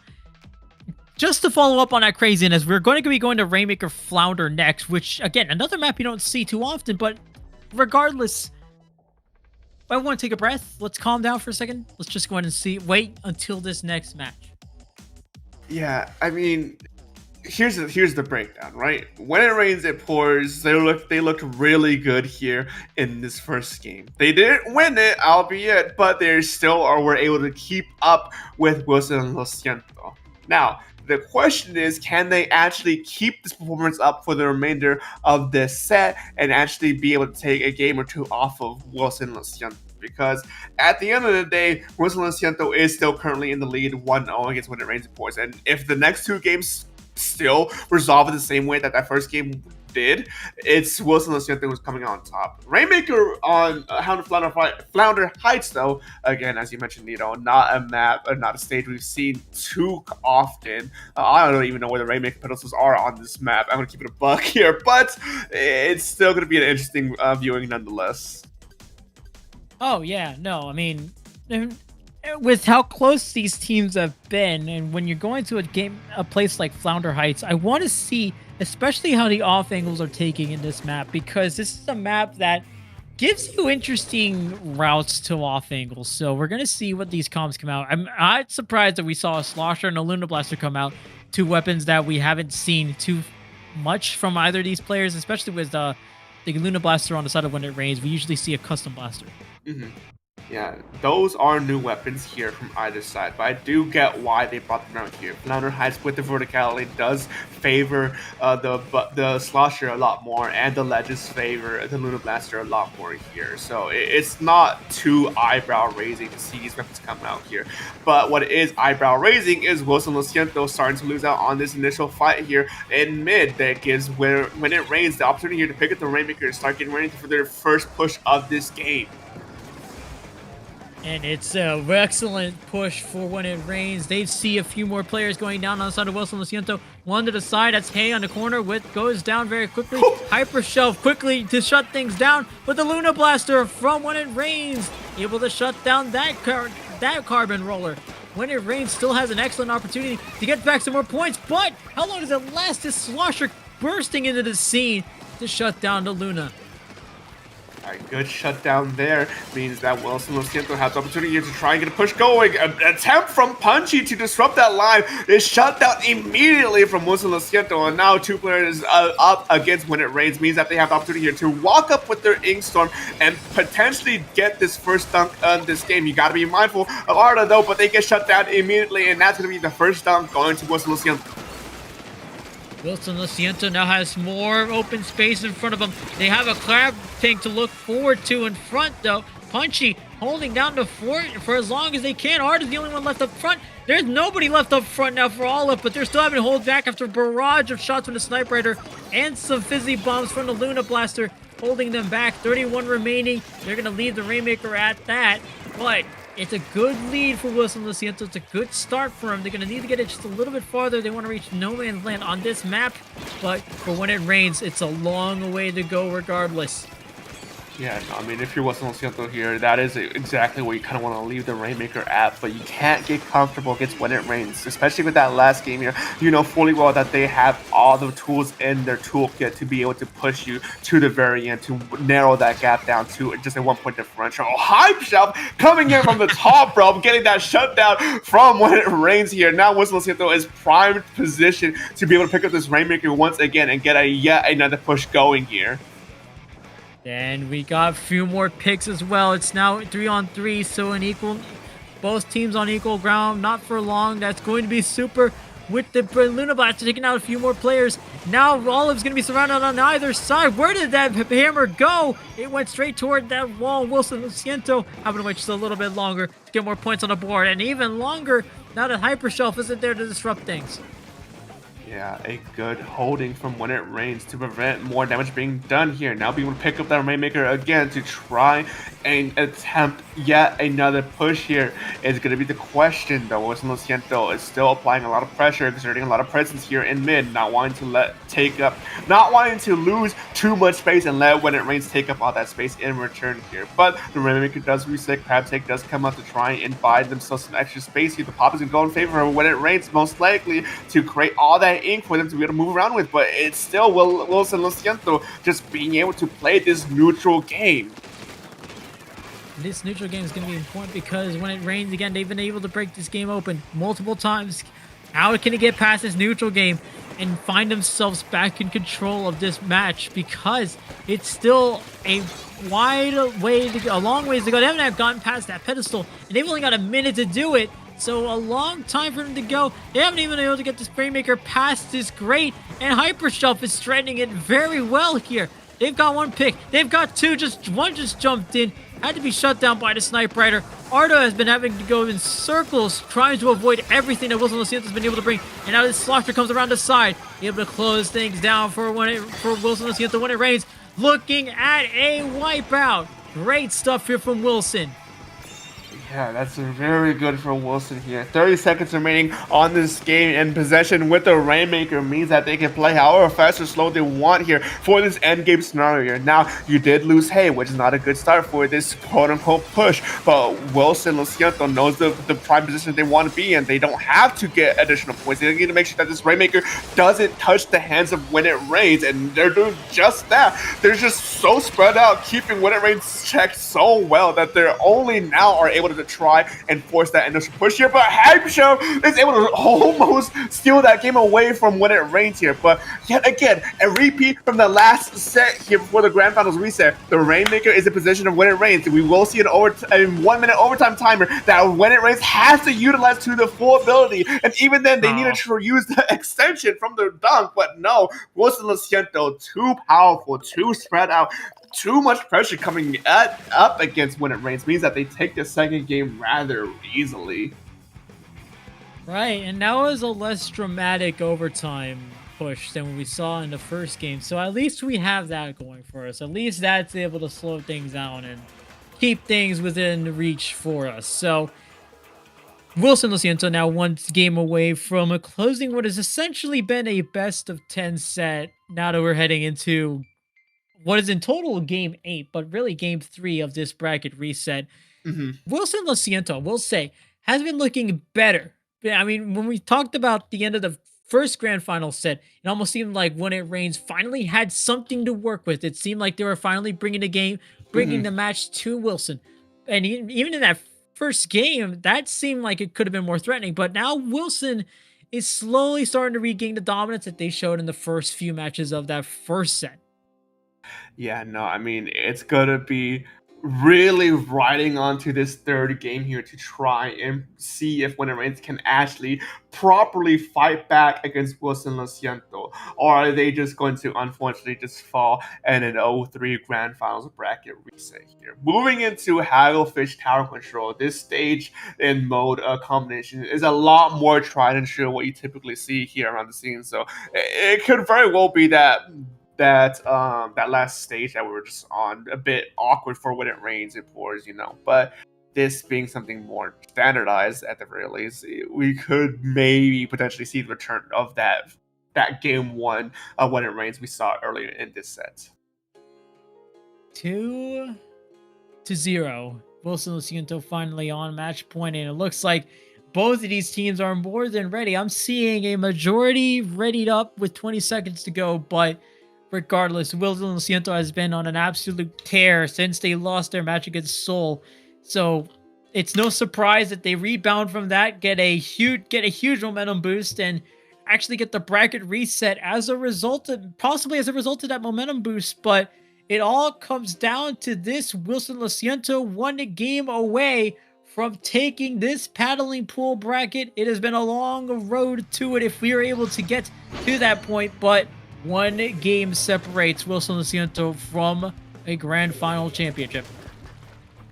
just to follow up on that craziness, we're going to be going to Rainmaker Flounder next, which, again, another map you don't see too often, but regardless, I want to take a breath. Let's calm down for a second. Let's just go ahead and wait until this next match. Yeah, I mean, here's the breakdown, right? When it rains, it pours. They looked really good here in this first game. They didn't win it, albeit, but they still were able to keep up with Wilson Siento. Now, the question is, can they actually keep this performance up for the remainder of this set and actually be able to take a game or two off of Wilson Siento? Because at the end of the day, Wilson Siento is still currently in the lead 1-0 against When It Rains, It Pours. And if the next 2 games still resolve it the same way that first game did, it's Wilson Siento who's coming out on top. Rainmaker on Flounder Heights, though, again, as you mentioned, not a map or not a stage we've seen too often. I don't even know where the Rainmaker pedestals are on this map. I'm gonna keep it a buck here, but it's still gonna be an interesting viewing nonetheless. Oh yeah, no, I mean, with how close these teams have been, and when you're going to a place like Flounder Heights, I want to see especially how the off angles are taking in this map, because this is a map that gives you interesting routes to off angles. So we're gonna see what these comps come out. I'm surprised that we saw a Slosher and a Luna Blaster come out, 2 weapons that we haven't seen too much from either of these players, especially with the Luna Blaster on the side of When It Rains. We usually see a custom blaster. Mm-hmm. Yeah, those are new weapons here from either side, but I do get why they brought them out here. Flounder Heights with the verticality does favor the Slosher a lot more, and the Ledges favor the Luna Blaster a lot more here. So it's not too eyebrow raising to see these weapons come out here. But what is eyebrow raising is Wilson Siento starting to lose out on this initial fight here in mid. That gives When It Rains the opportunity here to pick up the Rainmaker and start getting ready for their first push of this game. And it's an excellent push for When It Rains. They see a few more players going down on the side of Wilson Siento. One to the side, that's Hay on the corner. Goes down very quickly. Hyper Shelf quickly to shut things down. But the Luna Blaster from When It Rains, able to shut down that Carbon Roller. When It Rains still has an excellent opportunity to get back some more points. But how long does it last? This Slosher bursting into the scene to shut down the Luna. A good shutdown there means that Wilson Siento has the opportunity here to try and get a push going. An attempt from Punchy to disrupt that line is shut down immediately from Wilson Siento, and now 2 players up against When It Rains means that they have the opportunity here to walk up with their Inkstorm and potentially get this first dunk on this game. You gotta be mindful of Arda though, but they get shut down immediately, and that's gonna be the first dunk going to Wilson Siento. Wilson Siento now has more open space in front of him. They have a crab tank to look forward to in front, though. Punchy holding down the fort for as long as they can. Art is the only one left up front. There's nobody left up front now for Olive, but they're still having to hold back after a barrage of shots from the Sniper Rider and some fizzy bombs from the Luna Blaster, holding them back. 31 remaining. They're going to leave the Rainmaker at that. But It's a good lead for Wilson Luciento. It's a good start for him. They're going to need to get it just a little bit farther. They want to reach no man's land on this map. But for when it rains, it's a long way to go regardless. Yeah, no, I mean, if you're Weston Ciento here, that is exactly where you kind of want to leave the Rainmaker at, but you can't get comfortable against when it rains, especially with that last game here. You know fully well that they have all the tools in their toolkit to be able to push you to the very end, to narrow that gap down to just a 1 point differential. Oh, Hype Shelf coming in from the top, bro, getting that shutdown from when it rains here. Now Weston Ciento is primed position to be able to pick up this Rainmaker once again and get yet another push going here. And we got a few more picks as well. It's now 3-on-3, so both teams on equal ground. Not for long. That's going to be super with the Luna Blaster taking out a few more players. Now Olive's going to be surrounded on either side. Where did that hammer go? It went straight toward that wall. Wilson Luciento having to wait just a little bit longer to get more points on the board. And even longer now that Hyper Shelf isn't there to disrupt things. Yeah, a good holding from when it rains to prevent more damage being done here. Now being able to pick up that Rainmaker again to try and attempt yet another push here is going to be the question, though. Wilson Luciento is still applying a lot of pressure, exerting a lot of presence here in mid, not wanting to lose too much space and let when it rains take up all that space in return here. But the Rainmaker does reset, Crab Take does come out to try and buy themselves some extra space here. The pop is going to go in favor of when it rains, most likely to create all that ink for them to be able to move around with, but it's still Wilson Luciento just being able to play this neutral game. This neutral game is going to be important because when it rains again, they've been able to break this game open multiple times. How can it get past this neutral game and find themselves back in control of this match? Because it's still a long ways to go. They haven't gotten past that pedestal, and they've only got a minute to do it. So a long time for them to go. They haven't even been able to get this Rainmaker past this grate, and Hyper Shelf is threatening it very well here. They've got one pick. They've got two. One just jumped in. Had to be shut down by the Sniper Rider. Ardo has been having to go in circles, trying to avoid everything that Wilson Luciento has been able to bring. And now this Slaughter comes around the side, able to close things down for Wilson Luciento when it rains. Looking at a wipeout. Great stuff here from Wilson. Yeah, that's very good for Wilson here. 30 seconds remaining on this game, and possession with the Rainmaker means that they can play however fast or slow they want here for this endgame scenario. Now, you did lose Hay, which is not a good start for this quote-unquote push, but Wilson Luciento knows the prime position they want to be in. They don't have to get additional points. They need to make sure that this Rainmaker doesn't touch the hands of when it rains, and they're doing just that. They're just so spread out, keeping when it rains checked so well that they're only now are able to try and force that initial push here, but Hype Show is able to almost steal that game away from when it rains here. But yet again, a repeat from the last set here before the Grand Finals reset. The Rainmaker is in position of when it rains. We will see an 1 minute overtime timer that when it rains has to utilize to the full ability, and even then they needed to use the extension from the dunk, but no, Wilson Luciento too powerful, too spread out. Too much pressure coming up against when it rains means that they take the second game rather easily. Right, and that was a less dramatic overtime push than what we saw in the first game. So at least we have that going for us. At least that's able to slow things down and keep things within reach for us. So Wilson Luciento now one game away from closing what has essentially been a best of 10 set. Now that we're heading into what is in total game 8, but really game 3 of this bracket reset. Wilson Luciento, we'll say, has been looking better. I mean, when we talked about the end of the first grand final set, it almost seemed like when it rains finally had something to work with. It seemed like they were finally bringing the match to Wilson. And even in that first game, that seemed like it could have been more threatening. But now Wilson is slowly starting to regain the dominance that they showed in the first few matches of that first set. Yeah, no, I mean, it's gonna be really riding onto this third game here to try and see if when it rains can actually properly fight back against Wilson Luciento, or are they just going to unfortunately just fall in an 0-3 grand finals bracket reset here. Moving into Hagglefish Tower Control, this stage and mode combination is a lot more tried and true what you typically see here around the scene, so it could very well be that last stage that we were just on a bit awkward for when it rains, it pours, you know. But this being something more standardized at the very least, we could maybe potentially see the return of that game one when it rains we saw earlier in this set. 2-0. Wilson Luciento finally on match point, and it looks like both of these teams are more than ready. I'm seeing a majority readied up with 20 seconds to go, but regardless, Wilson Luciento has been on an absolute tear since they lost their match against Seoul. So it's no surprise that they rebound from that, get a huge momentum boost, and actually get the bracket reset as a result of, possibly as a result of that momentum boost. But it all comes down to this: Wilson Luciento one game away from taking this paddling pool bracket. It has been a long road to it if we are able to get to that point, but one game separates Wilson Luciento from a grand final championship.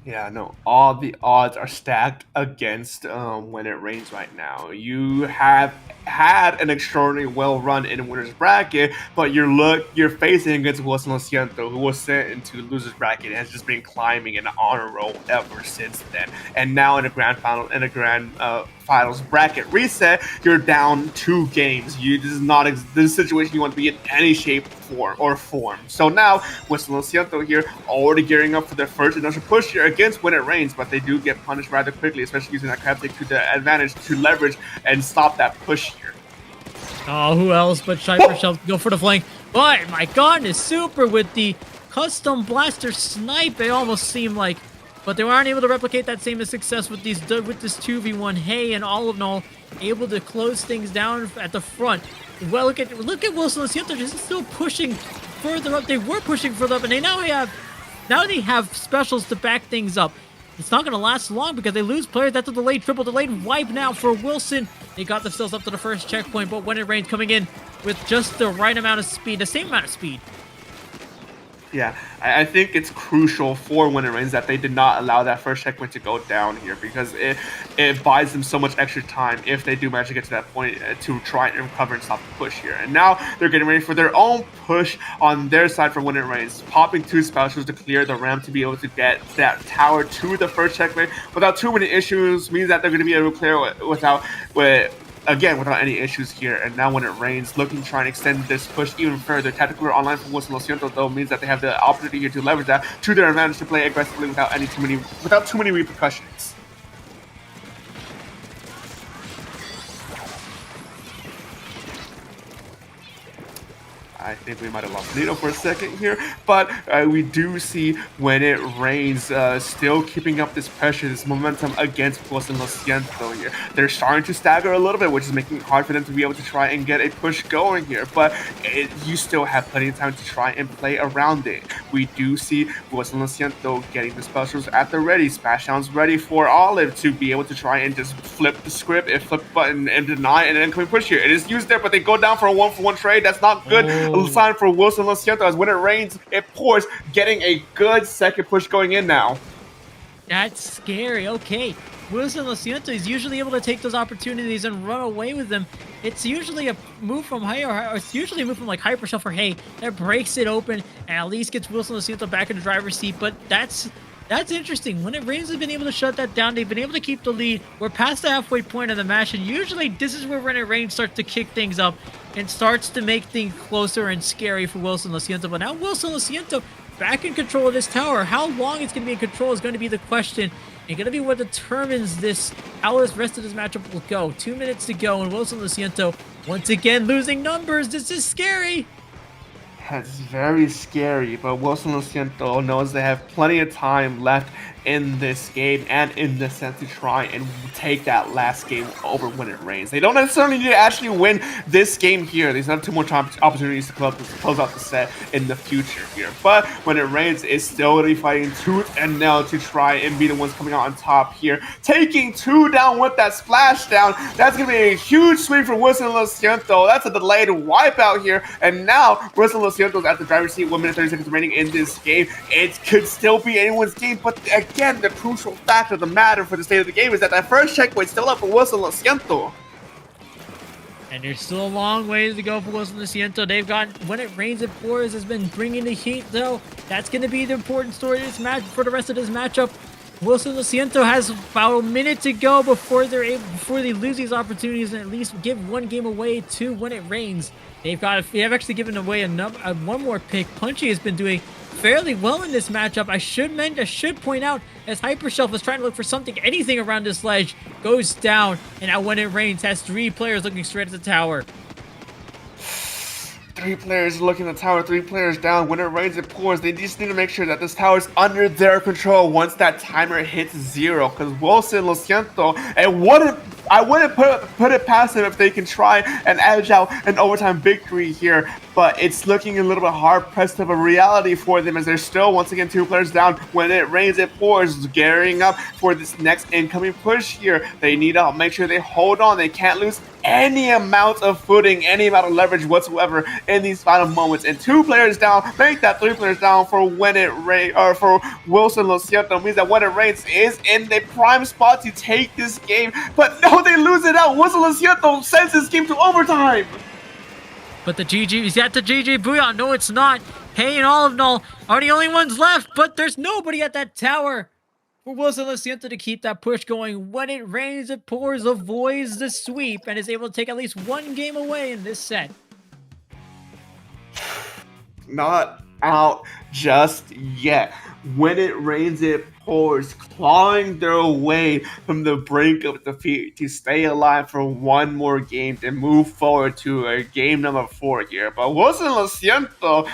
Yeah, no, all the odds are stacked against When It Rains right now. You have had an extraordinarily well run in winner's bracket, but you're facing against Wilson Luciento, who was sent into loser's bracket and has just been climbing in the honor roll ever since then. And now in a grand finals bracket reset, you're down 2 games. This is not this situation you want to be in any shape or form. So now Wilson Luciento here already gearing up for their first initial push here against When It Rains, but they do get punished rather quickly, especially using that crab stick to the advantage to leverage and stop that push here. Oh, who else but Shyper Shelf go for the flank? But my goodness, Super with the custom blaster snipe. It almost seemed like, but they weren't able to replicate that same success with this 2v1. Hey, and all in all, able to close things down at the front. Well, look at Wilson Luciento just still pushing further up. They were pushing further up, and they now they have specials to back things up. It's not going to last long because they lose players. That's a delayed, triple delayed wipe now for Wilson. They got themselves up to the first checkpoint, but When It Rains coming in with just the right amount of speed, the same amount of speed. Yeah, I think it's crucial for When It Rains that they did not allow that first checkpoint to go down here, because it buys them so much extra time if they do manage to get to that point to try and recover and stop the push here. And now they're getting ready for their own push on their side for When It Rains, popping 2 specials to clear the ramp to be able to get that tower to the first checkpoint without too many issues. Means that they're going to be able to clear without any issues here. And now When It Rains looking to try and extend this push even further. Tactical online from Wilson Luciento though means that they have the opportunity here to leverage that to their advantage to play aggressively without too many repercussions. I think we might have lost Nito for a second here, but we do see When It Rains still keeping up this pressure, this momentum against Wilson Luciento here. They're starting to stagger a little bit, which is making it hard for them to be able to try and get a push going here, but you still have plenty of time to try and play around it. We do see Wilson Luciento getting the specials at the ready, smash downs ready for Olive to be able to try and just flip the script and flip the button and deny an incoming push here. It is used there, but they go down for a 1-for-1 trade. That's not good. Sign for Wilson Luciento as When It Rains, it pours, getting a good second push going in now. That's scary. Okay, Wilson Luciento is usually able to take those opportunities and run away with them. It's usually a move from like Hyper Shelf or Hey that breaks it open and at least gets Wilson Luciento back in the driver's seat. But that's interesting. When It Rains has been able to shut that down, they've been able to keep the lead. We're past the halfway point of the match, and usually this is where When It Rains starts to kick things up and starts to make things closer and scary for Wilson Luciento. But now Wilson Luciento back in control of this tower. How long it's going to be in control is going to be the question, and going to be what determines how this rest of this matchup will go. 2 minutes to go, and Wilson Luciento once again losing numbers. This is scary. That's very scary, but Wilson Luciento knows they have plenty of time left in this game and in this sense to try and take that last game over When It Rains. They don't necessarily need to actually win this game here. They have 2 more opportunities to close out the set in the future here. But When It Rains is still going to be fighting tooth and nail to try and be the ones coming out on top here. Taking 2 down with that splashdown. That's going to be a huge swing for Wilson Luciento. That's a delayed wipeout here. And now Wilson Luciento's at the driver's seat. 1 minute 30 seconds remaining in this game. It could still be anyone's game, but again, the crucial factor, the matter for the state of the game is that first checkpoint's still up for Wilson Luciento. And there's still a long ways to go for Wilson Luciento. They've got When It Rains, it pours has been bringing the heat, though. That's going to be the important story of this match for the rest of this matchup. Wilson Siento has about a minute to go before they lose these opportunities and at least give one game away to When It Rains. They have actually given away one more pick. Punchy has been doing fairly well in this matchup. I should point out, as Hypershelf is trying to look for anything around this ledge, goes down, and now When It Rains has 3 players looking straight at the tower. 3 players looking at the tower, 3 players down. When it rains, it pours. They just need to make sure that this tower is under their control once that timer hits 0. Because Wilson Lo Siento, I wouldn't put it past them if they can try and edge out an overtime victory here. But it's looking a little bit hard-pressed of a reality for them as they're still, once again, 2 players down. When it rains, it pours, gearing up for this next incoming push here. They need to make sure they hold on. They can't lose any amount of footing, any amount of leverage whatsoever in these final moments. And 2 players down, make that 3 players down for When It Rains, or for Wilson Lo Siento, means that When It Rains is in the prime spot to take this game. But no, they lose it out. Wilson Lo Siento sends this game to overtime. But the GG, is that the GG Booyah? No, it's not. Hey and Olive Null are the only ones left, but there's nobody at that tower for Wilson Lo Siento to keep that push going. When it rains, it pours, avoids the sweep, and is able to take at least one game away in this set. Not out just yet. When it rains, it pours, clawing their way from the brink of defeat to stay alive for one more game and move forward to game number 4 here. But Wilson Lo Siento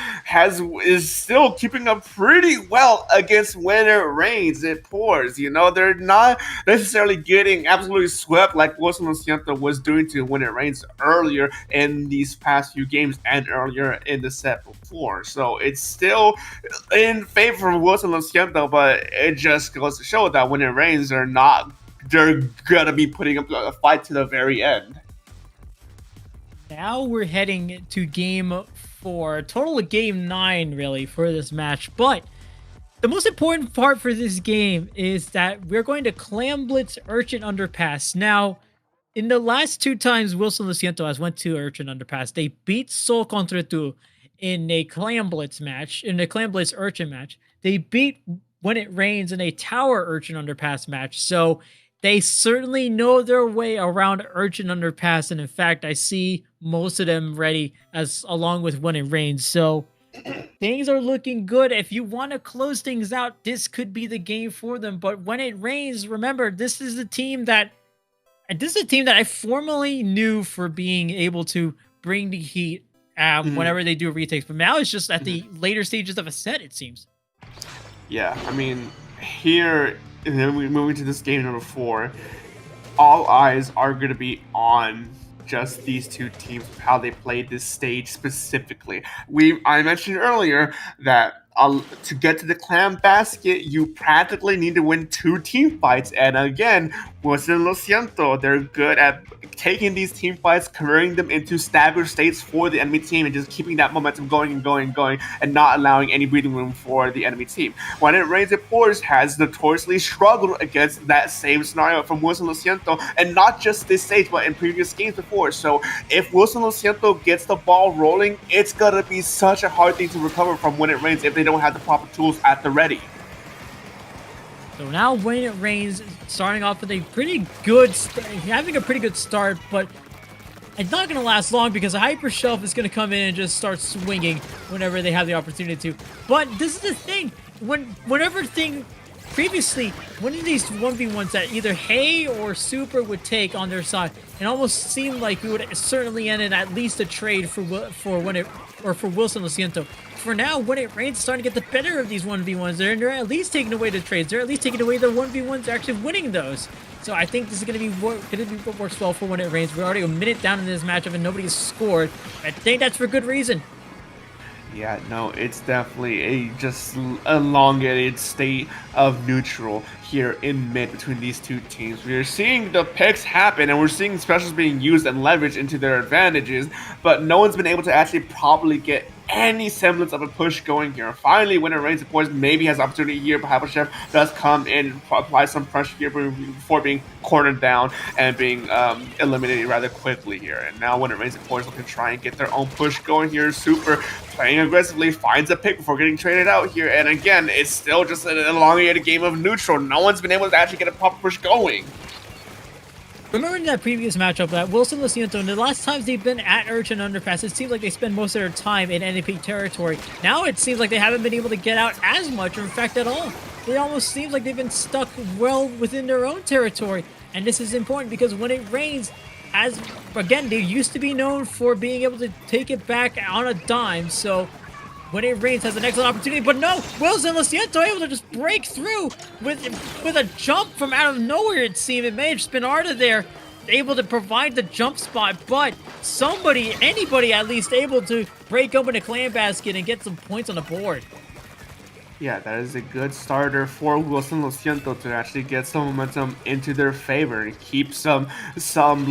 is still keeping up pretty well against When It Rains, it pours. You know, they're not necessarily getting absolutely swept like Wilson Lo Siento was doing to When It Rains earlier in these past few games and earlier in the set before. So it's still in favor of Wilson Lo Siento, but it just goes to show that When It Rains, they're gonna be putting up a fight to the very end. Now we're heading to game 4, total of game 9 really for this match. But the most important part for this game is that we're going to Clam Blitz Urchin Underpass. Now, in the last 2 times Wilson Lo Siento has went to Urchin Underpass, they beat SeulContreTous in a Clam Blitz match, in a Clam Blitz Urchin match. They beat When It Rains in a Tower Urchin Underpass match. So they certainly know their way around Urchin Underpass. And in fact, I see most of them ready along with When It Rains. So things are looking good. If you want to close things out, this could be the game for them. But When It Rains, remember, this is a team that I formerly knew for being able to bring the heat whenever they do retakes. But now it's just at the later stages of a set, it seems. Yeah, I mean, here, and then we moving to this game number 4, all eyes are going to be on just these 2 teams, how they played this stage specifically. I mentioned earlier that to get to the clam basket, you practically need to win 2 team fights. And again, Wilson Lo Siento, they're good at taking these team fights, converting them into staggered states for the enemy team, and just keeping that momentum going and going and going, and not allowing any breathing room for the enemy team. When It Rains, It Pours has notoriously struggled against that same scenario from Wilson Lo Siento, and not just this stage, but in previous games before. So if Wilson Lo Siento gets the ball rolling, it's gonna be such a hard thing to recover from When It Rains if they don't have the proper tools at the ready. So now When It Rains, starting off with a pretty good, having a pretty good start, but it's not going to last long because a Hyper Shelf is going to come in and just start swinging whenever they have the opportunity to. But this is the thing, previously, one of these 1v1s that either Hay or Super would take on their side, it almost seemed like it would certainly end in at least a trade for Wilson Lo Siento. For now, When It Rains, starting to get the better of these 1v1s. They're at least taking away the trades. They're at least taking away the 1v1s. They're actually winning those. So I think this is going to be what works well for When It Rains. We're already a minute down in this matchup and nobody's scored. I think that's for good reason. Yeah, no, it's definitely a just elongated state of neutral here in mid between these 2 teams. We are seeing the picks happen, and we're seeing specials being used and leveraged into their advantages, but no one's been able to actually properly get any semblance of a push going here. Finally, When It Rains, It Pours maybe has opportunity here, but Hyperchef does come in and apply some pressure here before being cornered down and being eliminated rather quickly here. And now When It Rains, It Pours looking to try and get their own push going here. Super playing aggressively, finds a pick before getting traded out here, and again, it's still just an elongated game of neutral. No one's been able to actually get a proper push going. Remember in that previous matchup that Wilson Luciento, and the last times they've been at Urchin Underpass, it seems like they spend most of their time in NAP territory. Now it seems like they haven't been able to get out as much, or in fact at all. It almost seems like they've been stuck well within their own territory. And this is important because when it rains, as again, they used to be known for being able to take it back on a dime. So when it rains, has an excellent opportunity, but no, Wilson Luciento able to just break through with a jump from out of nowhere. It seemed it may have just been Arda there, able to provide the jump spot, but anybody at least able to break open a clan basket and get some points on the board. Yeah, that is a good starter for Wilson Luciento to actually get some momentum into their favor and keep some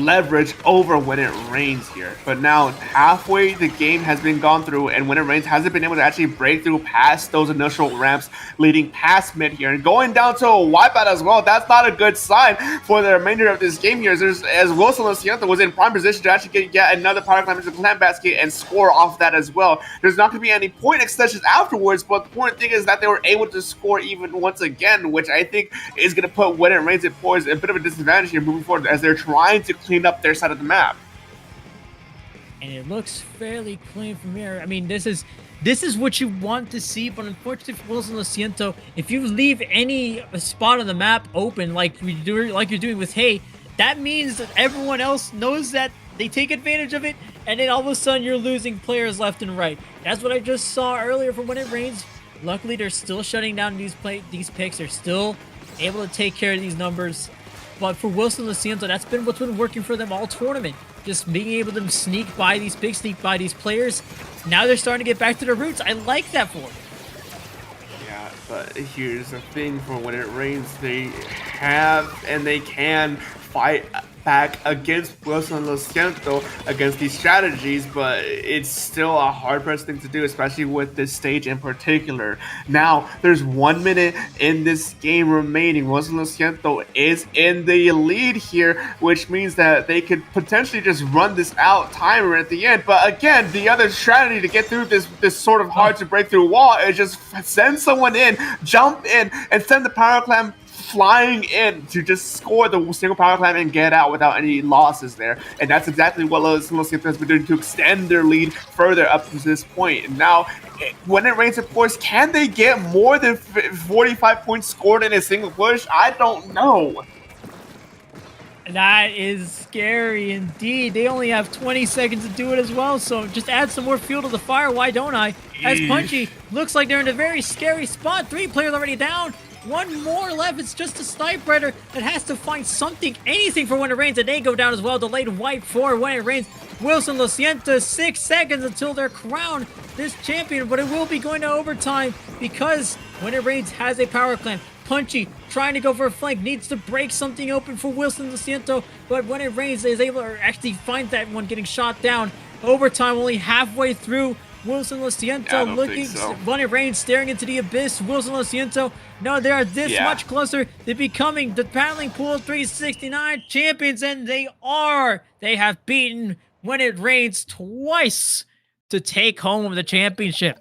leverage over when it rains here. But now halfway the game has been gone through, and when it rains hasn't been able to actually break through past those initial ramps leading past mid here and going down to a wipeout as well. That's not a good sign for the remainder of this game here, as Wilson Luciento was in prime position to actually get yet another power climb into the clan basket and score off that as well. There's not going to be any point extensions afterwards, but the important thing is that they were able to score even once again, which I think is going to put When It Rains It Pours a bit of a disadvantage here moving forward as they're trying to clean up their side of the map. And it looks fairly clean from here. I mean, this is what you want to see, but unfortunately for Wilson Luciento, if you leave any spot on the map open like you're doing with Hay, that means that everyone else knows that they take advantage of it, and then all of a sudden you're losing players left and right. That's what I just saw earlier from When It Rains. Luckily, they're still shutting down these picks. They're still able to take care of these numbers. But for Wilson Luciento, that's been what's been working for them all tournament. Just being able to sneak by these picks, sneak by these players. Now they're starting to get back to their roots. I like that for them. Yeah, but here's the thing: for When It Rains, they have and they can fight back against Wilson Luciento against these strategies, but it's still a hard-pressed thing to do, especially with this stage in particular. Now, there's 1 minute in this game remaining. Wilson Luciento is in the lead here, which means that they could potentially just run this out timer at the end. But again, the other strategy to get through this sort of hard to break through wall is just send someone in, jump in, and send the power clam flying in to just score the single power climb and get out without any losses there. And that's exactly what Luciento has been doing to extend their lead further up to this point. And now, When It Rains It Pours, can they get more than 45 points scored in a single push? I don't know. That is scary indeed. They only have 20 seconds to do it as well, so just add some more fuel to the fire. Why don't I? As Punchy looks like they're in a very scary spot. 3 players already down. 1 more left. It's just a sniper that has to find something, anything for When It Rains, and they go down as well. Delayed wipe for When It Rains. Wilson Luciento, 6 seconds until they're crowned this champion, but it will be going to overtime because When It Rains has a power clamp. Punchy trying to go for a flank, needs to break something open for Wilson Luciento, but When It Rains is able to actually find that one getting shot down. Overtime only halfway through. Wilson Luciento looking, When It Rains staring into the abyss. Wilson Luciento, no, they are this much closer to becoming the Paddling Pool 369 champions, and they are. They have beaten When It Rains twice to take home the championship.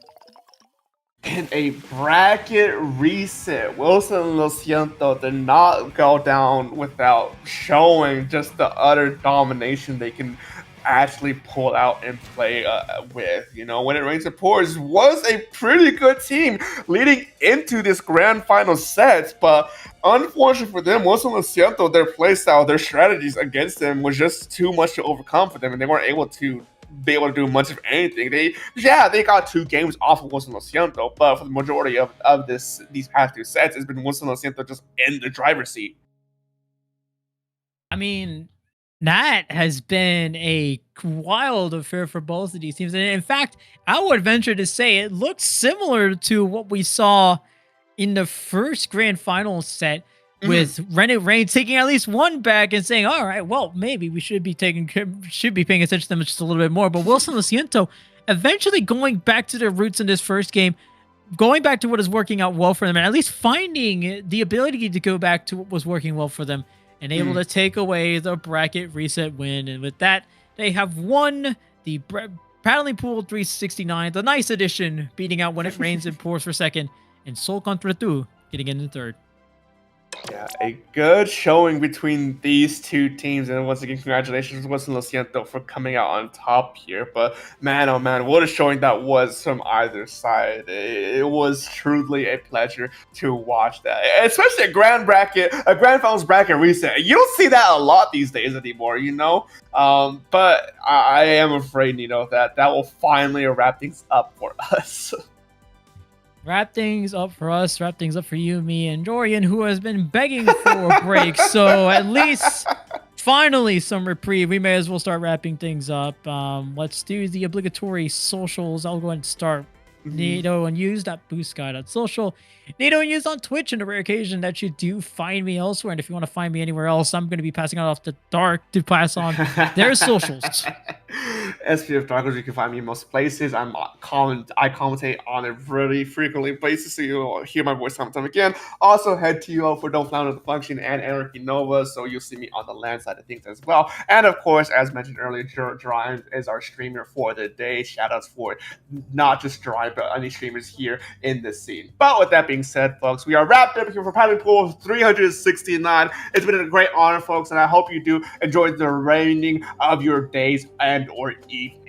In a bracket reset, Wilson Luciento did not go down without showing just the utter domination they can actually pull out and play with. You know, When It Rains It Pours was a pretty good team leading into this grand final set, but unfortunately for them, Wilson Luciento, their playstyle, their strategies against them was just too much to overcome for them, and they weren't able to do much of anything. They got 2 games off of Wilson Luciento, but for the majority of these past 2 sets, it's been Wilson Luciento just in the driver's seat. I mean, that has been a wild affair for both of these teams. And in fact, I would venture to say it looks similar to what we saw in the first grand final set with When It Rains taking at least 1 back and saying, all right, well, maybe we should be paying attention to them just a little bit more. But Wilson Luciento eventually going back to their roots in this first game, going back to what is working out well for them, and at least finding the ability to go back to what was working well for them, and able to take away the bracket reset win. And with that, they have won the Paddling Pool 369, the nice edition, beating out When It Rains and Pours for second, and SeulContreTous getting in the third. Yeah, a good showing between these two teams, and once again, congratulations to SIENTO for coming out on top here. But man, oh man, what a showing that was from either side. It was truly a pleasure to watch that, especially a grand finals bracket reset. You don't see that a lot these days anymore, you know. But I am afraid, you know, that will finally wrap things up for us. Wrap things up for us, wrap things up for you, me, and Dorian, who has been begging for a break. So at least, finally, some reprieve. We may as well start wrapping things up. Let's do the obligatory socials. I'll go ahead and start. Nato and use that boost guy.social. Nato and use on Twitch, and a rare occasion that you do find me elsewhere. And if you want to find me anywhere else, I'm going to be passing it off to Dark to pass on their socials. SPF Darkers, you can find me in most places. I commentate on a really frequently basis, so you'll hear my voice time and time again. Also, head to for Don't Flounder the Function and Anarchy Nova, so you'll see me on the land side of things as well. And of course, as mentioned earlier, Drive is our streamer for the day. Shoutouts for not just Drive, but any streamers here in this scene. But with that being said, folks, we are wrapped up here for Paddling Pool 369. It's been a great honor, folks, and I hope you do enjoy the remaining of your days and or evening.